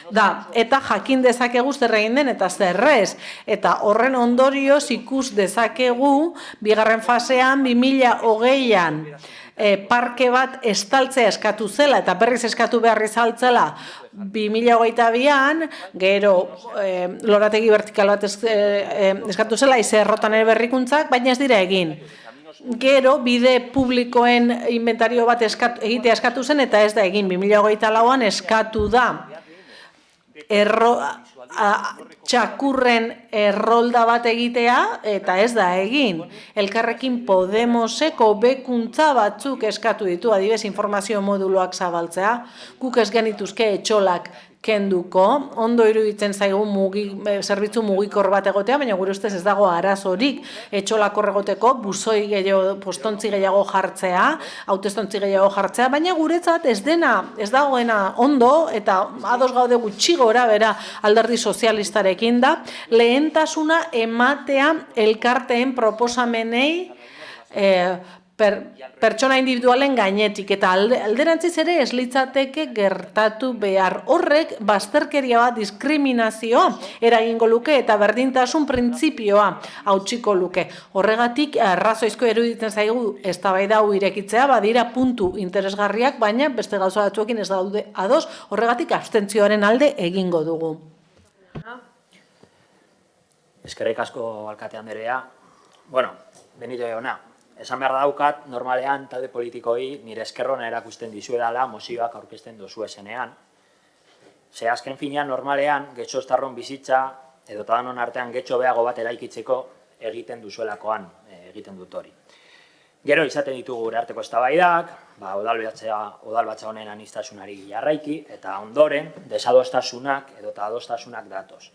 da, eta jakin dezakegu zer egin den eta zer ez. Eta horren ondorioz ikus dezakegu, bigarren fasean, 2020an, parke bat estaltzea eskatu zela, eta berriz eskatu behar izaltzela 2022an, gero lorategi vertikal bat eskatu zela, izerrotan ere berrikuntzak, baina ez dira egin. Gero, bide publikoen inventario bat egitea eskatu zen, eta ez da egin, 2024an eskatu da. Txakurren errolda bat egitea, eta ez da egin. Elkarrekin Podemoseko hobekuntza batzuk eskatu ditu, adibidez informazio moduloak zabaltzea, guk ez genituzke etxolak kenduko, ondo iruditzen zaigu zerbitzu mugikor bat egotea, baina gure ustez ez dago arazorik etxolakor egoteko, buzoi gehiago, postontzi gehiago jartzea, hautestontzi gehiago jartzea, baina guretzat ez dagoena ondo, eta ados gaude gutxi gora bera alderdi sozialistarekin da, lehentasuna ematea elkarteen proposamenei pertsona individualen gainetik, eta alderantziz ere ez litzateke gertatu behar. Horrek bazterkeria bat, diskriminazioa eragingo luke eta berdintasun printzipioa hautsiko luke. Horregatik arrazoizko eruditzen zaigu eztabaida hau irekitzea, badira puntu interesgarriak, baina beste gauza batzuekin ez daude ados, horregatik abstentzioaren alde egingo dugu. Eskerrik asko alkate anderea. Benito jauna. Esan behar daukat, normalean talde politikoi nire eskerrona erakusten dizuedala mozioak aurkezten dozu esenean. Ze azken finean normalean getxo estarron bizitza edo danon artean getxo behago bat eraikitzeko egiten duzuelakoan egiten dut hori. Gero izaten ditugu gure arteko eztabaidak, udalbatza honen aniztasunari jarraiki eta ondoren desadostasunak edo adostasunak datoz.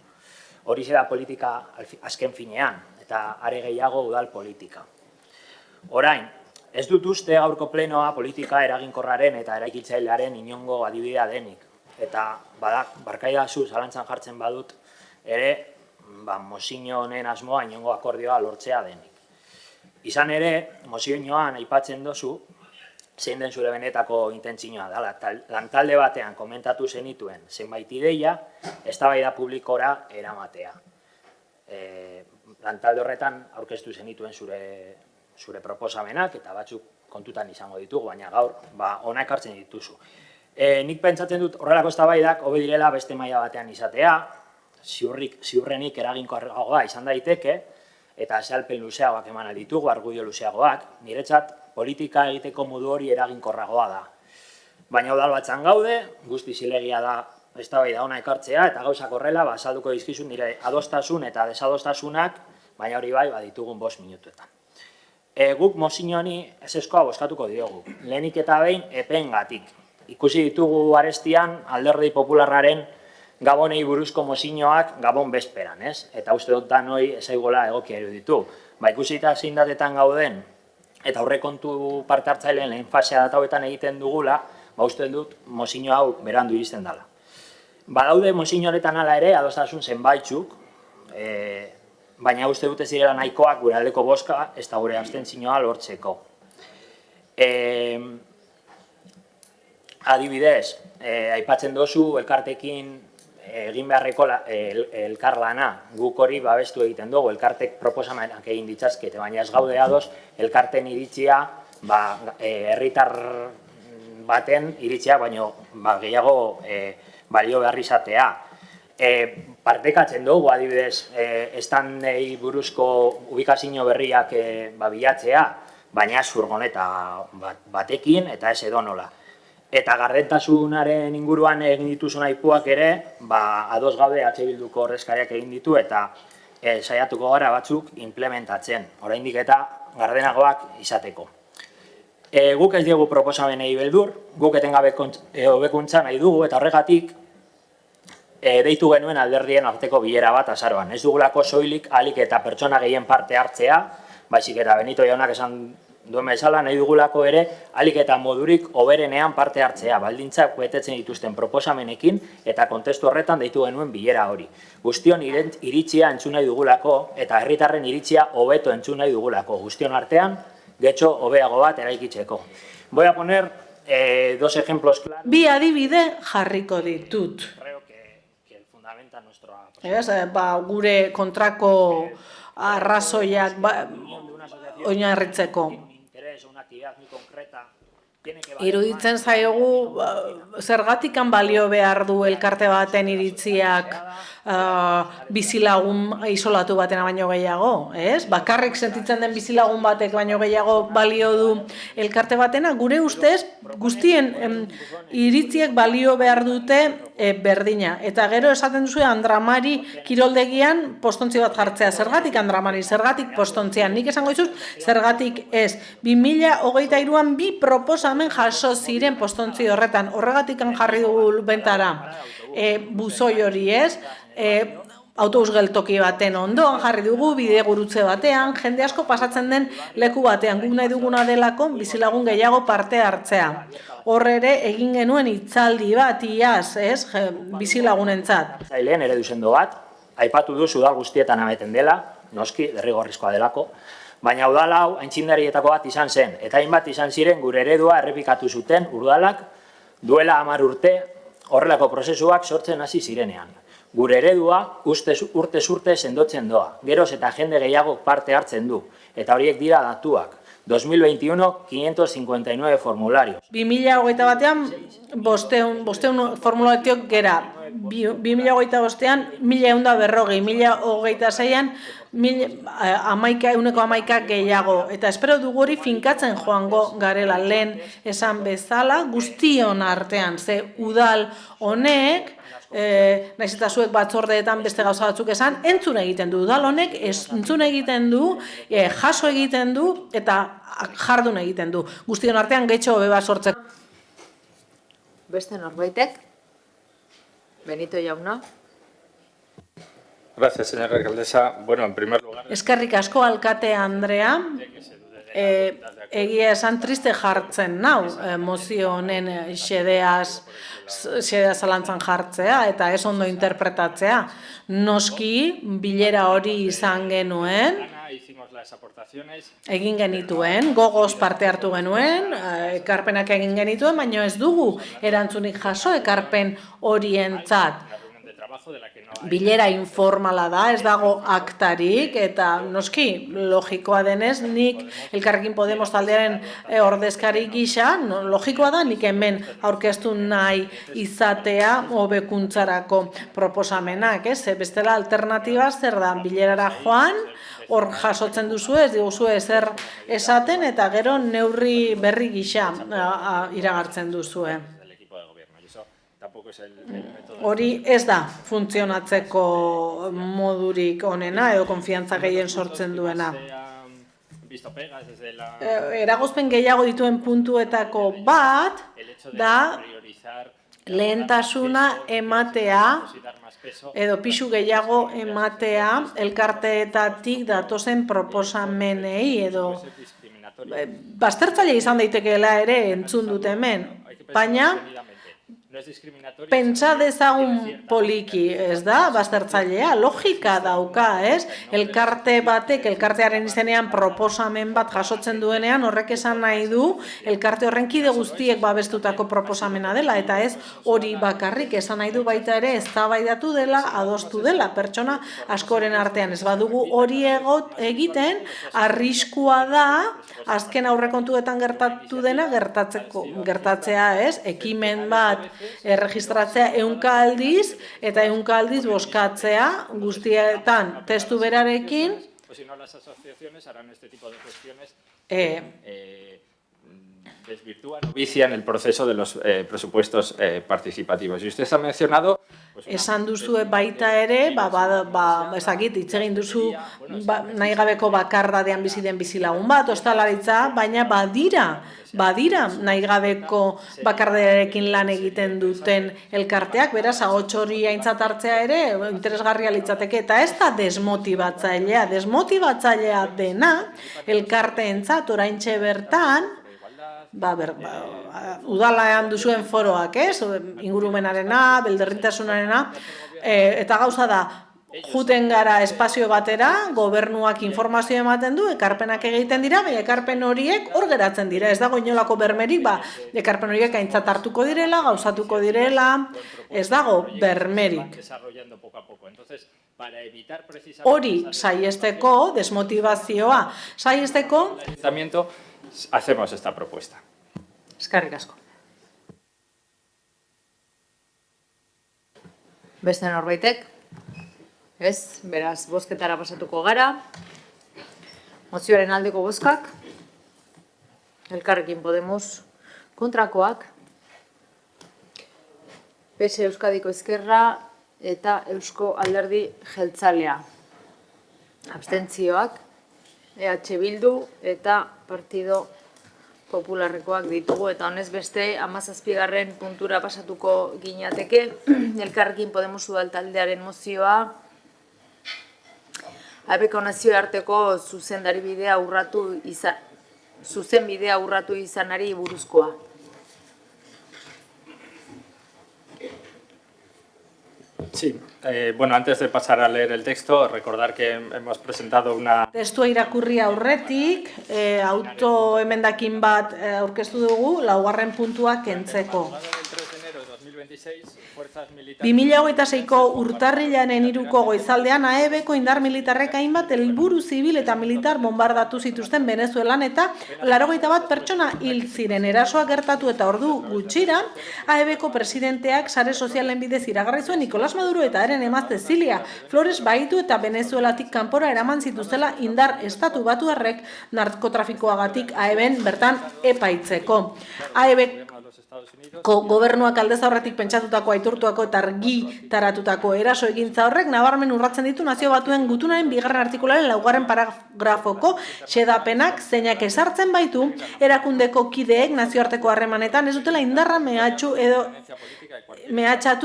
Hori zera politika azken finean eta are gehiago udal politika. Orain, ez dut uste gaurko plenoa politika eraginkorraren eta eraikitzailearen inongo adibidea denik. Eta barkaidazu zalantzan jartzen badut ere mozio honen asmoa inongo akordioa lortzea denik. Izan ere, mozioan aipatzen dozu, zein den zure benetako intentzioa dela. Lantalde batean komentatu zenituen zenbait ideia, eztabaida publikora eramatea. Lantalde horretan aurkeztu zenituen zure proposamenak eta batzuk kontutan izango ditugu, baina gaur hona ekartzen dituzu. Nik pentsatzen dut horrelako eztabaidak hobe direla beste maila batean izatea, ziurrenik eraginkorragoa izan daiteke, eta azalpen luzeagoak eman ditugu, argudio luzeagoak, niretzat politika egiteko modu hori eraginkorragoa da. Baina udalbatzan gaude, guzti zilegia da eztabaida hona ekartzea, eta gauzak horrela azalduko dizkizun nire adostasun eta desadostasunak, baina hori ditugun 5 minutuetan. Guk mozio honi ezeskoa bozkatuko diogu. Lehenik eta behin epeengatik. Ikusi ditugu arestian alderdi popularraren Gabonei buruzko mozioak Gabon bezperan, ez? Eta uste dut danoi ezaigola egokia eruditu. Ikusita zein datetan gauden eta aurrekontu parte hartzaileen lehen fasea datauetan egiten dugula, uste dut mozio hau berandu iristen dela. Badaude mozio honetan hala ere adostasun zenbaitzuk, baina uste dute zirela nahikoak gure aldeko bozka ez da gure abstentzioa lortzeko. Adibidez, aipatzen dozu elkartekin egin beharreko elkarlana, guk hori babestu egiten dugu, elkartek proposamenak egin ditzazkete, baina ez gaude ados elkarten iritzia herritar baten iritzia, baino gehiago balio behar izatea. Partekatzen dugu, adibidez, estandei buruzko ubikazio berriak bilatzea, baina furgoneta batekin eta ez edonola. Eta gardentasunaren inguruan egin dituzun aipuak ere, ados gaude EH Bilduko ordezkariak egin ditu eta saiatuko gara batzuk implementatzen, oraindik eta gardenagoak izateko. Guk ez diegu proposamenei beldur, guk etengabe hobekuntza nahi dugu eta horregatik deitu genuen alderdien arteko bilera bat azaroan. Ez dugulako soilik alik eta pertsona gehien parte hartzea, baizik eta Benito jaunak esan duen bezala, nahi dugulako ere alik eta modurik hoberenean parte hartzea, baldintzak betetzen dituzten proposamenekin eta kontestu horretan deitu genuen bilera hori. Guztion iritzia entzun nahi dugulako eta herritarren iritzia hobeto entzun nahi dugulako. Guztion artean, getxo hobeago bat eraikitzeko. Voy a poner 2 ejemplos claros. Bi adibide jarriko ditut. Gure kontrako arrazoiak oinarritzeko. Iruditzen zaigu zergatikan balio behar du elkarte baten iritziak bizilagun isolatu batena baino gehiago, ez? Bakarrik sentitzen den bizilagun batek baino gehiago balio du elkarte batena, gure ustez guztien iritziek balio behar dute berdina. Eta gero esaten duzu Andramari kiroldegian postontzi bat jartzea. Zergatik Andramari, zergatik postontzian? Nik esango dizut, zergatik ez. 2023an 2 proposamen jaso ziren postontzi horretan. Horregatikan jarri dugu bentara buzoi hori, ez? Autobus geltoki baten ondoan jarri dugu, bide gurutze batean, jende asko pasatzen den leku batean. Guk nahi duguna delako bizilagun gehiago parte hartzea. Hor ere egin genuen hitzaldi bat iaz, ez? Bizilagunentzat. Zaileen eredu sendo bat, aipatu duzu udal guztietan ameten dela, noski, derrigorrezkoa delako, baina udal hau aintzindarietako bat izan zen, eta hainbat izan ziren gure eredua errepikatu zuten udalak duela 10 urte horrelako prozesuak sortzen hasi zirenean. Gure eredua urtez urte sendotzen doa, geroz eta jende gehiago parte hartzen du, eta horiek dira datuak. 2021, 559 formularios. 2021an, 500 formulariok gera. 2025an, 1140, 2026an, 11% gehiago. Eta espero dugu hori finkatzen joango garela lehen esan bezala, guztion artean, ze udal honek, naiz eta zuek batzordeetan beste gauza batzuk esan, entzun egiten du, udal honek entzun egiten du, jaso egiten du, eta jardun egiten du. Guztion artean getxo hobe bat sortzeko. Beste norbaitek? Benito jauna. Gracias, señora alcaldesa. Bueno, en primer lugar... Eskerrik asko, alkate Andrea. Egia esan triste jartzen nau, mozio honen xedea zalantzan jartzea eta ez ondo interpretatzea. Noski, bilera hori izan genuen, egin genituen, gogoz parte hartu genuen, ekarpenak egin genituen, baina ez dugu erantzunik jaso ekarpen horientzat. Bilera informala da, ez dago aktarik, eta noski, logikoa denez, nik Elkarrekin Podemos taldearen ordezkari gisa, logikoa da, nik hemen aurkeztu nahi izatea hobekuntzarako proposamenak, ez? Bestela alternatiba zer da, bilerara joan, hor jasotzen duzu ez, diguzu ezer esaten, eta gero neurri berri gisa iragartzen duzue. Hori ez da funtzionatzeko modurik onena edo konfiantza gehien sortzen duena. Eragozpen gehiago dituen puntuetako bat da lehentasuna ematea edo pisu gehiago ematea elkarteetatik datozen proposamenei edo baztertzaile izan daitekeela ere entzun dut hemen, baina pentsa dezagun poliki, ez da, baztertzailea, logika dauka, ez? Elkarte batek, elkartearen izenean proposamen bat jasotzen duenean, horrek esan nahi du, elkarte horren kide guztiek babestutako proposamena dela, eta ez hori bakarrik esan nahi du baita ere eztabaidatu dela, adostu dela, pertsona askoren artean. Ez badugu hori egiten, arriskua da, azken aurrekontuetan gertatu dena gertatzea, ez? Ekimen bat erregistratzea 100 aldiz eta 100 aldiz bozkatzea guztietan testu berarekin. desvirtúan o vician el proceso de los presupuestos participativos. Y usted ha mencionado... Esan duzue baita ere, ezakit, hitz egin duzu nahi gabeko bakardadean bizi den bizilagun bat, ostalaritza, baina badira nahi gabeko bakardadearekin lan egiten duten elkarteak, beraz, ahots hori aintzat hartzea ere interesgarria litzateke, eta ez da desmotibatzailea dena elkarteentzat oraintxe bertan, udalaean duzuen foroak, ingurumenarena, belderritasunarena, eta gauza da, juten gara espazio batera, gobernuak informazio ematen du, ekarpenak egiten dira, baina ekarpen horiek hor geratzen dira, ez dago inolako bermerik, ekarpen horiek aintzat hartuko direla, gauzatuko direla, ez dago bermerik. Hori saiesteko, desmotivazioa saiesteko, hacemos esta propuesta. Eskerrik asko. Beste norbaitek? Ez, beraz, bozketara pasatuko gara. Mozioaren aldeko bozkak. Elkarrekin Podemos kontrakoak. PS Euskadiko Ezkerra eta Eusko Alderdi Jeltzalea. Abstentzioak. EH Bildu eta Partido Popularrekoak ditugu, eta honez beste 17. puntura pasatuko ginateke. Elkarrekin Podemos udaltaldearen mozioa AEBko nazioarteko zuzenbidea urratu izanari buruzkoa. Sí, bueno, antes de pasar a leer el texto, recordar que hemos presentado una... Testua irakurri aurretik, autoemendakin bat aurkeztu dugu, 4. puntua kentzeko. 2026ko urtarrilaren 3ko goizaldean AEBko indar militarrek hainbat helburu zibil eta militar bombardatu zituzten Venezuelan eta 81 pertsona hil ziren. Erasoa gertatu eta ordu gutxira, AEBko presidenteak sare sozialen bidez iragarri zuen Nicolás Maduro eta haren emazte Zilia Flores baitu eta Venezuelatik kanpora eraman zituztela indar estatu batuarrek narkotrafikoagatik AEBen bertan epaitzeko. AEBko gobernuak aldez aurretik pentsatutako, aitortuako eta argitaratutako eraso egintza horrek nabarmen urratzen ditu Nazio Batuen Gutunaren 2. artikularen 4. paragrafoko xedapenak zeinak esartzen baitu erakundeko kideek nazioarteko harremanetan ez dutela indarra mehatxatu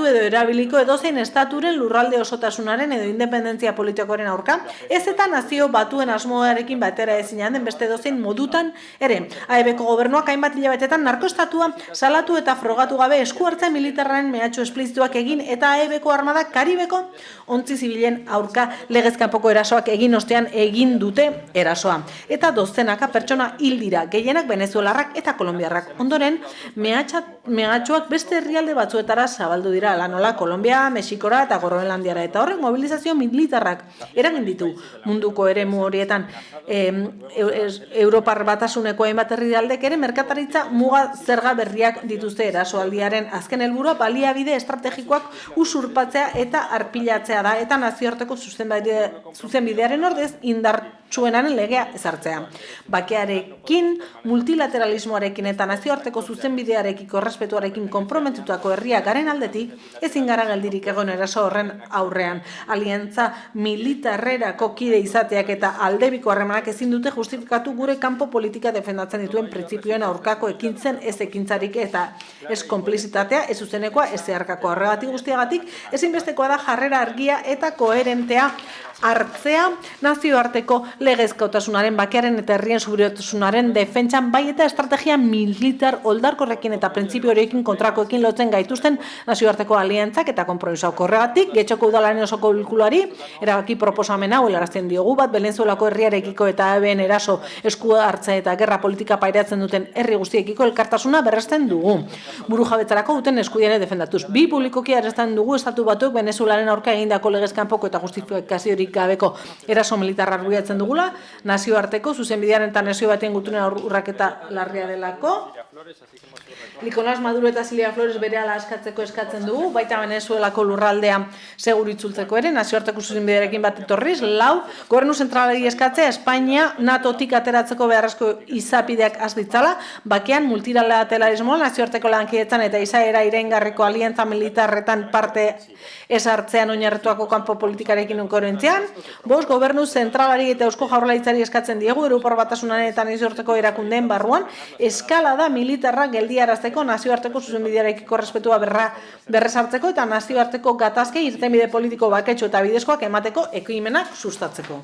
edo erabiliko edozein estaturen lurralde osotasunaren edo independentzia politikoaren aurka, ez eta Nazio Batuen asmoarekin batera ezinan den beste edozein modutan ere. AEBko gobernuak hainbat hilabetetan narkoestatua salatu eta frogatu gabe esku hartze militarraren mehatxu esplizituak egin eta AEBko armadak Karibeko ontzi zibilen aurka legez kanpoko erasoak egin ostean egin dute erasoa. Eta dozenaka pertsona hil dira, gehienak venezuelarrak eta kolombiarrak. Ondoren, mehatxuak beste herrialde batzuetara zabaldu dira, lanola Kolombia, Mexikora eta Groenlandiara, eta horrek mobilizazio militarrak eragin ditu munduko eremu horietan. Europar Batasuneko hainbat herrialdek ere merkataritza muga zerga berriak dituzte erasoaldiaren azken helburua baliabide estrategikoak usurpatzea eta arpilatzea da, eta nazioarteko zuzenbidearen ordez indartsuenaren legea ezartzea. Bakearekin, multilateralismoarekin eta nazioarteko zuzenbidearekiko errespetuarekin konprometutako herriak garen aldetik, ezin gara geldirik egon eraso horren aurrean. Aliantza militarrerako kide izateak eta aldebiko harremanak ezin dute justifikatu gure kanpo politika defendatzen dituen printzipioen aurkako ekintzen ez ekintzarik eta ez konplizitatea, ez zuzenekoa, ez zeharkako. Horregatik guztiagatik, ezinbestekoa da jarrera argia eta koherentea hartzea nazioarteko legezkotasunaren, bakearen eta herrien subiranotasunaren defentsan, bai eta estrategia militar oldarkorrekin eta printzipio horiekin kontrakoekin lotzen gaituzten nazioarteko aliantzak eta konpromisoak. Horregatik, Getxoko udalaren osoko bilkuruari erabaki proposamena helarazten diogu bat Venezuelako herriarekiko eta AEBen eraso esku hartze eta gerra politika pairatzen duten herri guztiekiko elkartasuna berresten dugu. Burujabetzarako duten eskubideak defendatuz. Bi publikoki adierazten dugu estatu batuk Venezuelaren aurka egindako legez kanpoko eta justifikaziorik gabeko eraso militarra arbuiatzen dugula, nazioarteko zuzenbidearen eta nazio batien gutunen urraketa larria delako, Nicolás Maduro eta Silvia Flores berehala askatzeko eskatzen dugu, baita Venezuelako lurraldea seguritzultzeko ere, nazioarteko zuzenbidearekin bat etorriz, 4, gobernu zentralari eskatzea Espainia NATO-tik ateratzeko beharrezko izapideak has ditzala, bakean multilateralismoa, nazioarteko lankidetzan eta izaera iraingarriko aliantza militarretan parte esartzean oinarrituako kanpo politikarekin onkorentzian, 5, gobernu zentralari eta Eusko Jaurlaritzari eskatzen diegu, Europar Batasunaren eta nazioarteko erakundeen barruan, eskalada militarra geldiarazteko nazioarteko zuzenbidearekiko respetua berrezartzeko eta nazioarteko gatazkei irtenbide politiko baketxo eta bidezkoak emateko ekimenak sustatzeko.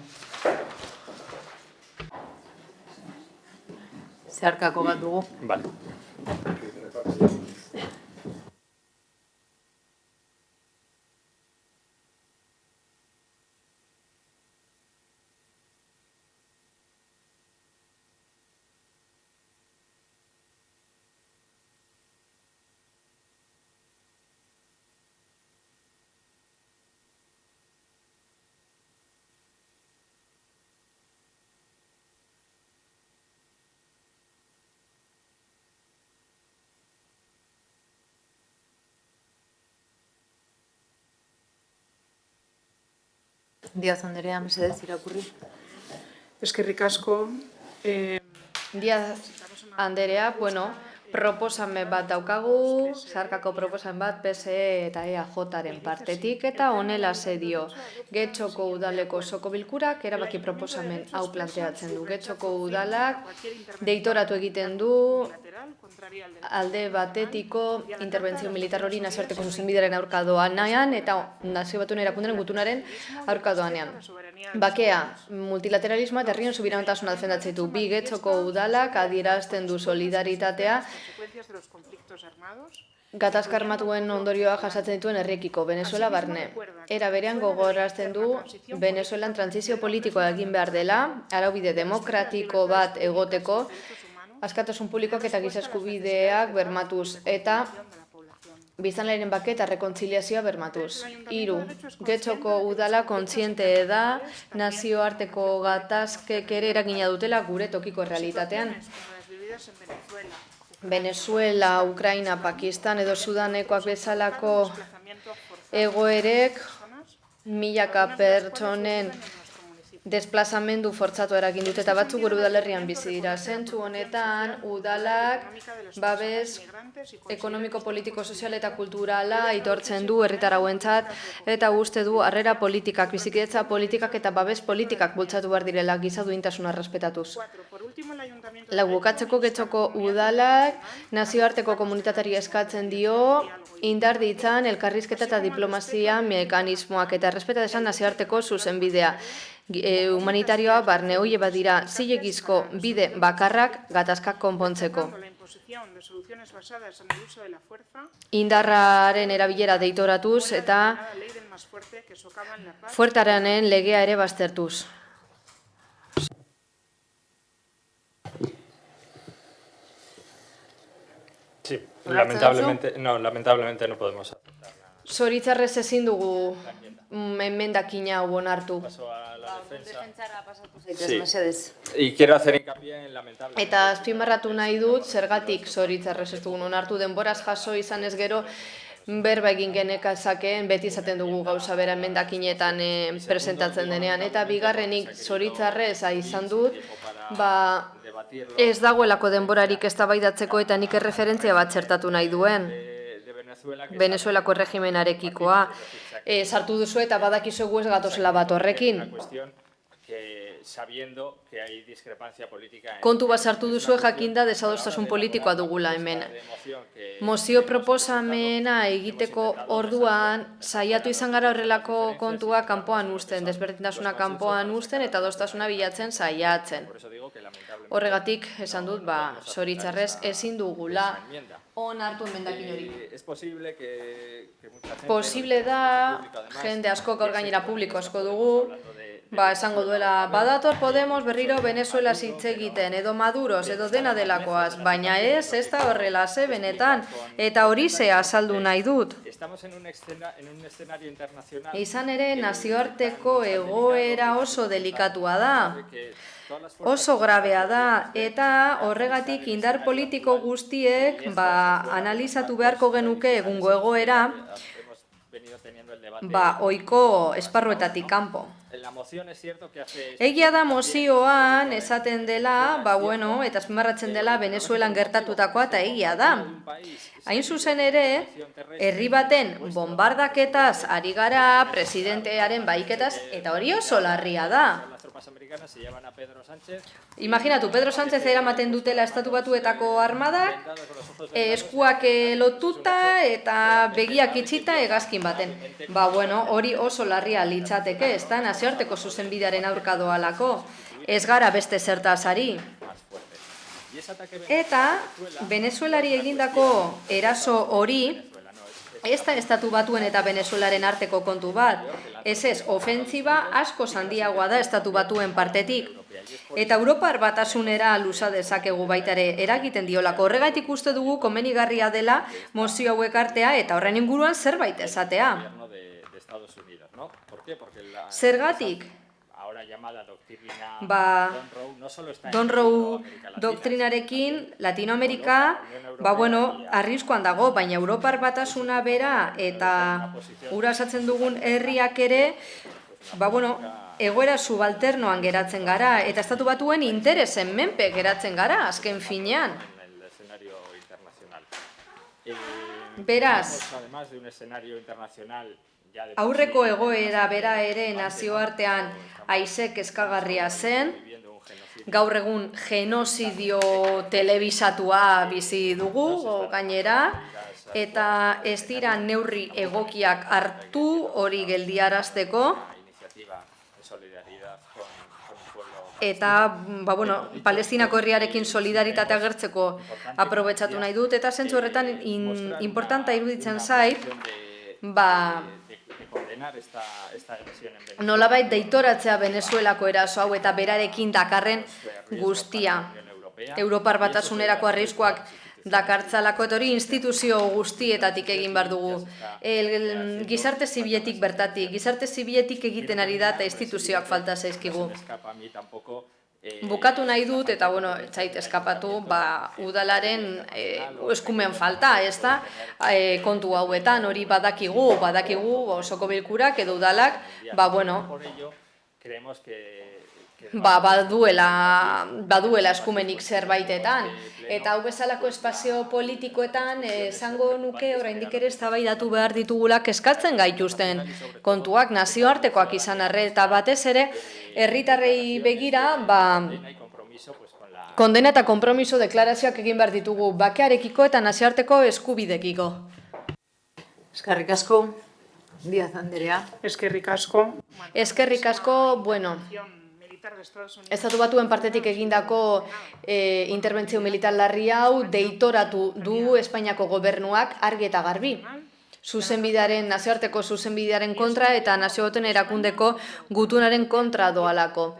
Zeharkako bat dugu. Vale. Díaz Anderea, mesedez, irakurri. Eskerrik asko. Díaz Anderea, proposamen bat daukagu, zeharkako proposamen bat PSE eta EAJaren partetik, eta honela dio. Getxoko udaleko osoko bilkurak erabaki proposamen hau planteatzen du. Getxoko udalak deitoratu egiten du alde batetiko interbentzio militar hori nazioarteko zuzenbidearen aurka doanean eta nazio batuen erakunderen gutunaren aurka doanean. Bakea, multilateralismoa eta herrien subiranotasuna defendatzen ditu. 2, Getxoko udalak adierazten du solidaritatea gatazka armatuen ondorioa jasatzen dituen herriekiko, Venezuela barne. Era berean gogorazten du Venezuelan trantsizio politikoa egin behar dela, araubide demokratiko bat egoteko, askatasun publikoak eta giza eskubideak bermatuz eta biztanlearen bake eta rekontziliazioa bermatuz. 3, Getxoko udala kontziente da nazioarteko gatazkek ere eragina dutela gure tokiko realitatean. Venezuela, Ukraina, Pakistan edo Sudanekoak bezalako egoerek milaka pertsonen desplazamendu fortzatu eragin dute eta batzuk gure udalerrian bizi dira. Zentzu honetan, udalak babes ekonomiko, politiko, sozial eta kulturala aitortzen du herritar hauentzat eta uste du harrera politikak, bizikidetza politikak eta babes politikak bultzatu behar direla giza duintasuna errespetatuz. 4, bukatzeko Getxoko udalak nazioarteko komunitatari eskatzen dio indar ditzan elkarrizketa eta diplomazia mekanismoak eta errespeta desan nazioarteko zuzenbidea. Humanitarioa barne hori badira zilegizko bide bakarrak gatazkak konpontzeko. Indarraren erabilera deitoratuz eta fuertearen legea ere baztertuz. Sí, lamentablemente no podemos aceptarla. Zoritzarrez ezin dugu emendakina hau onartu. Sí. Y quiero hacer hincapié en lamentable. Eta azpimarratu nahi dut, zergatik zoritzarrez ez dugun onartu, denboraz jaso izan ez gero, berba egin genekazakeen, beti izaten dugu gauza bera emendakinetan presentatzen denean. Eta bigarrenik zoritzarrez izan dut, ez dagoelako denborarik eztabaidatzeko eta nik erreferentzia bat txertatu nahi duen. Venezuelako erregimenarekikoa. Sartu duzu eta badakizu ez gatozela bat horrekin. Kontu bat sartu duzu jakinda desadostasun politikoa dugula hemen. Mozio proposamena egiteko orduan saiatu izan gara horrelako kontua kanpoan uzten, desberdintasuna kanpoan uzten eta adostasuna bilatzen saiatzen. Horregatik esan dut, zoritzarrez ezin dugula onartu emendakin hori. Posible da, jende asko gaur gainera publiko asko dugu, esango duela, badator Podemos berriro Venezuela hitz egiten, edo Maduros, edo dena delakoaz, baina ez da horrela ze benetan, eta hori ze azaldu nahi dut. Izan ere, nazioarteko egoera oso delikatua da. oso grabea da, eta horregatik indar politiko guztiek analizatu beharko genuke egungo egoera ohiko esparruetatik kanpo. Egia da mozioan esaten dela, eta azpimarratzen dela Venezuelan gertatutakoa, eta egia da. Hain zuzen ere, herri baten bombardaketaz ari gara, presidentearen bahiketaz, eta hori oso larria da. Imaginatu, Pedro Sánchez eramaten dutela Estatu Batuetako armadak, eskuak lotuta eta begiak itxita hegazkin baten. Hori oso larria litzateke, ez da, nazioarteko zuzenbidearen aurka doalako. Ez gara beste zertaz ari. Eta Venezuelari egindako eraso hori, ez da Estatu Batuen eta Venezuelaren arteko kontu bat. Ez, ofentziba asko handiagoa da Estatu Batuen partetik. Eta Europar Batasunera luza dezakegu baita ere eragiten diolako. Horregatik uste dugu komenigarria dela mozio hauek artea eta horren inguruan zerbait esatea. Zergatik? Don Roe doktrinarekin Latinoamerika arriskuan dago, baina Europar Batasuna bera eta ura esatzen dugun herriak ere egoera subalternoan geratzen gara eta Estatu Batuen interesen menpe geratzen gara azken finean. Beraz, aurreko egoera bera ere nazioartean haize kezkagarria zen, gaur egun genozidio telebisatua bizi dugu gainera, eta ez dira neurri egokiak hartu hori geldiarazteko, eta Palestinako herriarekin solidaritate agertzeko aprobetxatu nahi dut, eta zentzu horretan importanta iruditzen zait, nolabait deitoratzea Venezuelako eraso hau eta berarekin dakarren guztia. Europar Batasunerako arriskuak dakartzalako eta hori instituzio guztietatik egin behar dugu. Gizarte zibiletik bertatik, gizarte zibiletik egiten ari da eta instituzioak falta zaizkigu. Bukatu nahi dut, eta etzait eskapatu, udalaren eskumen falta, ez da, kontu hauetan, hori badakigu, osoko bilkurak edo udalak, baduela eskumenik zerbaitetan. Eta hau bezalako espazio politikoetan, esango nuke, oraindik ere eztabaidatu behar ditugula kezkatzen gaituzten kontuak, nazioartekoak izan arre, eta batez ere, herritarrei begira, kondena eta konpromiso deklarazioak egin behar ditugu, bakearekiko eta nazioarteko eskubidekiko. Eskerrik asko, Díaz Anderea. Eskerrik asko. Eskerrik asko, Estatu Batuen partetik egindako interbentzio militar larri hau deitoratu du Espainiako gobernuak argi eta garbi. Nazioarteko zuzenbidearen kontra eta nazio batuen erakundeko gutunaren kontra doalako.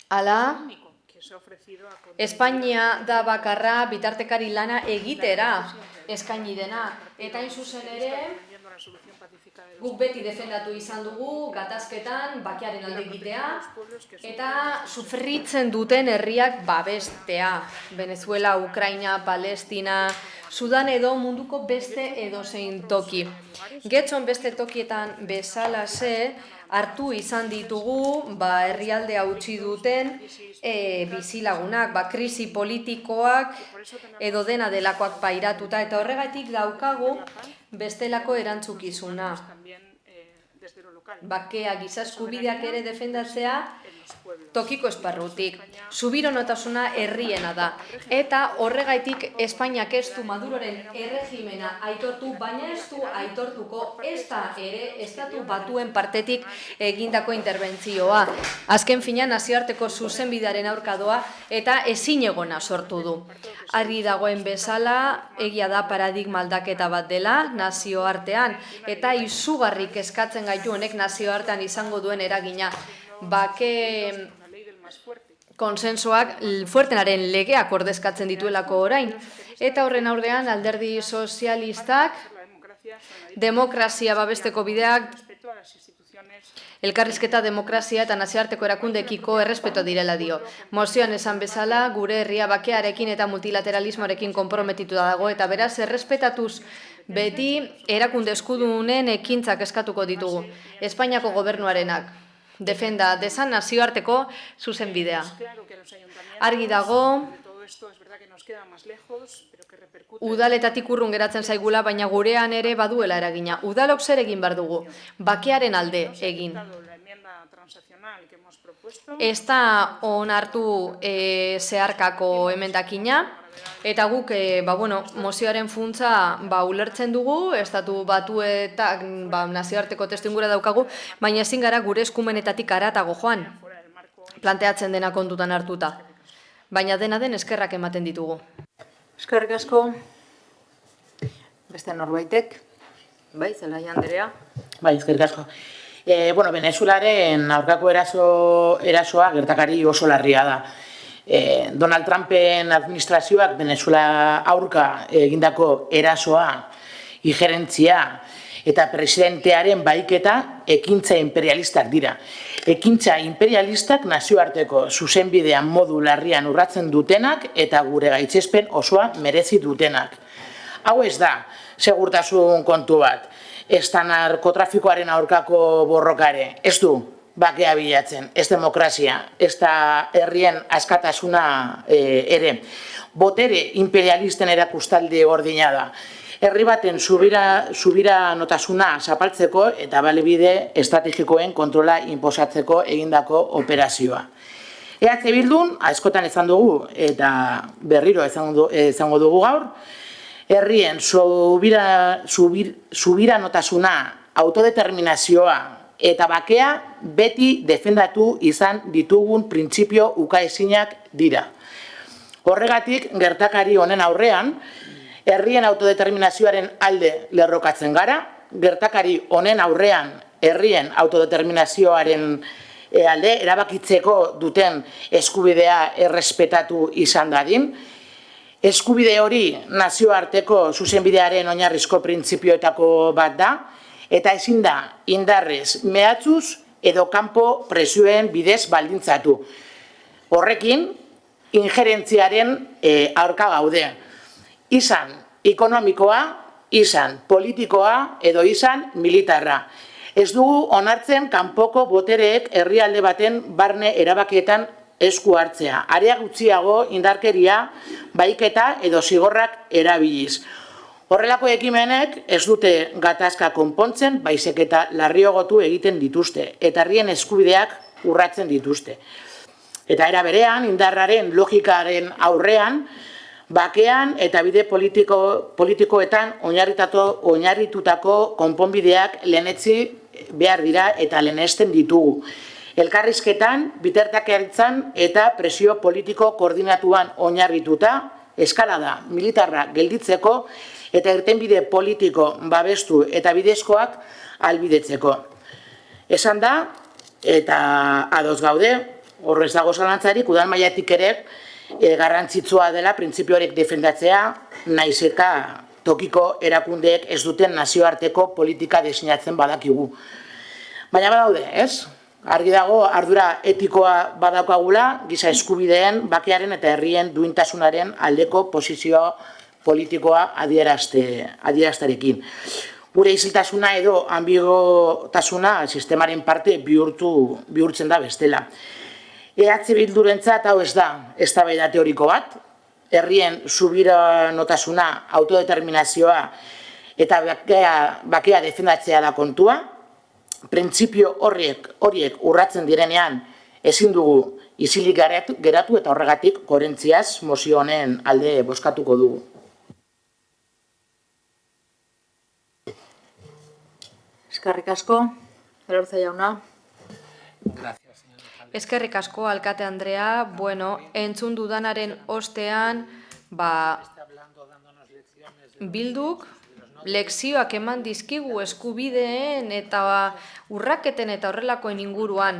Hala, Espainia da bakarra bitartekari lana egitera eskaini dena. Eta hain zuzen ere, guk beti defendatu izan dugu gatazketan bakearen alde egitea eta sufritzen duten herriak babestea. Venezuela, Ukraina, Palestina, Sudan edo munduko beste edozein toki. Getxon beste tokietan bezalaxe hartu izan ditugu herrialdea utzi duten bizilagunak, krisi politikoak edo dena delakoak pairatuta eta horregatik daukagu bestelako erantzukizuna. Bakea, giza eskubideak ere defendatzea tokiko esparrutik. Subironotasuna herriena da. Eta horregaitik Espainiak ez du Maduroren erregimena aitortu, baina ez du aitortuko ez da ere Estatu Batuen partetik egindako interbentzioa. Azken finean nazioarteko zuzenbidearen aurka doa eta ezinegona sortu du. Argi dagoen bezala, egia da paradigma aldaketa bat dela nazioartean eta izugarrik eskatzen gaitu honek nazioartean izango duen eragina. Bake konsensuak fuertenaren legeak ordezkatzen dituelako orain. Eta horren aurrean alderdi sozialistak demokrazia babesteko bideak Elkarrizketa demokrazia eta nazioarteko erakundekiko errespeto direla dio. Mozioan esan bezala, gure herria bakearekin eta multilateralismoarekin konprometituta dago eta beraz errespetatuz beti erakunde eskudunen ekintzak eskatuko ditugu. Espainiako gobernuarenak defenda dezan nazioarteko zuzenbidea. Argi dago, udaletatik urrun geratzen zaigula, baina gurean ere baduela eragina. Udalok zer egin behar dugu? Bakearen alde egin. Ez da onartu zeharkako emendakina, eta guk mozioaren funtsa ulertzen dugu, estatu batuetak nazioarteko testuingura daukagu, baina ezin gara gure eskumenetatik haratago joan, planteatzen dena kontutan hartuta. Baina dena den eskerrak ematen ditugu. Eskerrik asko. Beste norbaitek? Bai, Zelaia Andrea? Bai, eskerrik asko. Venezuelaren aurkako erasoa gertakari oso larria da. Donald Trumpen administrazioak Venezuela aurka egindako erasoa, injerentzia eta presidentearen baiketa ekintza imperialistak dira. Ekintza imperialistak nazioarteko zuzenbidean modu larrian urratzen dutenak eta gure gaitzespen osoa merezi dutenak. Hau ez da, segurtasun kontu bat, ez da narkotrafikoaren aurkako borrokare, ez du bakea bilatzen, ez demokrazia, ez da herrien askatasuna ere. Botere imperialisten erakustalde ordina da. Herri baten subira notasuna zapaltzeko eta balebide estrategikoen kontrola inposatzeko egindako operazioa. EH Bildun, askotan izan dugu eta berriro izango dugu gaur, herrien subira notasuna, autodeterminazioa eta bakea beti defendatu izan ditugun printzipio ukaezinak dira. Horregatik, gertakari honen aurrean, herrien autodeterminazioaren alde lerrokatzen gara, gertakari honen aurrean herrien autodeterminazioaren alde erabakitzeko duten eskubidea errespetatu izan dadin. Eskubide hori nazioarteko zuzenbidearen oinarrizko printzipioetako bat da, eta ezin da indarrez mehatxuz edo kanpo presioen bidez baldintzatu. Horrekin, injerentziaren aurka gaude. Izan ekonomikoa, izan politikoa edo izan militarra. Ez dugu onartzen kanpoko botereek herrialde baten barne erabakietan esku hartzea. Area gutxiago indarkeria, baiketa edo zigorrak erabiliz. Horrelako ekimenek ez dute gatazka konpontzen, baizik eta larriogotu egiten dituzte, eta herrien eskubideak urratzen dituzte. Eta era berean, indarraren logikaren aurrean, bakean eta bide politikoetan oinarritutako konponbideak lehenetzi behar dira eta lehenesten ditugu. Elkarrizketan, bitartekaritzan eta presio politiko koordinatuan oinarrituta, eskalada militarra gelditzeko eta irtenbide politiko babestu eta bidezkoak ahalbidetzeko. Esan da, eta ados gaude, horrez dago zalantzarik, udal mailatik ere garrantzitsua dela printzipio horiek defendatzea, nahiz eta tokiko erakundeek ez duten nazioarteko politika diseinatzen badakigu. Baina badaude, ez? Argi dago, ardura etikoa badaukagula, giza eskubideen, bakearen eta herrien duintasunaren aldeko posizio politikoa adieraztarekin. Gure isiltasuna edo ambigotasuna sistemaren parte bihurtzen da bestela. EH Bildurentzat hau ez da eztabaida teoriko bat, herrien subiranotasuna, autodeterminazioa eta bakea defendatzea da kontua, printzipio horiek urratzen direnean ezin dugu isilik geratu eta horregatik koherentziaz mozio honen alde bozkatuko dugu. Eskerrik asko, Elorza jauna. Eskerrik asko, alkate Andrea. Entzun dudanaren ostean, Bilduk lekzioak eman dizkigu eskubideen eta urraketen eta horrelakoen inguruan.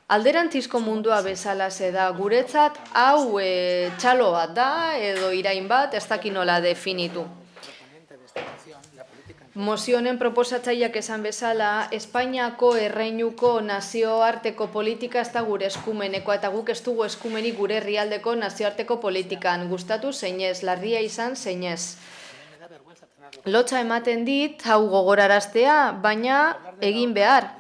Alderantzizko mundua bezala da, guretzat hau txalo bat da edo irain bat, ez dakit nola definitu. Mozionen proposatzaileak esan bezala, Espainiako erreinuko nazioarteko politika ez da gure eskumenekoa eta guk ez dugu eskumenik gure herrialdeko nazioarteko politikan. Gustatu zeinez, larria izan zeinez. Lotsa ematen dit, hau gogoraraztea, baina egin behar.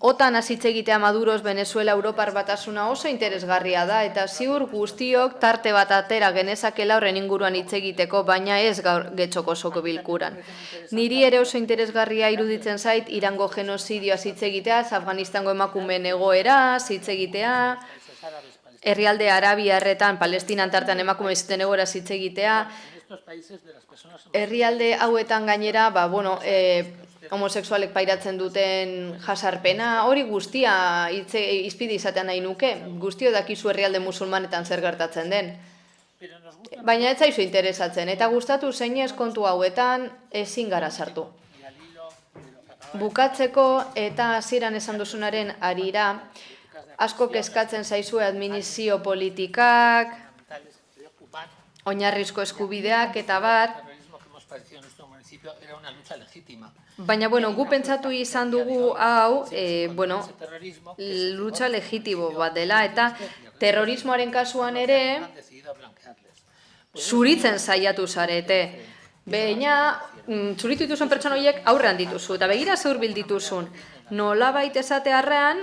OTAN hitz egitea Maduroz Venezuela Europar batasuna oso interesgarria da eta ziur guztiok tarte bat atera genezakela horren inguruan hitz egiteko, baina ez gaur getxoko osoko bilkuran. Niri ere oso interesgarria iruditzen zait Irango genozidioaz hitz egitea, Afganistango emakumeen egoeraz hitz egitea, herrialde arabiarretan, Palestinan tartean emakume zuten egoeraz hitz egitea, herrialde hauetan gainera, homosexualek pairatzen duten jasarpena, hori guztia izpide izatean nahi nuke, guztio dakizu herrialde musulmanetan zer gertatzen den. Baina ez zaizu interesatzen, eta gustatu zeinez kontu hauetan ezin gara sartu. Bukatzeko eta hasieran esan duzunaren harira, asko kezkatzen zaizue administrazio politikak, oinarrizko eskubideak eta bat, baina, gu pentsatu izan dugu hau, lucha legitimo bat dela, eta terrorismoaren kasuan ere, zuritzen saiatu zarete. Baina, zuritu dituzun pertsona horiek aurrean dituzu, eta begira zeur bildituzun. Nolabait esatearrean,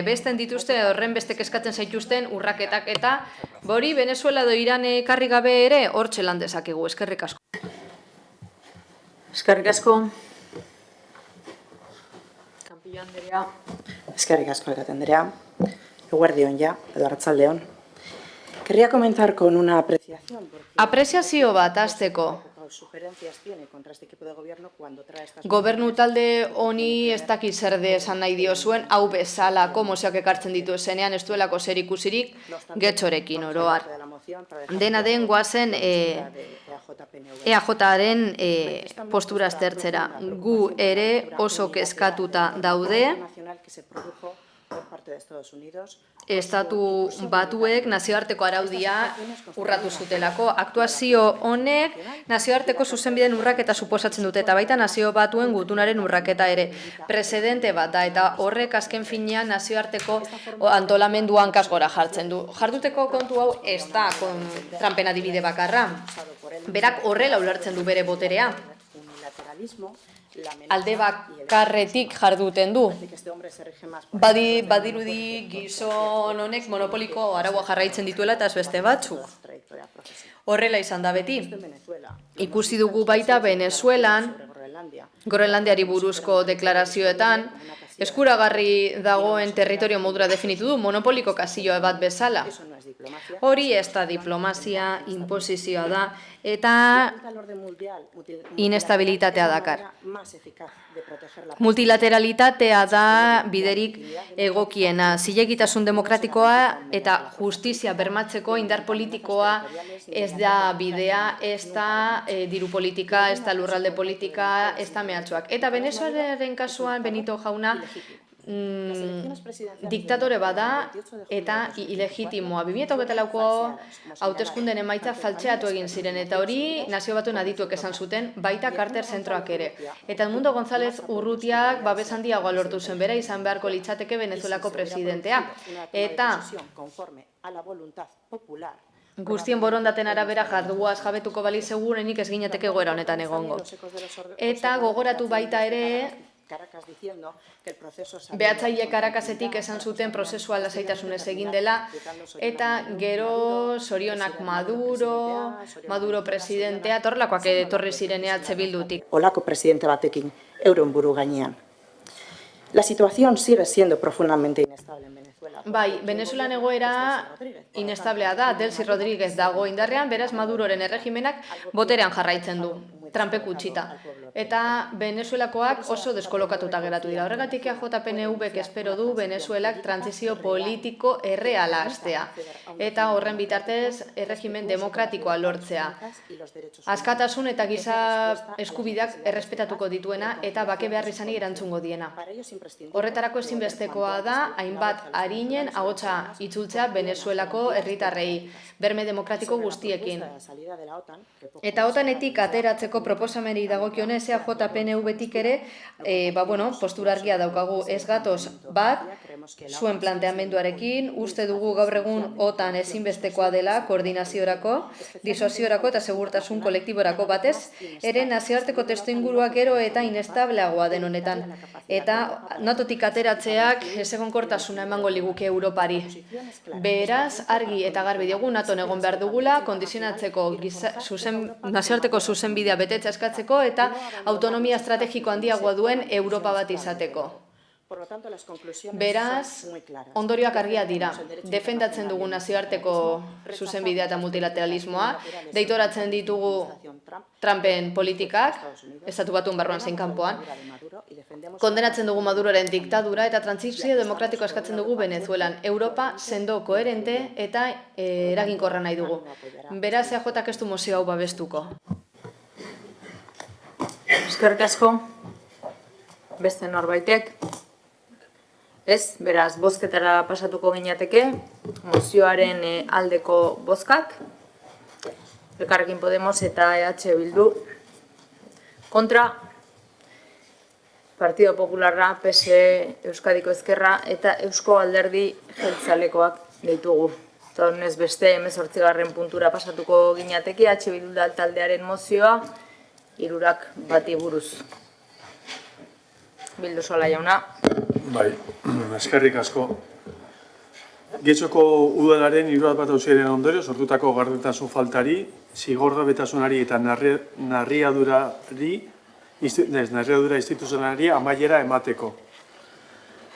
besten dituzte horren bestek eskatzen zaituzten urraketak, eta hori Venezuela edo Iran ekarri gabe ere hor txelan dezakegu, eskerrik asko. Eskerrik asko. Campillo Andrea. Eskerrik asko, Alkate Andrea. Eguerdion ya, edo arratsaldeon. Querría comenzar con una apreciación. Apreciazio bat hasteko. Gobernu talde honi ez daki zer de esan nahi diozuen, hau bezalako mozioak ekartzen ditu zenean ez duelako zer ikusirik getxorekin oroar. Dena den goazen EAJaren postura aztertzera. Gu ere oso kezkatuta daude, Estatu batuek nazioarteko araudia urratu zutelako. Aktuazio honek nazioarteko zuzenbideen urraketa suposatzen dute eta baita nazio batuen gutunaren urraketa ere. Presidente bat da eta horrek azken finean nazioarteko antolamenduan kasgora jartzen du. Jarduteko kontu hau ez da Trumpen adibide bakarra. Berak horrela ulertzen du bere boterea. Alde bakarretik jarduten du. Badirudi gizon honek monopoliko araua jarraitzen dituela eta ez beste batzuk. Horrela izan da beti. Ikusi dugu baita Venezuelan, Groenlandiari buruzko deklarazioetan, eskuragarri dagoen territorio modura definitu du, monopoliko kasillo bat bezala. Hori ez da diplomazia, inposizioa da, eta inestabilitatea dakar. Multilateralitatea da biderik egokiena, zilegitasun demokratikoa eta justizia bermatzeko indar politikoa ez da bidea, ez da diru politika, ez da lurralde politika, ez da mehatxoak. Eta Venezuelaren kasuan Benito jauna diktatore bada eta ilegitimoa. 2024ko hauteskunden emaitza faltxeatu egin ziren eta hori nazio batuen adituek esan zuten, baita Carter zentroak ere. Eta Edmundo González Urrutiak babes handiagoa lortu zen bera izan beharko litzateke Venezuelako presidentea. Eta guztien borondaten arabera jarduaz jabetuko bali segurenik ez ginateke egoera honetan egongo. Eta gogoratu baita ere, behatzaile Caracassetik esan zuten prozesua lasaitasunez egin dela, eta gero zorionak Maduro presidentea, torlakoak etorri ziren EH Bildutik. Olako presidente batekin euren buru gainean. La situación sigue siendo profundamente inestable en Venezuela. Bai, Venezuelan egoera inestablea da, Delcy Rodríguez dago indarrean, beraz Maduroren erregimenak boterean jarraitzen du, Trumpek utzita. Eta Venezuelakoak oso deskolokatuta geratu dira. Horregatik EAJ-PNV-ek espero du Venezuelak trantsizio politiko erreala hastea. Eta horren bitartez erregimen demokratikoa lortzea. Askatasun eta giza eskubideak errespetatuko dituena eta bake behar izanik erantzungo diena. Horretarako ezinbestekoa da hainbat arinen ahotsa itzultzea Venezuelako herritarrei, berme demokratiko guztiekin. Eta OTANetik ateratzeko proposameni dagokionez EAJ-PNV-tik ere, postura argia daukagu ez gatoz bat, zuen planteamenduarekin, uste dugu gaur egun OTAN ezinbestekoa dela koordinaziorako, disuasiorako eta segurtasun kolektiborako batez, ere nazioarteko testuingurua gero eta inestableagoa den honetan. Eta NATOtik ateratzeak ezegonkortasuna emango liguke Europari. Beraz, argi eta garbi diogu NATOn egon behar dugula, kondizionatzeko nazioarteko zuzenbidea betetza eskatzeko eta autonomia estrategiko handiagoa duen Europa bat izateko. Beraz, ondorioak argiak dira. Defendatzen dugu nazioarteko zuzenbidea eta multilateralismoa, deitoratzen ditugu Trumpen politikak, estatu batuen barruan zein kanpoan, kondenatzen dugu Maduroren diktadura eta trantsizio demokratiko eskatzen dugu Venezuelan. Europa sendo, koherente eta eraginkorra nahi dugu. Beraz, EAJak ez du mozio hau babestuko. Eskerrik asko. Beste norbaitek. Ez, beraz, bozketara pasatuko gineateke, mozioaren aldeko bozkak, Elkarrekin Podemos eta EH Bildu, kontra, Partido Popularra, PSE, Euskadiko Ezkerra eta Eusko Alderdi Jeltzalekoak ditugu. Eta honez beste 18. puntura pasatuko gineateke, EH Bildu taldearen mozioa, 3 buruz. Bildu Sola jauna. Bai, eskerrik asko. Getxoko udalaren 31 auziaren ondorio sortutako gardentasun faltari, zigorgabetasunari eta narriadura instituzionalari amaiera emateko.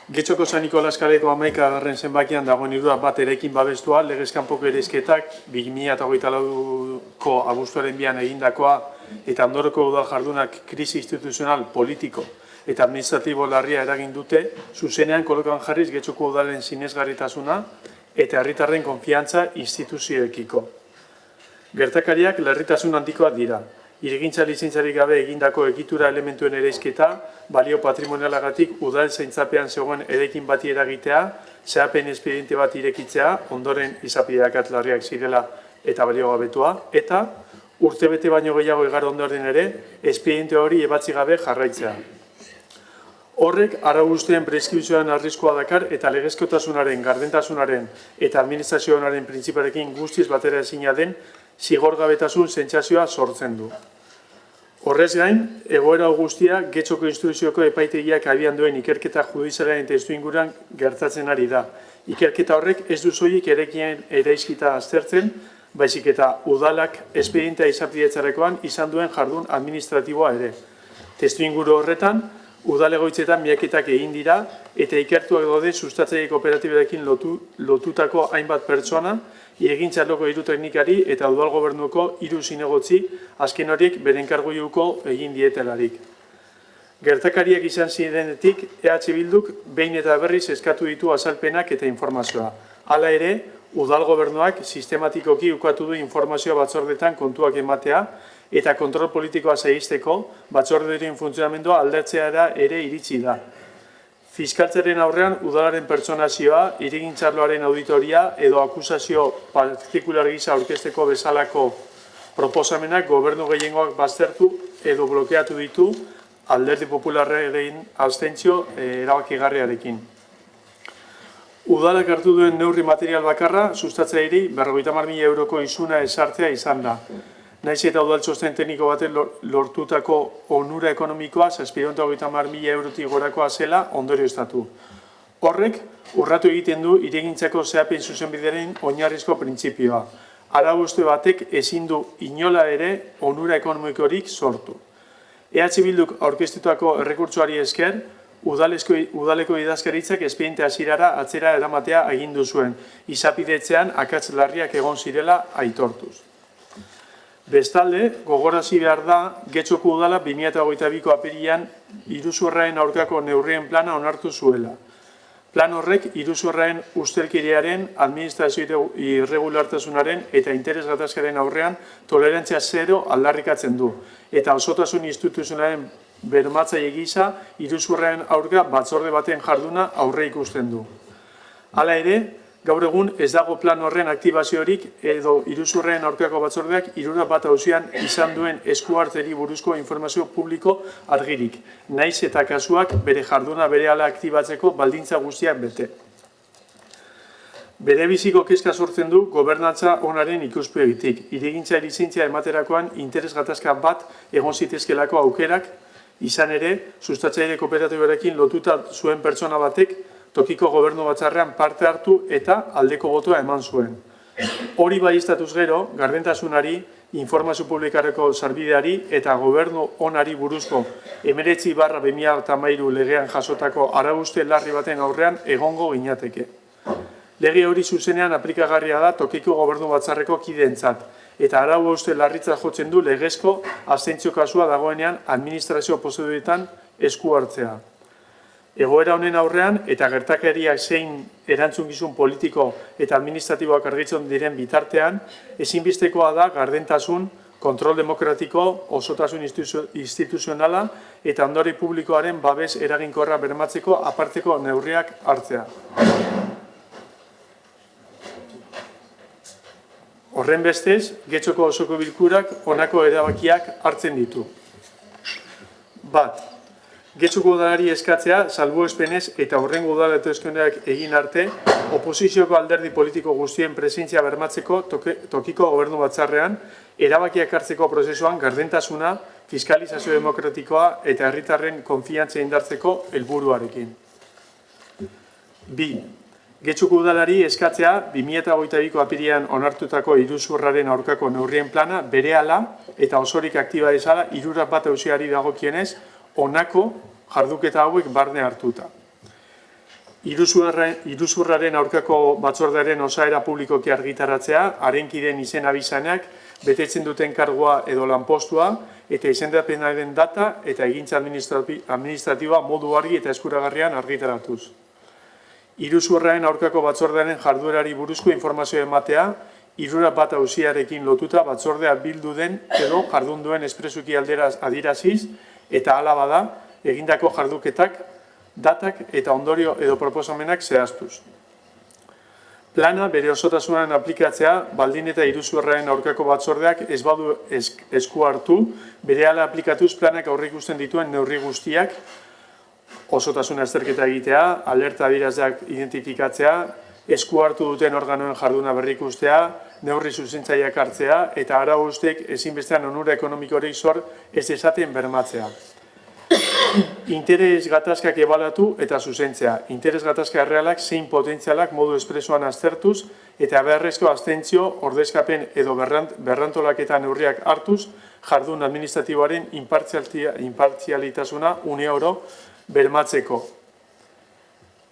Getxoko San Nikolas kaleko 11. zenbakian dagoen 1 eraikin babestua, legez kanpoko ereizketak 2024ko abuztuaren 2 egindakoa eta ondoroko udal jardunak krisi instituzional, politiko eta administratibo larria eragin dute, zuzenean kolokan jarriz Getxoko udalen sinesgarritasuna eta herritarren konfiantza instituzioekiko. Gertakariak larritasun handikoak dira. Hirigintza lizentziarik gabe egindako egitura elementuen ereizketa, balio patrimonialagatik udal zaintzapean zegoen eraikin bati eragitea, zehapen espediente bat irekitzea, ondoren izapideak larriak zirela eta balio gabetua, eta urtebete baino gehiago igaro ondoren ere, espediente hori ebatzi gabe jarraitzea. Horrek, arau guztien preskripzioan arriskua dakar eta legezkotasunaren, gardentasunaren eta administrazioaren printziparekin guztiz batera ezina den zigorgabetasun sentsazioa sortzen du. Horrez gain, egoera guztia Getxoko instruzioko epaitegiak abian duen ikerketa judizialaren testuinguruan gertatzen ari da. Ikerketa horrek ez du soilik erekien eraizkita aztertzen, baizik eta udalak espedientea izapidetzarekoan izan duen jardun administratiboa ere. Testuinguru horretan, udalegoitzetan miaketak egin dira eta ikertuak daude sustatzaile kooperatiberekin lotutako hainbat pertsona, egintzarloko 3 teknikari eta udal gobernuko 3 zinegotzi, azken horiek beren karguiuko egin dietelarik. Gertakariak izan zirenetik, EH Bilduk behin eta berriz eskatu ditu azalpenak eta informazioa. Hala ere, udal gobernuak sistematikoki ukatu du informazioa batzordetan kontuak ematea, eta kontrol politikoa zaizteko batzorderen funtzionamendua aldatzeara ere iritsi da. Fiskaltzaren aurrean udalaren pertsonazioa, hirigintzarloaren auditoria edo akusazio partikular gisa aurkezteko bezalako proposamenak gobernu gehiengoak baztertu edo blokeatu ditu Alderdi Popularraren abstentzio erabakigarriarekin. Udalak hartu duen neurri material bakarra sustatzaileei 50.000 euroko isuna ezartzea izan da. Naiz eta udal txosten tekniko baten lortutako onura ekonomikoa 750.000 eurotik gorakoa zela ondorio estatu. Horrek, urratu egiten du hirigintzako zehapen zuzenbidearen oinarrizko printzipioa. Arau uste batek ezin du inola ere onura ekonomikorik sortu. EH Bilduk aurkeztutako errekurtsoari esker, udaleko idazkaritzak espediente hasierara atzera eramatea agindu zuen, izapidetzean akats larriak egon zirela aitortuz. Bestalde, gogorazi behar da, Getxoko udala 2022ko apirilean iruzurraren aurkako neurrien plana onartu zuela. Plan horrek iruzurraren ustelkeriaren, administrazio irregulartasunaren eta interes gatazkaren aurrean tolerantzia zero aldarrikatzen du, eta osotasun instituzionalen bermatzaile gisa iruzurraren aurka batzorde baten jarduna aurre ikusten du. Hala ere, Gaur egun ez dago plan horren aktibaziorik edo iruzurraren aurkako batzordeak 61 auzian izan duen eskuhartzeri buruzko informazio publiko argirik, naiz eta kasuak bere jarduna berehala aktibatzeko baldintza guztiak bete. Bere biziko kezka sortzen du gobernantza onaren ikuspegitik. Hirigintza lizentzia ematerakoan interes gatazka bat egon zitezkelako aukerak, izan ere, sustatzaile kooperatiboarekin lotuta zuen pertsona batek tokiko gobernu batzarrean parte hartu eta aldeko botoa eman zuen. Hori baieztatuz gero, gardentasunari, informazio publikareko sarbideari eta gobernu onari buruzko 19/2013 legean jasotako arauste larri baten aurrean egongo ginateke. Lege hori zuzenean aplikagarria da tokiko gobernu batzarreko kideentzat, eta arau-hauste larritzat jotzen du legezko abstentzio kasua dagoenean administrazio prozeduretan esku hartzea. Egoera honen aurrean eta gertakariak zein erantzukizun politiko eta administratiboak argitzen diren bitartean, ezinbestekoa da gardentasun, kontrol demokratiko, osotasun instituzionala eta ondori publikoaren babes eraginkorra bermatzeko aparteko neurriak hartzea. Horren bestez, Getxoko osoko bilkurak honako erabakiak hartzen ditu. Bat, Getxoko udalari eskatzea, salbuespenez eta hurrengo udal hauteskundeak egin arte, oposizioko alderdi politiko guztien presentzia bermatzeko tokiko gobernu batzarrean, erabakiak hartzeko prozesuan gardentasuna, fiskalizazio demokratikoa eta herritarren konfiantza indartzeko helburuarekin. Bi, Getxoko udalari eskatzea 2022ko apirilean onartutako iruzurraren aurkako neurrien plana berehala eta osorik aktiba dezala 61 auziari dagokienez honako jarduketa hauek barne hartuta. Iruzurraren aurkako batzordearen osaera publikoki argitaratzea, haren kideen izen abizanak, betetzen duten kargua edo lanpostua eta izendapenaren data eta egintza administratiboa modu argi eta eskuragarrian argitaratuz. Iruzurraren aurkako batzordearen jarduerari buruzko informazioa ematea, 61 auziarekin lotuta batzordea bildu den edo jardun duen espresuki alderaz adiraziz eta hala bada egindako jarduketak, datak eta ondorio edo proposamenak zehaztuz. Plana bere osotasunan aplikatzea baldin eta iruzurraren aurkako batzordeak ez badu esku hartu, berehala aplikatuz planak aurreikusten dituen neurri guztiak, osotasuna azterketa egitea, alerta adierazleak identifikatzea, esku hartu duten organoen jarduna berrikustea, neurri zuzentzaileak hartzea eta arau guztiek ezinbestean onura ekonomikorik zor ez esaten bermatzea. Interes gatazkak ebalatu eta zuzentzea. Interes gatazka errealak zein potentzialak modu espresuan aztertuz eta beharrezko abstentzio, ordezkapen edo berrantolaketa neurriak hartuz jardun administratiboaren inpartzialitasuna uneoro bermatzeko.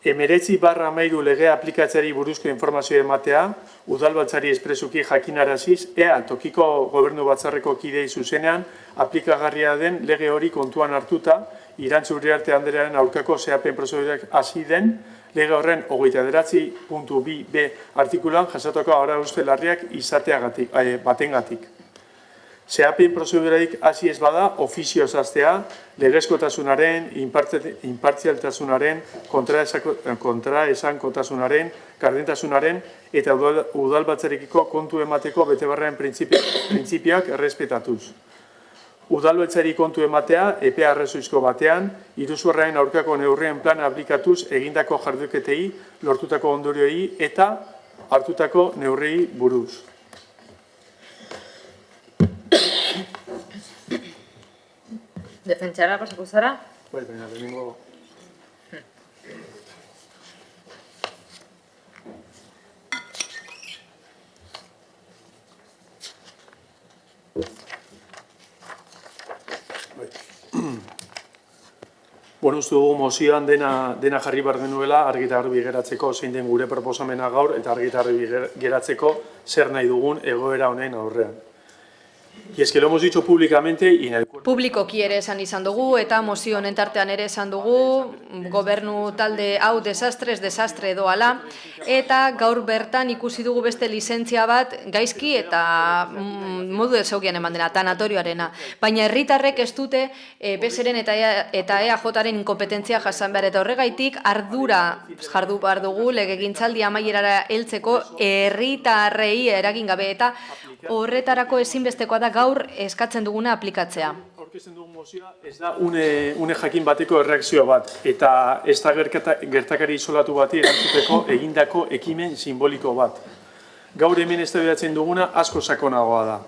19/13 legea aplikatzeari buruzko informazioa ematea, udalbatzari espresuki jakinaraziz, ea tokiko gobernu batzarreko kidei zuzenean aplikagarria den lege hori kontuan hartuta, Irantzu Uriarte Andrearen aurkako zehapen prozedurak hasi den, lege horren 29.2b artikulan jasotako arauste larriak izateagatik, batengatik. Zehapen prozedurarik hasi ez bada, ofizioz hastea, legezkotasunaren, inpartzialtasunaren, kontraesankotasunaren, gardentasunaren eta udalbatzarekiko kontu emateko betebeharraren printzipioak errespetatuz. Udalbatzari kontu ematea, epe arrazoizko batean, iruzurraren aurkako neurrien plana aplikatuz egindako jarduketei, lortutako ondorioei eta hartutako neurriei buruz. Defentsara pasako zara? Bai, baina lehenengo... Bueno, uste dugu mozioan dena jarri behar genuela argi eta garbi geratzeko zein den gure proposamena gaur eta argi eta garbi geratzeko zer nahi dugun egoera honen aurrean. Y es que lo hemos dicho públicamente y en el Publikoki ere esan izan dugu eta mozio honen tartean ere esan dugu gobernu talde hau desastre doala eta gaur bertan ikusi dugu beste lizentzia bat gaizki eta modu ezaugian eman dena, tanatorioarena. Baina herritarrek ez dute PSren eta EAJaren inkompetentzia jasan behar eta horregaitik ardura jardu behar dugu legegintzaldi amaierara heltzeko herritarrei eragin gabe eta horretarako ezinbestekoa da gaur eskatzen duguna aplikatzea. Aurkezten dugun mozioa ez da une jakin bateko erreakzio bat eta ez da gertakari isolatu bati erantzuteko egindako ekimen simboliko bat. Gaur hemen eztabaidatzen duguna asko sakonagoa da.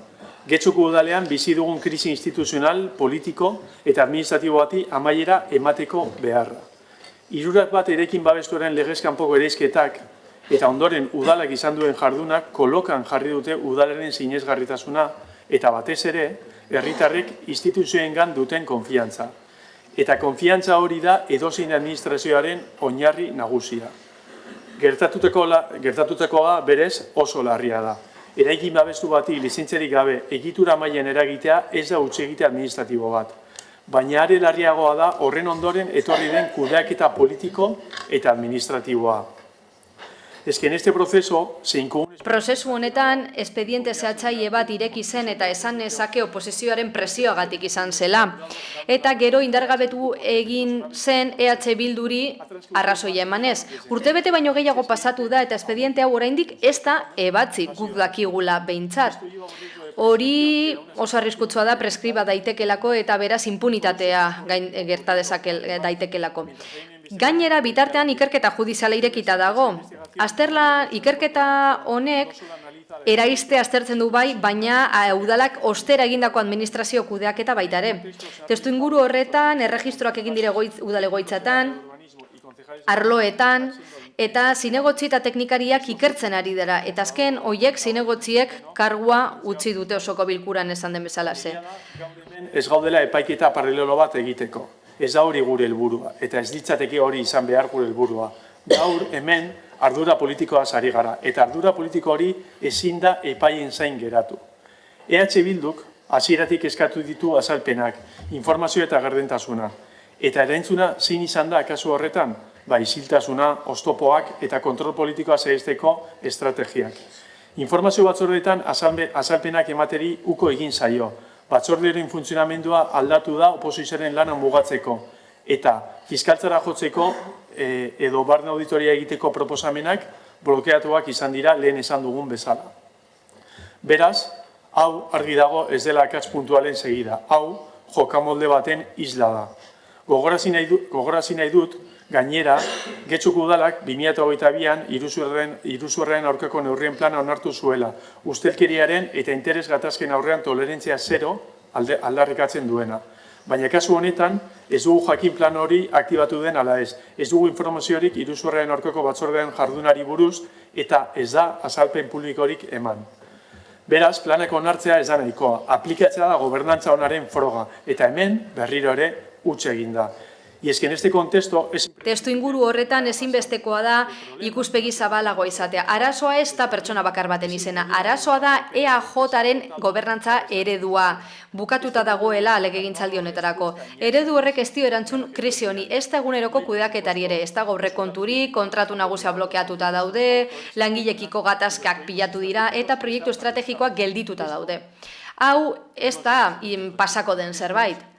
Getxoko udalean bizi dugun krisi instituzional, politiko eta administratibo bati amaiera emateko beharra. Hirurak bat erekin babestuaren legez kanpoko ereizketak eta ondoren udalak izan duen jardunak kolokan jarri dute udalaren sinesgarritasuna eta batez ere herritarrek instituzioengan duten konfiantza. Eta konfiantza hori da edozein administrazioaren oinarri nagusia. Gertatutakoa berez oso larria da. Eraikin babestu bati lizentziarik gabe egitura mailan eragitea ez da hutsegite administratibo bat. Baina are larriagoa da horren ondoren etorri den kudeaketa politiko eta administratiboa. Es que en este proceso se incurre... Prozesu honetan, espediente zehatzaile bat ireki zen eta esan nezake oposizioaren presioagatik izan zela. Eta gero indargabetu egin zen EH Bilduri arrazoia emanez. Urtebete baino gehiago pasatu da eta espediente hau oraindik ez da ebatzi guk dakigula behintzat. Hori oso arriskutsua da preskriba daitekelako eta beraz impunitatea gerta daitekelako. Gainera, bitartean ikerketa judiziala irekita dago. Ikerketa honek eraiste aztertzen du bai, baina udalak ostera egindako administrazio kudeaketa baita ere. Testu inguru horretan, erregistroak egin dire udalegoitzatan, arloetan, eta zinegotzi eta teknikariak ikertzen ari dira. Eta azken, hoiek zinegotziek kargua utzi dute osoko bilkuran esan den bezalaxe. Ez gaudela epaiketa paralelo bat egiteko. Ez da hori gure helburua, eta ez ditzateke hori izan behar gure helburua. Gaur hemen ardura politikoa ari gara, eta ardura politiko hori ezin da epaien zain geratu. EH Bilduk hasieratik eskatu ditu azalpenak, informazio eta gardentasuna. Eta erantzuna zein izan da kasu horretan? Isiltasuna, oztopoak eta kontrol politikoa zehazteko estrategiak. Informazio batzordeetan azalpenak emateri uko egin zaio. Batzordearen funtzionamendua aldatu da oposizioaren lana mugatzeko eta fiskaltzara jotzeko edo barne auditoria egiteko proposamenak blokeatuak izan dira lehen esan dugun bezala. Beraz, hau argi dago ez dela akats puntualen segida. Hau jokamolde baten isla da. Gogorarazi nahi dut, gainera, Getxoko udalak 2022an iruzurraren aurkako neurrien plana onartu zuela, ustelkeriaren eta interes gatazken aurrean tolerantzia zero aldarrikatzen duena. Baina kasu honetan, ez dugu jakin plan hori aktibatu den ala ez. Ez dugu informaziorik iruzurraren aurkako batzordean jardunari buruz eta ez da azalpen publikorik eman. Beraz, planeko onartzea ez da nahikoa. Aplikatzea da gobernantza onaren froga eta hemen berriro ere huts egin da. Y es que en este contexto... Testu inguru horretan ezinbestekoa da ikuspegi zabalagoa izatea. Arazoa ez da pertsona bakar baten izena. Arazoa da EAJaren gobernantza eredua. Bukatuta dagoela legegintzaldi honetarako. Eredu horrek ez dio erantzun krisi honi. Ez da eguneroko kudeaketari ere. Ez da aurrekonturi, kontratu nagusia blokeatuta daude, langilekiko gatazkak pilatu dira eta proiektu estrategikoak geldituta daude. Hau ez da pasako den zerbait.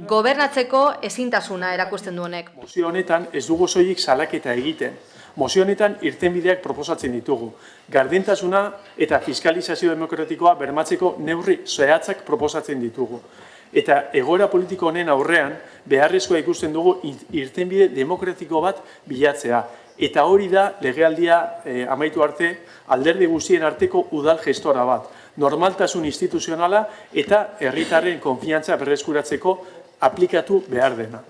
Gobernatzeko ezintasuna erakusten du honek. Mozio honetan ez dugu soilik salaketa egiten. Mozio honetan irtenbideak proposatzen ditugu. Gardentasuna eta fiskalizazio demokratikoa bermatzeko neurri zehatzak proposatzen ditugu. Eta egoera politiko honen aurrean beharrezkoa ikusten dugu irtenbide demokratiko bat bilatzea. Eta hori da legealdia amaitu arte alderdi guztien arteko udal gestora bat. Normaltasun instituzionala eta herritarren konfiantza berreskuratzeko aplikatu behar dena.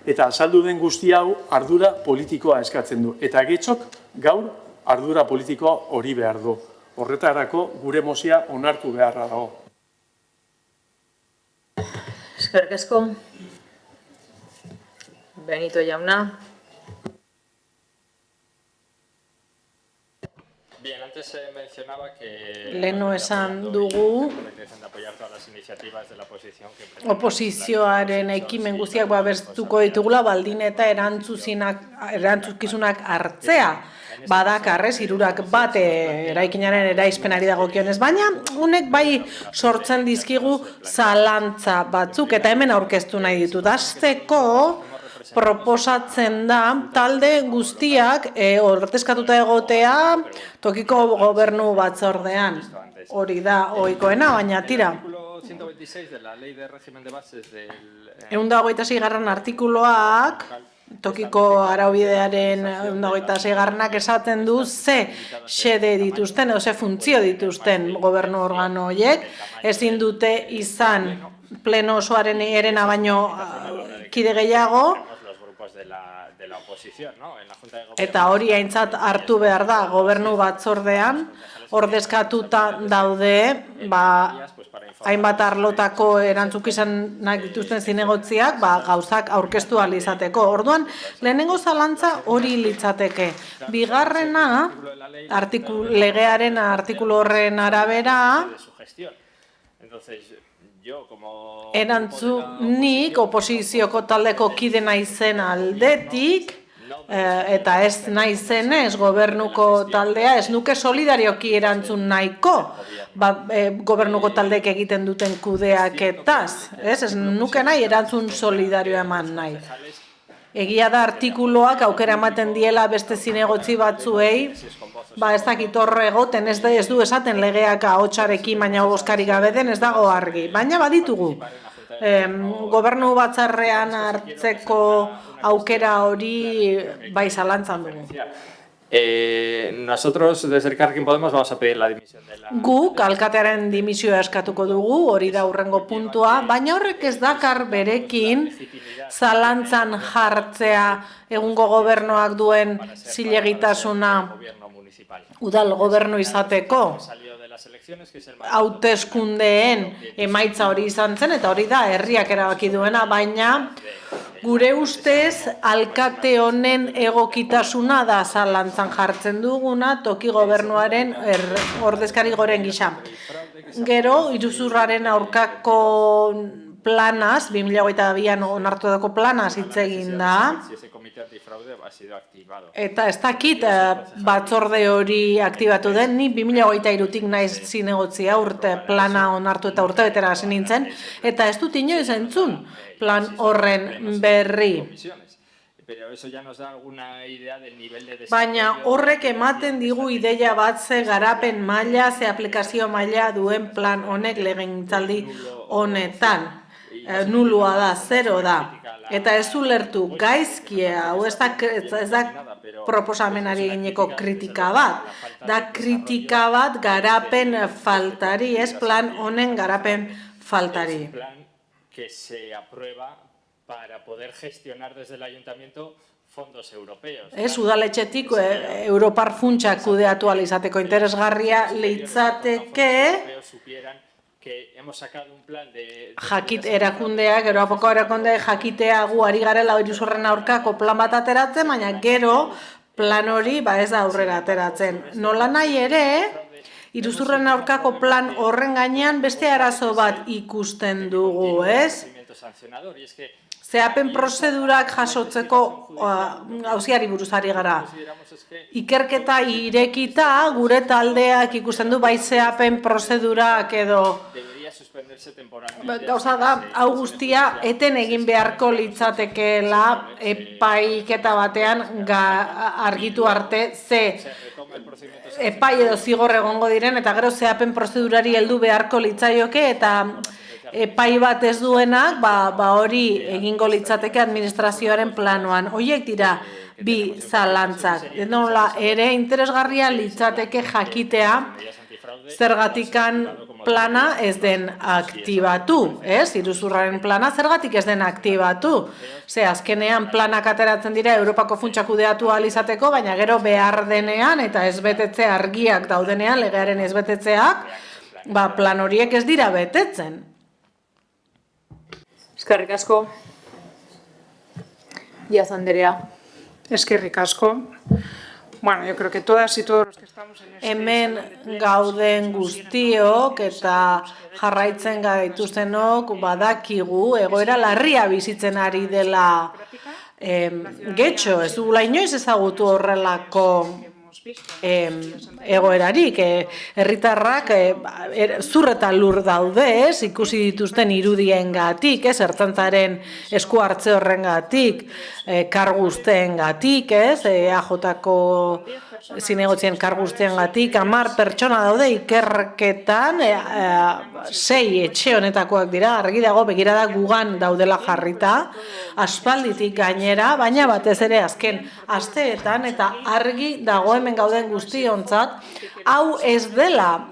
Eta azaldu den guzti hau ardura politikoa eskatzen du. Eta Getxok gaur ardura politikoa hori behar du. Horretarako gure mozia onartu beharra dago. Eskerrik asko. Benito jauna. Bien, antes mencionaba que... Leno esan dugu oposizioaren ekimen guztiak babestuko ditugula baldin eta erantzukizunak hartzea. Badakarrez, hirurak bat eraikinaren eraispenari dagokionez, baina honek bai sortzen dizkigu zalantza batzuk, eta hemen aurkeztu nahi ditut. Hasteko proposatzen da talde guztiak ordezkatuta egotea tokiko gobernu batzordean. Hori da ohikoena, baina tira. 126. Artikuluak tokiko araubidearen 126. Esaten du ze xede dituzten edo ze funtzio dituzten gobernu organo horiek, ezin dute izan pleno osoaren erena baino kide gehiago, eta hori aintzat hartu behar da gobernu batzordean, ordezkatuta daude, hainbat arlotako erantzukizunak dituzten zinegotziak gauzak aurkeztu ahal izateko. Orduan, lehenengo zalantza hori litzateke. Bigarrena, legearen artikulu horren arabera, erantzunik oposizioko taldeko kide naizen aldetik, eta ez naizenez gobernuko taldea, ez nuke solidarioki erantzun nahiko gobernuko taldeek egiten duten kudeaketaz, ez nuke nahi erantzun solidario eman nahi. Egia da artikuloak aukera ematen diela beste zinegotzi batzuei, ez dakit horre egoten, ez du esaten legeak ahotsarekin baina bozkarik gabe den, ez dago argi, baina baditugu. Gobernu batzarrean hartzeko aukera hori bai zalantzan dugu. Nosotros desde Elkarrekin Podemos vamos a pedir la dimisión de la... Guk alkatearen dimisioa eskatuko dugu, hori da hurrengo puntua, baina horrek ez dakar berekin zalantzan jartzea egungo gobernuak duen zilegitasuna udal gobernu izateko. Hauteskundeen emaitza hori izan zen, eta hori da herriak erabaki duena, baina gure ustez alkate honen egokitasuna da zalantzan jartzen duguna toki gobernuaren ordezkari goren gisa. Gero, iruzurraren aurkako planaz, 2022an onartu dako planaz hitz egin da, eta ez dakit batzorde hori aktibatu den, ni 2023tik naiz zinegotzia urte plana onartu eta urte betera hasi nintzen, eta ez dut inoiz entzun plan horren berri. Baina horrek ematen digu ideia bat ze garapen maila, ze aplikazio maila duen plan honek legegintzaldi honetan. Nulua da, zero da. Eta ez ulertu gaizkia, hau ez da proposamenari egineko kritika bat. Da kritika bat garapen faltari, ez plan honen garapen faltari. Que se aprueba para poder gestionar desde el ayuntamiento fondos europeos. Ez udaletxetik Europar funtsak kudeatu ahal izateko interesgarria litzateke erakundeak, Europako erakundeak jakitea gu ari garela iruzurren aurkako plan bat ateratzen, baina gero plan hori ez da aurrera ateratzen. Nola nahi ere, iruzurren aurkako plan horren gainean beste arazo bat ikusten dugu, ez? Zehapen prozedurak jasotzeko auziari buruzari gara. Ikerketa irekita gure taldeak ikusten du bai zehapen prozedurak edo gauza da, hau guztia eten egin beharko litzatekeela epaiketa batean argitu arte ze epai edo zigor egongo diren eta gero zehapen prozedurari heldu beharko litzaioke eta epai bat ez duenak, hori egingo litzateke administrazioaren planoan. Horiek dira bi zalantzak. Nola ere interesgarria litzateke jakitea zergatikan plana ez den aktibatu, ez? Iruzurraren plana zergatik ez den aktibatu. Ze azkenean planak ateratzen dira Europako funtsak kudeatu ahal izateko, baina gero behar denean eta ez betetze argiak daudenean, legearen ez betetzeak, plan horiek ez dira betetzen. Eskerrik asko. Diaz Anderea. Eskerrik asko. Bueno, yo creo que todas y todos los que estamos en este Hemen gauden guztiok eta jarraitzen gaituztenok badakigu egoera larria bizitzen ari dela getxo, ez dugula inoiz ezagutu horrelako egoerarik, herritarrak zur eta lur daude, ikusi dituzten irudiengatik, ertzaintzaren esku hartze horrengatik, karguzteengatik, EAJko zinegotzien karguzteengatik, 10 pertsona daude ikerketan, 6 etxe honetakoak dira, argi dago begirada gugan daudela jarrita, aspalditik gainera, baina batez ere azken asteetan eta argi dago hemen gauden guztiontzat, hau ez dela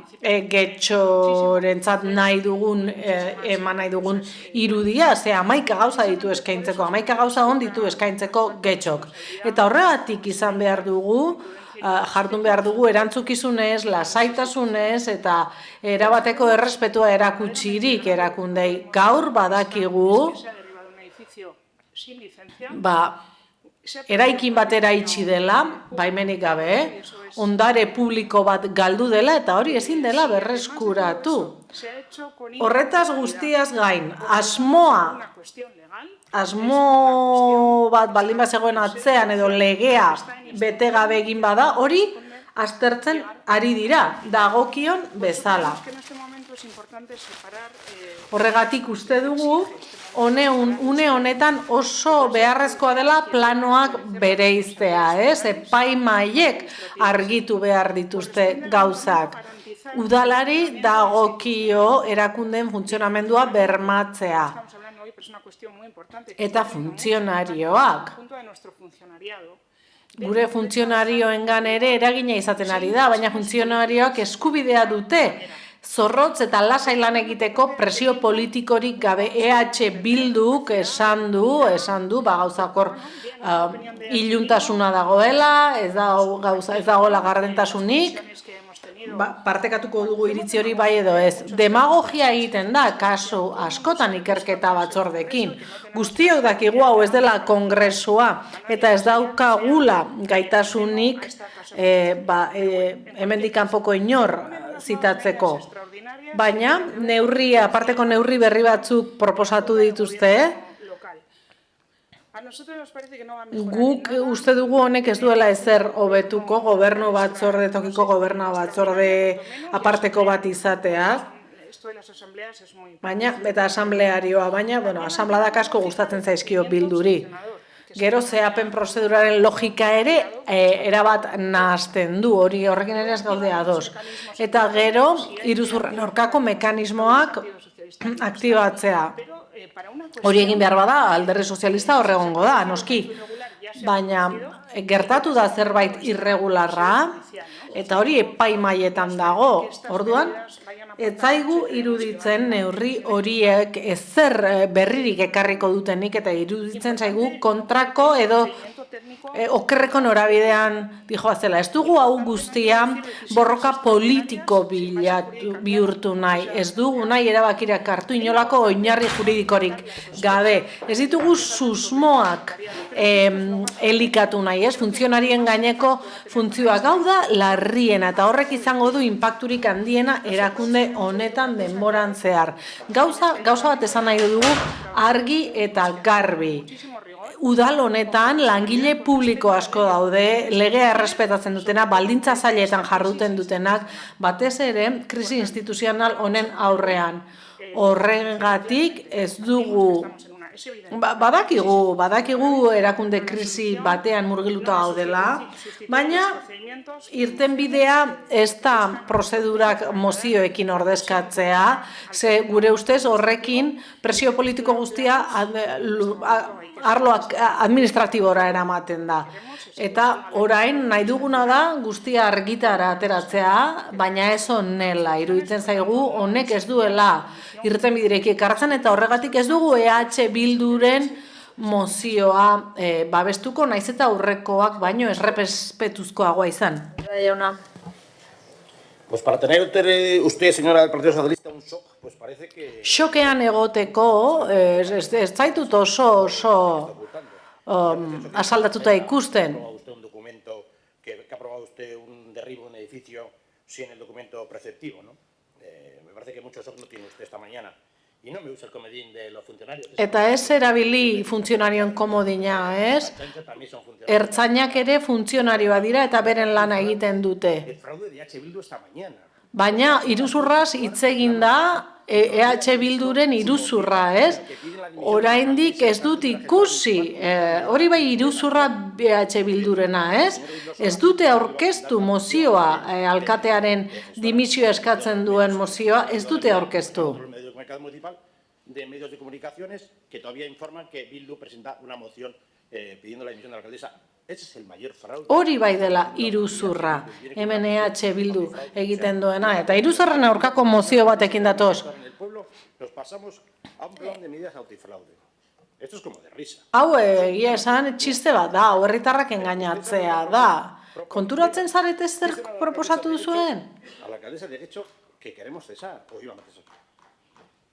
getxorentzat nahi dugun, eman nahi dugun irudia, ze 11 gauza ditu eskaintzeko, 11 gauza on ditu eskaintzeko getxok. Eta horregatik izan behar dugu, jardun behar dugu erantzukizunez, lasaitasunez eta erabateko errespetua erakutsirik erakundei. Gaur badakigu, eraikin batera itxi dela, baimenik gabe, ondare publiko bat galdu dela eta hori ezin dela berreskuratu. Horretaz guztiaz gain, asmo bat baldin bat zegoen atzean edo legea bete gabe egin bada, hori aztertzen ari dira, dagokion bezala. Horregatik uste dugu, une honetan oso beharrezkoa dela planoak bereiztea, epaimaiek argitu behar dituzte gauzak. Udalari dagokio erakundeen funtzionamendua bermatzea. Eta funtzionarioak. Gure funtzionarioengan ere eragina izaten ari da, baina funtzionarioak eskubidea dute zorrotz eta lasai lan egiteko presio politikorik gabe. EH Bilduk esan du, gauzakor iluntasuna dagoela, ez dagoela gardentasunik, partekatuko dugu iritzi hori bai edo ez. Demagogia egiten da, kasu askotan ikerketa batzordekin. Guztiok dakigu hau ez dela kongresua eta ez daukagula gaitasunik hemendik kanpoko inor zitatzeko. Baina aparteko neurri berri batzuk proposatu dituzte, guk uste dugu honek ez duela ezer hobetuko gobernu batzorde, tokiko gobernu batzorde aparteko bat izatea, baina, eta asamblearioa, baina, asambladak asko gustatzen zaizkio Bilduri. Gero zehapen prozeduraren logika ere erabat nahazten du, horrekin ere ez gaude ados. Eta gero, iruzurren aurkako mekanismoak aktibatzea. Hori egin behar bada, Alderdi Sozialista horregongo da, noski. Baina gertatu da zerbait irregularra, eta hori epaimaietan dago. Orduan, ez zaigu iruditzen neurri horiek ezer berririk ekarriko dutenik, eta iruditzen zaigu kontrako edo okerreko norabidean dijoazela. Ez dugu hau guztia borroka politiko bihurtu nahi. Ez dugu nahi erabakirak hartu inolako oinarri juridikorik gabe. Ez ditugu susmoak elikatu nahi, funtzionarien gaineko funtzioak. Hau da larriena eta horrek izango du inpakturik handiena erakunde honetan denboran zehar. Gauza bat esan nahi dugu argi eta garbi. Udal honetan langile publiko asko daude, legea errespetatzen dutena, baldintza zailetan jarduten dutenak, batez ere krisi instituzional honen aurrean. Horregatik ez dugu, badakigu erakunde krisi batean murgiluta gaudela, baina irtenbidea ez da prozedurak mozioekin ordezkatzea, ze gure ustez horrekin presio politiko guztia arlo administratibora eramaten da. Eta orain nahi duguna da guztia argitara ateratzea, baina ez honela, iruditzen zaigu honek ez duela irtenbiderik ekartzen eta horregatik ez dugu EH Bilduren mozioa babestuko, naiz eta aurrekoak baino errespetuzkoagoa izan. Pues para tener usted, señora del Partido Socialista, un shock, pues parece que... Xokean egoteko, ez zaitut oso asaldatuta ikusten. sin el documento preceptivo, ¿no? Me parece que muchos ojos no tiene usted esta mañana. Y no me usa el comodín de los funcionarios. Eta ez erabili funtzionarioen komodina, ez? Ertzainak ere funtzionarioa dira eta beren lana egiten dute. El fraude de H. Bildu esta mañana. Baina iruzurraz hitz egin da EH Bilduren iruzurra, ez? Oraindik ez dut ikusi, hori bai iruzurra EH Bildurena, ez? Ez dute aurkeztu mozioa, alkatearen dimisioa eskatzen duen mozioa, ez dute aurkeztu. Mercado Municipal de Medios de Comunicaciones que todavía informan que Bildu presenta una moción pidiendo la dimisión de la alcaldesa. Ese es el mayor fraude. Hori bai dela iruzurra, hemen EH Bildu egiten duena, eta iruzurren aurkako mozio batekin datoz. En el pueblo nos pasamos a un plan de medidas antifraude. Esto es como de risa. Hau egia esan txiste bat da, herritarrak engainatzea da. Konturatzen zarete zer proposatu duzuen? A la alcaldesa de hecho que queremos cesar, o íbamos a cesar.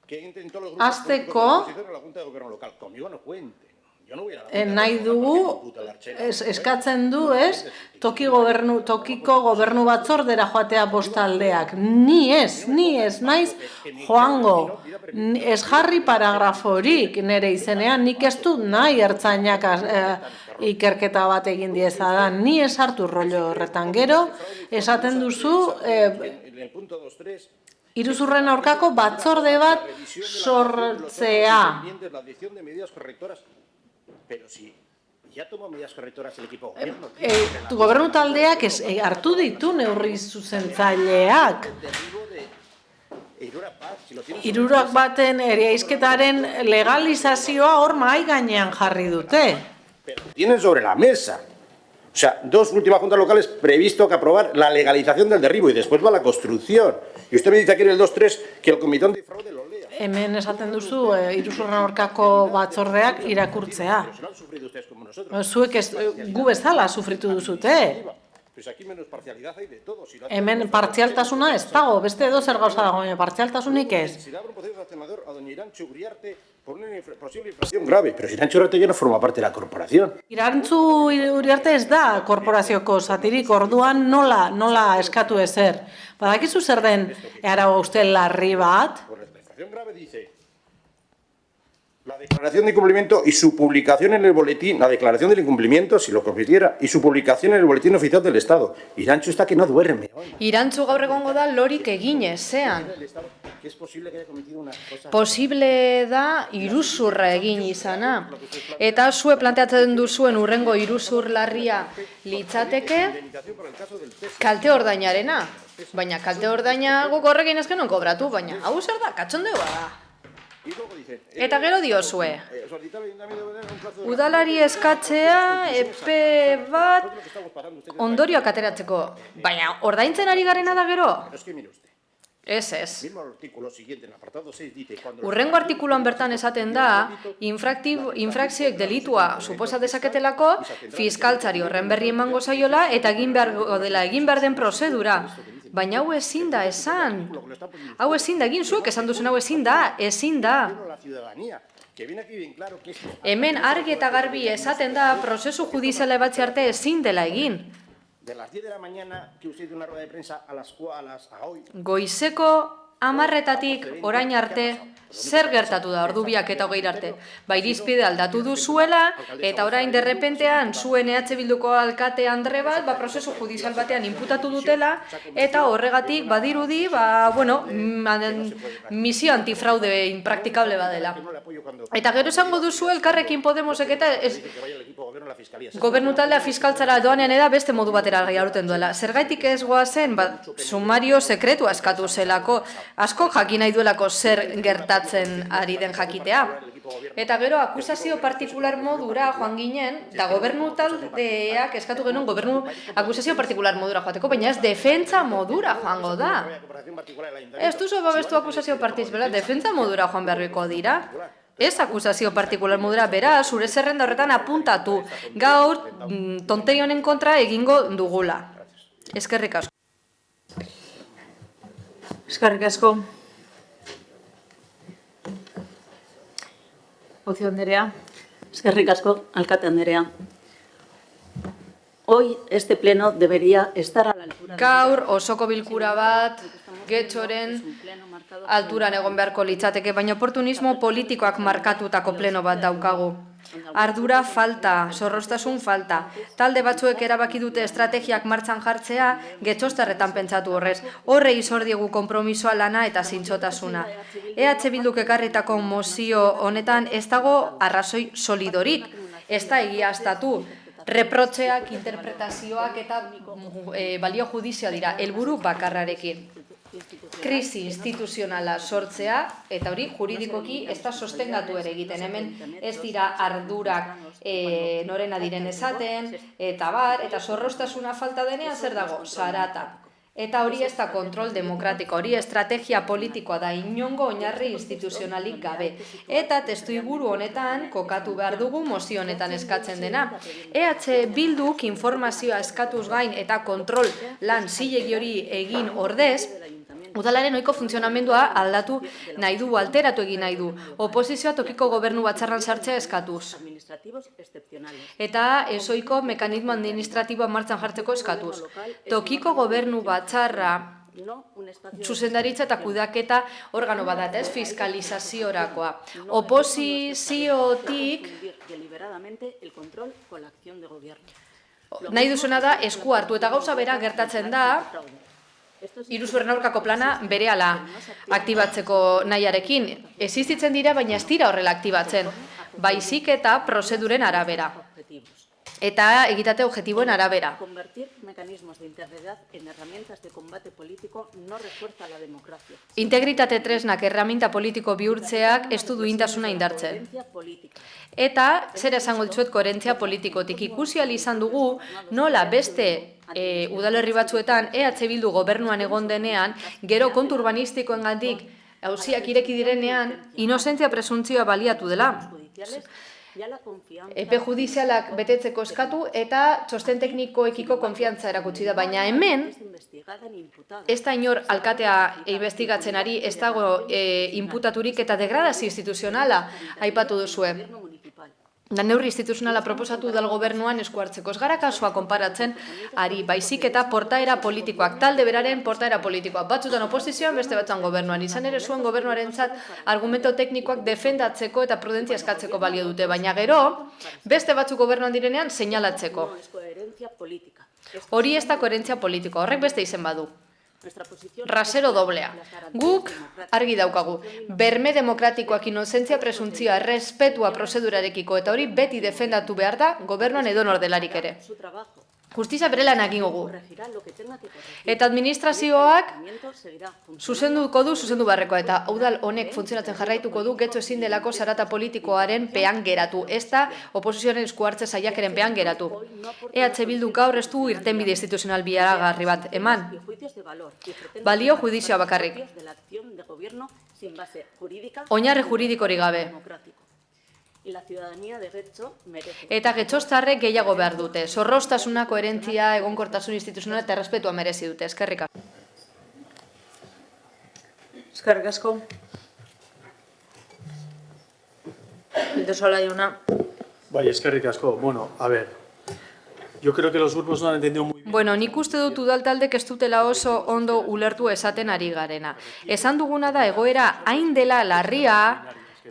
Que intentó los Azteko, la Junta de Gobierno local. Conmigo no cuente. Yo no voy a la nahi dugu, eskatzen du, ez, tokiko gobernu batzordera joatea bostaldeak. Ni ez, naiz joango. Ez jarri paragraforik nire izenean, nik ez dut nahi ertzainak ikerketa bat egin diezadan. Ni ez hartu rollo horretan gero, esaten duzu, iruzurren aurkako batzorde bat sortzea. Pero si ya tomó medidas correctoras el equipo gobierno. Gobernu taldeak hartu ditu neurri zuzentzaileak. Hirurak baten eriaizketaren legalizazioa hor mahai gainean jarri dute. Tienen sobre la mesa. O sea, dos últimas juntas locales previsto que aprobar la legalización del derribo y después va la construcción. Y usted me dice aquí en el 2.3 que el comité antifraude lo lea. Hemen esaten duzu iruzurren aurkako batzordeak irakurtzea. Zuek gu bezala sufritu duzute. Hemen partzialtasuna ez dago, beste edo zer gauza dago, partzialtasunik ez. Por una posible infracción grave, pero si Irantzu Uriarte ya no forma parte de la corporación. Irantzu Uriarte ez da korporazioko zatirik, orduan nola eskatu ezer. Badakizu zer den arau uste larri bat? Por la infracción grave dice la declaración de incumplimiento y su publicación en el boletín, la declaración del incumplimiento, si lo compitiera, y su publicación en el boletín oficial del Estado. Irantzu está que no duerme. Irantzu gaur egongo da lorik eginez, zean. Que es posible que haya cometido una cosa. Posible da iruzurra egin izana. Eta zue planteatzen duzuen urrengo iruzur larria litzateke kalte ordainarena. Baina kalte ordaina guk horrekin ez genuen kobratu, baina hau zer da, katxondeoa da. Eta gero diozue. Udalari eskatzea epe bat ondorioak ateratzeko. Baina ordaintzen ari garena da gero? Ez. Urrengo artikuluan bertan esaten da, infrakzioek delitua suposa dezaketelako, fiskaltzari horren berri emango zaiola eta egin behar den prozedura. Baina hau ezin da esan. Hau ezin da, egin zuek esan duzen hau ezin da. Hemen argi eta garbi esaten da, prozesu judiziala ebatzi arte ezin dela egin. De las 10 de la mañana que usted hizo una rueda de prensa a hoy. Goizeko 10:00 orain arte zer gertatu da ordu 2 eta 20 arte. Ba, irizpide aldatu duzuela eta orain derrepentean zuen EH Bilduko alkate andre bat, prozesu judizial batean inputatu dutela eta horregatik badirudi, misio antifraude impraktikable badela. Eta gero esango duzu Elkarrekin Podemosek eta gobernu taldea fiskaltzara doanean eda beste modu batera jaurten duela. Zergaitik ez goazen, sumario sekretua eskatu zelako, asko jakin nahi duelako zer gertatzen ari den jakitea. Eta gero akusazio partikular modura joan ginen, eta gobernu taldeak eskatu genuen gobernu akusazio partikular modura joateko, baina ez defentsa modura joango da. Ez duzu babestu akusazio partikular, defentsa modura joan beharriko dira. Ez akusazio partikular modura, bera, zure zerrenda horretan apuntatu. Gaur, tontei honen kontra egingo dugula. Eskerrik asko. Eskerrik asko. Ocio Anderea. Eskerrik asko, alkate Anderea. hoy este pleno debería estar a la altura. Gaur osoko bilkura bat Getxoren alturan egon beharko litzateke, baina oportunismo politikoak markatutako pleno bat daukagu. Ardura falta, zorroztasun falta. Talde batzuek erabaki dute estrategiak martxan jartzea, Getxostarretan pentsatu horrez. Horrei zor diegu konpromisoa, lana eta zintzotasuna. EH Bilduk ekarritako mozio honetan ez dago arrazoi solidorik. Ez da egiaztatu. Reprotxeak, interpretazioak eta balio judizioa dira, helburu bakarrarekin. Krisi instituzionala sortzea, eta hori juridikoki ez da sostengatu ere egiten. Hemen ez dira ardurak norena diren esaten, eta zorroztasuna falta denean zer dago? Zarata. Eta hori ez da kontrol demokratiko, hori estrategia politikoa da, inongo oinarri instituzionalik gabe. Eta testuinguru honetan kokatu behar dugu mozio honetan eskatzen dena. EH Bilduk informazioa eskatuz gain eta kontrol lan zilegi hori egin ordez, udalaren ohiko funtzionamendua aldatu nahi du, alteratu egin nahi du. Oposizioa tokiko gobernu batzarran sartzea eskatuz. Eta ezoiko mekanismo administratiboa martxan jartzeko eskatuz. Tokiko gobernu batzarra zuzendaritza eta kudaketa organo badat, ez? Fiskalizaziorakoa. Oposiziotik nahi duzuna da esku hartu eta gauza bera gertatzen da iruzurren aurkako plana berehala aktibatzeko nahiarekin. Existitzen dira, baina ez dira horrela aktibatzen. Baizik eta prozeduren arabera. Eta egitate objektiboen arabera. Integritate tresnak erraminta politiko bihurtzeak ez du duintasuna indartzen. Eta zer esango ditzuet koherentzia politikotik. Ikusi ahal izan dugu nola beste udalerri batzuetan EH Bildu gobernuan egon denean, gero kontu urbanistikoengatik auziak ireki direnean, inozentzia presuntzioa baliatu dela. Epe judizialak betetzeko eskatu eta txosten teknikoekiko konfiantza erakutsi da, baina hemen ez da inor alkatea investigatzen ari, ez dago inputaturik eta degradazio instituzionala aipatu duzue. Da neurri instituzionala proposatu dal gobernuan esku hartzeko. Ez gara kasua konparatzen ari, baizik eta portaera politikoak, talde beraren portaera politikoak. Batzutan oposizioan, beste batzuan gobernuan. Izan ere zuen gobernuarentzat argumento teknikoak defendatzeko eta prudentzia eskatzeko balio dute, baina gero, beste batzuk gobernuan direnean seinalatzeko. Hori ez da koherentzia politikoa, horrek beste izen badu. Rasero doblea. Guk argi daukagu. Berme demokratikoak, inozentzia presuntzioa, respetua prozedurarekiko eta hori beti defendatu behar da gobernuan edonor delarik ere. Justizia bere lan egingo gu. Eta administrazioak zuzenduko du zuzendu beharrekoa eta udal honek funtzionatzen jarraituko du Getxo ezin delako zarata politikoaren pean geratu. Ez da oposizioaren esku hartze saiakeren pean geratu. EH Bildu gaur ez du irtenbide instituzional biaragarri bat eman. Balio judizioa bakarrik. Oinarri juridikorik gabe. Eta getxostarrek gehiago behar dute. Zorroztasuna, koherentzia, egonkortasun instituzionala eta errespetua merezi dute. Eskerrik asko. Eskerrik asko. Aldesola jauna. Bai, eskerrik asko. Bueno, a ver, yo creo que los grupos no han entendido muy bien. Bueno, nik uste dut udaltaldek ez dutela oso ondo ulertu esaten ari garena. Esan duguna da egoera hain dela larria,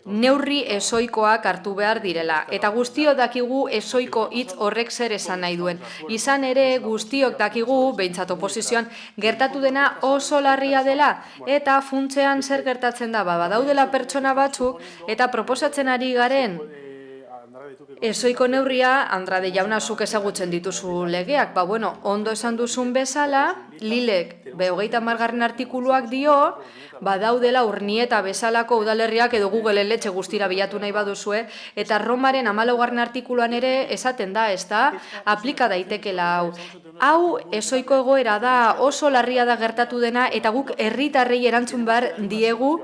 neurri ezoikoak hartu behar direla. Eta guztiok dakigu ezoiko hitz horrek zer esan nahi duen. Izan ere guztiok dakigu, behintzat oposizioan, gertatu dena oso larria dela. Eta funtzean zer gertatzen da, badaudela pertsona batzuk, eta proposatzen ari garen ezoiko neurria, Andrade jauna zuk ezagutzen dituzu legeak, bueno, ondo esan duzun bezala, Lilek 30. artikuluak dio, badaudela Urnieta bezalako udalerriak edo Google letxe guztira bilatu nahi baduzue, eta Romaren 14. artikuluan ere esaten da, ez da, aplika daitekela hau. Hau ezoiko egoera da, oso larria da gertatu dena, eta guk herritarrei erantzun behar diegu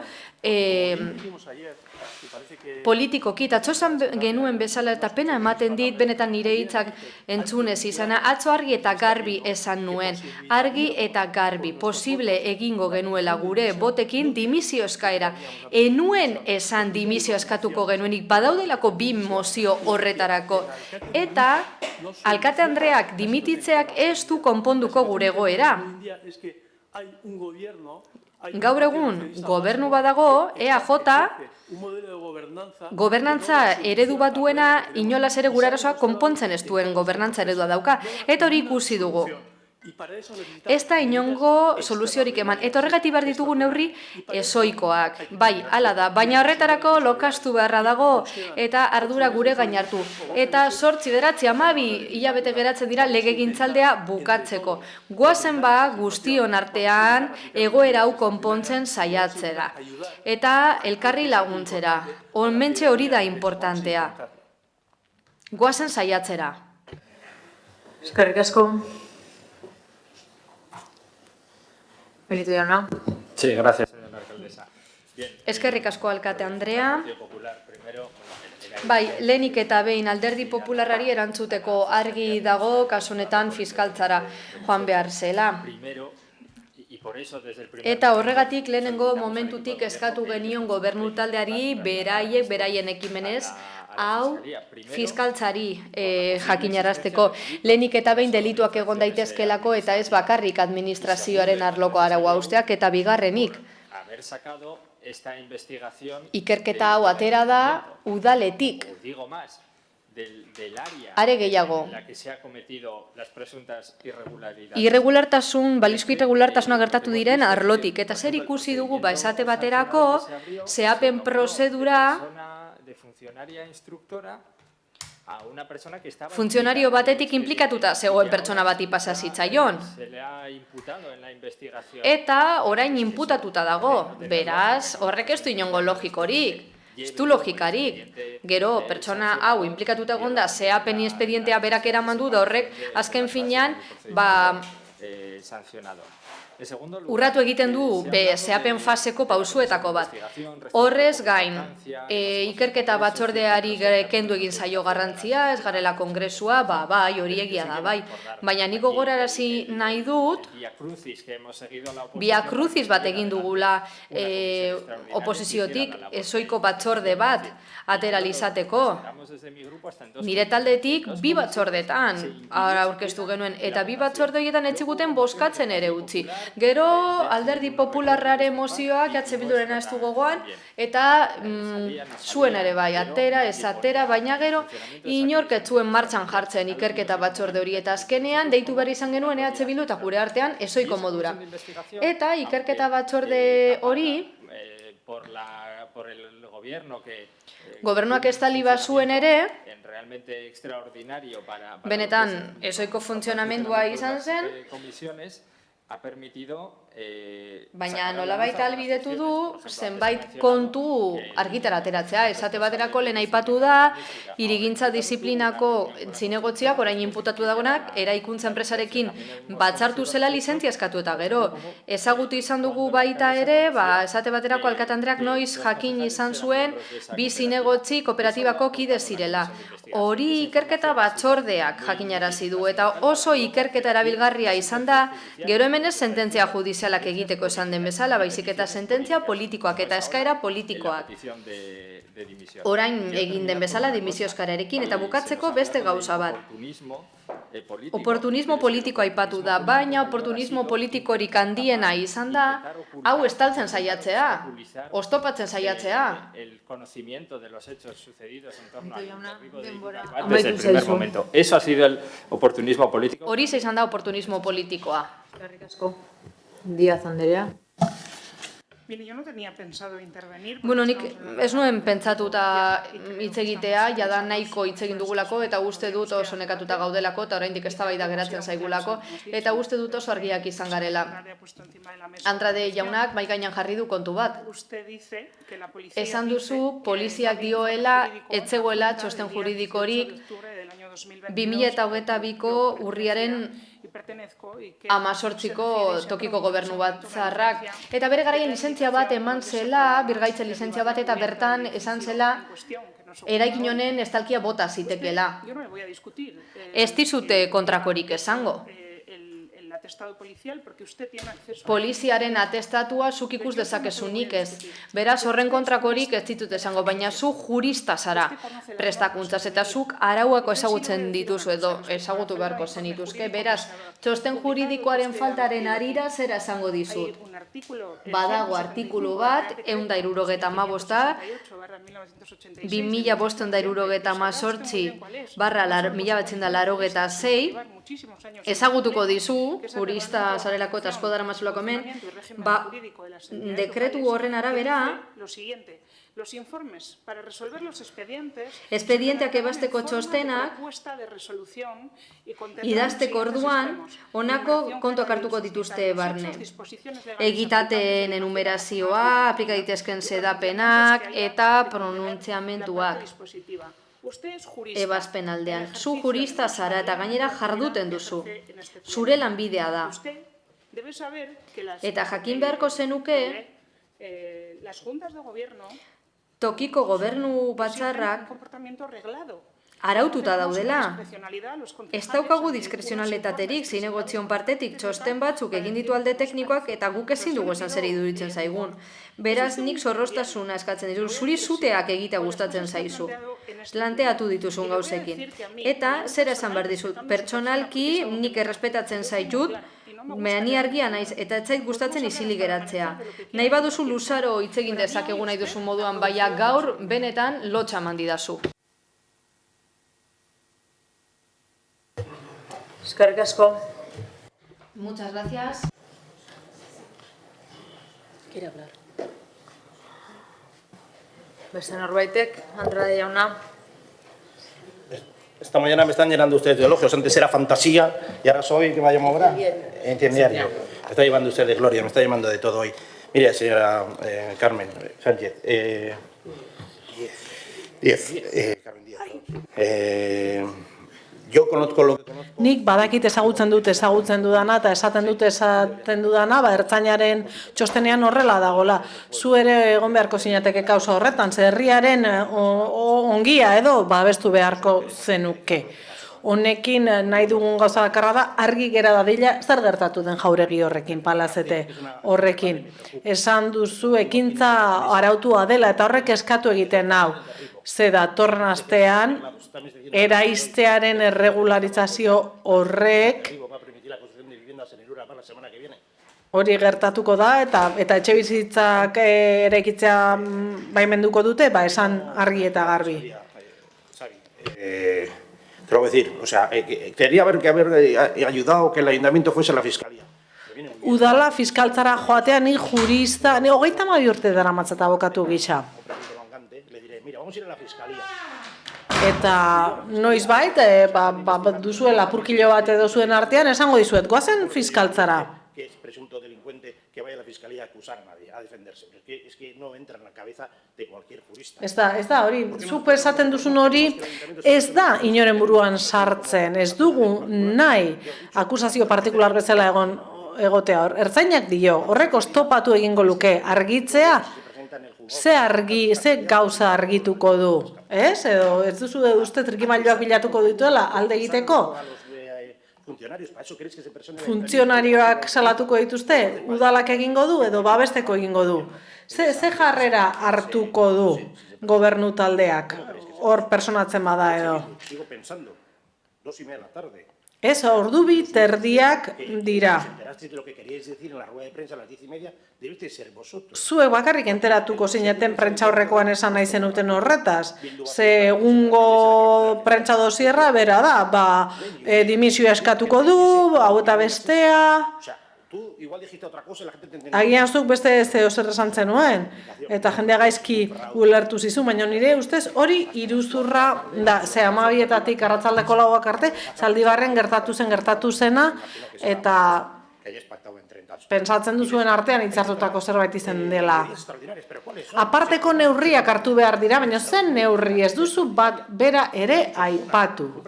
politikoki, eta txosan genuen bezala eta pena ematen dit, benetan nire hitzak entzunez izana, atzo argi eta garbi esan nuen, argi eta garbi. garbi, posible egingo genuela gure botekin dimisio eskaera. Enuen esan dimisio eskatuko genuenik, badaudelako bi mozio horretarako. Eta alkate andreak dimititzeak ez du konponduko gure egoera. Gaur egun, gobernu badago, EAJ, gobernantza eredu bat duena, inolaz ere gure arazoa konpontzen ez duen gobernantza eredua dauka. Eta hori ikusi dugu. Ez da inongo soluziorik eman. Eta horregatik behar ditugu neurri ezoikoak. Bai, hala da, baina horretarako lokastu beharra dago eta ardura gure gain hartu. Eta 8, 9, 12 hilabete geratzen dira legegintzaldea bukatzeko. Goazen ba guztion artean egoera hau konpontzen saiatzera. Eta elkarri laguntzera. Hementxe hori da importantea. Goazen saiatzera. Eskerrik asko. Benito jauna. Sí, gracias, señora alcaldesa. Eskerrik asko alkate Andrea. Bai, lehenik eta behin alderdi popularrari erantzuteko argi dago kasunetan fiskaltzara joan behar zela. Eta horregatik lehenengo momentutik eskatu genion gobernu taldeari beraien ekimenez hau fiskaltzari jakinarazteko. Lehenik eta behin delituak egon daitezkelako eta ez bakarrik administrazioaren arloko araua usteak eta bigarrenik. Ikerketa hau atera da udaletik. Are gehiago. Balizko irregulartasuna gertatu diren arlotik. Eta zer ikusi dugu esate baterako zehapen prozedura funtzionario batetik implikatuta zegoen pertsona bati pasa zitzaion. Eta orain inputatuta dago. Beraz, horrek ez du inongo logikorik. Ez du logikarik. Gero, pertsona hau implikatuta egon da, zehapen espedientea berak eraman du da horrek azken finean, urratu egiten du zehapen faseko pausuetako bat. Horrez gain, ikerketa batzordeari kendu egin zaio garrantzia, ez garela kongresua, bai, hori egia da, bai. Baina niko gorarazi nahi dut, biakruziz bat egin dugula oposiziotik, ezoiko batzorde bat ateralizateko. Nire taldetik bi batzordetan aurkeztu genuen, eta bi batzorde horietan etziguten boskatzen ere utzi. Gero alderdi popularraren mozioak Bilduren astu gogoan, eta zuen ere bai, atera, ez atera, baina gero inork ez zuen martxan jartzen ikerketa batzorde hori, eta azkenean deitu behar izan genuen Bildu eta gure artean ezoiko modura. Eta ikerketa batzorde hori gobernuak estali bazuen ere, benetan ezoiko funtzionamendua izan zen, baina nolabait ahalbidetu du zenbait kontu argitara ateratzea. Esate baterako lehen aipatu da, hirigintza disiplinako zinegotziak orain inputatu dagoenak, eraikuntza enpresarekin batzartu zela lizentzia eskatu eta gero. Ezagutu izan dugu baita ere, esate baterako alkate Andreak noiz jakin izan zuen bi zinegotzi kooperatibako kide zirela. Hori ikerketa batzordeak jakinarazi du eta oso ikerketa erabilgarria izan da, gero hemen ez sententzia judizialak egiteko esan den bezala, baizik eta sententzia politikoak eta eskaera politikoak. Orain egin den bezala dimisio eskaerarekin eta bukatzeko beste gauza bat. Oportunismo politikoa aipatu da, baina oportunismo politikorik handiena izan da, hau estaltzen saiatzea, oztopatzen saiatzea. Desde el primer momento. Eso ha sido el oportunismo político. Hori izan da oportunismo politikoa. Eskerrik asko. Díaz Andrea. Bien, yo no tenía pensado intervenir. Bueno, nik ez nuen pentsatuta hitz egitea, jada nahiko hitz egin dugulako, eta uste dut oso nekatuta gaudelako, eta oraindik eztabaida geratzen zaigulako, eta uste dut oso argiak izan garela. Andrade jaunak mahai gainean jarri du kontu bat. Esan duzu, poliziak dioela, etzegoela txosten juridikorik 2022ko urriaren 18ko tokiko gobernu batzarrak. Eta bere garaian lizentzia bat eman zela, birgaitze lizentzia bat, eta bertan esan zela eraikin honen estalkia bota zitekela. Ez dizute kontrakorik esango. atestado policial porque usted tiene acceso a... Poliziaren atestatua zuk ikus dezakezunik ez. Beraz, horren kontrakorik ez ditut esango, baina zu jurista zara prestakuntzaz, eta zuk arauako ezagutzen dituzu edo ezagutu beharko zenituzke. Beraz, txosten juridikoaren faltaren arira zera esango dizut. Badago artikulu bat, 175 2578/1986 ezagutuko dizu, jurista zarelako eta asko daramazulako hemen, dekretu horren arabera, los informes para resolver los expedientes, espedienteak ebasteko txostenak, idazteko orduan, honako kontuak hartuko dituzte barne. Egitateen enumerazioa, aplika daitezkeen xedapenak eta pronuntziamentuak. Ebazpen aldean. Zu jurista zara eta gainera jarduten duzu. Zure lanbidea da. Eta jakin beharko zenuke, tokiko gobernu batzarrak araututa daudela. Ez daukagu diskrezionaletaterik, zinegotzion partetik, txosten batzuk egin ditu alde teknikoak eta guk ezin dugu esan zer iduritzen zaigun. Beraz, nik zorroztasuna eskatzen ditu, zuri zuteak egitea gustatzen zaizu. Planteatu dituzun gauzekin. Eta, zer esan behar dizut, pertsonalki nik errespetatzen zaitut, ni argia naiz eta ez zait gustatzen isilik geratzea. Nahi baduzu luzaro hitz egin dezakegu nahi duzu moduan, baina gaur benetan lotxa eman didazu. Eskerrik asko. Muchas gracias. Quiere hablar. Beste norbaitek, Andrade jauna. Esta mañana me están llenando ustedes de elogios. Antes era fantasía y ahora soy, ¿qué me llamo ahora? Incendiario. Me está llevando usted de gloria, me está llamando de todo hoy. Mire, señora Carmen Sánchez. Carmen Díaz. Yo conozco lo que conozco. Nik badakit ezagutzen dudana eta esaten dudana, ertzainaren txostenean horrela dagola. Zu ere egon beharko zinateke kausa horretan, ze herriaren ongia edo babestu beharko zenuke. Honekin nahi dugun gauza bakarra da, argi gera dadila zer gertatu den Jauregi horrekin, Palazete horrekin. Esan duzu ekintza arautua dela eta horrek eskatu egiten hau. Ze datorren astean, eraiztearen erregularizazio horrek hori gertatuko da eta etxebizitzak eraikitzea baimenduko dute, esan argi eta garbi. Te lo voy a decir, o sea, quería haber ayudado que el ayuntamiento fuese la fiscalía. Udala fiskaltzara joatea ni jurista, ni 32 urte daramatzat abokatu gisa. Mira, vamos a ir a la fiscalía. Eta noizbait, duzuen lapurkilo bat edo zuen artean, esango dizuet, goazen fiskaltzara. Que es presunto delincuente que vaya a la fiscalía a acusar a nadie, a defenderse. Es que no entra en la cabeza de cualquier jurista. Ez da hori, zuk esaten duzun hori, ez da inoren buruan sartzen, ez dugu nahi akusazio partikular bezala egotea. Ertzainak dio, horrek oztopatu egingo luke, argitzea, ze gauza argituko du, ez? Edo ez duzu uste trikimailuak bilatuko dituela alde egiteko? Funtzionarioak salatuko dituzte, udalak egingo du edo babesteko egingo du. Ze jarrera hartuko du gobernu taldeak, hor personatzen bada edo? Ez, ordu bi terdiak dira. Zuek bakarrik enteratuko zineten prentsa horrekoan esan nahi zenuten horretaz. Ze egungo prentsa dosierra bera da, dimisioa eskatuko du, hau eta bestea. Agian zuk beste zeo zer esan zenuen, eta jendea gaizki ulertu zizu, baina nire ustez hori iruzurra da, ze 12:00 arratsaldeko 4:00 arte, Zaldibarren gertatu zena, eta pentsatzen duzuen artean hitzartutako zerbait izan dela. Aparteko neurriak hartu behar dira, baina zen neurri ez duzu bat bera ere aipatu.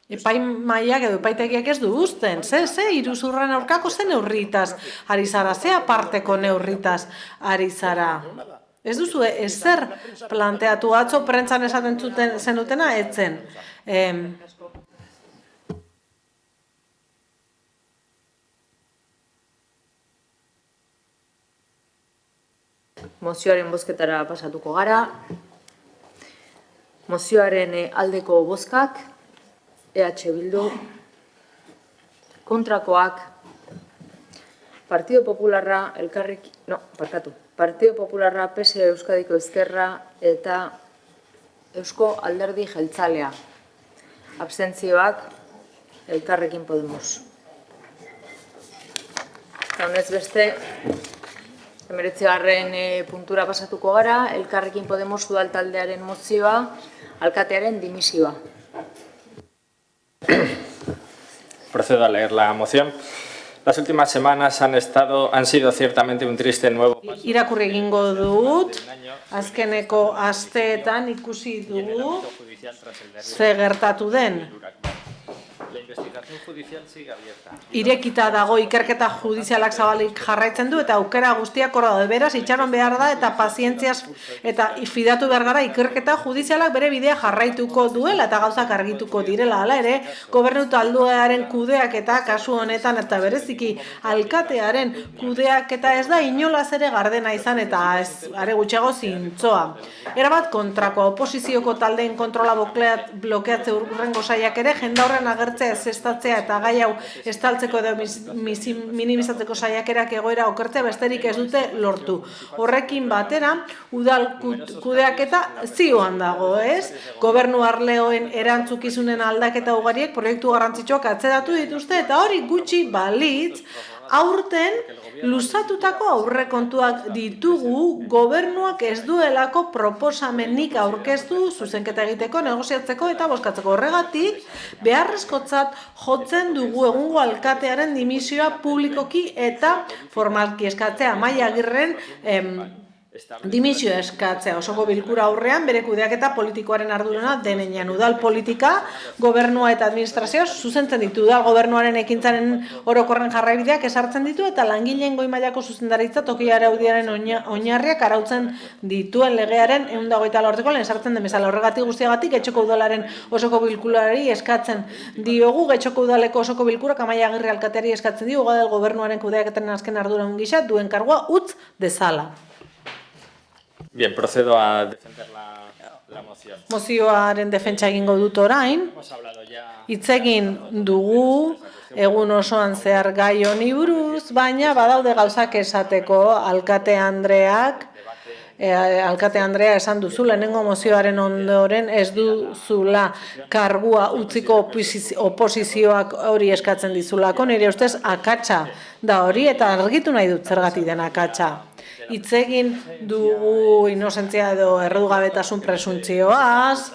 Epaimaiak edo epaitegiak ez du uzten, ze iruzurren aurkako ze neurritaz ari zara, ze aparteko neurritaz ari zara. Ez duzu ezer planteatu atzo prentzan esaten zenutena etzen. mozioaren bozketara pasatuko gara. Mozioaren aldeko bozkak, EH Bildu, kontrakoak, Partido Popularra, Partido Popularra, PSE Euskadiko Ezkerra eta Eusko Alderdi Jeltzalea. Abstentzioak, Elkarrekin Podemos. Eta honez beste, 19. puntura pasatuko gara, Elkarrekin Podemos udal taldearen mozioa, alkatearen dimisioa. Procedo a leer la moción. Las últimas semanas han sido ciertamente un triste nuevo paso. Irakurri egingo dut, azkeneko asteetan ikusi dugu ze gertatu den. La investigación judicial sigue abierta. Irekita dago ikerketa judizialak zabalik jarraitzen du eta aukera guztiak hor daude. Beraz, itxaron behar da eta pazientziaz eta fidatu behar gara ikerketa judizialak bere bidea jarraituko duela eta gauzak argituko direla. Hala ere, gobernu taldearen kudeaketa kasu honetan eta bereziki alkatearen kudeaketa ez da inolaz ere gardena izan eta ez are gutxiago zintzoa. Erabat kontrakoa oposizioko taldeen kontrola blokeatze urrengo saiak ere jendaurren agertzea ezestatzea eta gai hau estaltzeko edo minimizatzeko saiakerak egoera okertzea besterik ez dute lortu. Horrekin batera, udal kudeaketa zioan dago, ez? Gobernu arleoen erantzukizunen aldaketa ugariek proiektu garrantzitsuak atzeratu dituzte eta hori gutxi balitz, aurten luzatutako aurrekontuak ditugu gobernuak ez duelako proposamenik aurkeztu zuzenketa egiteko, negoziatzeko eta bozkatzeko. Horregatik, beharrezkotzat jotzen dugu egungo alkatearen dimisioa publikoki eta formalki eskatzea. Amaia Agirren dimisioa eskatzea osoko bilkura aurrean bere kudeaketa politikoaren ardurana denean. Udal politika, gobernua eta administrazioa zuzentzen ditu. Udal gobernuaren ekintzaren orokorren jarraibideak esartzen ditu eta langileen goi mailako zuzendaritza toki araudiaren oinarriak arautzen dituen legearen 124 artikolan esartzen den bezala. Horregatik guztiagatik Getxoko udalaren osoko bilkurari eskatzen diogu. Getxoko udaleko osoko bilkurak Amaia Agirre alkateari eskatzen diogu Udal gobernuaren kudeaketaren azken arduradun gisa duen kargua utz dezala. Bien, procedo a defender la moción. Mozioaren defentsa egingo dut orain. Hitz egin dugu egun osoan zehar gai honi buruz, baina badaude gauzak esateko Alkate Andrea esan duzu lehenengo mozioaren ondoren ez duzula kargua utziko oposizioak hori eskatzen dizulako, nire ustez akatsa da hori eta argitu nahi dut zergatik den akatsa. Hitz egin dugu inozentzia edo errudugabetasun presuntzioaz,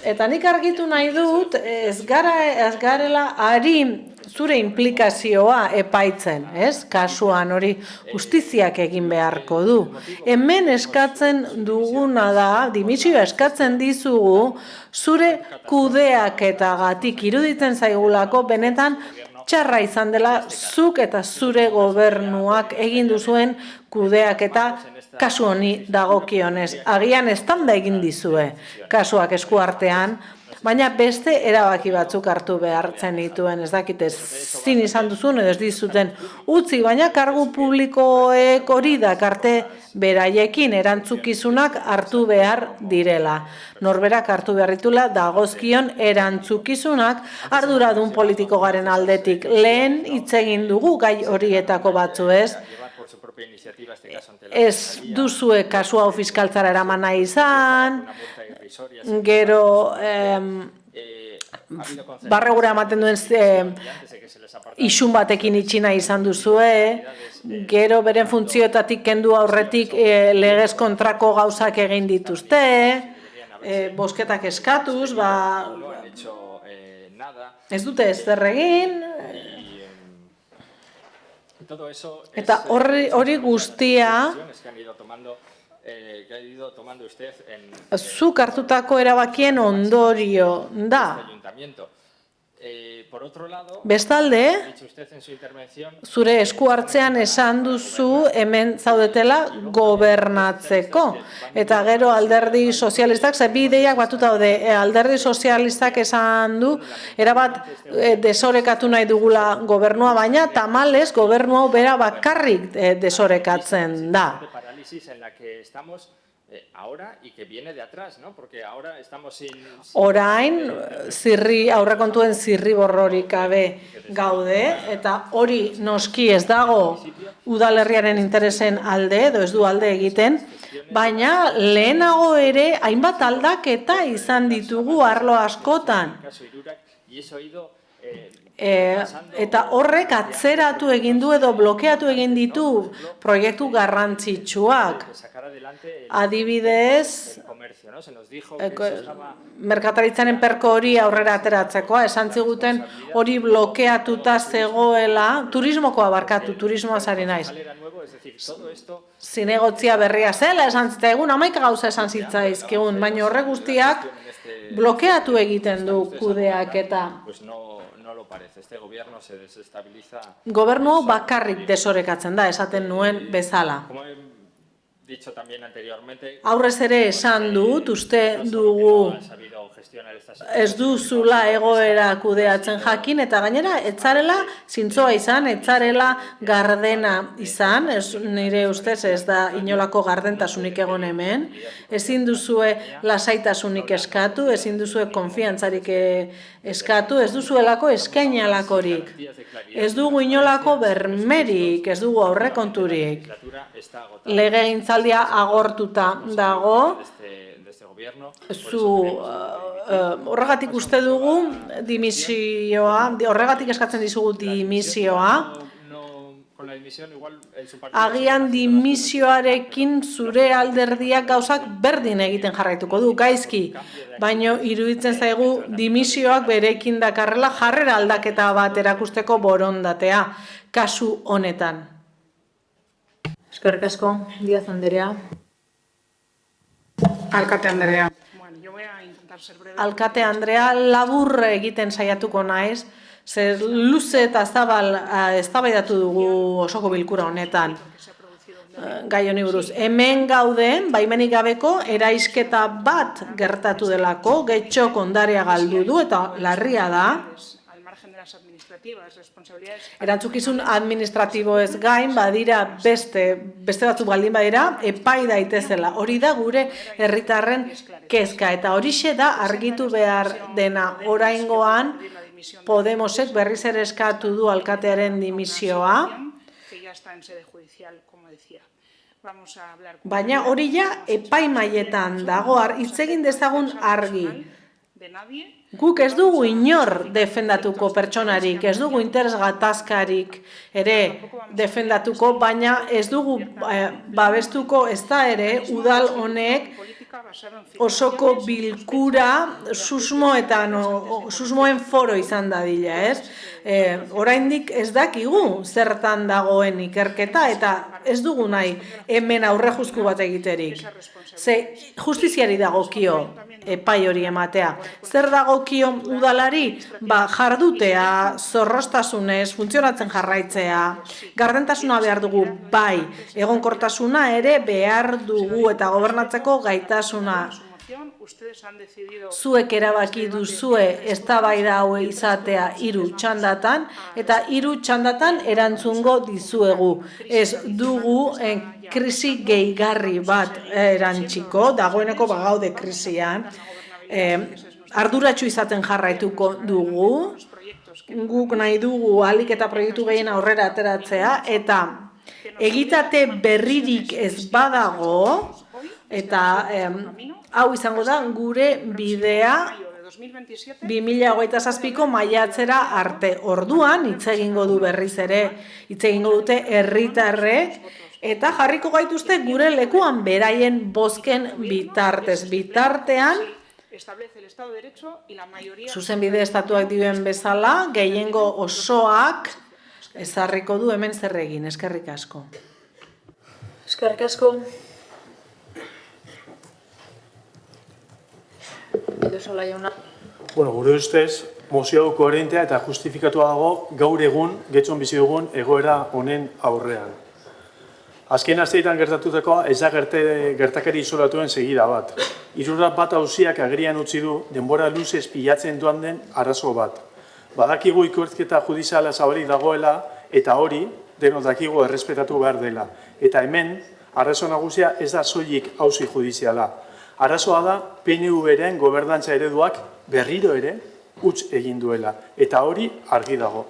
eta nik argitu nahi dut ez garela ari zure implikazioa epaitzen, ez? Kasuan hori justiziak egin beharko du. Hemen eskatzen duguna da, dimisioa eskatzen dizugu, zure kudeaketagatik iruditzen zaigulako benetan txarra izan dela zuk eta zure gobernuak egin duzuen kudeaketa kasu honi dagokionez. Agian eztanda egin dizue kasuak eskuartean, baina beste erabaki batzuk hartu behartzen dituen, ez dakit ezin izan duzun edo ez dizuten utzi, baina kargu publikoek hori dakarte beraiekin erantzukizunak hartu behar direla. Norberak hartu behar ditula dagozkion erantzukizunak arduradun politiko garen aldetik. Lehen hitz egin dugu gai horietako batzu, ez? Ez duzue kasu hau fiskaltzara eraman nahi izan, gero barregura ematen duen isun batekin itxina izan duzue, gero beren funtzioetatik kendu aurretik legez kontrako gauzak egin dituzte, bozketak eskatuz, ez dute ez zer egin, eta hori guztia zuk hartutako erabakien ondorio da. Bestalde, zure esku hartzean esan duzu hemen zaudetela gobernatzeko. Eta gero alderdi sozialistak, bi ideiak batuta daude, alderdi sozialistak esan du, erabat desorekatu nahi dugula gobernua, baina tamalez gobernua bera bakarrik desorekatzen da. crisis en la que estamos ahora y que viene de atrás, ¿no? Porque ahora estamos sin... Orain, aurrekontuen zirriborrorik gabe gaude, eta hori noski ez dago udalerriaren interesen alde, edo ez du alde egiten, baina lehenago ere hainbat aldaketa izan ditugu arlo askotan. Eta horrek atzeratu egin du edo blokeatu egin ditu proiektu garrantzitsuak. Adibidez, merkataritzaren perko hori aurrera ateratzekoa, esan ziguten hori blokeatuta zegoela, turismokoa barkatu, turismoaz ari naiz. Zinegotzia berria zela esan zitzaigun, 11 gauza esan zitzaizkigun, baina horre guztiak blokeatu egiten du kudeaketa. Gobernu bakarrik desorekatzen da, esaten nuen bezala. Aurrez ere esan dut, uste dugu ez duzula egoera kudeatzen jakin, eta gainera etzarela zintzoa izan, etzarela gardena izan, nire ustez ez da inolako gardentasunik egon hemen, ezin duzue lasaitasunik eskatu, ezin duzue konfiantzarik eskatu, ez duzuelako eskainalakorik, ez dugu inolako bermerik, ez dugu aurrekonturik. Legegintzaldia agortuta dago, horregatik uste dugu dimisioa, horregatik eskatzen dizugu dimisioa, agian dimisioarekin zure alderdiak gauzak berdin egiten jarraituko du, gaizki, baino iruditzen zaigu dimisioak berekin dakarrela jarrera aldaketa bat erakusteko borondatea, kasu honetan. Eskerrik asko, Díaz Anderea. Alkate Andrea. Alkate Andrea, labur egiten saiatuko naiz, zer luze eta zabal eztabaidatu dugu osoko bilkura honetan. Gai honi buruz. Hemen gauden, baimenik gabeko, eraisketa bat gertatu delako, Getxok ondarea galdu du eta larria da. Erantzukizun administratiboez gain, badira beste batzuk baldin badira, epai daitezela. Hori da gure herritarren kezka, eta horixe da argitu behar dena. Oraingoan, Podemosek berriz ere eskatu du alkatearen dimisioa, baina hori ja epaimailetan dago, hitz egin dezagun argi. Guk ez dugu inor defendatuko pertsonarik, ez dugu interes gatazkarik ere defendatuko, baina ez dugu babestuko ez da ere udal honek osoko bilkura susmoen foro izan dadila, ez? Oraindik ez dakigu zertan dagoen ikerketa eta ez dugu nahi hemen aurrejuzku bat egiterik. Ze justiziari dagokio epai hori ematea. Zer dagokio udalari? Jardutea, zorrostasunez, funtzionatzen jarraitzea, gardentasuna behar dugu bai, egonkortasuna ere behar dugu eta gobernatzeko gaitasuna. Zuek erabaki duzue eztabaida hau izatea 3 txandatan, eta 3 txandatan erantzungo dizuegu. Ez dugu krisi gehigarri bat erantziko, dagoeneko bagaude krisian, arduratsu izaten jarraituko dugu, guk nahi dugu ahalik eta proiektu gehien aurrera ateratzea, eta egitate berririk ez badago, eta hau izango da gure bidea 2027ko maiatzera arte. Orduan, hitz egingo du berriz ere, hitz egingo dute herritarrek, eta jarriko gaituzte gure lekuan beraien bozken bitartean, zuzenbide estatuak dioen bezala, gehiengo osoak ezarriko du hemen zer egin. Eskerrik asko. Eskerrik asko. Gure ustez, mozio koherentea eta justifikatua dago gaur egun, Getxon bizi dugun egoera honen aurrean. Azken asteetan gertatutakoa ez da gertakari isolatuen segida bat. 61 auziak agerian utzi du denbora luzez pilatzen doan den arazo bat. Badakigu ikerketa judiziala zabalik dagoela eta hori denok dakigu errespetatu behar dela. Eta hemen Arazo nagusia ez da soilik auzi judiziala. Arazoa da PNV-ren gobernantza ereduak berriro ere huts egin duela. Eta hori argi dago.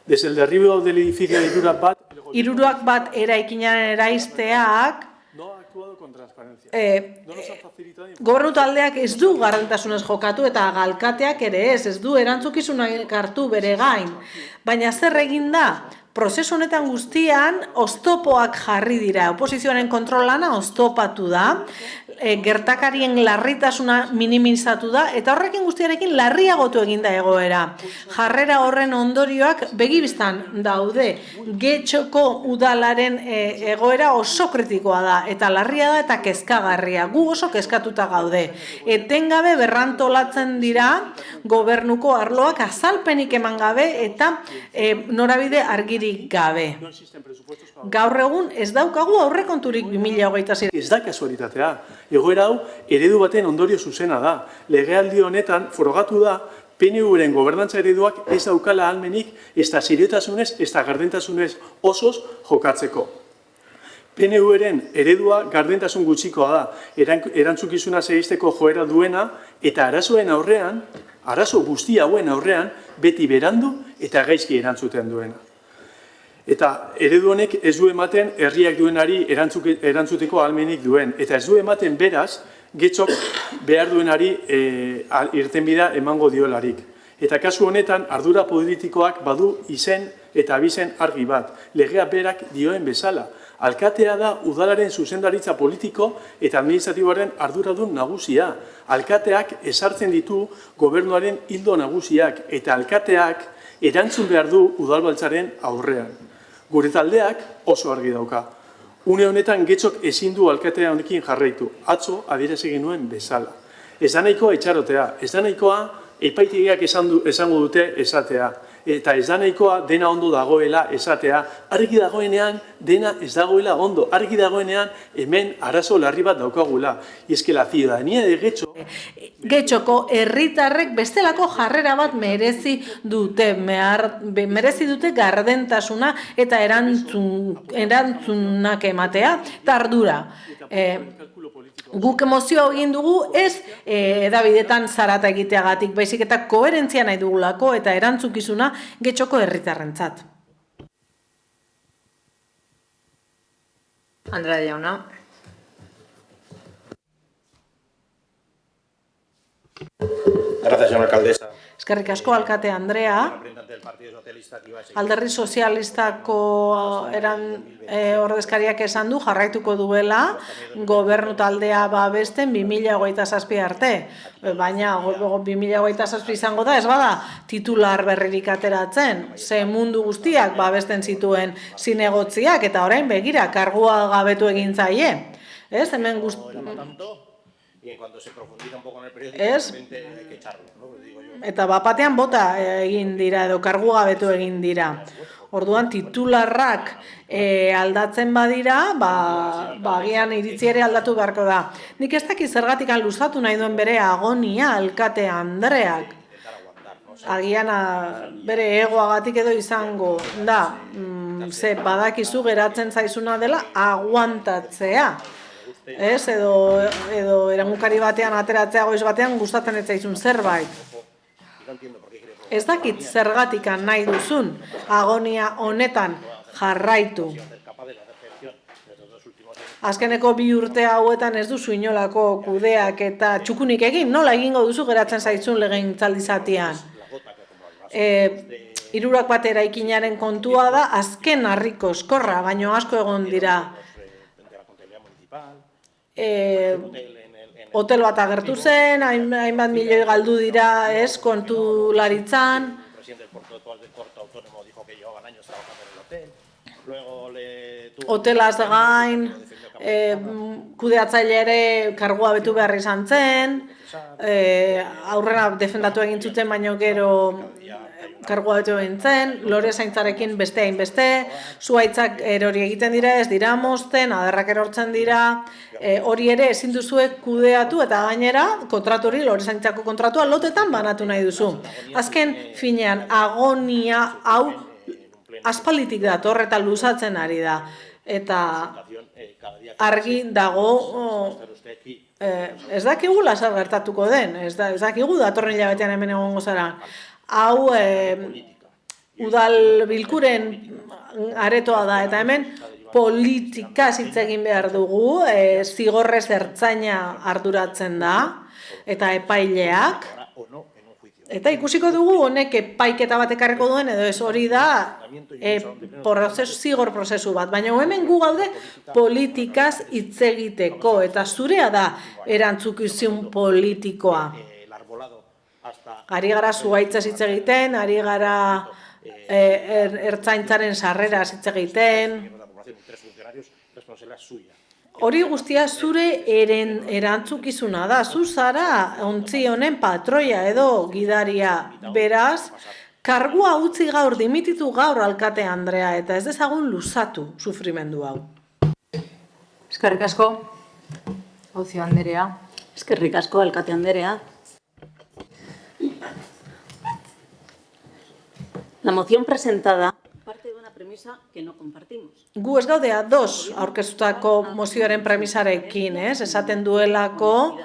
Desde el derribo del edificio de Hirurak bat... Hirurak bat eraikinaren eraizteak gobernu taldeak ez du gardentasunez jokatu eta alkateak ere ez du erantzukizunak hartu bere gain. Baina zer egin da? Prozesu honetan guztian oztopoak jarri dira. Oposizioaren kontrolana oztopatu da, gertakarien larritasuna minimizatu da, eta horrekin guztiarekin larriagotu egin da egoera. Jarrera horren ondorioak begibistan daude. Getxoko udalaren egoera oso kritikoa da, eta larria da eta kezkagarria. Gu oso kezkatuta gaude. Etengabe berrantolatzen dira gobernuko arloak azalpenik eman gabe eta norabide argirik gabe. Gaur egun ez daukagu aurrekonturik 2026. Ez da kasualitatea. Egoera hau eredu baten ondorio zuzena da. Legealdi honetan frogatu da PNV-ren gobernantza ereduak ez daukala ahalmenik ez da seriotasunez, ez da gardentasunez osoz jokatzeko. PNV-ren eredua gardentasun gutxikoa da, erantzukizuna segisteko joera duena eta arazoen aurrean, arazo guzti hauen aurrean, beti berandu eta gaizki erantzuten duena. Eta eredu honek ez du ematen herriak duenari erantzuteko ahalmenik duen. Eta ez du ematen beraz, Getxok behar duenari irtenbidea emango diolarik. Eta kasu honetan, ardura politikoak badu izen eta abizen argi bat. Legea berak dioen bezala. Alkatea da udalaren zuzendaritza politiko eta administratiboaren arduradun nagusia. Alkateak ezartzen ditu gobernuaren ildo nagusiak eta alkateak erantzun behar du udalbaltzaren aurrean. Gure taldeak oso argi dauka. Une honetan Getxok ezin du alkatea honekin jarraitu. Atzo adierazi genuen bezala. Ez da nahikoa itxarotea, ez da nahikoa epaitegiak esango dute esatea. Eta ez da nahikoa dena ondo dagoela esatea. Argi dagoenean dena ez dagoela ondo. Argi dagoenean hemen arazo larri bat daukagula. Y es que la ciudadanía de Getxoko herritarrek bestelako jarrera bat merezi dute gardentasuna eta erantzunak ematea eta ardura. Guk emozioa egin dugu ez edabidetan zarata egiteagatik, baizik eta koherentzia nahi dugulako eta erantzukizuna Getxoko herritarrentzat. Andrea jauna. Gracias, señora alcaldesa. Eskerrik asko, alkate Andrea. Alderdi sozialistako ordezkariak esan du jarraituko duela gobernu taldea babesten 2027 arte. Baina 2027 izango da, ez bada titular berririk ateratzen. Ze mundu guztiak babesten zituen zinegotziak eta orain begira kargua gabetu egin zaie. Ez, hemen Y en cuanto se profundiza un poco en el periódico, hay que echarlo, ¿no? Eta bapatean bota egin dira edo kargu gabetu egin dira. Orduan titularrak aldatzen badira, agian iritzi ere aldatu beharko da. Nik ez dakit zergatik luzatu nahi duen bere agonia alkate Andreak. Agian bere egoagatik edo izango da, ze badakizu geratzen zaizuna dela aguantatzea. Ez, edo erangukari batean ateratzea goiz batean gustatzen ez zaizun zerbait. Ez dakit zergatik nahi duzun agonia honetan jarraitu. Azkeneko 2 urte hauetan ez duzu inolako kudeak eta txukunik egin, nola egingo duzu geratzen zaizun legegintzaldi zatian. Hirurak bat eraikinaren kontua da azken harriko eskorra, baino asko egon dira. Hotel bat agertu zen, hainbat milioi galdu dira, ez, kontularitzan. Hotelaz gain, kudeatzaile ere kargua betu behar izan zen, aurrera defendatu egin zuten, baino gero kargua betu egin zen, lore zaintzarekin beste hainbeste, zuhaitzak erori egiten dira, ez dira mozten, aderrak erortzen dira, hori ere ezin duzuek kudeatu eta gainera kontratu hori, lore zaintzako kontratua lotetan banatu nahi duzu. Azken finean agonia hau aspalditik dator eta luzatzen ari da. eta argi dago, ez dakigula zer gertatuko den, ez dakigu datorren hilabetean hemen egongo zara. Hau udal bilkuren aretoa da, eta hemen politikaz hitz egin behar dugu, zigorrez ertzaina arduratzen da, eta epaileak, eta ikusiko dugu honek epaiketa bat ekarriko duen, edo ez hori da zigor prozesu bat, baina hemen gu gaude politikaz hitz egiteko, eta zurea da erantzukizun politikoa. Ari gara zuhaitzaz hitz egiten, ari gara ertzaintzaren sarreraz hitz egiten. Hori guztia zure erantzukizuna da, zu zara ontzi honen patroia edo gidaria, beraz, kargua utzi gaur, dimititu gaur alkate Andrea, eta ez dezagun luzatu sufrimendu hau. Eskerrik asko, Ocio Anderea. Eskerrik asko, alkate Andrea. La moción presentada parte de una premisa que no compartimos. Gu ez gaude ados aurkeztutako mozioaren premisarekin, esaten duelako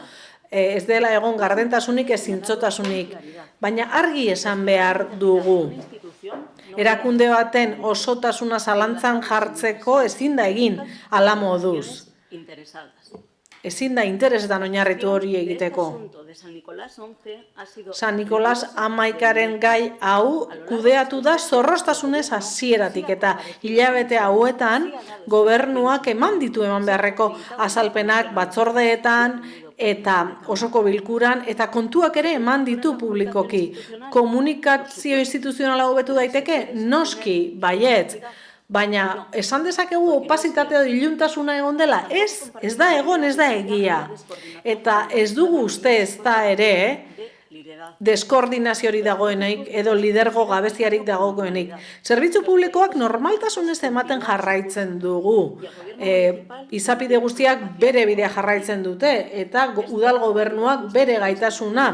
ez dela egon gardentasunik ez zintzotasunik, baina argi esan behar dugu. Erakunde baten osotasuna zalantzan jartzeko ezin da egin hala moduz. Ezin da interesetan oinarritu hori egiteko. San Nicolás 11aren gai hau kudeatu da zorrostasunez hasieratik eta hilabete hauetan gobernuak eman beharreko azalpenak batzordeetan eta osoko bilkuran eta kontuak ere eman ditu publikoki. Komunikazio instituzionala hobetu daiteke? Noski, baietz. Baina, esan dezakegu opazitatea edo iluntasuna egon dela? Ez da egon, ez da egia. Eta ez dugu uste ez da ere, deskoordinazioari dagoenik edo lidergo gabeziarik dagoenik. Zerbitzu publikoak normaltasunez ematen jarraitzen dugu. Izapide guztiak bere bidea jarraitzen dute eta udal gobernuak bere gaitasuna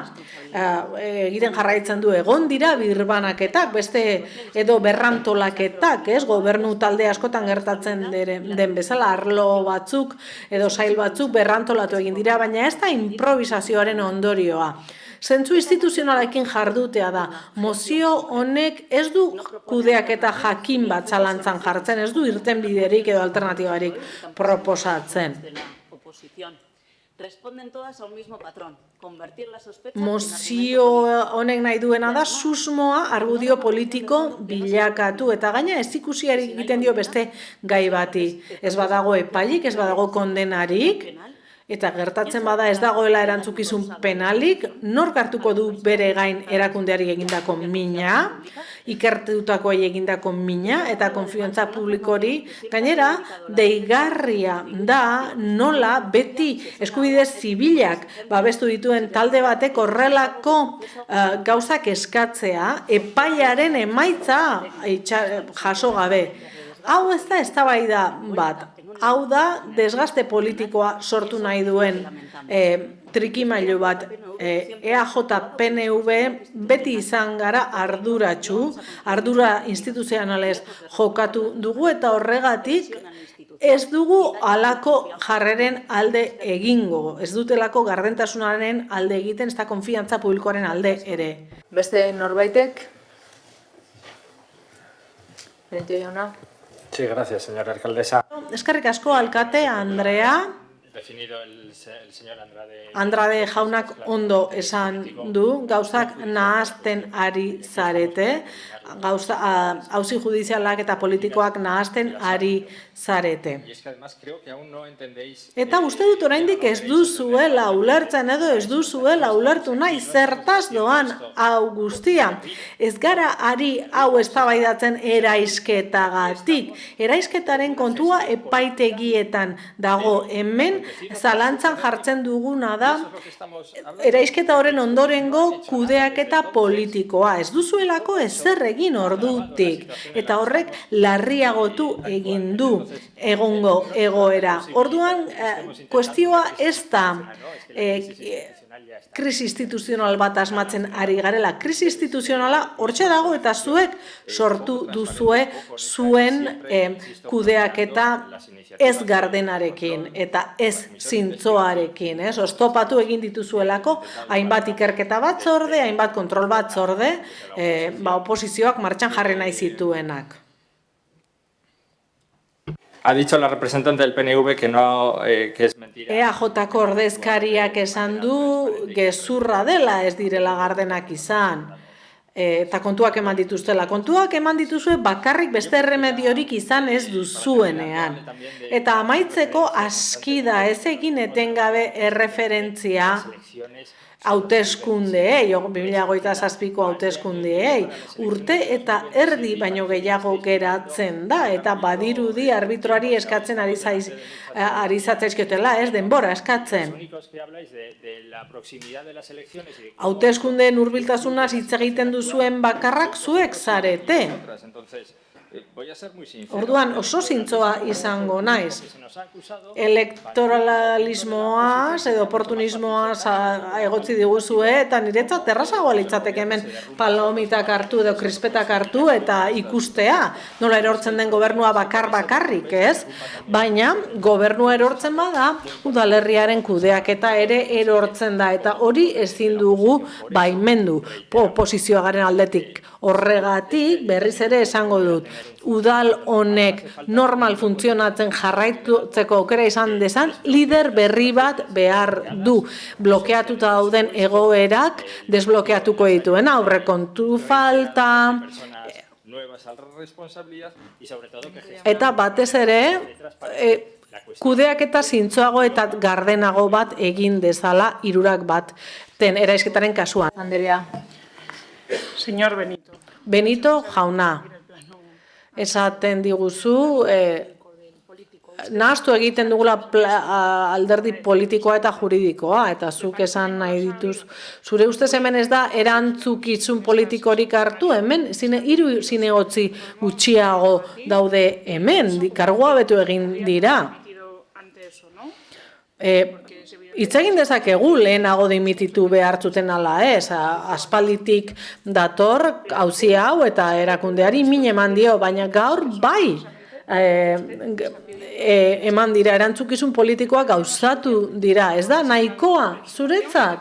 egiten jarraitzen du. Egon dira birbanaketak, beste edo berrantolaketak, gobernu talde askotan gertatzen den bezala, arlo batzuk edo sail batzuk berrantolatu egin dira, baina ez da improvisazioaren ondorioa. Zentzu instituzionalekin jardutea da. Mozio honek ez du kudeaketa jakin bat zalantzan jartzen, ez du irtenbiderik edo alternatibarik proposatzen. Mozio honek nahi duena da susmoa argudio politiko bilakatu eta gaina ez ikusiarik egiten dio beste gai bati. Ez badago epailik, ez badago kondenarik, eta gertatzen bada ez dagoela erantzukizun penalik, nork hartuko du bere gain erakundeari egindako mina, ikertutakoei egindako mina eta konfiantza publikori, gainera deigarria da nola beti eskubide zibilak babestu dituen talde batek horrelako gauzak eskatzea, epaiaren emaitza jaso gabe. Hau ez da eztabaida bat. Hau da desgaste politikoa sortu nahi duen trikimailu bat. EAJ-PNV beti izan gara arduratsu, ardura instituzionalez jokatu dugu eta horregatik ez dugu halako jarreren alde egingo. Ez dutelako gardentasunaren alde egiten, ez da konfiantza publikoaren alde ere. Beste norbaitek? Benito jauna. Sí, gracias, señora alcaldesa. Eskerrik asko, alkate Andrea. Definido el señor Andrade. Andrade jaunak ondo esan du, gauzak nahasten ari zarete, auzi judizialak eta politikoak nahasten ari zarete. Eta uste dut oraindik ez duzuela ulertzen edo ez duzuela ulertu nahi zertaz doan hau guztia. Ez gara ari hau eztabaidatzen eraisketagatik. Eraisketaren kontua epaitegietan dago. Hemen zalantzan jartzen duguna da eraisketa horren ondorengo kudeaketa politikoa. Ez duzuelako ezer egin ordutik. Eta horrek larriagotu egin du egongo egoera. Orduan, kuestioa ez da krisi instituzional bat asmatzen ari garela. Krisi instituzionala hortxe dago eta zuek sortu duzue zuen kudeaketa ez gardenarekin eta ez zintzoarekin. Oztopatu egin dituzuelako hainbat ikerketa batzorde, hainbat kontrol batzorde, oposizioak martxan jarri nahi zituenak. Ha dicho la representante del PNV que no, que es mentira. EAJ-ko ordezkariak esan du gezurra dela ez direla gardenak izan. Eta kontuak eman dituztela. Kontuak eman dituzue bakarrik beste erremediorik izan ez duzuenean. Eta amaitzeko aski da ez egin etengabe erreferentzia hauteskundeei, 2027ko hauteskundeei, urte eta erdi baino gehiago geratzen da, eta badirudi arbitroari eskatzen ari zatzaizkiotela, ez denbora eskatzen. Hauteskundeen hurbiltasunaz hitz egiten duzuen bakarrak zuek zarete. Orduan oso zintzoa izango naiz. Elektoralismoaz edo oportunismoaz egotzi diguzue eta niretzat errazagoa litzateke hemen palomitak hartu edo krispetak hartu eta ikustea nola erortzen den gobernua bakarrik, ez? Baina gobernua erortzen bada udalerriaren kudeaketa ere erortzen da eta hori ezin dugu baimendu oposizioaren aldetik. Horregatik berriz ere esango dut, udal honek normal funtzionatzen jarraitzeko aukera izan dezan, lider berri bat behar du. Blokeatuta dauden egoerak desblokeatuko dituen aurrekontu falta, eta batez ere kudeaketa zintzoago eta gardenago bat egin dezala hirurak bat eraisketaren kasuan. Andrea. Señor Benito. Benito jauna, esaten diguzu, nahastu egiten dugula alderdi politikoa eta juridikoa, eta zuk esan nahi dituz. Zure ustez hemen ez da erantzukizun politikorik hartu, hemen hiru zinegotzi gutxiago daude hemen, kargua betu egin dira. Hitz egin dezakegu lehenago dimititu behar zuten ala ez, aspalditik dator auzi hau eta erakundeari min eman dio, baina gaur bai eman dira, erantzukizun politikoa gauzatu dira, ez da nahikoa zuretzat?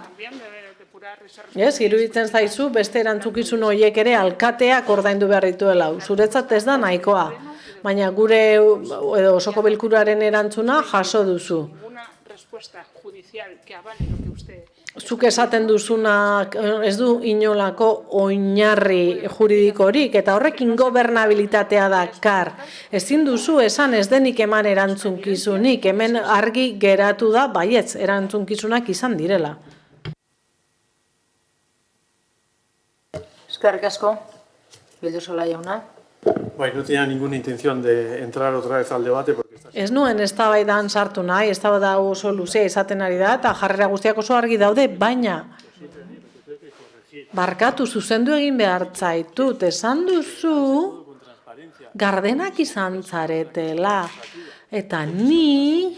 Iruditzen zaizu beste erantzukizun horiek ere alkateak ordaindu behar dituela, zuretzat ez da nahikoa, baina gure osoko bilkuraren erantzuna jaso duzu. Zuk esaten duzunak ez du inolako oinarri juridikorik eta horrekin gobernabilitatea dakar. Ezin duzu esan ez denik eman erantzunkizunik, hemen argi geratu da baietz erantzunkizunak izan direla. Eskerrik asko, Bildusola jauna. No tenía ninguna intención de entrar otra vez al debate. Ez nuen eztabaidan sartu nahi, eztabaida oso luzea izaten ari da, eta jarrera guztiak oso argi daude, baina barkatu zuzendu egin behar zaitut, esan duzu gardenak izan zaretela, eta ni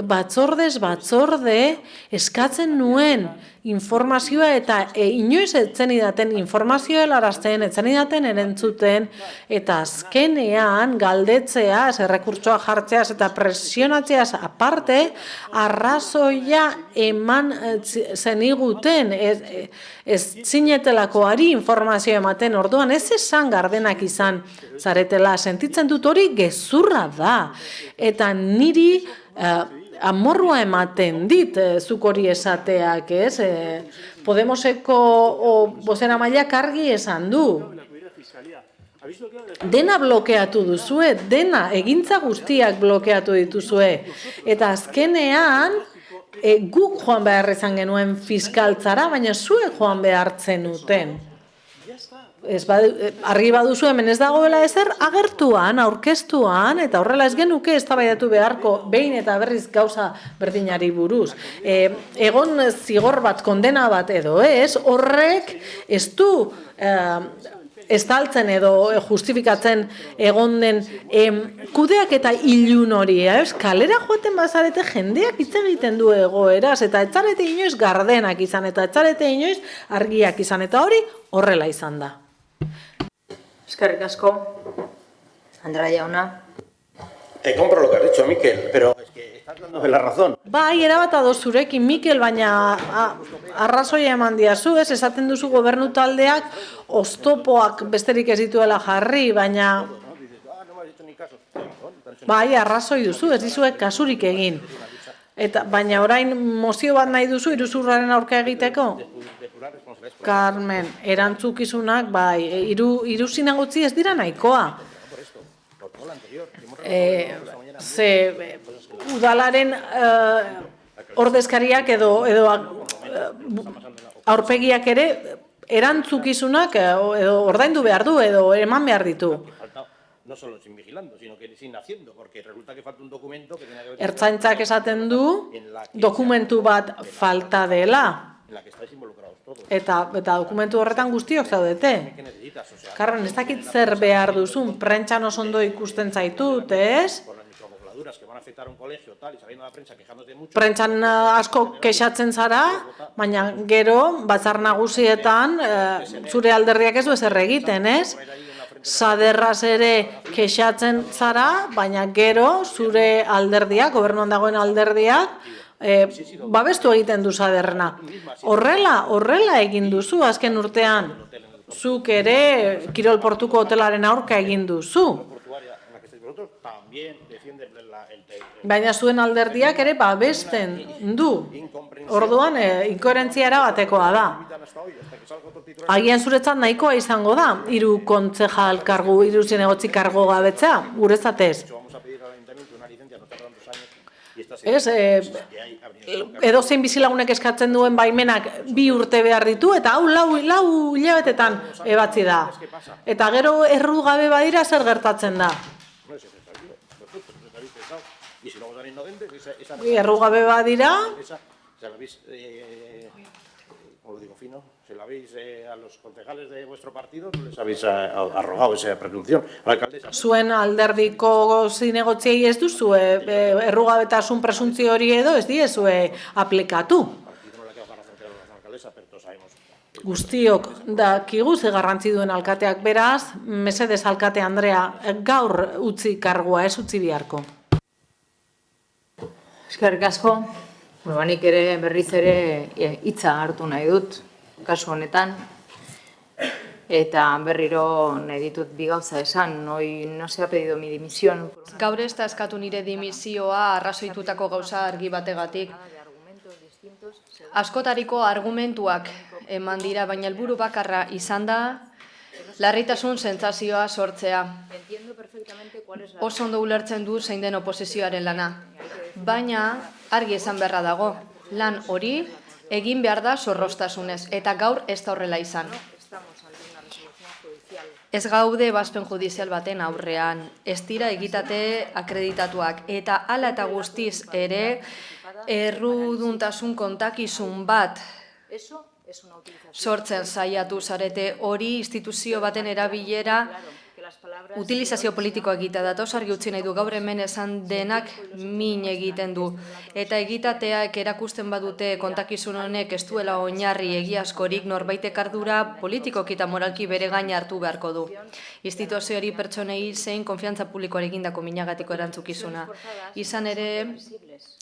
batzordez batzorde eskatzen nuen informazioa eta inoiz etzen idaten informazioa helarazten, etzen idaten erantzuten eta azkenean galdetzeaz, errekurtsoa jartzeaz eta presionatzeaz aparte arrazoia eman zeniguten ez zinetelakoari informazioa ematen, orduan ez esan gardenak izan zaretela, sentitzen dut hori gezurra da eta niri amorrua ematen dit zuk hori esateak, ez? Podemoseko bozeramaileak argi esan du. Dena blokeatu duzue, dena, egintza guztiak blokeatu dituzue. Eta azkenean, guk joan behar izan genuen fiskaltzara, baina zuek joan behartzen uten. Argi baduzu hemen ez dagoela ezer agertuan, aurkeztuan, eta horrela ez genuke eztabaidatu beharko behin eta berriz gauza berdinari buruz. Egon zigor bat, kondena bat edo ez, horrek ez du estaltzen edo justifikatzen egon den kudeak eta ilun hori, kalera joaten bazarete jendeak hitz egiten du egoeraz, eta etzarete inoiz gardenak izan, eta etzarete inoiz argiak izan, eta hori horrela izan da. Eskerrik asko, Andrea jauna. Te compro lo que has dicho, Mikel, pero es que estás dándome la razón. Bai, erabat ados zurekin, Mikel, baina arrazoia eman diazu, esaten duzu gobernu taldeak oztopoak besterik ez dituela jarri, baina bai, arrazoi duzu, ez dizuek kasurik egin. Baina orain mozio bat nahi duzu iruzurraren aurka egiteko? Carmen, erantzukizunak, bai, hiru zinegotzi ez dira nahikoa. Udalaren ordezkariak edo aurpegiak ere erantzukizunak ordaindu behar du edo eman behar ditu. No solo sin vigilando, sino que sin haciendo, porque resulta que falta un documento que tiene que ver... Ertzaintzak esaten du dokumentu bat falta dela. En la que estáis involucrados todos. Eta dokumentu horretan guztiok zaudete. Carmen, ez dakit zer behar duzun, prentxan oso ondo ikusten zaitut, ez? Prentxan asko kexatzen zara, baina gero, batzar nagusietan, zure alderdiak ez du ezer egiten, ez? Saderraz ere kexatzen zara, baina gero zure alderdiak, gobernuan dagoen alderdiak, babestu egiten du Saderrena. Horrela egin duzu azken urtean. Zuk ere Kirol Portuko hotelaren aurka egin duzu. Baina zuen alderdiak ere babesten du. Orduan, inkoherentzia erabatekoa da. Agian zuretzat nahikoa izango da, 3 kontzejal kargu, 3 zinegotzi kargo gabetzea, guretzatez. Edo zein bizilagunek eskatzen duen baimenak 2 urte behar ditu, eta hau lau hilabetetan ebatzi da. Eta gero erru gabe badira zer gertatzen da. Erru gabe badira... Como lo digo fino, se lo habéis a los concejales de vuestro partido, no les habéis arrogado esa presunción. Zuen alderdiko zinegotziei ez duzu errugabetasun presuntzio hori edo ez diezue aplikatu. Guztiok dakigu ze garrantzi duen alkateak, beraz, mesedez alkate Andrea, gaur utzi kargua, ez utzi biharko. Eskerrik asko. Nik ere berriz ere hitza hartu nahi dut, kasu honetan, eta berriro nahi ditut 2 gauza esan, hoy no se ha pedido mi dimisión. Gaur ez da eskatu nire dimisioa arrazoitutako gauza argi bategatik. Askotariko argumentuak eman dira, baina helburu bakarra izan da, larritasun sentsazioa sortzea. Oso ondo ulertzen du zein den oposizioaren lana. Baina argi esan beharra dago, lan hori egin behar da zorroztasunez, eta gaur ez da horrela izan. Ez gaude ebazpen judizial baten aurrean, ez dira egitate akreditatuak, eta hala eta guztiz ere erruduntasun kontakizun bat sortzen saiatu zarete, hori instituzio baten erabilera utilizazio politikoa egitea datoz, argi utzi nahi du gaur hemen esan denak min egiten du. Eta egitateak erakusten badute kontakizun honek ez duela oinarri egiazkorik, norbaitek ardura politikoki eta moralki bere gain hartu beharko du. Instituzio hori pertsonei zein konfiantza publikoarekin dako minagatiko erantzukizuna. Izan ere,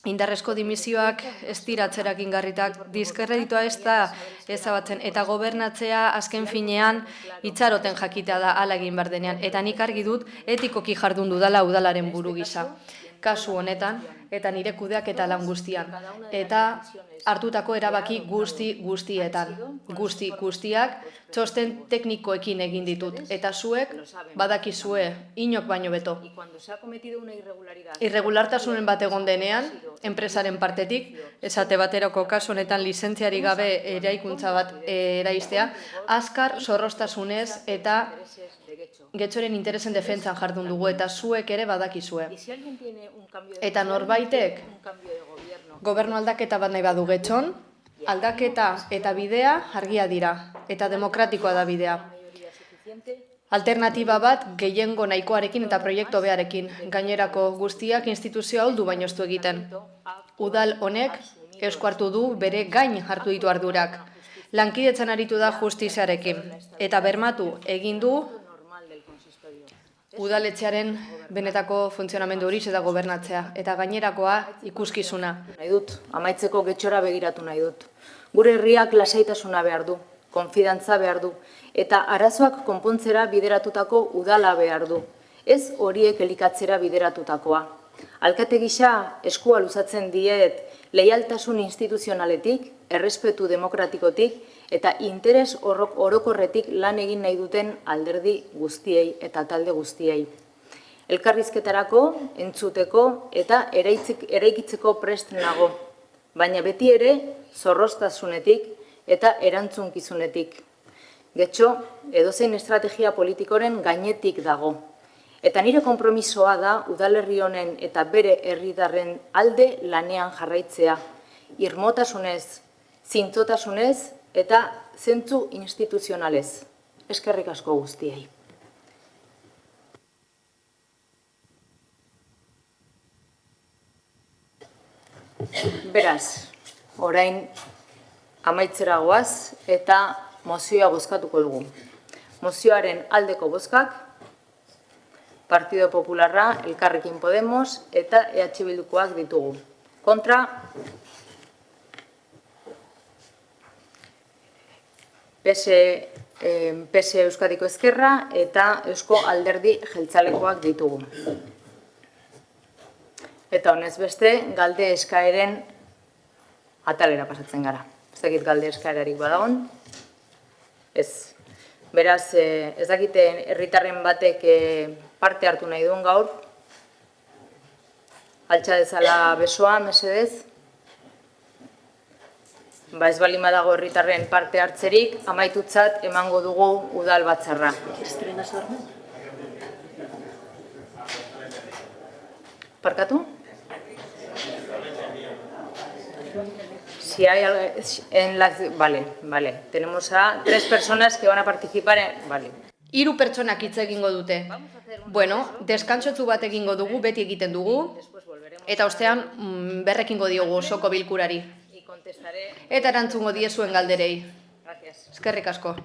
indarrezko dimisioak ez dira atzerakin garritak, diskreditua ez da ezabatzen, eta gobernatzea azken finean itxaroten jakitea da hala egin behar denean. Eta nik argi dut etikoki jardun dudala udalaren buru gisa. Kasu honetan, eta nire kudeak eta lan guztian. Eta hartutako erabaki guztietan. Guztiak txosten teknikoekin egin ditut. Eta zuek badakizue inok baino beto. Irregulartasunen bat egon denean, enpresaren partetik, esate baterako kasu honetan lizentziari gabe eraikuntza bat eraistea, azkar zorroztasunez eta Getxoren interesen defentsan jardun dugu, eta zuek ere badakizue. Eta norbaitek gobernu aldaketa bat nahi badu Getxon, aldaketa eta bidea argia dira, eta demokratikoa da bidea. Alternatiba bat gehiengo nahikoarekin eta proiektu bearekin. Gainerako guztiak instituzioa oldu baino ez du egiten. Udal honek esku hartu du bere gain hartu ditu ardurak. Lankidetzan aritu da justiziarekin. Eta bermatu egin du udaletxearen benetako funtzionamendu hori eta gobernatzea. Eta gainerakoa ikuskizuna. Nahi dut, amaitzeko getxora begiratu nahi dut. Gure herriak lasaitasuna behar du, konfidantza behar du, eta arazoak konpontzera bideratutako udala behar du. Ez horiek elikatzera bideratutakoa. Alkate gisa eskua luzatzen diet leialtasun instituzionaletik, errespetu demokratikotik eta interes orokorretik lan egin nahi duten alderdi guztiei eta talde guztiei. Elkarrizketarako, entzuteko eta eraikitzeko prest nago, baina beti ere zorroztasunetik eta erantzunkizunetik. Getxo, edozein estrategia politikoren gainetik dago. Eta nire konpromisoa da udalerri honen eta bere herritarren alde lanean jarraitzea. Irmotasunez, zintzotasunez eta zentzu instituzionalez. Eskerrik asko guztiei. Beraz, orain amaitzera goaz eta mozioa bozkatuko dugu. Mozioaren aldeko bozkak, Partido Popularra, Elkarrekin Podemos eta EH Bildukoak ditugu. Kontra, PS Euskadiko Ezkerra eta Eusko Alderdi Jeltzalekoak ditugu. Eta honez beste, galde eskaeren atalera pasatzen gara. Ez dakit galde eskaerarik badagon. Ez. Beraz, ez dakite herritarren batek parte hartu nahi duen gaur. Altxa dezala besoa, mesedez. Ba ez bali badago herritarren parte hartzerik, amaitutzat emango dugu udal batzarra. Parkatu? Si hay en la... Vale. Tenemos a 3 personas que van a participar en... Vale. 3 pertsonak hitz egingo dute. Bueno, deskantsotzu bat egingo dugu, beti egiten dugu, eta ostean berrekingo diogu osoko bilkurari. Eta erantzungo diezuen galderei. Eskerrik asko.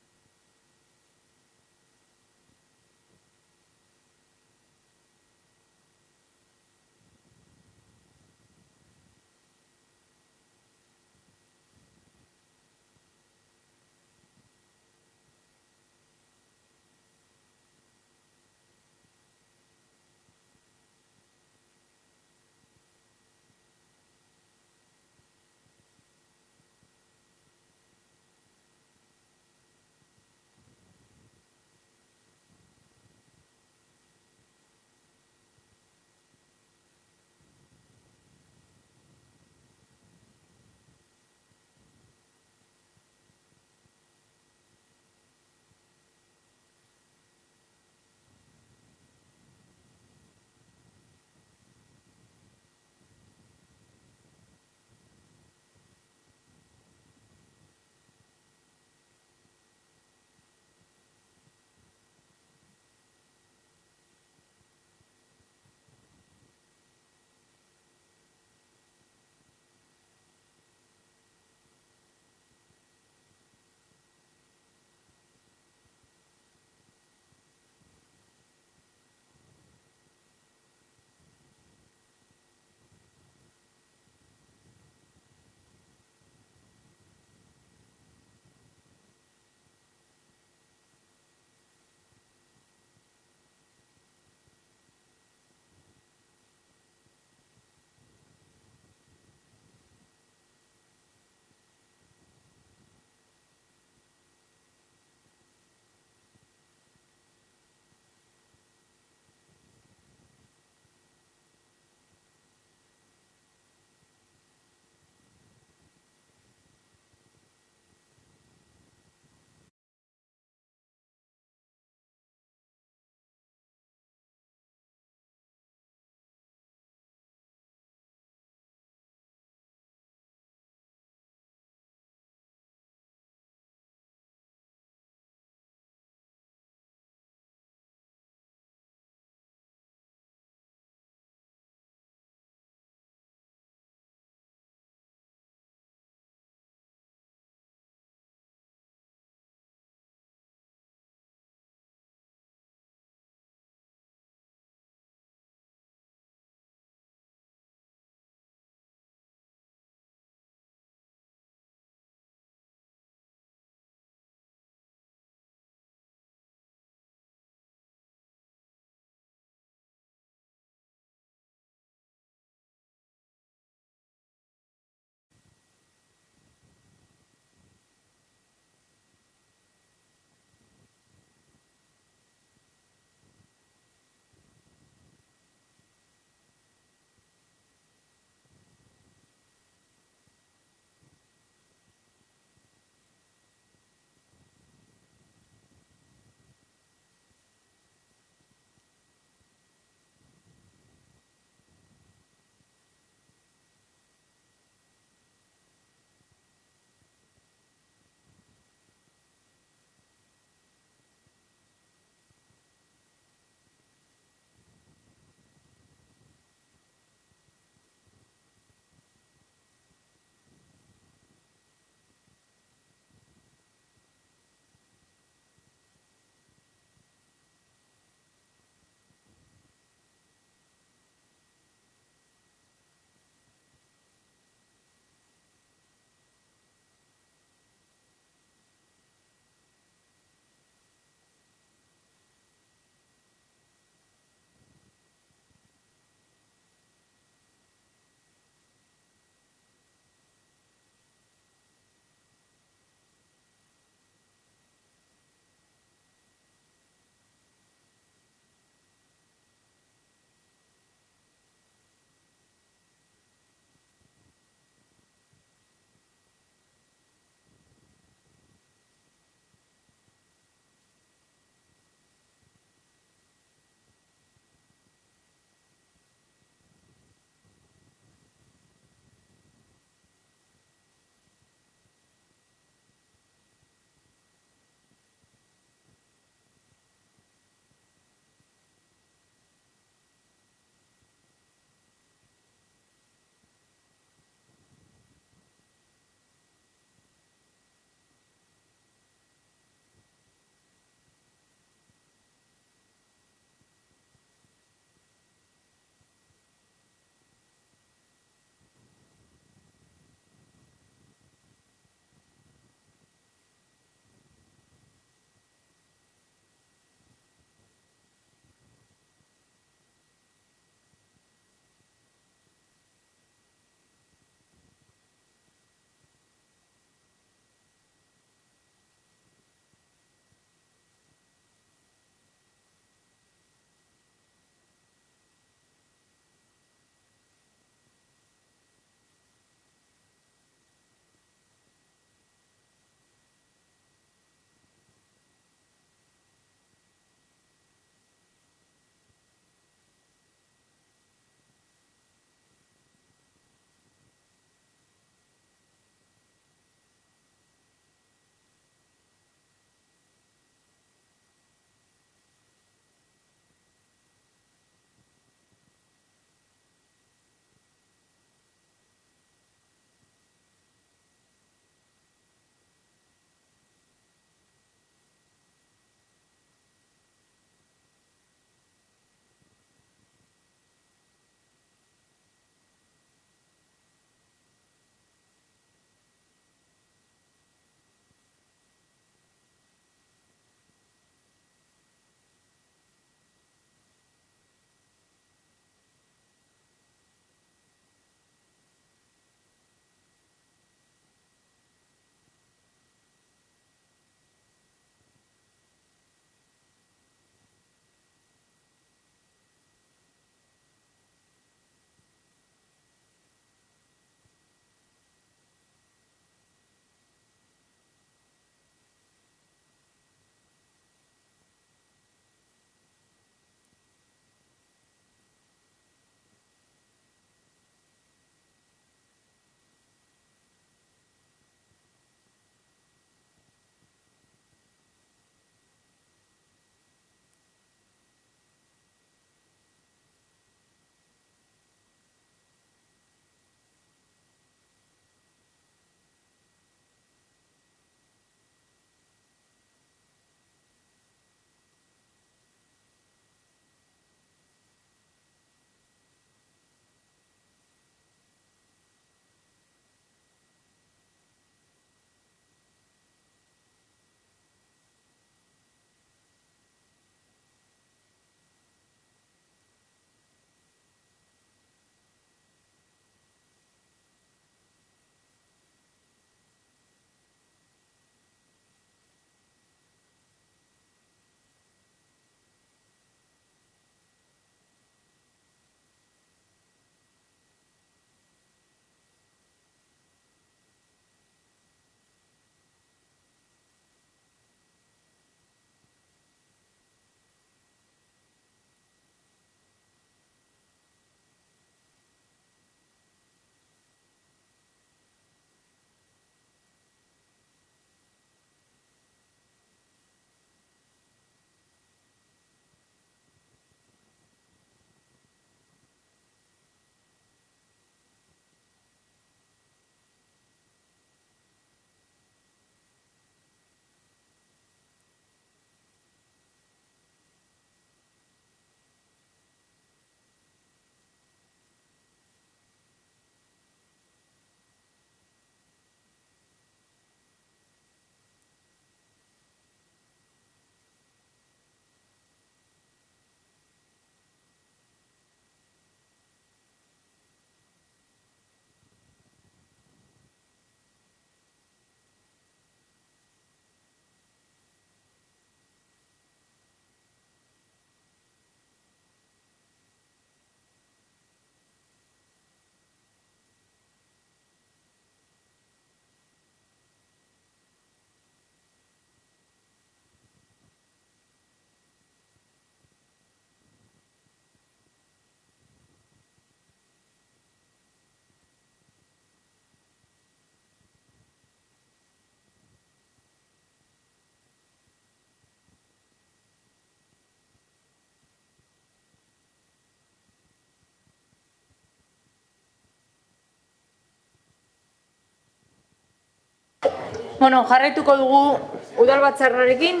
Bueno, jarraituko dugu udalbatzarrarekin.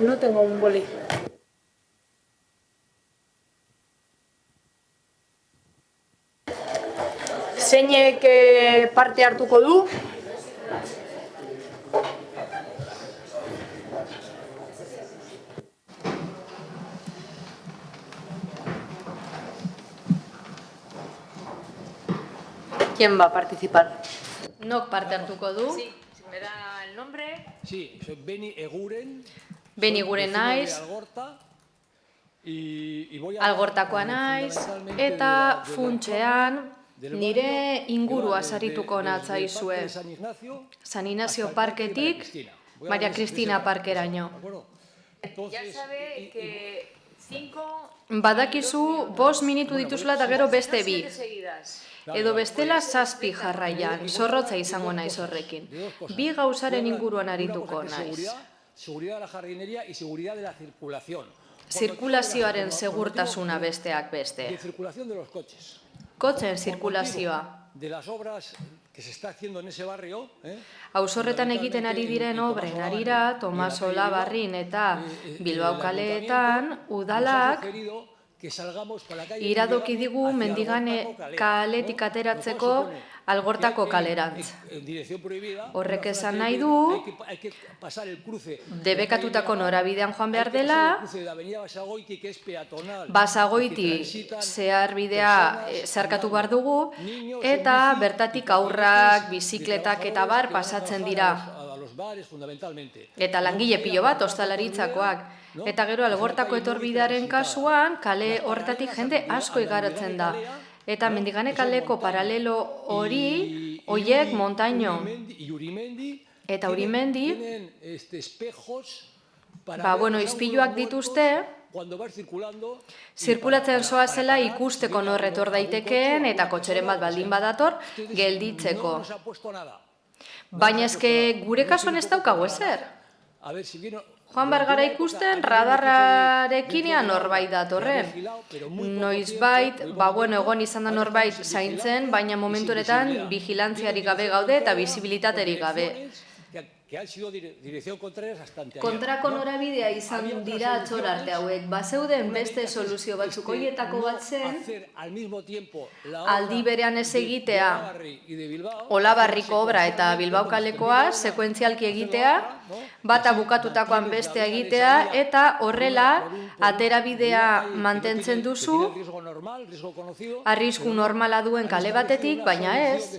No tengo un boli. Zeinek parte hartuko du? ¿Quién va a participar? Nok parte hartuko du? Sí, si me da el nombre. Sí, soy Beni Eguren. Beni Eguren naiz. Algortakoa naiz, eta funtsean nire ingurua sarituko natzaizue. San Ignacio Parketik, Maria Cristina Parkeraino. Ya sabe que 5... Badakizu 5 minutu dituzula eta gero beste 2. seguidas. Edo bestela 7 jarraian, zorrotza izango naiz horrekin. 2 gauzaren inguruan arituko naiz. Seguridad de la jardinería y seguridad de la circulación. Zirkulazioaren segurtasuna besteak beste. De circulación de los coches. Kotxen zirkulazioa. De las obras que se está haciendo en ese barrio, Auzo-horretan egiten ari diren obren arira, Tomaso Labarrin eta Bilbao kaleetan, udalak iradoki digu mendigane kaletik ateratzeko Algortako kalerantz. Horrek esan nahi du, debekatutako norabidean joan behar dela, Basagoiti zeharbidea zeharkatu behar dugu, eta bertatik aurrak, bizikletak eta bar pasatzen dira. Eta langile pilo bat, ostalaritzakoak. Eta gero Algortako etorbidearen kasuan, kale horretatik jende asko igarotzen da. Eta mendigane kaleko paralelo hori, oiek montaino. Eta Urimendi, izpiluak dituzte, zirkulatzen zoazela ikusteko norretor daitekeen eta kotxeren bat baldin badator gelditzeko. Baina eske gure kasuan ez daukagu ezer. Joan Bergara ikusten radarrarekin norbait datorren. Noizbait, egon izan da norbait zaintzen, baina momentu honetan vigilantziarik gabe gaude eta bizibilitaterik gabe. Kontrako norabidea izan dira atxorarte hauek. Bazeuden beste soluzio batzuk horietako bat zen, aldi berean ez egitea Olabarriko obra eta Bilbao kalekoa, sekuentzialki egitea, bata bukatutakoan bestea egitea, eta horrela aterabidea mantentzen duzu, arrisku normala duen kale batetik, baina ez,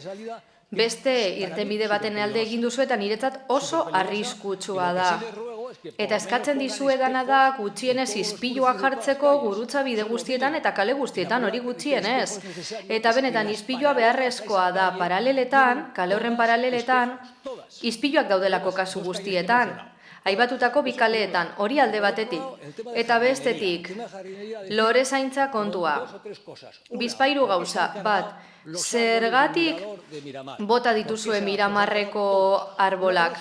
beste irtenbide baten alde egin duzu eta niretzat oso arriskutsua da. Eta eskatzen dizuedana da gutxienez izpilua jartzeko gurutza bide guztietan eta kale guztietan, hori gutxienez. Eta benetan izpilua beharrezkoa da paraleletan, kale horren paraleletan, izpiluak daudelako kasu guztietan. Aibatutako 2 kaleetan, hori alde batetik. Eta bestetik, lore zaintza kontua. Bizpahiru gauza, bat, zergatik bota dituzue Miramarreko arbolak.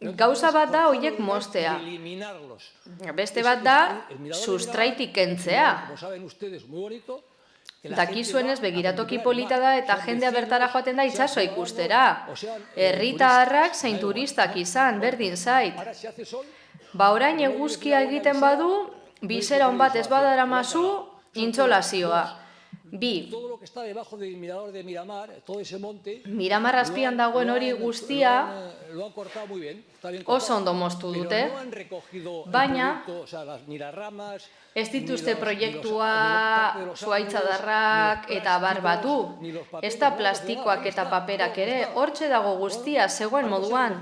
Gauza bat da horiek moztea. Beste bat da sustraitik kentzea. Dakizuenez begiratoki polita da eta jendea bertara joaten da itsasoa ikustera. Herritarrak zein turistak izan, berdin zait. Orain eguzkia egiten badu, bizera on bat ez badaramazu, intsolazioa. 2. Miramar azpian dagoen hori guztia oso ondo moztu dute, baina ez dituzte proiektua zuhaitzadarrak eta bar batu. Ez da plastikoak eta paperak ere, hortxe dago guztia, zegoen moduan.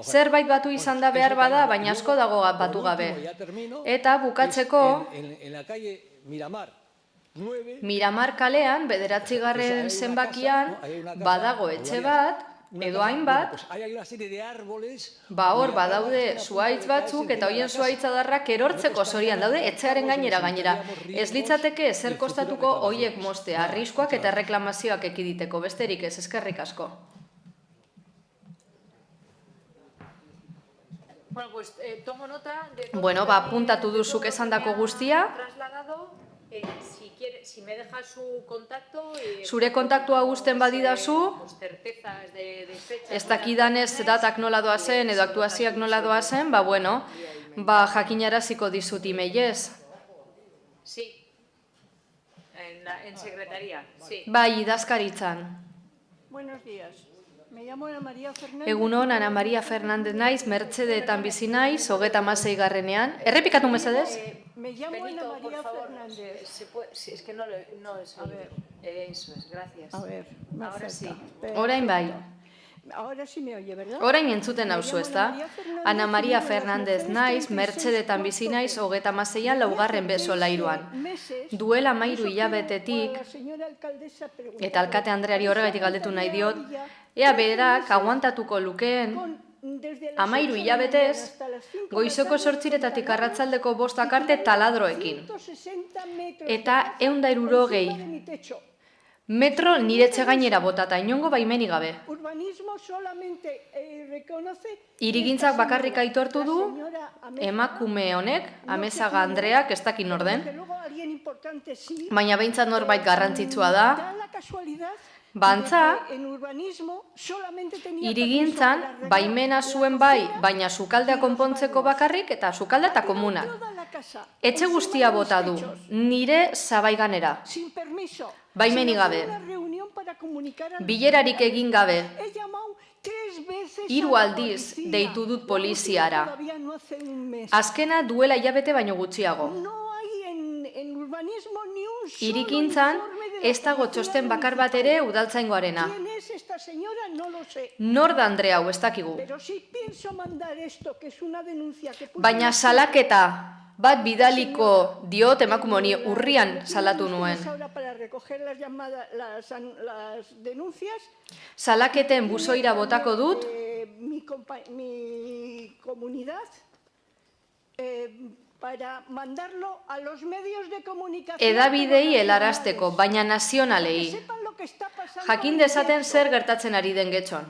Zerbait batu izan da behar bada, baina asko dago batu gabe. Eta bukatzeko, Miramar kalean, 9. zenbakian, badago etxe bat, edo hainbat, hor badaude zuhaitz batzuk eta horien zuhaitzadarrak erortzeko zorian daude etxearen gainera. Ez litzateke ezer kostatuko horiek moztea, arriskuak eta reklamazioak ekiditeko, besterik ez, eskerrik asko. Bueno, pues tomo nota de... Puntatu duzuk esandako guztia. Si me deja su contacto... Zure kontaktua uzten badidazu, ez dakidanez datak nola doazen edo aktuazioak nola doazen, jakinaraziko dizut emailez. Sí. En secretaría, sí. Bai, idazkaritzan. Buenos días. Me llamo Ana María Fernández. Egunon, Ana Maria Fernández naiz, Mertzedeetan bizi naiz, 36garrenean. Errepikatu mesedez? Me llamo Ana María Fernández. Es que no es. A ver. Eso es, gracias. A ver, ahora sí. Orain bai. Ahora sí me oye, ¿verdad? Orain entzuten nauzu, ezta? Ana Maria Fernández naiz, Mertzedeetan bizi naiz, 36an, 4. solairuan. Duela 13 hilabetetik, eta alkate Andreari horregatik galdetu nahi diot, ea berak aguantatuko lukeen 13 hilabetez, goizoko 8 arratsaldeko 5 arte taladroekin. Eta 160 metro niretze gainera botata, inongo baimenik gabe. Hirigintzak bakarrik aitortu du, emakume honek, Amezaga Andreak, ez dakin orden, baina behintzat norbait garrantzitsua da, bantza, hirigintzan baimena zuen bai, baina sukaldea konpontzeko bakarrik eta sukalda eta komunak. Etxe guztia bota du, nire zabaiganera. Baimenik gabe. Bilerarik egin gabe. 3 aldiz deitu dut poliziara. Azkena duela hilabete baino gutxiago. Hirigintzan ez dago txosten bakar bat ere udaltzaingoarena. Nor da Andrea hau ez dakigu. Baina salaketa bat bidaliko diot emakume honi urrian salatu nuen. Salaketen buzoira botako dut. Edabidei helarazteko, baina nazionalei. Jakin dezaten zer gertatzen ari den getxon.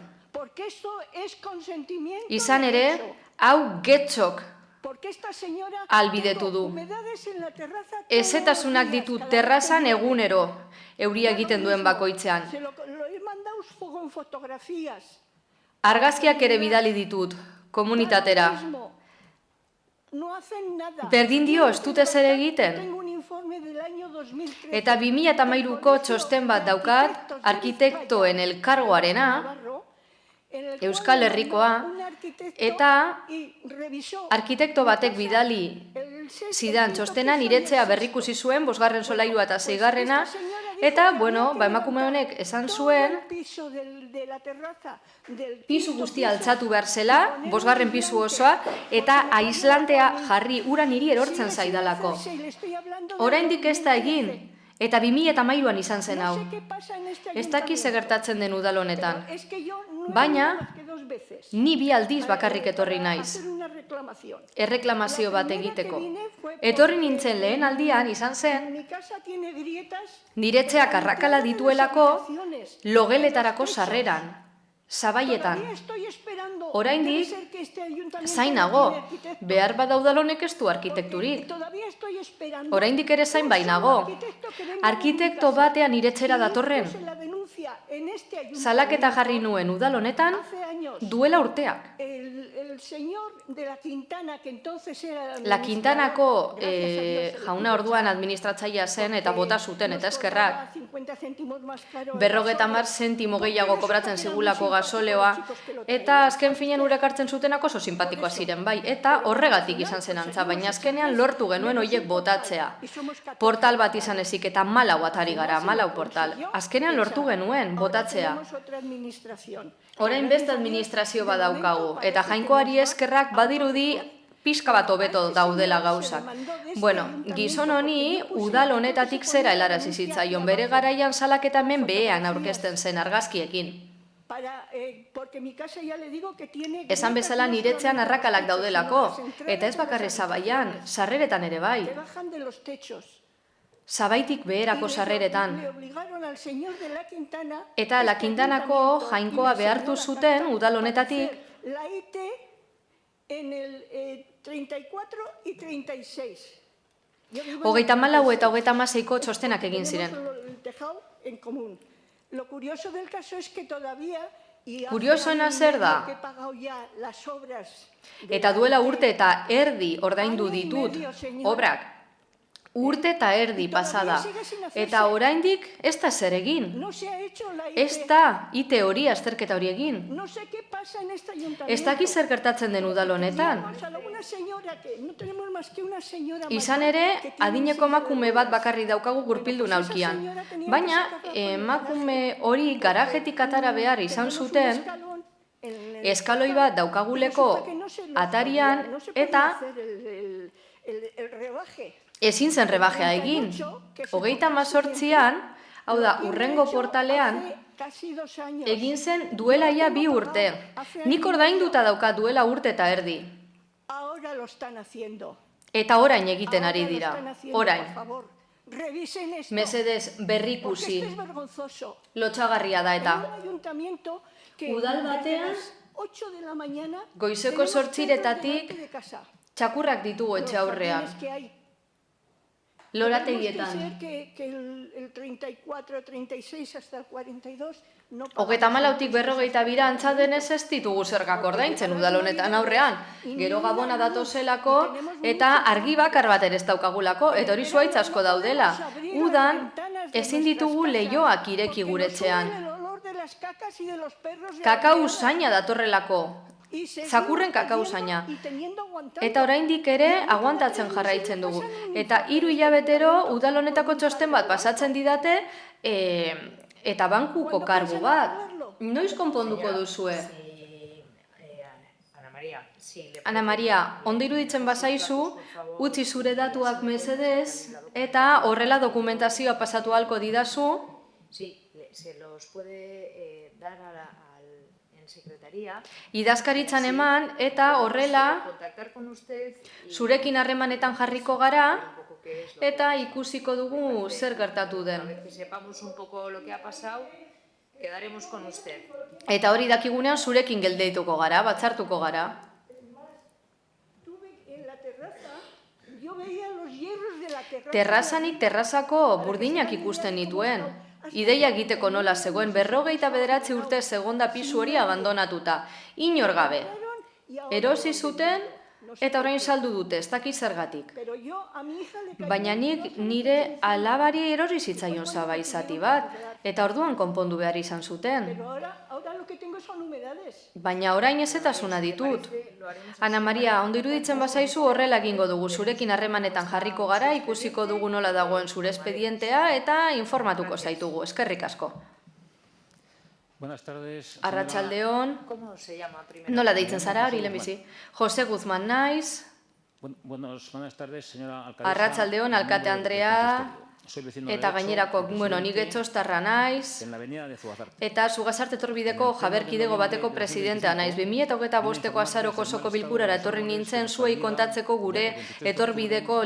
Izan ere, hau getxok albidetu du. Ezetasunak ditu terrazan egunero, euria egiten duen bakoitzean. Argazkiak ere bidali ditut, komunitatera. Berdin dio, ez dute zer egiten. Eta 2013ko txosten bat daukat, arkitektoen elkargoarena, Euskal Herrikoa, eta arkitekto batek bidali zidan txostena niretzea berrikusi zuen, 5. solairua eta 6. Eta, emakume honek esan zuen, pisu guztia altzatu behar zela, 5. pisu osoa, eta aislantea jarri ura niri erortzen zaidalako. Oraindik ez da egin. Eta 2013an izan zen hau. Ez dakiz gertatzen den udal honetan. Baina, ni 2 aldiz bakarrik etorri naiz. Erreklamazio bat egiteko. Etorri nintzen lehen aldian izan zen, niretzeak arrakala dituelako logeletarako sarreran. Zabaietan. Oraindik, zainago, behar bada udalonek ez du arkitekturik. Oraindik ere zain bainago. Arkitekto batean iretzera datorren. Salaketa jarri nuen udal honetan, duela urteak. La Quintanako jauna orduan administratzailea zen eta bota zuten eta eskerrak. 50 zentimo gehiago kobratzen zigulako gasoleoa, eta azken finean urak hartzen zutenako oso simpatikoa ziren, bai, eta horregatik izan zen antza, baina azkenean lortu genuen horiek botatzea. Portal bat izan ezik eta 14 atari gara, 14 portal. Azkenean lortu genuen botatzea. Orain beste administrazio badaukagu, eta Jainkoari eskerrak badirudi pixka bat hobeto daudela gauzak. Gizon honi udal honetatik zera helarazi zitzaion, bere garaian salaketa hemen behean aurkezten zen argazkiekin. Esan bezala niretzean arrakalak daudelako, eta ez bakarre Zabaian, sarreretan ere bai. Zabaitik beherako sarreretan. Eta La Quintanako Jainkoa behartu zuten udal honetatik en el 34 y 36. 34 eta 36ko txostenak egin ziren. El tejado en común. Lo curioso del caso es que todavía Kuriosoena zer da? Eta duela urte eta erdi ordaindu ditut obrak. Urte eta erdi pasada. Eta oraindik ez da zer egin. Ez da teoria azterketa hori egin. Ez daki zer gertatzen den udal honetan. Izan ere, adineko emakume bat bakarri daukagu gurpildu aulkian. Baina, emakume hori garajetik atara behar izan zuten, eskaloi bat daukaguleko atarian eta ezin zen rebajea egin. 38an, hau da, urrengo portalean, egin zen duela ia 2 urte. Nik ordainduta dauka duela urte eta erdi. Eta orain egiten ari dira. Orain. Mesedez berrikusi. Lotxagarria da eta. Udal batean, goizeko 8:00 txakurrak ditugu etxe aurrean. Lorategietan. 34-36 berrogeita bira antza denez ez ditugu zergak ordaintzen udal honetan aurrean. Gero Gabona datozelako eta argi bakar bat ere ez daukagulako, eta hori zuhaitz asko daudela. Udan ezin ditugu leihoak ireki guretzean. Kakao usaina datorrelako. Zakurren kakao usaina. Eta oraindik ere aguantatzen jarraitzen dugu. Eta 3 hilabetero udal honetako txosten bat pasatzen didate eta bankuko kargu bat. Noiz konponduko duzue? Ana Maria, ondo iruditzen bazaizu, utzi zure datuak mesedez eta horrela dokumentazioa pasatu ahalko didazu. Sí, se los puede dar en secretaría. Idazkaritzan eman eta horrela zurekin harremanetan jarriko gara eta ikusiko dugu zer gertatu den. Que sepamos un poco lo que ha pasado, quedaremos con usted. Eta hori dakigunean zurekin geldeituko gara, batzartuko gara. Terrazanik terrazako burdinak ikusten nituen. Ideia egiteko nola zegoen 49 urte segonda pisu hori abandonatuta. Inor gabe. Erosi zuten eta orain saldu dute, ez dakit zergatik. Baina nik nire alabari erori zitzaion zaba izati bat, eta orduan konpondu behar izan zuten. Baina orain ezetasuna ditut. Ana Maria, ondo iruditzen bazaizu horrela egingo dugu, zurekin harremanetan jarriko gara, ikusiko dugu nola dagoen zure espedientea eta informatuko zaitugu. Eskerrik asko. Buenas tardes. Arratsaldeon. ¿Cómo se llama primero? Nola deitzen zara, hori lehenbizi. Jose Guzman naiz. Buenas tardes, señora alcaldesa. Arratsaldeon, alkate Andrea. Eta gainerako, nik etxostarra naiz. Eta Zugazarte etorbideko jaberkidego bateko presidentea naiz. 2025ko azaroko osoko bilkurara etorri nintzen zuei kontatzeko gure etorbideko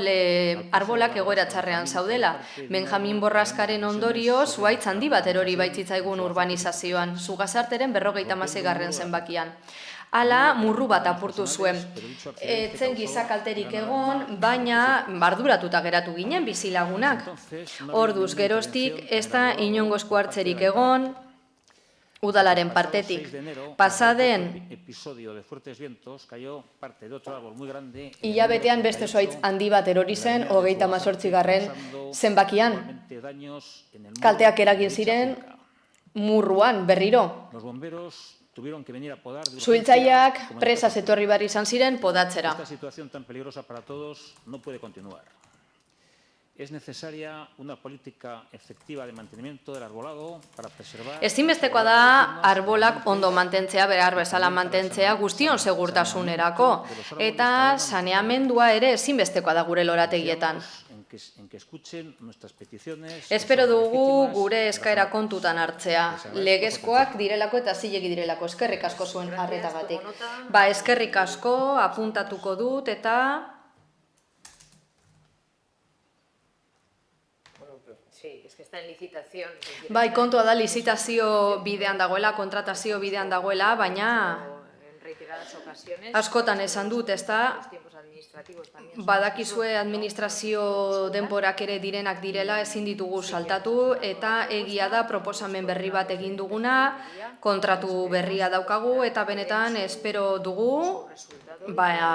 arbolak egoera txarrean zaudela. Benjamin Borraskaren ondorio zuhaitz handi bat erori baitzitzaigun urbanizazioan. Zugazarteren 56. zenbakian. Hala, murru bat apurtu zuen. Etzen gizakalterik egon, baina barduratuta geratu ginen bizilagunak. Orduz geroztik, ez da inongo esku hartzerik egon, udalaren partetik. Pasaden hilabetean beste zuhaitz handi bat erori zen, 38. zenbakian. Kalteak eragin ziren murruan berriro. Suhiltzaileak presaz etorri behar izan ziren podatzera. Esta situación tan peligrosa para todos no puede continuar. Es necesaria una política efectiva de mantenimiento del arbolado para preservar... Ezinbestekoa da arbolak ondo mantentzea, behar bezala mantentzea guztion segurtasunerako. Eta saneamendua ere ezinbestekoa da gure lorategietan. Espero dugu gure eskaera kontutan hartzea. Legezkoak direlako eta zilegi direlako. Eskerrik asko zuen arretagatik. Eskerrik asko, apuntatuko dut eta... Bai, kontua da lizitazio bidean dagoela, kontratazio bidean dagoela, baina askotan esan dut, ez da, Badakizue administrazio denborak ere direnak direla ezin ditugu saltatu eta egia da proposamen berri bat egin duguna, kontratu berria daukagu eta benetan espero dugu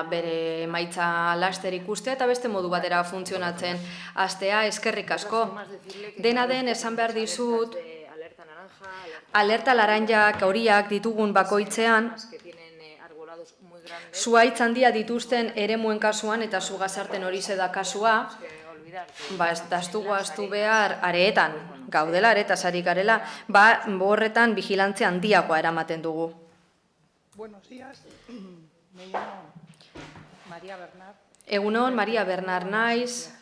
bere emaitza laster ikustea eta beste modu batera funtzionatzen hastea. Eskerrik asko. Dena den esan behar dizut, alerta laranjak horiak ditugun bakoitzean, zuhaitz handia dituzten eremuen kasuan eta zugazarten hori da kasua, ez daztugu astu behar areetan, gaudela aretaz ari garela, horretan vigilantzia handiakoa eramaten dugu. Buenos días, me llamo María Bernard. Egunon, Maria Bernard naiz,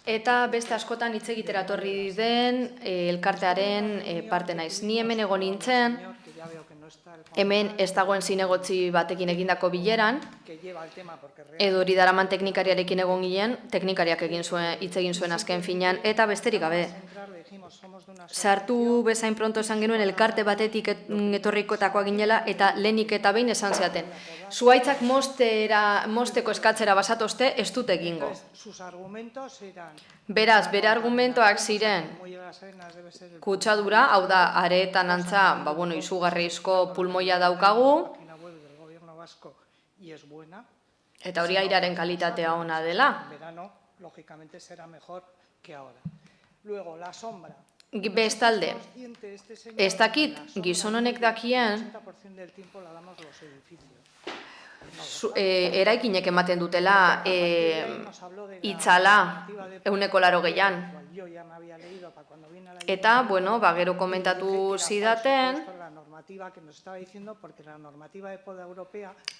eta beste askotan hitz egitera etorri den elkartearen parte naiz. Ni hemen egon nintzen, hemen ez dagoen zinegotzi batekin egindako bileran, edo hori daraman teknikariarekin egon ginen, teknikariak hitz egin zuen azken finean, eta besterik gabe. Sartu bezain pronto esan genuen elkarte batetik etorrikotakoa ginela, eta lehenik eta behin esan zeaten. Zuhaitzak mosteko eskatzera basatozte ez dut egingo. Beraz, bere argumentoak ziren kutsadura, hau da, areetan antza, izugarrizko pulmoia daukagu, eta hori airaren kalitatea ona dela. Bestalde, ez dakit gizon honek dakien eraikinek ematen dutela itzala 80%. Eta, gero komentatu zidaten,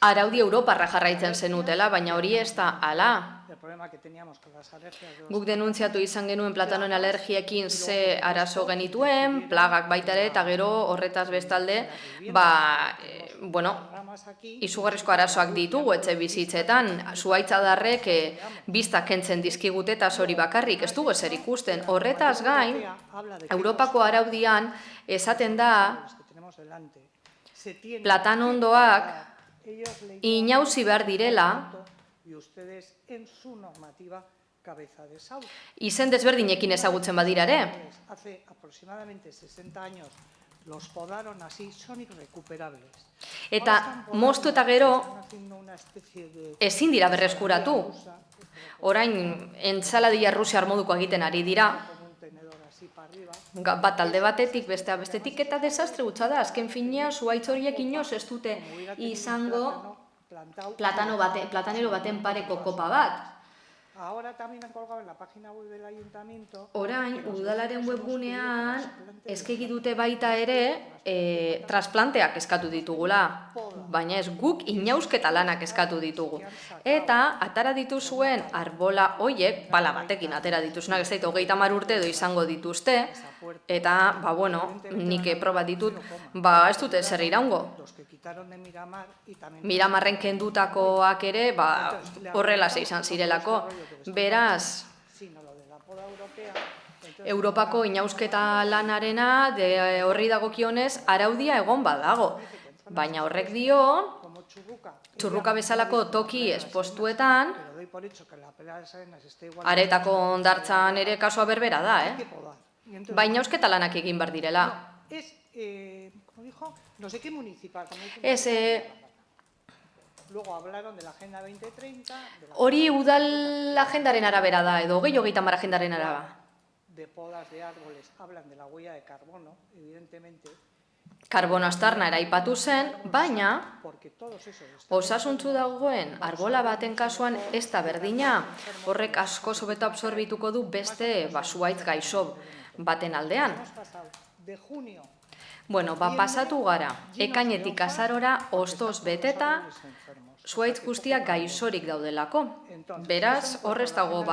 araudi Europarra jarraitzen zenutela, baina hori ez da hala. Guk denuntziatu izan genuen platanoen alergiekin ze arazo genituen, plagak baita ere, eta gero horretaz bestalde, izugarrizko arazoak ditugu etxe bizitzetan, zuhaitzadarrek biztak kentzen dizkigute eta hori bakarrik, ez dugu ezer ikusten. Horretaz gain, Europako araudian esaten da platanondoak inauzi behar direla izen desberdinekin ezagutzen badira ere. Eta moztu eta gero ezin dira berreskuratu. Orain entzaladia rusiar moduko egiten ari dira. Bat alde batetik, bestea bestetik, eta desastre gutxa da. Azken finean, zuhaitz horiek inoz ez dute izango platanero baten pareko kopa bat. Orain, udalaren webgunean eskegi dute baita ere trasplanteak eskatu ditugula, baina ez guk inausketa lanak eskatu ditugu. Eta atara dituzuen arbola hoiek, bala batekin atera dituzunak, ez daitu 30 urte edo izango dituzte, eta, nik probat ditut, ez dute zer iraungo. Miramarren kendutakoak ere, horrela izan zirelako. Beraz, Europako inausketa lanarena horri dagokionez araudia egon badago. Baina horrek dio, txurruka bezalako toki espostuetan, aretako ondartzan ere kasua berbera da, baina inausketa lanak egin behar direla. Hori udal agendaren arabera da, edo 2030 agendaren araba. Karbono astarna eraipatu zen, baina osasuntsu dagoen arbola baten kasuan ez da berdina, horrek asko hobeto absorbituko du beste zuhaitz gaixo baten aldean. Pasatu gara, ekainetik azarora ostoz beteta, zuhaitz guztiak gaixorik daudelako. Beraz, horrez dago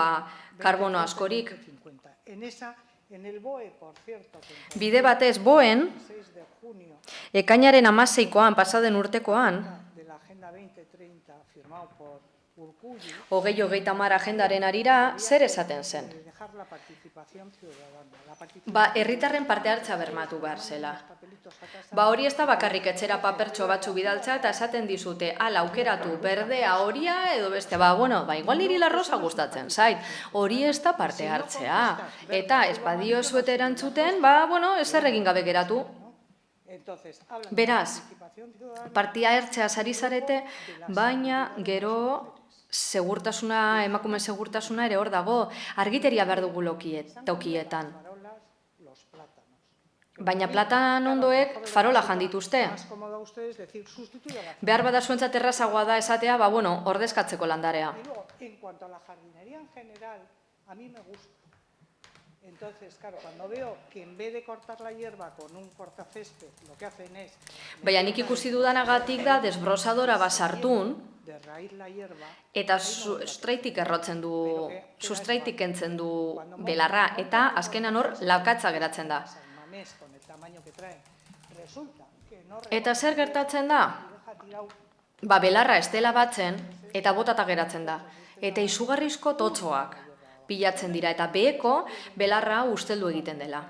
karbono askorik. Bide batez boen, ekainaren 16koan, pasaden urtekoan, 2030 agendaren arira, zer esaten zen? Herritarren parte hartza bermatu behar zela. Ba hori ez da bakarrik etxera papertxo batzu bidaltza eta esaten dizute, ala aukeratu berdea horia edo beste, ba igual niri la rosa gustatzen zait, hori ez da parte hartzea. Eta ez badio zuete erantzuten, ezer egin gabe geratu. Beraz, partia hartzea sari zarete, baina gero segurtasuna, emakume segurtasuna ere hor dago, argiteria behar dugu tokietan. Baina platan ondoek farola jandituzte. Behar bada zuentzat errazagoa da esatea, ordezkatzeko landarea. En cuanto a la jardinería en general, a mí me gusta. Entonces, claro, cuando veo que en vez de cortar la hierba con un cortacésped, lo que hacen es... Baina nik ikusi dudanagatik da desbrosadora basartun, eta sustraitik errotzen du, sustraitik entzen du belarra, eta azkenan hor laukatza geratzen da. Eta zer gertatzen da? Belarra estela batzen, eta botata geratzen da. Eta izugarrizko totxoak pilatzen dira, eta beheko belarra usteldu egiten dela.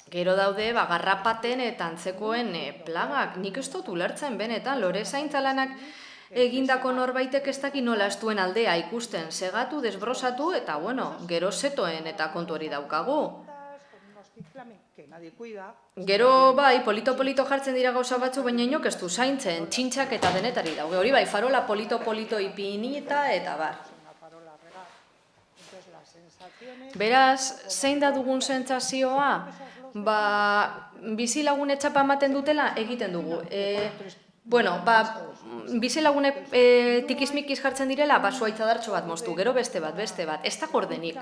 Gero daude, garrapaten eta antzekoen plagak. Nik ez dut ulertzen benetan, lore zaintzalanak egindako norbaitek ez daki nola ez duen aldea ikusten. Segatu, desbrosatu, eta gero zetoen eta kontu hori daukagu. Gero polito-polito jartzen dira gauza batzu, baina inok ez du zaintzen, txintxak eta denetari daude. Hori farola polito-polito ipinita eta bar. Beraz, zein da dugun sentsazioa? Bizilagun etxapa ematen dutela egiten dugu. Bizilagunek tikizmikiz jartzen direla, zuaitzadartxo bat moztu, gero beste bat, ez dago ordenik.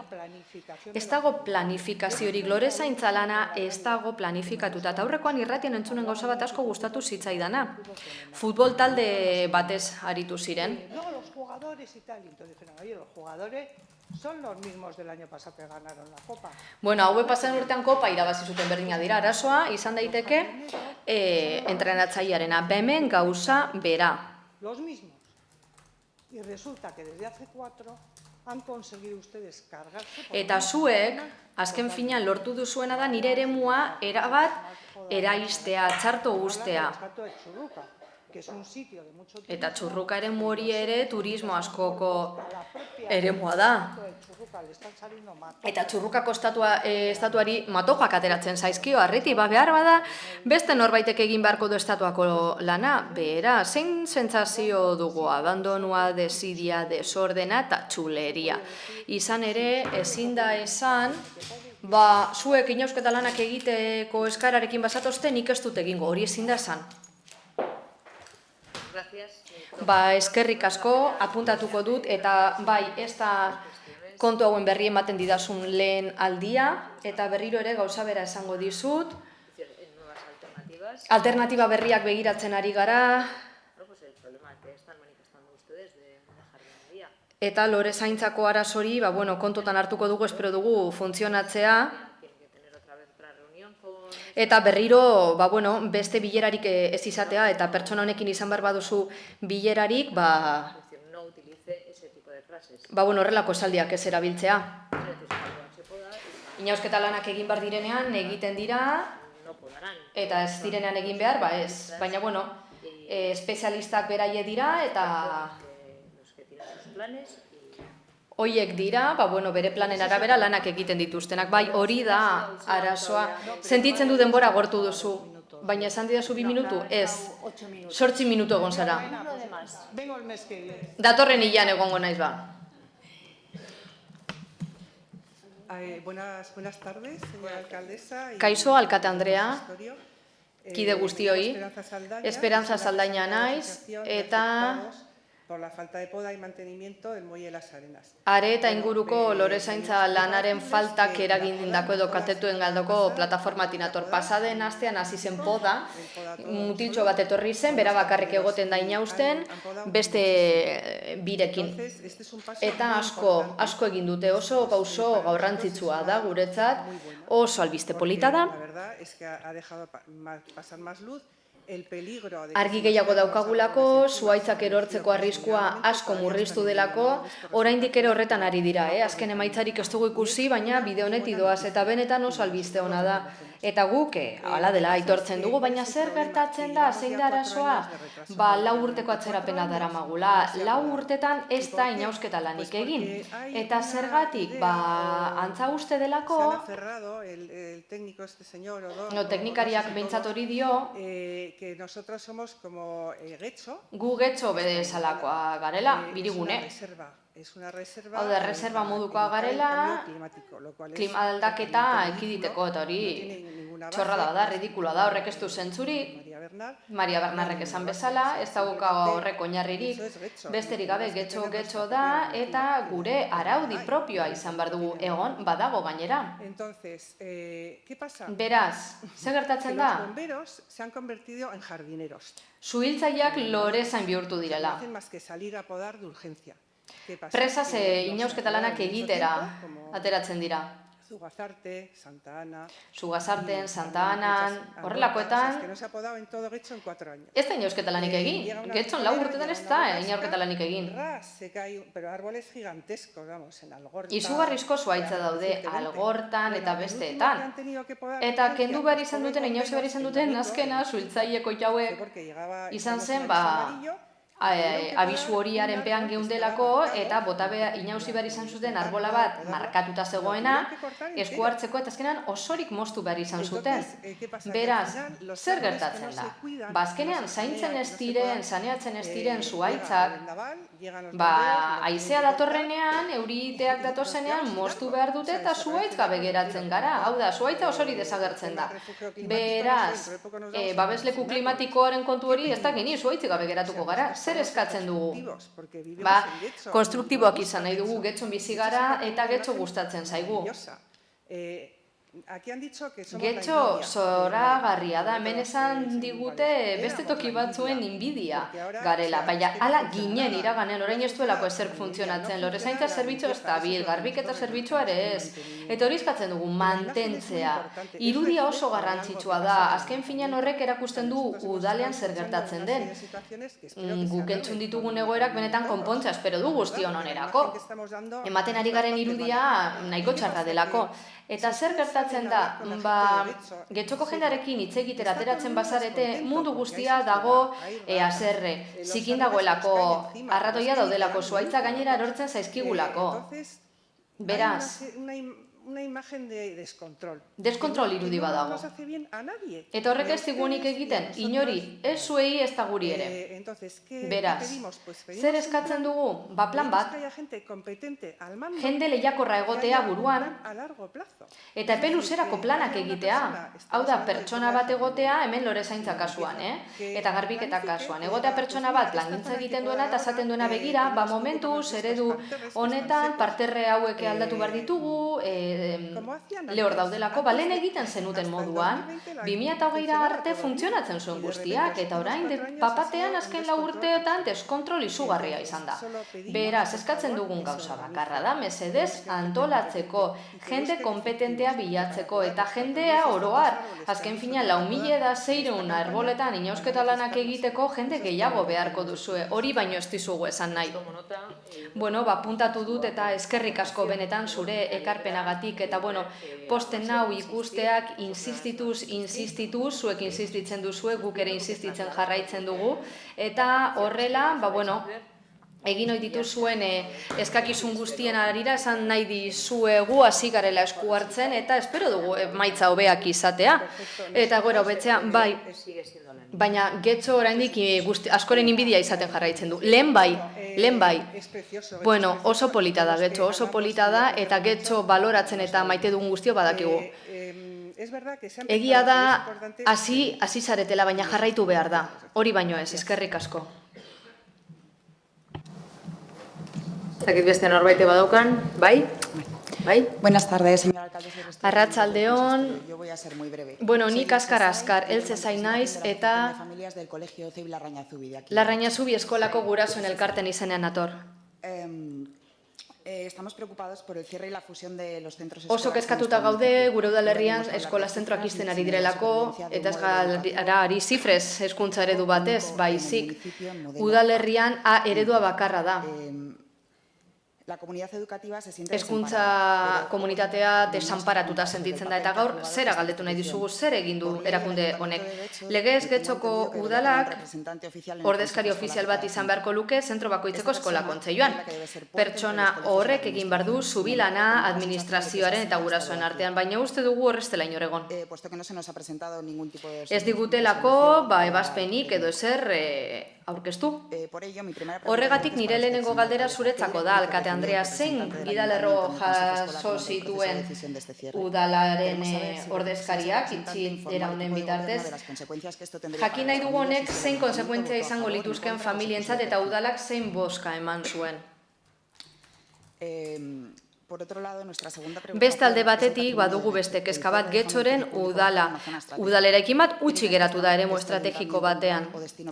Ez dago planifikaziorik, lore zaintzalana ez dago planifikatuta. Eta aurrekoan irratian entzunen gauza bat asko gustatu zitzaidana. Futbol talde batez aritu ziren. Los jugadores y tal, y entonces dijeron, oye, los jugadores son los mismos del año pasado que ganaron la Copa. Haue pasan urtean Kopa irabazi zuten berdina dira, arazoa izan daiteke entrenatzailearena, hemen gauza bera. Los mismos. Y resulta que desde hace 4 han conseguido ustedes cargarse... Eta zuek, azken finean lortu duzuena da nire eremua erabat eraistea, txarto guztea. Eta Txurruka eremu hori ere turismo askoko eremua da. Eta Txurrukako estatuari matojoak ateratzen zaizkio, arriti, behar bada, beste norbaitek egin beharko du estatuako lana. Bera, zein sentsazio dugu, abandonua, desidia, desordena eta txuleria. Izan ere, ezin da esan, zuek inausketa lanak egiteko eskararekin basatozte, nik ez dut egingo, hori ezin da esan. Eskerrik asko, apuntatuko dut, eta ez da kontu hauen berri ematen didazun lehen aldia, eta berriro ere gauza bera esango dizut. Alternatiba berriak begiratzen ari gara. Eta lore zaintzako arazori, kontutan hartuko dugu, espero dugu funtzionatzea. Eta berriro, beste bilerarik ez izatea, eta pertsona honekin izan behar baduzu bilerarik, horrelako esaldiak ez erabiltzea. Inausketa lanak egin behar direnean, egiten dira, eta ez direnean egin behar, ez. Baina, espezialistak beraie dira, eta hoiek dira, bere planen arabera lanak egiten dituztenak. Hori da arazoa. Sentitzen du denbora gortu duzu, baina esan didazu 2 minutu? Ez, 8 minutu egon zara. Datorren hilean egongo naiz ba. Buenas tardes, señora alcaldesa. Kaixo, alkate Andrea, kide guztioi, Esperanza Saldaina naiz, eta por la falta de poda y mantenimiento del muelle Las Arenas. Are eta inguruko lorezaintza lanaren faltak eragindako edo kaltetuen galdoko plataformatik nator. Pasaden astean hasi zen poda, mutiltxo bat etorri zen, bera bakarrik egoten da inausten, beste birekin. Eta asko egin dute, oso pauso garrantzitsua da guretzat, oso albiste polita da. La verdad es que ha dejado pasar más luz Argi gehiago daukagulako, zuhaitzak erortzeko arriskua asko murriztu delako, oraindik ere horretan ari dira, azken emaitzarik ez dugu ikusi, baina bide honetik doaz eta benetan oso albiste ona da. Eta guk, hala dela aitortzen dugu, baina zer gertatzen da, zein da arazoa? 4 urteko atzerapena daramagula, 4 urtetan ez da inausketa lanik egin. Eta zergatik, antza uste delako, teknikariak behintzat hori dio, gu getxo bezalakoa garela, birigune. Hau da, reserva modukoa garela, klima aldaketa ekiditeko, eta hori txorra da, ridikula da, horrek ez du zentzurik, Maria Bernarrek esan bezala, ez dauka horrek oinarririk, besterik gabe getxo da, eta gure araudi propioa izan behar dugu egon badago gainera. Beraz, ze gertatzen da? Zuhiltzaileak lorezain bihurtu direla. Presaz inausketa lanak egitera ateratzen dira. Zugazarten, Santa Anan, horrelakoetan, ez da inausketa lanik egin. Getxon 4 urtetan ez da inausketa lanik egin. Izugarrizko zuhaitza daude Algortan eta besteetan. Eta kendu behar izan duten, inausi behar izan duten, azkena, zuhiltzaieko jauek izan zen, abisu horiaren pean geundelako eta inausi behar izan zuten arbola bat markatuta zegoena, esku hartzeko eta azkenean osorik moztu behar izan zuten. Beraz, zer gertatzen da? Azkenean zaintzen ez diren, saneatzen ez diren zuhaitzak, haizea datorrenean, euriteak datorzenean moztu behar dute eta zuhaitz gabe geratzen gara. Hau da, zuhaitza osori desagertzen da. Beraz, babesleku klimatikoaren kontu hori ez da geni zuhaitzik gabe geratuko gara. Zer eskatzen dugu? Konstruktiboak izan nahi dugu, getxon bizi gara eta getxo gustatzen zaigu. Getxo zoragarria da, hemen esan digute beste toki batzuen inbidia garela, baina hala ginen iraganean, orain ez duelako ezer funtzionatzen, lorezaintza zerbitzu estabil, garbiketa zerbitzua ere ez, eta hori eskatzen dugu mantentzea. Irudia oso garrantzitsua da, azken finean horrek erakusten du udalean zer gertatzen den. Guk entzun ditugun egoerak benetan konpontza espero du guztion onerako. Ematen ari garen irudia nahiko txarra delako. Eta zer gertatzen da, getxoko jendarekin hitz egitera ateratzen bazarete, mundu guztia dago haserre, zikin dagoelako, arratoia daudelako, zuhaitza gainera erortzen zaizkigulako. Beraz, una imagen de descontrol. Deskontrol irudi badago. Eta horrek ez digunik egiten, inori, ez zuei ez da guri ere. Beraz, zer eskatzen dugu? Plan bat, jende lehiakorra egotea buruan, eta epe luzerako planak egitea. Hau da, pertsona bat egotea, hemen lorezaintza kasuan, eta garbiketa kasuan. Egotea pertsona bat plangintza egiten duena eta esaten duena begira, momentuz, eredu honetan, parterre hauek aldatu behar ditugu, lehor daudelako, lehen egiten zenuten moduan, 2008 arte funtzionatzen zuen guztiak, eta orain papatean azken 4 urteetan deskontrol izugarria izan da. Beraz, eskatzen dugun gauza bakarra da, mesedez antolatzeko, jende kompetentea bilatzeko, eta jendea oroar, azken fina 4.600 arboletan inausketa lanak egiteko, jende gehiago beharko duzue, hori baino ez dizugu esan nahi. Bueno, puntatu dut eta eskerrik asko benetan zure ekarpenagatik, eta posten nau ikusteak insistituz, zuek insistitzen duzue, guk ere insistitzen jarraitzen dugu, eta horrela, egin ohi dituzuen eskakizun guztien arira, esan nahi dizuegu hasi garela esku hartzen, eta espero dugu emaitza hobeak izatea. Eta gora hobetzea, baina getxo oraindik askoren inbidia izaten jarraitzen du. Lehen bai. Oso polita da getxo, oso polita da, eta getxo baloratzen eta maite dugun guztio badakigu. Egia da, hasi zaretela, baina jarraitu behar da. Hori baino ez, eskerrik asko. Zakit beste norbaite badaukan, bai? Buenas tardes, señora alcaldesa. Arratsaldeon. Yo voy a ser muy breve. Nik askar, eltze zain naiz, eta familias del Colegio Civil Larrañazubi de aquí. Larrañazubi eskolako gurasoen elkarten izenean nator. Estamos preocupados por el cierre y la fusión de los centros escolares. Oso kezkatuta gaude, gure udalerrian eskola zentroak ixten ari direlako, eta ez gara ari zifrez hezkuntza eredu batez, baizik udalerrian eredua bakarra da. Hezkuntza komunitatea desanparatuta sentitzen da, eta gaur zera galdetu nahi dizugu, zer egin du erakunde honek. Legez Getxoko udalak ordezkari ofizial bat izan beharko luke zentro bakoitzeko eskola kontseilloan. Pertsona horrek egin behar du zubilana administrazioaren eta gurasoen artean, baina uste dugu horreztela inor egon. Ez digutelako ebazpenik edo ezer aurkeztu. Horregatik nire lehenengo galdera zuretzako da, alkate Andrea, zein gidalerro jaso zituen udalaren ordezkariak itxiera honen bitartez. Jakin nahi dugu honek zein konsekuentzia izango lituzken familientzat eta udalak zein bozka eman zuen. Beste alde batetik badugu beste kezka bat Getxoren udala. Udaleraikin bat utzi geratu da eremu estrategiko batean.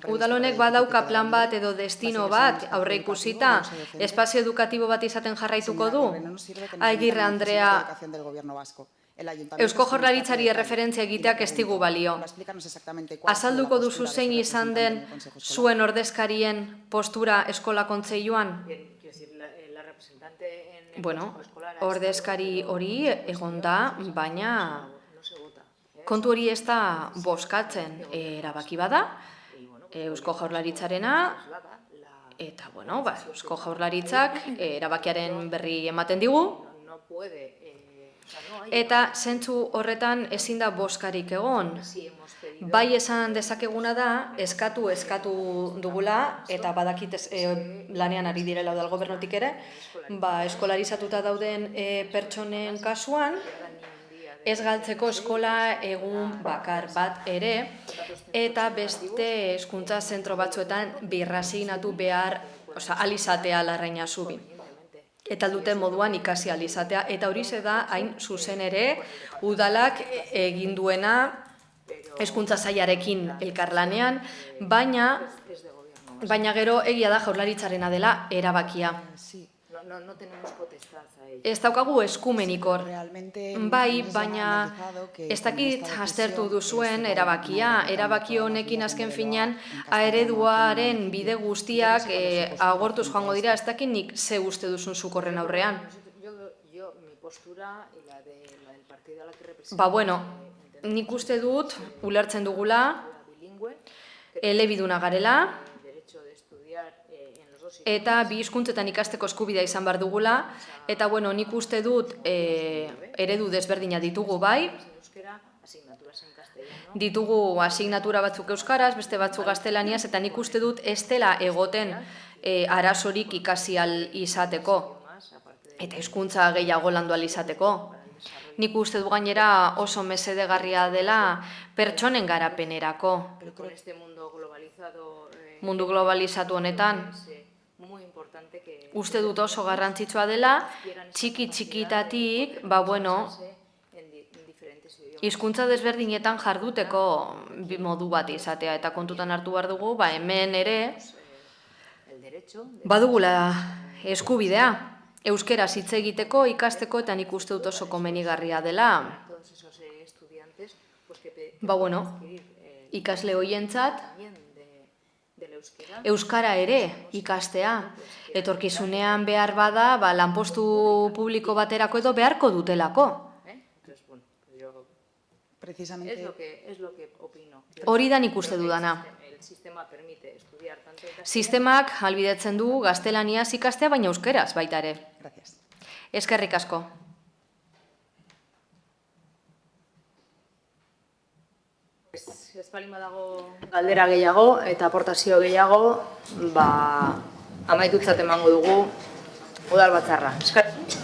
Udal honek badauka plan bat edo destino bat aurre ikusita, espazio edukatibo bat izaten jarraituko du. Agirre Andrea, Eusko Jaurlaritzari erreferentzia egiteak ez digu balio. Azalduko duzu zein izan den zuen ordezkarien postura eskola kontseiluan? Bueno, ordezkari hori egon da, baina kontu hori ez da bozkatzen erabaki bada, Eusko Jaurlaritzarena, eta Eusko Jaurlaritzak erabakiaren berri ematen digu, eta zentzu horretan ezin da bozkarik egon. Bai esan dezakeguna da, eskatu dugula, eta badakit lanean ari direla udal gobernutik ere, eskolarizatuta dauden pertsonen kasuan, ez galtzeko eskola egun bakar bat ere, eta beste hezkuntza zentro batzuetan birrasignatu behar, alizatea Larraina Zubi. Eta duten moduan ikasi alizatea, eta hori da hain zuzen ere, udalak egin duena, hezkuntza sailarekin elkarlanean, baina gero egia da Jaurlaritzarena dela erabakia. Ez daukagu eskumenik hor. Bai, baina ez dakit aztertu duzuen erabakia. Erabaki honekin azken finean ereduaren bide guztiak agortuz joango dira, ez dakit nik ze uste duzun zukorren aurrean. Nik uste dut, ulertzen dugula, elebiduna garela, eta bi hizkuntzetan ikasteko eskubidea izan behar dugula, eta nik uste dut eredu desberdina ditugu bai, ditugu asignatura batzuk euskaraz, beste batzuk gaztelaniaz, eta nik uste dut ez dela egoten arazorik ikasi ahal izateko, eta hizkuntza gehiago landu ahal izateko. Nik uste du gainera oso mesedegarria dela pertsonen garapenerako. Mundu globalizatu honetan, uste dut oso garrantzitsua dela, txiki-txikitatik, hizkuntza desberdinetan jarduteko modu bat izatea, eta kontutan hartu behar dugu, hemen ere, badugula eskubidea. Euskeraz hitz egiteko, ikasteko, eta nik uste dut oso komenigarria dela. Ikasle hoientzat, euskara ere ikastea. Etorkizunean behar bada, lanpostu publiko baterako edo beharko dutelako. Hori da nik uste dudana. Sistemak ahalbidetzen du gaztelaniaz ikastea, baina euskeraz baita ere. Eskerrik asko. Ez balin badago galdera gehiago eta aportazio gehiago, amaitutzat emango dugu udalbatzarra. Gracias.